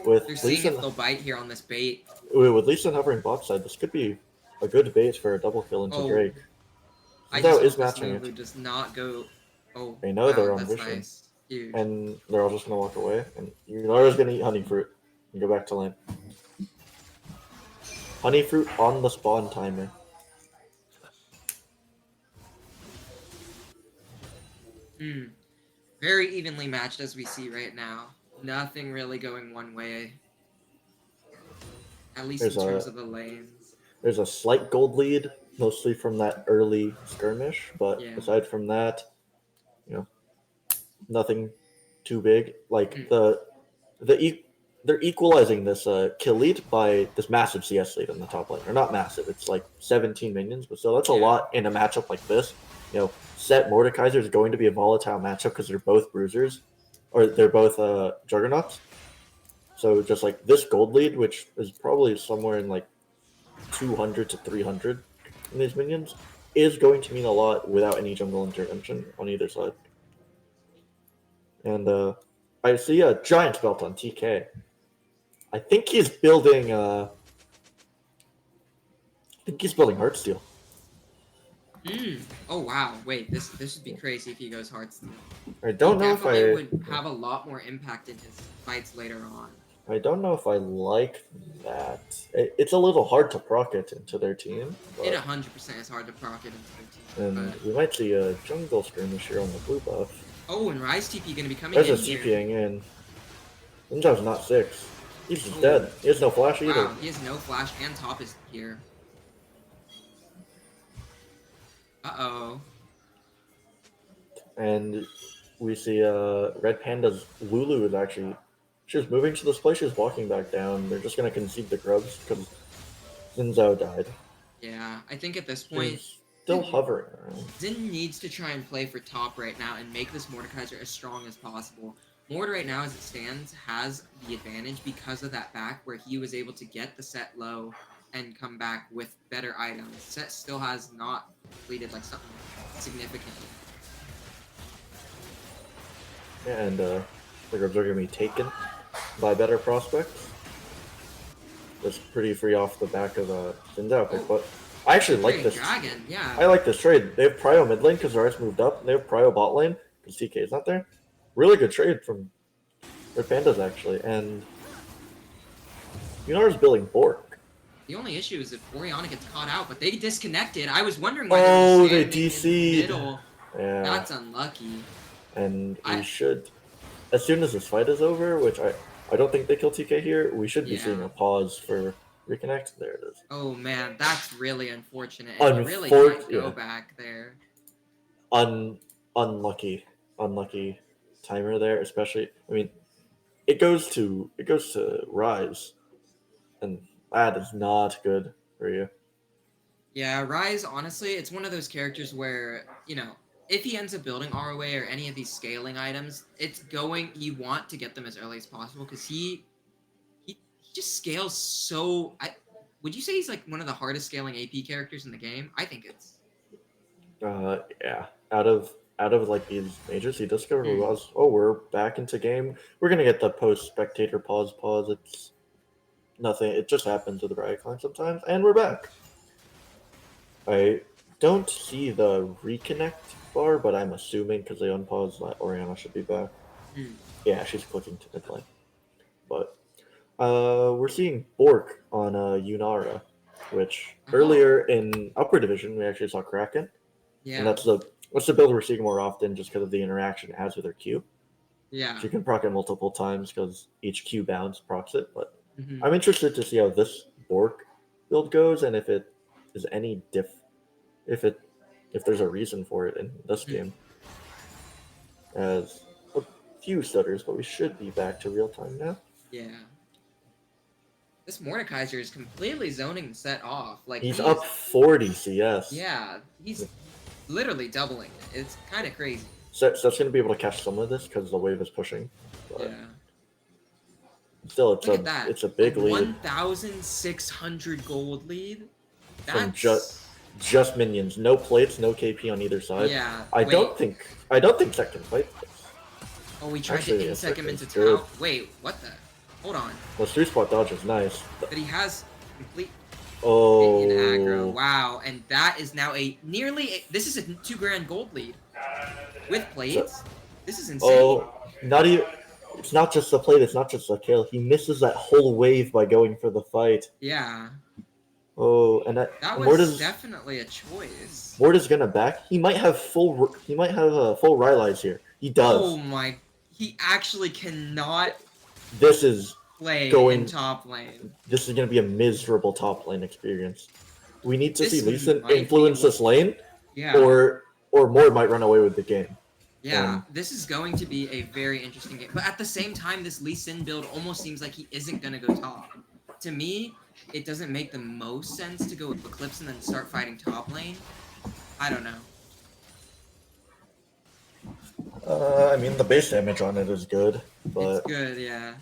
Speaker 1: with
Speaker 2: They're seeing
Speaker 1: Lee
Speaker 2: if they'll bite here on this bait.
Speaker 1: Sin hovering bot side, this could be a good bait for a double kill into
Speaker 2: Oh.
Speaker 1: Drake.
Speaker 2: I
Speaker 1: Zinzao
Speaker 2: just
Speaker 1: is
Speaker 2: hope this
Speaker 1: matching
Speaker 2: Lulu
Speaker 1: it.
Speaker 2: does not go. Oh,
Speaker 1: They know
Speaker 2: wow,
Speaker 1: they're on
Speaker 2: that's
Speaker 1: vision.
Speaker 2: nice. Huge.
Speaker 1: And they're all just gonna walk away. And Yunara's gonna eat honey fruit and go back to lane. Honey fruit on the spawn timer.
Speaker 2: Very evenly matched as we see right now. Nothing really going one way. At least in terms of the lanes.
Speaker 1: There's a slight gold lead, mostly from that early skirmish, but
Speaker 2: Yeah.
Speaker 1: aside from that, nothing too big. Like they're equalizing this kill lead by this massive CS lead in the top lane. Or not massive, it's like 17 minions, but still that's a lot in a matchup like this. Set Mordekaiser is going to be a volatile matchup because they're both bruisers, or they're both juggernauts. So just like this gold lead, which is probably somewhere in like 200 to 300 in these minions, is going to mean a lot without any jungle intervention on either side. And I see a giant belt on TK. I think he's building. I think he's building Heartsteel.
Speaker 2: Oh wow! Wait, this would be crazy if he goes Heartsteel.
Speaker 1: I don't know if I
Speaker 2: would have a lot more impact in his fights later on.
Speaker 1: I don't know if I like that. It's a little hard to proc it into their team.
Speaker 2: It 100% is hard to proc it into their team.
Speaker 1: And
Speaker 2: But...
Speaker 1: we might see a jungle skirmish here on the blue buff.
Speaker 2: Oh, and Rise TP gonna be coming
Speaker 1: There's
Speaker 2: in
Speaker 1: a
Speaker 2: here.
Speaker 1: CPing in. Ninja's not 6. He's just dead. He has no flash either.
Speaker 2: Wow, he has no flash, and top is here. Uh-oh.
Speaker 1: And we see Red Panda's Lulu is actually... She's moving to this place, she's walking back down. They're just going to concede the grubs because Zinzao died.
Speaker 2: Yeah, I think at this point...
Speaker 1: She's still hovering around.
Speaker 2: Zin needs to try and play for top right now and make this Mordekaiser as strong as possible. Mord right now, as it stands, has the advantage because of that back where he was able to get the set low and come back with better items. Set still has not completed like something significant.
Speaker 1: And the grubs are going to be taken by better prospects. That's pretty free off the back of Zinzao pick, but I actually like this.
Speaker 2: Dragon, yeah.
Speaker 1: I like this trade. They have Prio mid lane because Zard's moved up. They have Prio bot lane because TK is not there. Really good trade from Red Pandas, actually. And Yunara's building Bork.
Speaker 2: The only issue is if Oriana gets caught out, but they disconnected. I was wondering why
Speaker 1: they
Speaker 2: DC'd.
Speaker 1: DC'd. Yeah.
Speaker 2: That's unlucky.
Speaker 1: And we should, as soon as this fight is over, which I don't think they kill TK here, we should be seeing a pause for reconnect. There it is.
Speaker 2: Oh man, that's really unfortunate. And you really can't go back there.
Speaker 1: Unlucky timer there, especially. I mean, it goes to Rise, and that is not good for you.
Speaker 2: Yeah, Rise, honestly, it's one of those characters where, if he ends up building ROA or any of these scaling items, you want to get them as early as possible because he just scales so. Would you say he's like one of the hardest scaling AP characters in the game? I think it's.
Speaker 1: Yeah. Out of like these majors, he discovered was, we're back into game. We're gonna get the post spectator pause. It's nothing. It just happens with the Riot Clan sometimes, and we're back. I don't see the reconnect bar, but I'm assuming because they unpause that Oriana should be back. Yeah, she's clicking to mid lane. But we're seeing Bork on Yunara, which earlier in upper division we actually saw Kraken. Yeah. And that's the build we're seeing more often just because of the interaction it has with her Q.
Speaker 2: Yeah.
Speaker 1: So you can proc it multiple times because each Q bounce procs it. But I'm interested to see how this Bork build goes and if it is any if there's a reason for it in this game. As a few stutters, but we should be back to real time now.
Speaker 2: Yeah. This Mordekaiser is completely zoning the set off. Like
Speaker 1: He's up 40 CS.
Speaker 2: Yeah, he's literally doubling it. It's kind of crazy.
Speaker 1: So that's going to be able to catch some of this because the wave is pushing. But
Speaker 2: Yeah.
Speaker 1: still,
Speaker 2: Look at that.
Speaker 1: it's a big lead
Speaker 2: 1,600 gold lead.
Speaker 1: from
Speaker 2: That's
Speaker 1: just minions. No plates, no KP on either side.
Speaker 2: yeah.
Speaker 1: I don't think Zek can fight this.
Speaker 2: Oh, we tried
Speaker 1: Actually,
Speaker 2: to
Speaker 1: yes,
Speaker 2: insect him
Speaker 1: it's
Speaker 2: into
Speaker 1: good.
Speaker 2: tower. Wait, what the? Hold on.
Speaker 1: Well, 3-spot dodge is nice.
Speaker 2: But he has complete
Speaker 1: Oh.
Speaker 2: minion aggro. Wow, and that is now this is a 2 grand gold lead with plates. This is insane.
Speaker 1: Oh, not even. It's not just the plate. It's not just the kill. He misses that whole wave by going for the fight.
Speaker 2: Yeah.
Speaker 1: Oh, and
Speaker 2: That was
Speaker 1: Morta's
Speaker 2: definitely a choice.
Speaker 1: Morta's gonna back. He might have full. He might have a full Rylai's here. He does.
Speaker 2: Oh my! He actually cannot
Speaker 1: This is
Speaker 2: play
Speaker 1: going
Speaker 2: in top lane.
Speaker 1: This is gonna be a miserable top lane experience. We need to
Speaker 2: This
Speaker 1: see Lee Sin
Speaker 2: might be
Speaker 1: influence this lane,
Speaker 2: Yeah.
Speaker 1: or Mord might run away with the game.
Speaker 2: Yeah, this is going to be a very interesting game. But at the same time, this Lee Sin build almost seems like he isn't going to go top. To me, it doesn't make the most sense to go with Eclipse and then start fighting top lane. I don't know.
Speaker 1: I mean, the base damage on it is good, but
Speaker 2: It's good, yeah.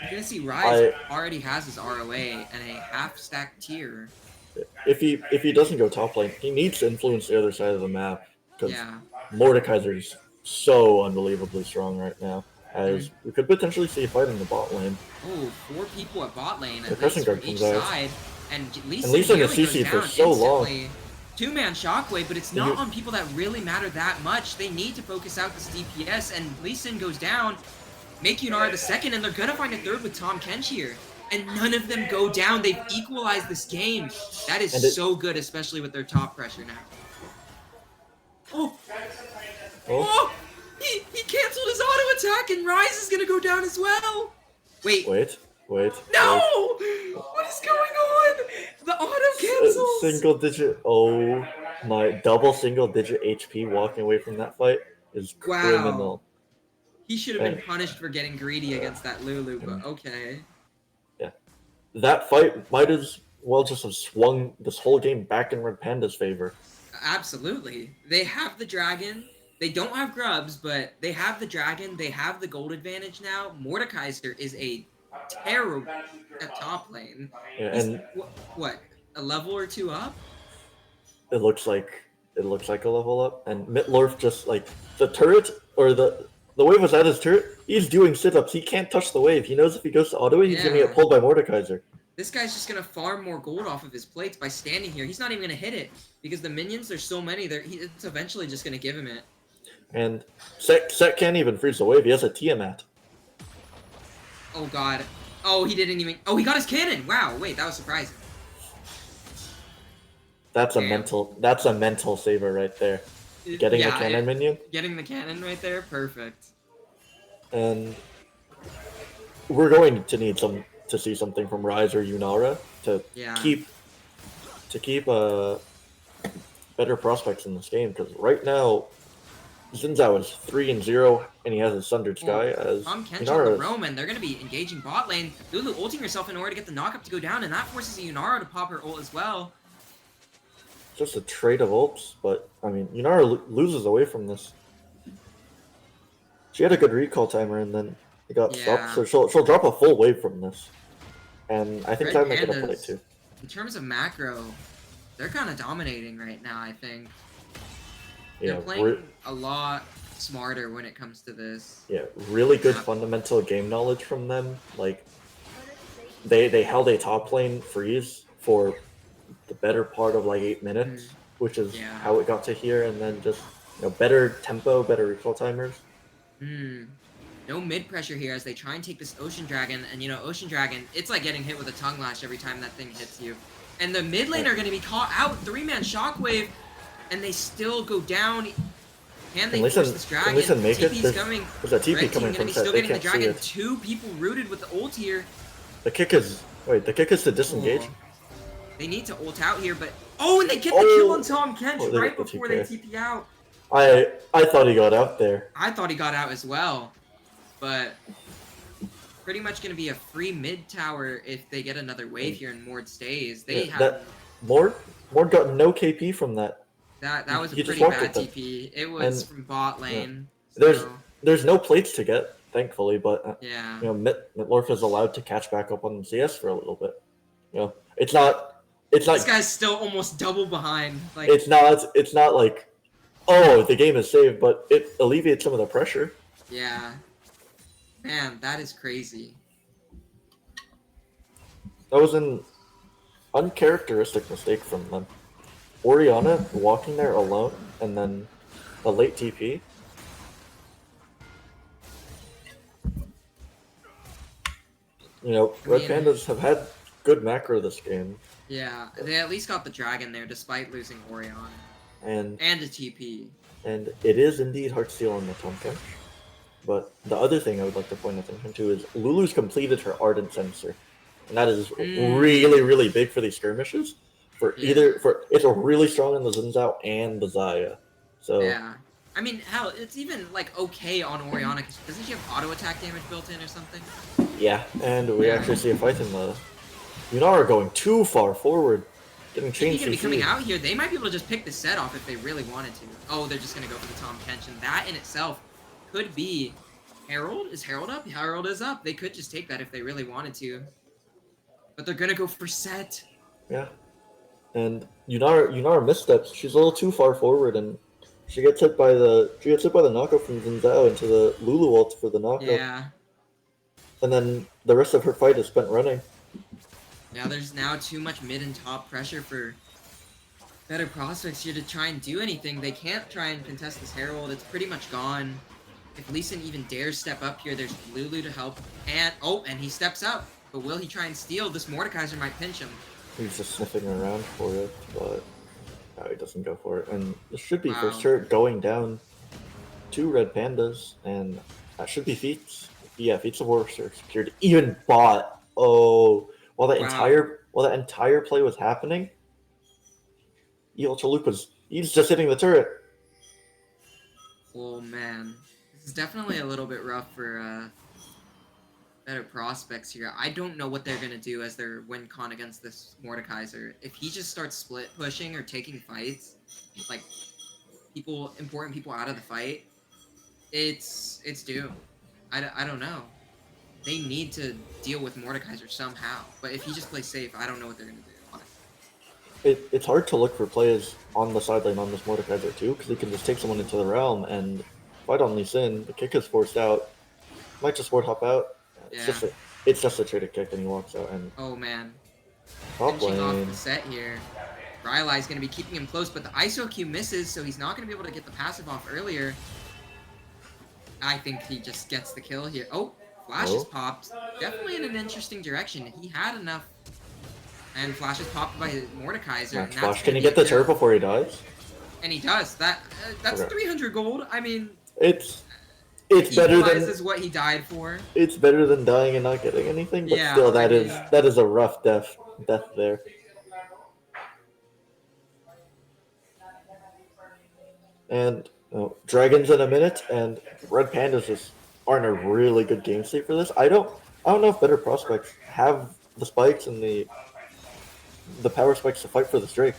Speaker 2: You're going to see Rise already has his ROA and a half-stack tier.
Speaker 1: if he doesn't go top lane, he needs to influence the other side of the map because
Speaker 2: Yeah.
Speaker 1: Mordekaiser's so unbelievably strong right now. As we could potentially see a fight in the bot lane.
Speaker 2: Oh, 4 people at bot lane
Speaker 1: The
Speaker 2: at
Speaker 1: pressing
Speaker 2: least from
Speaker 1: guard
Speaker 2: each
Speaker 1: comes out.
Speaker 2: side. And Lee
Speaker 1: And Lee
Speaker 2: Sin
Speaker 1: Sin is
Speaker 2: nearly goes
Speaker 1: CC for
Speaker 2: down
Speaker 1: so long.
Speaker 2: instantly. 2-man shockwave, but it's not on people that really matter that much. They need to focus out this DPS, and Lee Sin goes down. Make Yunara the second, and they're gonna find a third with Tom Kench here. And none of them go down. They've equalized this game. That is so good, especially with their top pressure now. Oh! Oh! He canceled his auto attack, and Rise is gonna go down as well. Wait.
Speaker 1: Wait.
Speaker 2: No! What is going on? The auto cancels.
Speaker 1: Single digit. Oh my! Double single digit HP walking away from that fight is criminal.
Speaker 2: He should have been punished for getting greedy against that Lulu, but okay.
Speaker 1: Yeah, that fight might as well just have swung this whole game back in Red Panda's favor.
Speaker 2: Absolutely. They have the dragon. They don't have grubs, but they have the dragon. They have the gold advantage now. Mordekaiser is a terrible at top lane.
Speaker 1: Yeah,
Speaker 2: He's,
Speaker 1: and
Speaker 2: what, a level or 2 up?
Speaker 1: it looks like a level up. And Mitlorf just like the turret or the wave was at his turret. He's doing sit-ups. He can't touch the wave. He knows if he goes to auto, he's gonna get pulled by Mordekaiser.
Speaker 2: This guy's just gonna farm more gold off of his plates by standing here. He's not even gonna hit it because the minions. There's so many. It's eventually just gonna give him it.
Speaker 1: And Set can't even freeze the wave. He has a Tiamat.
Speaker 2: Oh god. Oh, he didn't even. Oh, he got his cannon. Wow. Wait, that was surprising.
Speaker 1: That's a mental saver right there. Getting the cannon minion.
Speaker 2: Getting the cannon right there. Perfect.
Speaker 1: And we're going to need to see something from Rise or Yunara to keep better prospects in this game, because right now Xin is 3-0 and he has a Sundered Sky as
Speaker 2: Tom Kench on the Roman. They're going to be engaging bot lane. Lulu ulting herself in order to get the knockup to go down, and that forces Yunara to pop her ult as well.
Speaker 1: Just a trade of ults, but I mean Yunara loses away from this. She had a good recall timer and then it got stopped, so she'll drop a full wave from this. And I think Time might get a play too.
Speaker 2: In terms of macro, they're kind of dominating right now, I think.
Speaker 1: Yeah,
Speaker 2: they're playing a lot smarter when it comes to this.
Speaker 1: Yeah, really good fundamental game knowledge from them. Like, they held a top lane freeze for the better part of like 8 minutes, which is how it got to here, and then just better tempo, better recall timers.
Speaker 2: No mid pressure here as they try and take this Ocean Dragon, and Ocean Dragon, it's like getting hit with a tongue lash every time that thing hits you. And the mid lane are going to be caught out. 3-man shockwave, and they still go down. Can they force this dragon?
Speaker 1: Make it?
Speaker 2: TP's coming.
Speaker 1: There's a TP
Speaker 2: Red
Speaker 1: coming
Speaker 2: team
Speaker 1: from
Speaker 2: still getting the
Speaker 1: Set.
Speaker 2: dragon. 2 people rooted with the ult here.
Speaker 1: The kick is to disengage.
Speaker 2: Oh. They need to ult out here, but and they get the kill on Tom Kench right before they TP out.
Speaker 1: I thought he got out there.
Speaker 2: I thought he got out as well, but pretty much going to be a free mid tower if they get another wave
Speaker 1: Mm.
Speaker 2: here and Mord stays. They
Speaker 1: Yeah,
Speaker 2: have
Speaker 1: that Mord got no KP from that.
Speaker 2: that was a
Speaker 1: He just
Speaker 2: pretty
Speaker 1: walked
Speaker 2: bad
Speaker 1: with them.
Speaker 2: TP. It was
Speaker 1: And
Speaker 2: from bot
Speaker 1: yeah,
Speaker 2: lane,
Speaker 1: there's
Speaker 2: so
Speaker 1: there's no plates to get, thankfully, but
Speaker 2: yeah.
Speaker 1: Mitlorf is allowed to catch back up on CS for a little bit. It's not
Speaker 2: This guy's still almost double behind. Like,
Speaker 1: it's not like, oh, the game is saved, but it alleviates some of the pressure.
Speaker 2: yeah. Man, that is crazy.
Speaker 1: That was an uncharacteristic mistake from them. Oriana walking there alone and then a late TP.
Speaker 2: I
Speaker 1: Red
Speaker 2: mean,
Speaker 1: Pandas have had good macro this game,
Speaker 2: yeah, they at least got the dragon there despite losing Orion
Speaker 1: and
Speaker 2: and a TP.
Speaker 1: and it is indeed Heartsteel on the Tomcat. But the other thing I would like to point attention to is Lulu's completed her Ardent Sensor, and that is really, really big for these skirmishes.
Speaker 2: Yeah.
Speaker 1: It's a really strong in the Zinzao and the Zaya. So
Speaker 2: Yeah. I mean, hell, it's even, like, okay on Oriana, because doesn't she have auto-attack damage built in or something?
Speaker 1: yeah, and we
Speaker 2: Yeah.
Speaker 1: actually see a fight in the Yunara going too far forward, getting chain
Speaker 2: Speaking of becoming
Speaker 1: CC.
Speaker 2: out here, they might be able to just pick the set off if they really wanted to. Oh, they're just going to go for the Tom Kench, and that in itself could be... Herald? Is Herald up? Herald is up. They could just take that if they really wanted to. But they're going to go for set.
Speaker 1: Yeah, and Yunara missteps. She's a little too far forward, and she gets hit by the knockup from Zinzao into the Lulu ult for the knockup.
Speaker 2: Yeah.
Speaker 1: And then the rest of her fight is spent running.
Speaker 2: Now there's now too much mid and top pressure for better prospects here to try and do anything. They can't try and contest this Herald. It's pretty much gone. If Lee Sin even dares step up here, there's Lulu to help. And he steps up. But will he try and steal? This Mordekaiser might pinch him.
Speaker 1: He's just sniffing around for it, but no, he doesn't go for it. And this should be
Speaker 2: Wow.
Speaker 1: first turret going down to Red Pandas, and that should be Feats. Yeah, Feats of War secured. Even bot. Oh, while that entire play was happening, Chaluk he's just hitting the turret.
Speaker 2: Oh man, this is definitely a little bit rough for better prospects here. I don't know what they're gonna do as their win con against this Mordekaiser. If he just starts split pushing or taking fights, like important people out of the fight, it's doomed. I don't know. They need to deal with Mordekaiser somehow. But if he just plays safe, I don't know what they're gonna do. Honestly.
Speaker 1: It's hard to look for plays on the sideline on this Mordekaiser too, because he can just take someone into the realm and fight on Lee Sin. The kick is forced out. Might just ward hop out.
Speaker 2: Yeah.
Speaker 1: It's just a traded kick, and he walks out. And
Speaker 2: Oh man.
Speaker 1: top
Speaker 2: Finishing off
Speaker 1: lane.
Speaker 2: the set here. Rylai's going to be keeping him close, but the ISO Q misses, so he's not going to be able to get the passive off earlier. I think he just gets the kill here. Oh, Flash is popped. Definitely in an interesting direction. He had enough. And Flash is popped by Mordekaiser.
Speaker 1: Max Flash, can he get the turret before he dies?
Speaker 2: And he does. That's
Speaker 1: Okay.
Speaker 2: 300 gold. I mean,
Speaker 1: It's
Speaker 2: he
Speaker 1: better
Speaker 2: realizes
Speaker 1: than
Speaker 2: what he died for.
Speaker 1: it's better than dying and not getting anything, but
Speaker 2: Yeah,
Speaker 1: still,
Speaker 2: I mean-
Speaker 1: that is a rough death there. And Dragons in a minute, and Red Pandas just are in a really good game state for this. I don't know if better prospects have the spikes and the power spikes to fight for the Drake.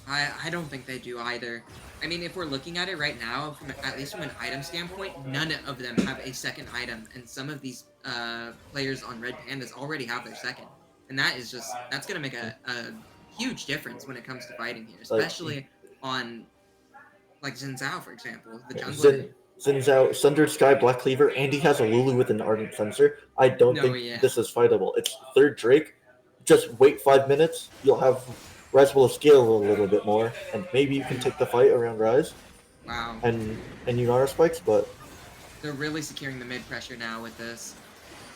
Speaker 2: I don't think they do either. I mean, if we're looking at it right now, at least from an item standpoint, none of them have a second item, and some of these players on Red Pandas already have their second, and that's gonna make a huge difference when it comes to fighting here, especially on like Zinzao, for example, the jungler.
Speaker 1: Zinzao, Sundered Sky, Black Cleaver, and he has a Lulu with an Ardent Sensor. I don't think this is fightable. It's third Drake. Just wait 5 minutes. You'll have Rise will scale a little bit more, and maybe you can take the fight around Rise.
Speaker 2: Wow.
Speaker 1: And Yunara spikes, but
Speaker 2: they're really securing the mid pressure now with this.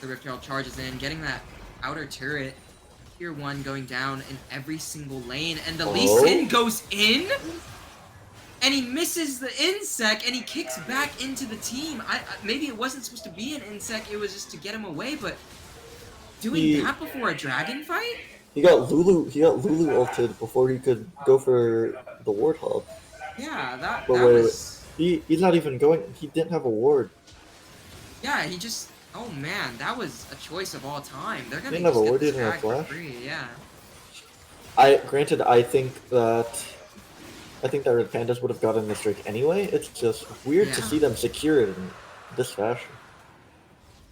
Speaker 2: The Rift Herald charges in, getting that outer turret. Tier 1 going down in every single lane, and the Lee Sin goes in? And he misses the insec, and he kicks back into the team. Maybe it wasn't supposed to be an insec, it was just to get him away, but doing that before a dragon fight?
Speaker 1: He got Lulu ulted before he could go for the Warthog.
Speaker 2: Yeah, that
Speaker 1: was... He's not even going, he didn't have a ward.
Speaker 2: Yeah, he just Oh man, that was a choice of all time. They're gonna
Speaker 1: Didn't have
Speaker 2: just
Speaker 1: a
Speaker 2: get
Speaker 1: word
Speaker 2: this
Speaker 1: in a
Speaker 2: frag for
Speaker 1: flash.
Speaker 2: free, yeah.
Speaker 1: Granted, I think that Red Pandas would have gotten this trick anyway. It's just weird to
Speaker 2: Yeah.
Speaker 1: see them secure it in this fashion.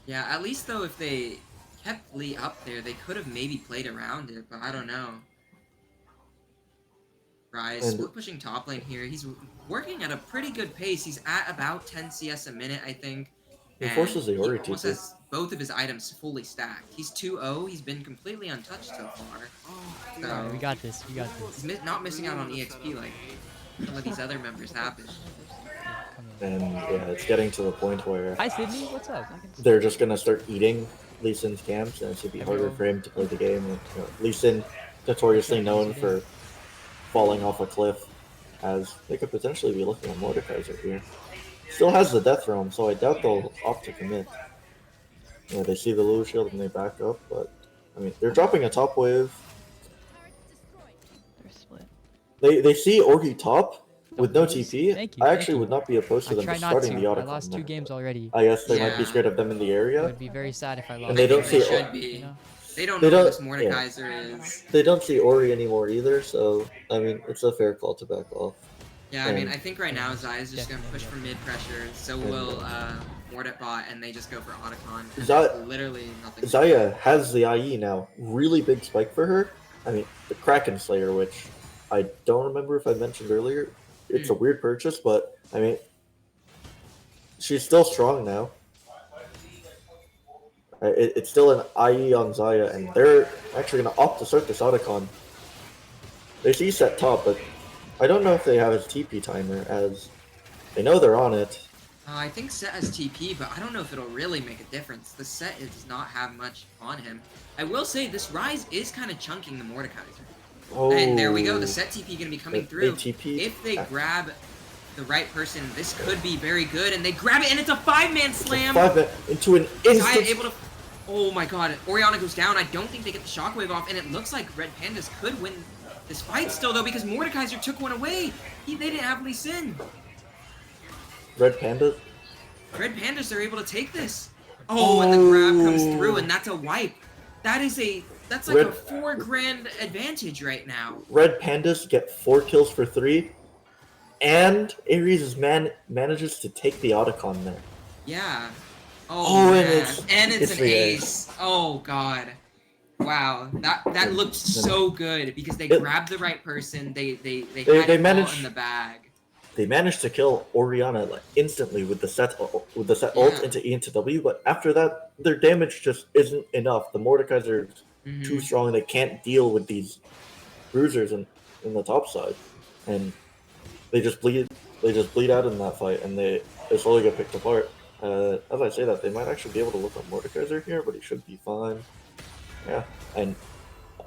Speaker 2: Yeah, at least though if they kept Lee up there, they could have maybe played around it, but I don't know. Rise,
Speaker 1: And
Speaker 2: split pushing top lane here. He's working at a pretty good pace. He's at about 10 CS a minute, I think.
Speaker 1: he forces
Speaker 2: And
Speaker 1: the
Speaker 2: he
Speaker 1: Ori
Speaker 2: almost
Speaker 1: TP.
Speaker 2: has both of his items fully stacked. He's 2-0. He's been completely untouched so far.
Speaker 4: Alright, we
Speaker 2: So
Speaker 4: got this. We got this.
Speaker 2: he's not missing out on EXP like some of these other members happen.
Speaker 4: Come
Speaker 1: And
Speaker 4: in.
Speaker 1: yeah, it's getting to the point where
Speaker 4: Hi, Sydney. What's up?
Speaker 1: they're just gonna start eating Lee Sin's camps, and it's gonna be harder
Speaker 4: Hello.
Speaker 1: for him to play the game. And, Lee Sin, notoriously known for falling off a cliff, as they could potentially be looking at Mordekaiser here. Still has the Death Realm, so I doubt they'll opt to commit. Yeah, they see the Lulu Shield and they back up, but I mean, they're dropping a top wave.
Speaker 4: They're split.
Speaker 1: They see Orgi top with no
Speaker 4: Don't lose.
Speaker 1: TP.
Speaker 4: Thank you.
Speaker 1: I
Speaker 4: Thank
Speaker 1: actually
Speaker 4: you.
Speaker 1: would not be opposed to
Speaker 4: I
Speaker 1: them
Speaker 4: try
Speaker 1: just
Speaker 4: not
Speaker 1: starting the
Speaker 4: to. I
Speaker 1: Otacon
Speaker 4: lost 2
Speaker 1: there.
Speaker 4: games already.
Speaker 1: I guess they might be
Speaker 2: Yeah.
Speaker 1: scared of them in the
Speaker 4: I
Speaker 1: area.
Speaker 4: would be very sad if I lost.
Speaker 1: And they
Speaker 2: I
Speaker 1: don't
Speaker 2: think they
Speaker 1: see
Speaker 2: should be.
Speaker 4: You know?
Speaker 2: They don't
Speaker 1: They
Speaker 2: know who
Speaker 1: don't-
Speaker 2: this
Speaker 1: yeah.
Speaker 2: Mordekaiser is.
Speaker 1: They don't see Ori anymore either, so I mean, it's a fair call to back off.
Speaker 2: Yeah, I mean,
Speaker 1: And-
Speaker 2: I think right now Zai is just gonna
Speaker 4: Definitely,
Speaker 2: push for mid pressure. So
Speaker 1: And-
Speaker 2: will Mordet bot, and they just go for Otacon. And
Speaker 1: Zai-
Speaker 2: there's literally nothing.
Speaker 1: Zaya has the IE now. Really big spike for her. I mean, the Kraken Slayer, which I don't remember if I mentioned earlier. It's a weird purchase, but I mean, she's still strong now. It's still an IE on Zaya, and they're actually going to opt to start this Otacon. They see set top, but I don't know if they have his TP timer, as they know they're on it.
Speaker 2: I think Set has TP, but I don't know if it'll really make a difference. The Set does not have much on him. I will say this Rise is kind of chunking the Mordekaiser.
Speaker 1: Oh,
Speaker 2: And there we go. The Set TP gonna be coming
Speaker 1: They
Speaker 2: through.
Speaker 1: TP.
Speaker 2: If they grab the right person, this could be very good. And they grab it, and it's a 5-man slam.
Speaker 1: Into an
Speaker 2: Zaya
Speaker 1: instant.
Speaker 2: able to. Oh my god. Orianna goes down. I don't think they get the shockwave off, and it looks like Red Pandas could win this fight still, though, because Mordekaiser took one away. They didn't have Lee Sin.
Speaker 1: Red Panda.
Speaker 2: Red Pandas are able to take this. Oh, and the grab comes through, and that's a wipe. That's like
Speaker 1: Red-
Speaker 2: a 4 grand advantage right now.
Speaker 1: Red Pandas get 4 kills for 3, and Ares manages to take the Otacon there.
Speaker 2: Yeah.
Speaker 1: Oh,
Speaker 2: Oh,
Speaker 1: and
Speaker 2: man.
Speaker 1: it's-
Speaker 2: And it's
Speaker 1: it's
Speaker 2: an
Speaker 1: the
Speaker 2: ace. Oh god. Wow. That looked so good because they grabbed the right person. They had
Speaker 1: they
Speaker 2: it all
Speaker 1: managed-
Speaker 2: in the bag.
Speaker 1: They managed to kill Orianna like instantly with the set ult
Speaker 2: Yeah.
Speaker 1: into E into W, but after that, their damage just isn't enough. The Mordekaiser is
Speaker 2: Mhm.
Speaker 1: too strong. They can't deal with these bruisers in the top side, and they just bleed. They just bleed out in that fight, and they slowly get picked apart. As I say that, they might actually be able to look at Mordekaiser here, but he should be fine. Yeah, and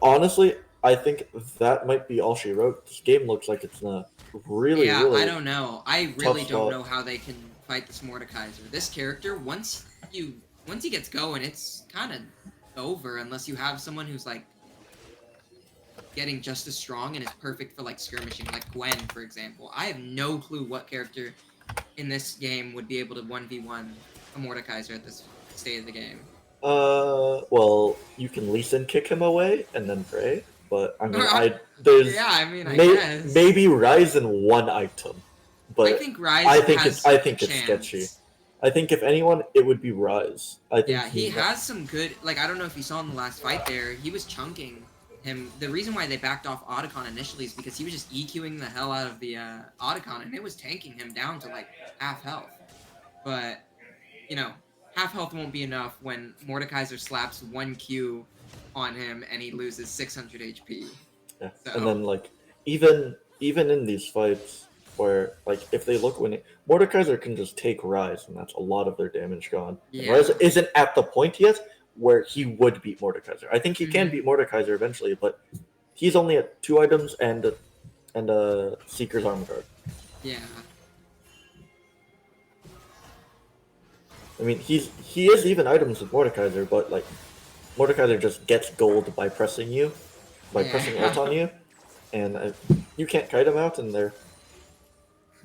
Speaker 1: honestly, I think that might be all she wrote. This game looks like it's not really,
Speaker 2: Yeah,
Speaker 1: really.
Speaker 2: I don't know. I really
Speaker 1: tough
Speaker 2: don't
Speaker 1: spot.
Speaker 2: know how they can fight this Mordekaiser. This character, once he gets going, it's kind of over unless you have someone who's like getting just as strong and is perfect for like skirmishing, like Gwen, for example. I have no clue what character in this game would be able to 1v1 a Mordekaiser at this state of the game.
Speaker 1: Well, you can Lee Sin kick him away and then pray, but I mean,
Speaker 2: Yeah,
Speaker 1: there's
Speaker 2: I mean, I guess.
Speaker 1: maybe Rise in one item, but
Speaker 2: I think Rise
Speaker 1: I think
Speaker 2: has
Speaker 1: it's
Speaker 2: a
Speaker 1: sketchy.
Speaker 2: chance.
Speaker 1: I think if anyone, it would be Rise. I think
Speaker 2: Yeah, he has some good. Like, I don't know if you saw in the last fight there, he was chunking him. The reason why they backed off Otacon initially is because he was just EQing the hell out of the Otacon, and it was tanking him down to like half health. But you know, half health won't be enough when Mordekaiser slaps 1Q on him and he loses 600 HP.
Speaker 1: Yeah.
Speaker 2: So-
Speaker 1: And then like even in these fights where like if they look winning, Mordekaiser can just take Rise and that's a lot of their damage gone. And
Speaker 2: Yeah.
Speaker 1: Rise isn't at the point yet where he would beat Mordekaiser. I think he can
Speaker 2: Mhm.
Speaker 1: beat Mordekaiser eventually, but he's only at 2 items and a Seeker's Armor Guard.
Speaker 2: Yeah.
Speaker 1: I mean, he is even items with Mordekaiser, but like Mordekaiser just gets gold by pressing you, by
Speaker 2: Yeah.
Speaker 1: pressing ult on you, and you can't kite him out in there.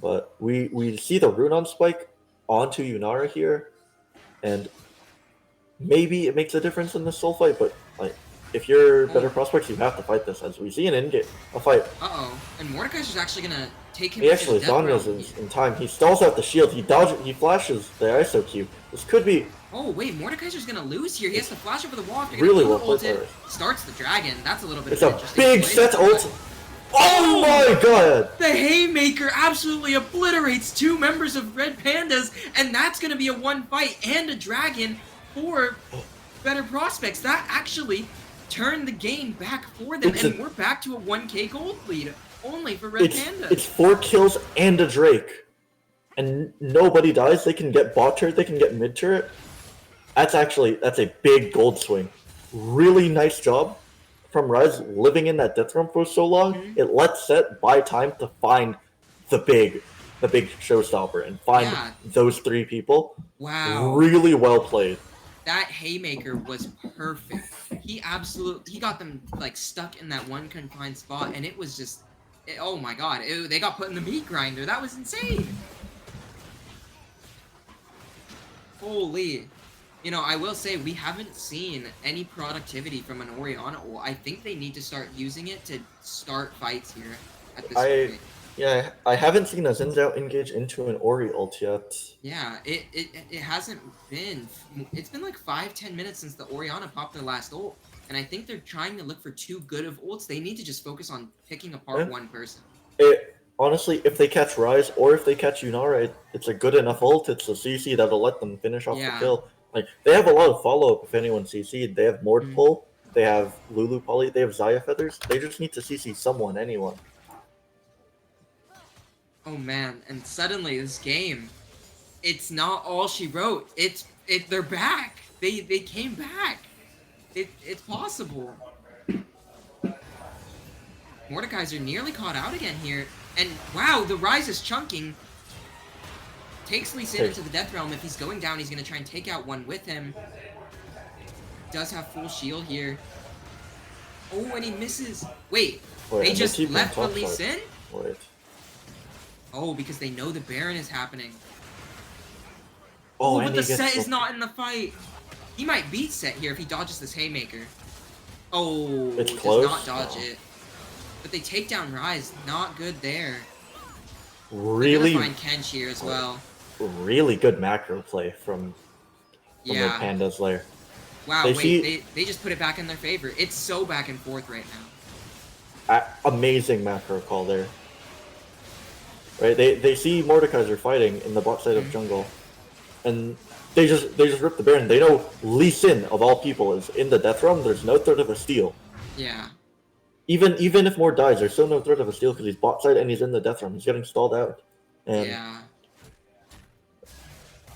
Speaker 1: But we see the rune on spike onto Yunara here, and maybe it makes a difference in the soul fight, but like if you're better
Speaker 2: Oh.
Speaker 1: prospects, you have to fight this. As we see in in-game a fight.
Speaker 2: Uh-oh. And Mordekaiser's actually gonna take him
Speaker 1: He
Speaker 2: to
Speaker 1: actually
Speaker 2: the death realm
Speaker 1: Zanya's
Speaker 2: here.
Speaker 1: in time. He stalls out the shield. He dodges. He flashes the ISO Q. This could be
Speaker 2: Oh, wait, Mordekaiser's gonna lose here. He has to flash over the wall after
Speaker 1: really
Speaker 2: getting
Speaker 1: well played
Speaker 2: ulted.
Speaker 1: there.
Speaker 2: Starts the dragon. That's a little bit
Speaker 1: It's
Speaker 2: of an
Speaker 1: a
Speaker 2: interesting
Speaker 1: big
Speaker 2: choice,
Speaker 1: set
Speaker 2: but-
Speaker 1: ult. Oh my god!
Speaker 2: The Haymaker absolutely obliterates two members of Red Pandas, and that's going to be a one fight and a dragon for better prospects. That actually turned the game back for them, and we're back to a 1k gold lead, only for Red Pandas.
Speaker 1: It's 4 kills and a Drake. And nobody dies. They can get bot turret, they can get mid turret. That's a big gold swing. Really nice job from Rise living in that death realm for so long. It lets Set buy time to find the big showstopper and find those 3 people.
Speaker 2: Wow.
Speaker 1: Really well played.
Speaker 2: That Haymaker was perfect. He got them like stuck in that one confined spot, and it was just, oh my god, they got put in the meat grinder. That was insane. Holy. You know, I will say we haven't seen any productivity from an Orianna ult. I think they need to start using it to start fights here at this point.
Speaker 1: Yeah, I haven't seen a Xin Zhao engage into an Ori ult yet.
Speaker 2: Yeah, it hasn't been. It's been like 5-10 minutes since the Orianna popped their last ult, and I think they're trying to look for too good of ults. They need to just focus on picking apart one person.
Speaker 1: Honestly, if they catch Rise or if they catch Yunara, it's a good enough ult. It's a CC that'll let them finish off the kill. Like, they have a lot of follow-up if anyone CC'd. They have Mord pull, they have Lulu Poly, they have Xayah Feathers. They just need to CC someone, anyone.
Speaker 2: Oh man, and suddenly this game, it's not all she wrote. They're back. They came back. It's possible. Mordekaiser nearly caught out again here. And wow, the Rise is chunking. Takes Lee Sin into the Death Realm. If he's going down, he's going to try and take out one with him. Does have full shield here. Oh, and he misses. Wait, they just left the Lee Sin?
Speaker 1: Wait.
Speaker 2: Oh, because they know the Baron is happening.
Speaker 1: Oh,
Speaker 2: but the Set is not in the fight. He might beat Set here if he dodges this Haymaker. Oh,
Speaker 1: it's
Speaker 2: does
Speaker 1: close.
Speaker 2: not dodge it. But they take down Rise. Not good there.
Speaker 1: Really?
Speaker 2: They're gonna find Kench here as well.
Speaker 1: Really good macro play from the Panda's lair.
Speaker 2: Wow, they just put it back in their favor. It's so back and forth right now.
Speaker 1: Amazing macro call there. Right, they see Mordekaiser fighting in the bot side of jungle, and they just rip the Baron. They know Lee Sin of all people is in the death realm. There's no threat of a steal.
Speaker 2: Yeah.
Speaker 1: Even if Mord dies, there's still no threat of a steal because he's bot side and he's in the death realm. He's getting stalled out. And
Speaker 2: yeah.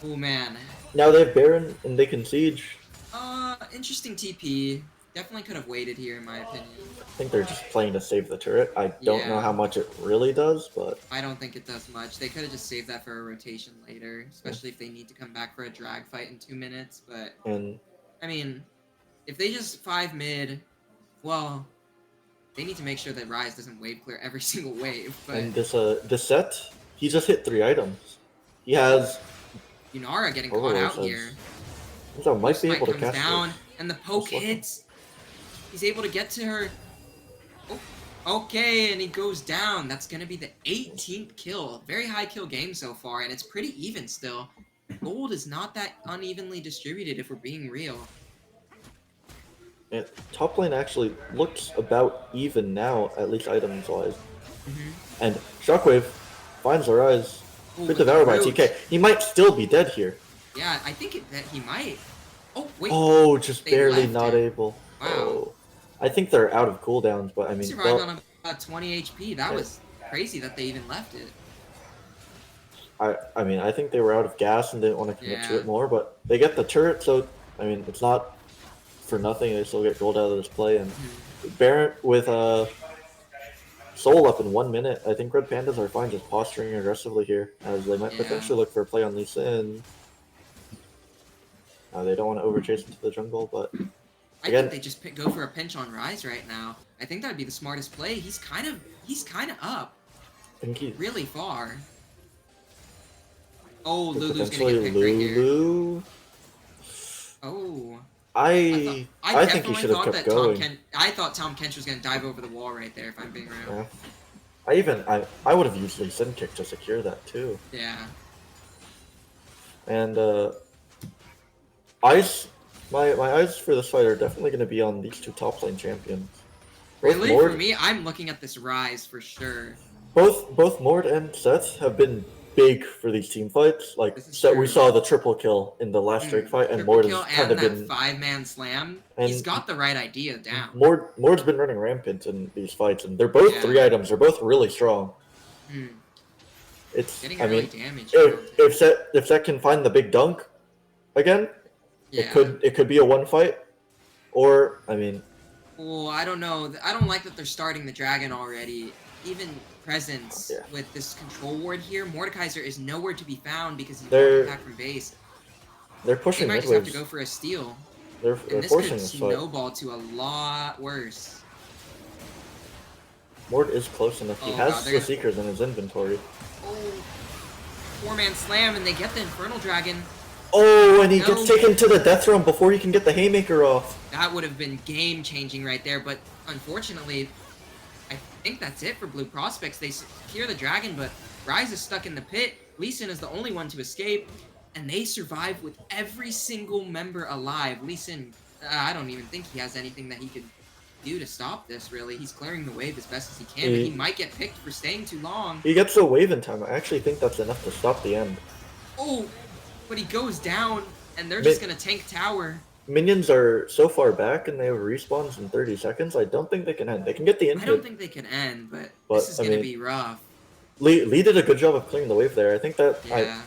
Speaker 2: Oh man.
Speaker 1: Now they have Baron and they can siege.
Speaker 2: Interesting TP. Definitely could have waited here, in my opinion.
Speaker 1: I think they're just playing to save the turret. I don't know how much it really does, but...
Speaker 2: I don't think it does much. They could have just saved that for a rotation later, especially if they need to come back for a drag fight in 2 minutes, but... I mean, if they just 5 mid, well, they need to make sure that Rise doesn't wave clear every single wave, but...
Speaker 1: And this set, he just hit 3 items. He has...
Speaker 2: Yunara getting caught out here.
Speaker 1: So might be able to catch
Speaker 2: down, and the poke hits. He's able to get to her. Oh, okay, and he goes down. That's going to be the 18th kill. Very high kill game so far, and it's pretty even still. Gold is not that unevenly distributed, if we're being real.
Speaker 1: And top lane actually looks about even now, at least items-wise. And Shockwave finds the Rise. Good devour by TK. He might still be dead here.
Speaker 2: Yeah, I think that he might. Oh, wait.
Speaker 1: Oh, just barely not able.
Speaker 2: Wow.
Speaker 1: Oh. I think they're out of cooldowns, but I mean...
Speaker 2: Survived on about 20 HP. That was crazy that they even left it.
Speaker 1: I mean, I think they were out of gas and didn't want to commit to it more, but they get the turret, so, I mean, it's not for nothing. They still get gold out of this play, and Baron with Soul up in 1 minute. I think Red Pandas are fine just posturing aggressively here, as they might potentially look for a play on Lee Sin. They don't want to overchase into the jungle, but
Speaker 2: I think they just go for a pinch on Rise right now. I think that'd be the smartest play. He's kind of up, really far. Oh, Lulu's gonna get picked right here. Oh.
Speaker 1: I
Speaker 2: I
Speaker 1: think he
Speaker 2: definitely
Speaker 1: should have
Speaker 2: thought
Speaker 1: kept
Speaker 2: that
Speaker 1: going.
Speaker 2: I thought Tom Kench was gonna dive over the wall right there, if I'm being real.
Speaker 1: Yeah. I would have used Lee Sin kick to secure that too.
Speaker 2: Yeah.
Speaker 1: And eyes, my eyes for this fight are definitely going to be on these two top lane champions. Both
Speaker 2: Really? For
Speaker 1: Mord,
Speaker 2: me, I'm looking at this Rise for sure.
Speaker 1: both Mord and Seth have been big for these team fights. Like
Speaker 2: This is
Speaker 1: Seth, we
Speaker 2: true.
Speaker 1: saw the triple kill in the last Drake fight, and
Speaker 2: Triple
Speaker 1: Mord
Speaker 2: kill
Speaker 1: has kind
Speaker 2: and
Speaker 1: of
Speaker 2: that
Speaker 1: been
Speaker 2: 5-man slam. He's
Speaker 1: and
Speaker 2: got the right idea down.
Speaker 1: Mord's been running rampant in these fights, and they're both
Speaker 2: Yeah.
Speaker 1: 3 items. They're both really strong.
Speaker 2: Hmm.
Speaker 1: It's
Speaker 2: Getting
Speaker 1: I
Speaker 2: early
Speaker 1: mean,
Speaker 2: damage.
Speaker 1: if Seth can find the big dunk again,
Speaker 2: Yeah.
Speaker 1: it could be a one fight, or I mean.
Speaker 2: Well, I don't know. I don't like that they're starting the dragon already. Even presence
Speaker 1: Yeah.
Speaker 2: with this control ward here, Mordekaiser is nowhere to be found because he's
Speaker 1: They're-
Speaker 2: walking back from base.
Speaker 1: They're
Speaker 2: They
Speaker 1: pushing
Speaker 2: might
Speaker 1: mid
Speaker 2: just have to
Speaker 1: waves.
Speaker 2: go for a steal.
Speaker 1: They're
Speaker 2: And this
Speaker 1: forcing
Speaker 2: could
Speaker 1: this fight.
Speaker 2: snowball to a lot worse.
Speaker 1: Mord is close enough. He
Speaker 2: Oh,
Speaker 1: has
Speaker 2: God, they're
Speaker 1: the
Speaker 2: gonna-
Speaker 1: Seekers in his inventory.
Speaker 2: Oh, 4-man slam, and they get the Infernal Dragon.
Speaker 1: Oh, and he
Speaker 2: No.
Speaker 1: gets taken to the death realm before he can get the Haymaker off.
Speaker 2: That would have been game-changing right there, but unfortunately, I think that's it for Blue Prospects. They secure the dragon, but Rise is stuck in the pit. Lee Sin is the only one to escape, and they survive with every single member alive. Lee Sin, I don't even think he has anything that he could do to stop this, really. He's clearing the wave as best as he can, but he might get picked for staying too long.
Speaker 1: He gets a wave in time. I actually think that's enough to stop the end.
Speaker 2: Oh, but he goes down, and they're just gonna tank tower.
Speaker 1: Minions are so far back, and they have respawns in 30 seconds. I don't think they can end. They can get the
Speaker 2: I
Speaker 1: input.
Speaker 2: don't think they can end, but this is
Speaker 1: I
Speaker 2: gonna
Speaker 1: mean,
Speaker 2: be rough.
Speaker 1: Lee did a good job of clearing the wave there. I think that
Speaker 2: Yeah.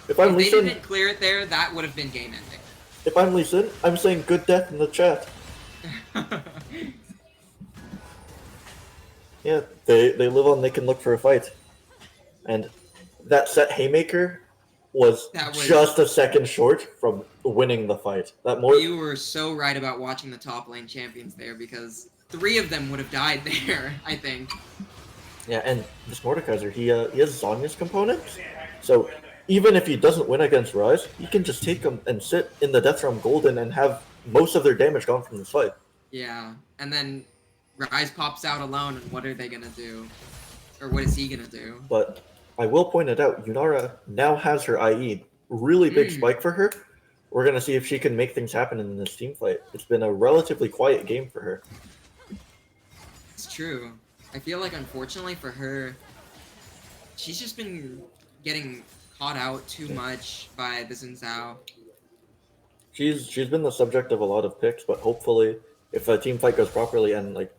Speaker 1: if I'm
Speaker 2: If
Speaker 1: Lee
Speaker 2: they
Speaker 1: Sin,
Speaker 2: didn't clear it there, that would have been game ending.
Speaker 1: if I'm Lee Sin, I'm saying good death in the chat. Yeah, they live on. They can look for a fight, and that set Haymaker was just a second short from winning the fight. That more
Speaker 2: You were so right about watching the top lane champions there, because 3 of them would have died there, I think.
Speaker 1: Yeah, and this Mordekaiser, he has Zonya's components, so even if he doesn't win against Rise, he can just take them and sit in the Death Realm Golden and have most of their damage gone from this fight.
Speaker 2: Yeah, and then Rise pops out alone, and what are they gonna do? Or what is he gonna do?
Speaker 1: But I will point it out, Yunara now has her IE. Really big spike for her. We're going to see if she can make things happen in this team fight. It's been a relatively quiet game for her.
Speaker 2: It's true. I feel like, unfortunately for her, she's just been getting caught out too much by the Xin Zhao.
Speaker 1: She's been the subject of a lot of picks, but hopefully, if the team fight goes properly, and like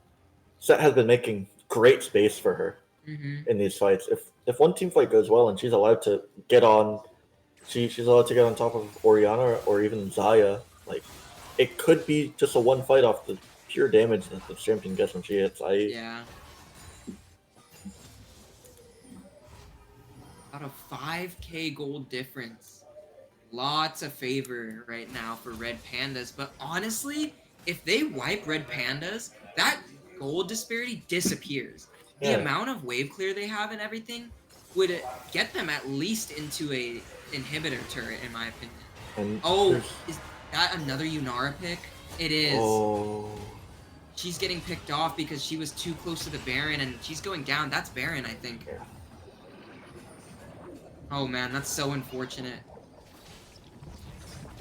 Speaker 1: Set has been making great space for her in these fights. If one team fight goes well and she's allowed to get on, she's allowed to get on top of Oriana or even Zaya, like it could be just a one fight off the pure damage that the champion gets when she hits IE.
Speaker 2: Yeah. About a 5k gold difference. Lots of favor right now for Red Pandas, but honestly, if they wipe Red Pandas, that gold disparity disappears. The
Speaker 1: Yeah.
Speaker 2: amount of wave clear they have and everything would get them at least into a inhibitor turret, in my opinion.
Speaker 1: And
Speaker 2: Oh,
Speaker 1: there's-
Speaker 2: is that another Yunara pick? It is.
Speaker 1: Oh.
Speaker 2: She's getting picked off because she was too close to the Baron, and she's going down. That's Baron, I think.
Speaker 1: Yeah.
Speaker 2: Oh man, that's so unfortunate.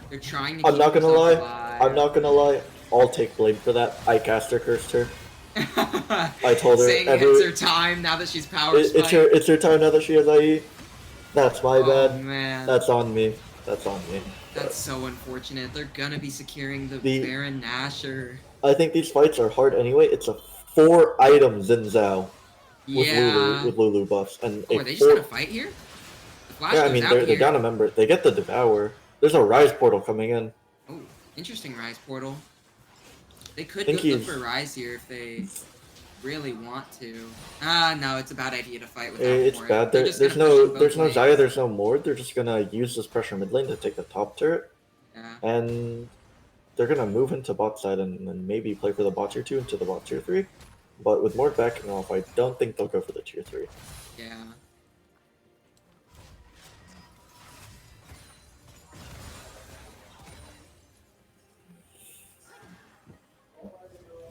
Speaker 2: They're trying to
Speaker 1: I'm
Speaker 2: keep
Speaker 1: not gonna
Speaker 2: themselves
Speaker 1: lie. I'm not gonna lie. I'll take blame for that. I caster cursed her. I told her
Speaker 2: saying it's her time now that she's power spiked.
Speaker 1: It's her time now that she has IE. That's my bad.
Speaker 2: Man.
Speaker 1: That's on me. That's on me.
Speaker 2: That's so unfortunate. They're gonna be securing the Baron Nashor.
Speaker 1: I think these fights are hard anyway. It's a 4-item Xin Zhao with Lulu buffs, and
Speaker 2: Oh, are they just gonna fight here? The Flash
Speaker 1: yeah, I
Speaker 2: goes
Speaker 1: mean
Speaker 2: out
Speaker 1: they're
Speaker 2: here.
Speaker 1: down a member. They get the Devour. There's a Rise portal coming in.
Speaker 2: Oh, interesting Rise portal. They could
Speaker 1: Think
Speaker 2: go look
Speaker 1: he's-
Speaker 2: for Rise here if they really want to. No, it's a bad idea to fight without
Speaker 1: It's
Speaker 2: Mord.
Speaker 1: bad.
Speaker 2: They're just
Speaker 1: There's
Speaker 2: gonna push
Speaker 1: no
Speaker 2: in both
Speaker 1: there's no
Speaker 2: lanes.
Speaker 1: Zaya. There's no Mord. They're just gonna use this pressure mid lane to take the top turret,
Speaker 2: Yeah.
Speaker 1: and they're gonna move into bot side and then maybe play for the bot tier 2 into the bot tier 3. But with Mord backing off, I don't think they'll go for the tier 3.
Speaker 2: Yeah.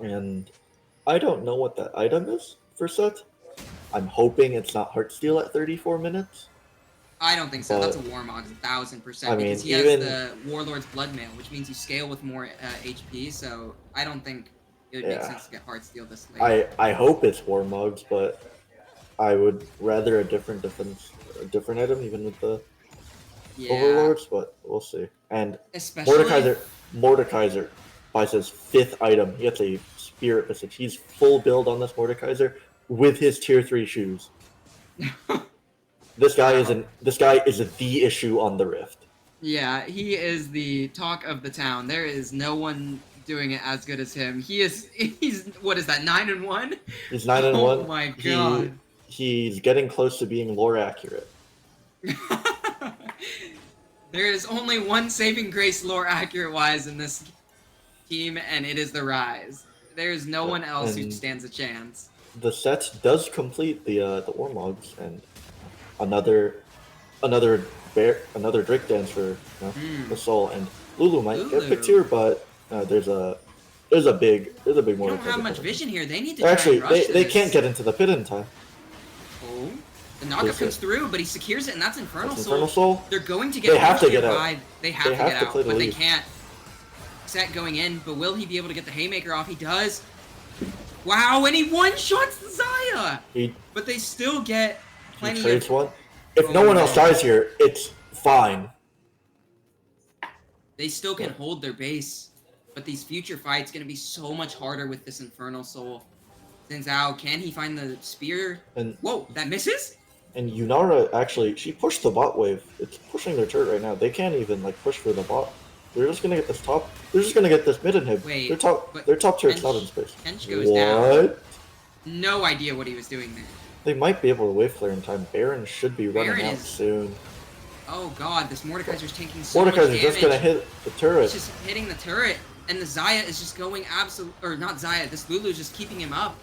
Speaker 1: and I don't know what that item is for Set. I'm hoping it's not Heartsteel at 34 minutes,
Speaker 2: I don't think so. That's a
Speaker 1: but
Speaker 2: Warmog's 1000%
Speaker 1: I
Speaker 2: because
Speaker 1: mean,
Speaker 2: he has
Speaker 1: even
Speaker 2: the Warlord's Blood Mail, which means you scale with more HP. So I don't think it would make
Speaker 1: yeah,
Speaker 2: sense to get Heartsteel this late.
Speaker 1: I hope it's War Mugs, but I would rather a different item, even with the
Speaker 2: Yeah,
Speaker 1: Overlords. But we'll see. And
Speaker 2: especially
Speaker 1: Mordekaiser,
Speaker 2: if
Speaker 1: Mordekaiser buys his fifth item. He gets a Spirit Visage. He's full build on this Mordekaiser with his tier 3 shoes.
Speaker 2: wow.
Speaker 1: This guy is the issue on the Rift.
Speaker 2: Yeah, he is the talk of the town. There is no one doing it as good as him. He's what is that, 9-1?
Speaker 1: He's 9 and
Speaker 2: Oh
Speaker 1: 1.
Speaker 2: my god.
Speaker 1: He's getting close to being lore accurate.
Speaker 2: There is only one saving grace lore accurate wise in this team, and it is the Rise. There is no one else who
Speaker 1: And
Speaker 2: stands a chance.
Speaker 1: the set does complete the Ormogs and another another Drake dance for the soul, and Lulu might get picked
Speaker 2: Lulu.
Speaker 1: here, but there's a big
Speaker 2: They don't
Speaker 1: Mordekaiser
Speaker 2: have much
Speaker 1: coming.
Speaker 2: vision here. They need to try
Speaker 1: Actually,
Speaker 2: and rush
Speaker 1: they can't
Speaker 2: this.
Speaker 1: get into the pit in time.
Speaker 2: Oh, the knockup comes through, but he secures it, and that's Infernal
Speaker 1: That's
Speaker 2: Soul.
Speaker 1: Infernal Soul.
Speaker 2: They're going to get
Speaker 1: They have
Speaker 2: pushed
Speaker 1: to
Speaker 2: here
Speaker 1: get out.
Speaker 2: by. They have to
Speaker 1: They have
Speaker 2: get
Speaker 1: to
Speaker 2: out,
Speaker 1: play the
Speaker 2: but they
Speaker 1: lead.
Speaker 2: can't. Set going in, but will he be able to get the haymaker off? He does. Wow, and he one-shots the Zaya!
Speaker 1: He
Speaker 2: But they still get
Speaker 1: he
Speaker 2: plenty
Speaker 1: trades
Speaker 2: of...
Speaker 1: one. If
Speaker 2: Oh,
Speaker 1: no one else
Speaker 2: man.
Speaker 1: dies here, it's fine.
Speaker 2: They still can hold their base, but these future fights going to be so much harder with this Infernal Soul. Zhao, can he find the spear?
Speaker 1: And
Speaker 2: Whoa, that misses?
Speaker 1: and Yunara actually she pushed the bot wave. It's pushing their turret right now. They can't even like push for the bot. They're just gonna get this top. They're just gonna get this mid inhib.
Speaker 2: Wait, but
Speaker 1: Their top turret's
Speaker 2: Kench-
Speaker 1: not in space.
Speaker 2: Kench goes
Speaker 1: What?
Speaker 2: down. No idea what he was doing there.
Speaker 1: They might be able to wave flare in time. Baron should be running
Speaker 2: Baron
Speaker 1: out
Speaker 2: is-
Speaker 1: soon.
Speaker 2: Oh god, this Mordekaiser's taking so much
Speaker 1: Mordekaiser's
Speaker 2: damage.
Speaker 1: just gonna hit the
Speaker 2: It's
Speaker 1: turret.
Speaker 2: just hitting the turret, and the Zaya is just going absolute, or not Zaya, this Lulu is just keeping him up.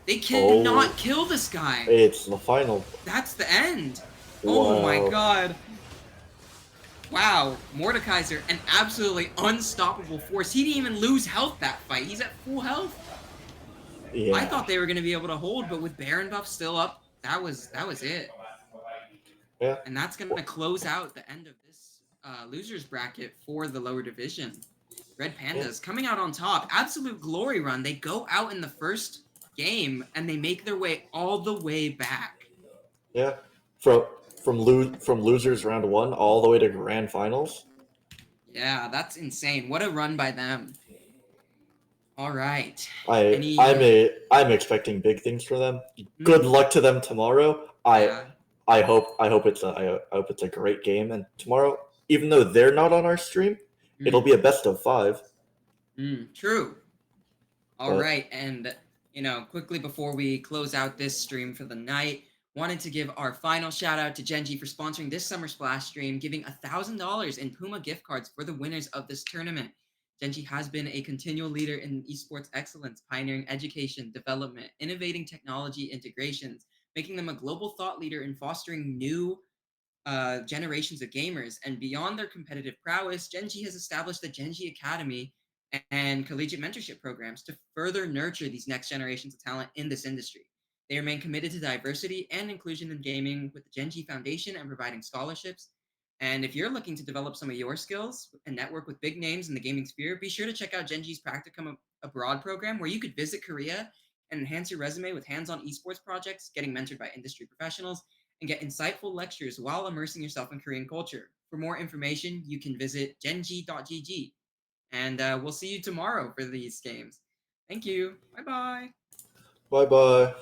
Speaker 2: They cannot kill this guy.
Speaker 1: It's the final.
Speaker 2: That's the end. Oh my
Speaker 1: Wow.
Speaker 2: god. Wow, Mordekaiser, an absolutely unstoppable force. He didn't even lose health that fight. He's at full health.
Speaker 1: Yeah.
Speaker 2: I thought they were going to be able to hold, but with Baron buff still up, that was it.
Speaker 1: Yeah.
Speaker 2: And that's going to close out the end of this losers bracket for the lower division. Red Pandas coming out on top. Absolute glory run. They go out in the first game, and they make their way all the way back.
Speaker 1: Yeah. From losers round 1 all the way to grand finals.
Speaker 2: Yeah, that's insane. What a run by them. All right.
Speaker 1: I'm expecting big things for them. Good luck to them tomorrow.
Speaker 2: Yeah.
Speaker 1: I hope it's a great game, and tomorrow, even though they're not on our stream, it'll be a best of 5.
Speaker 2: True. All
Speaker 1: But-
Speaker 2: right, and quickly before we close out this stream for the night, wanted to give our final shout out to Gen.G for sponsoring this Summer Splash stream, giving $1,000 in Puma gift cards for the winners of this tournament. Gen.G has been a continual leader in esports excellence, pioneering education, development, innovating technology integrations, making them a global thought leader in fostering new generations of gamers. And beyond their competitive prowess, Gen.G has established the Gen.G Academy and collegiate mentorship programs to further nurture these next generations of talent in this industry. They remain committed to diversity and inclusion in gaming with the Gen.G Foundation and providing scholarships. And if you're looking to develop some of your skills and network with big names in the gaming sphere, be sure to check out Gen.G's Practicum Abroad program, where you could visit Korea and enhance your resume with hands-on esports projects, getting mentored by industry professionals, and get insightful lectures while immersing yourself in Korean culture. For more information, you can visit Gen.G. And we'll see you tomorrow for these games. Thank you. Bye-bye.
Speaker 1: Bye bye.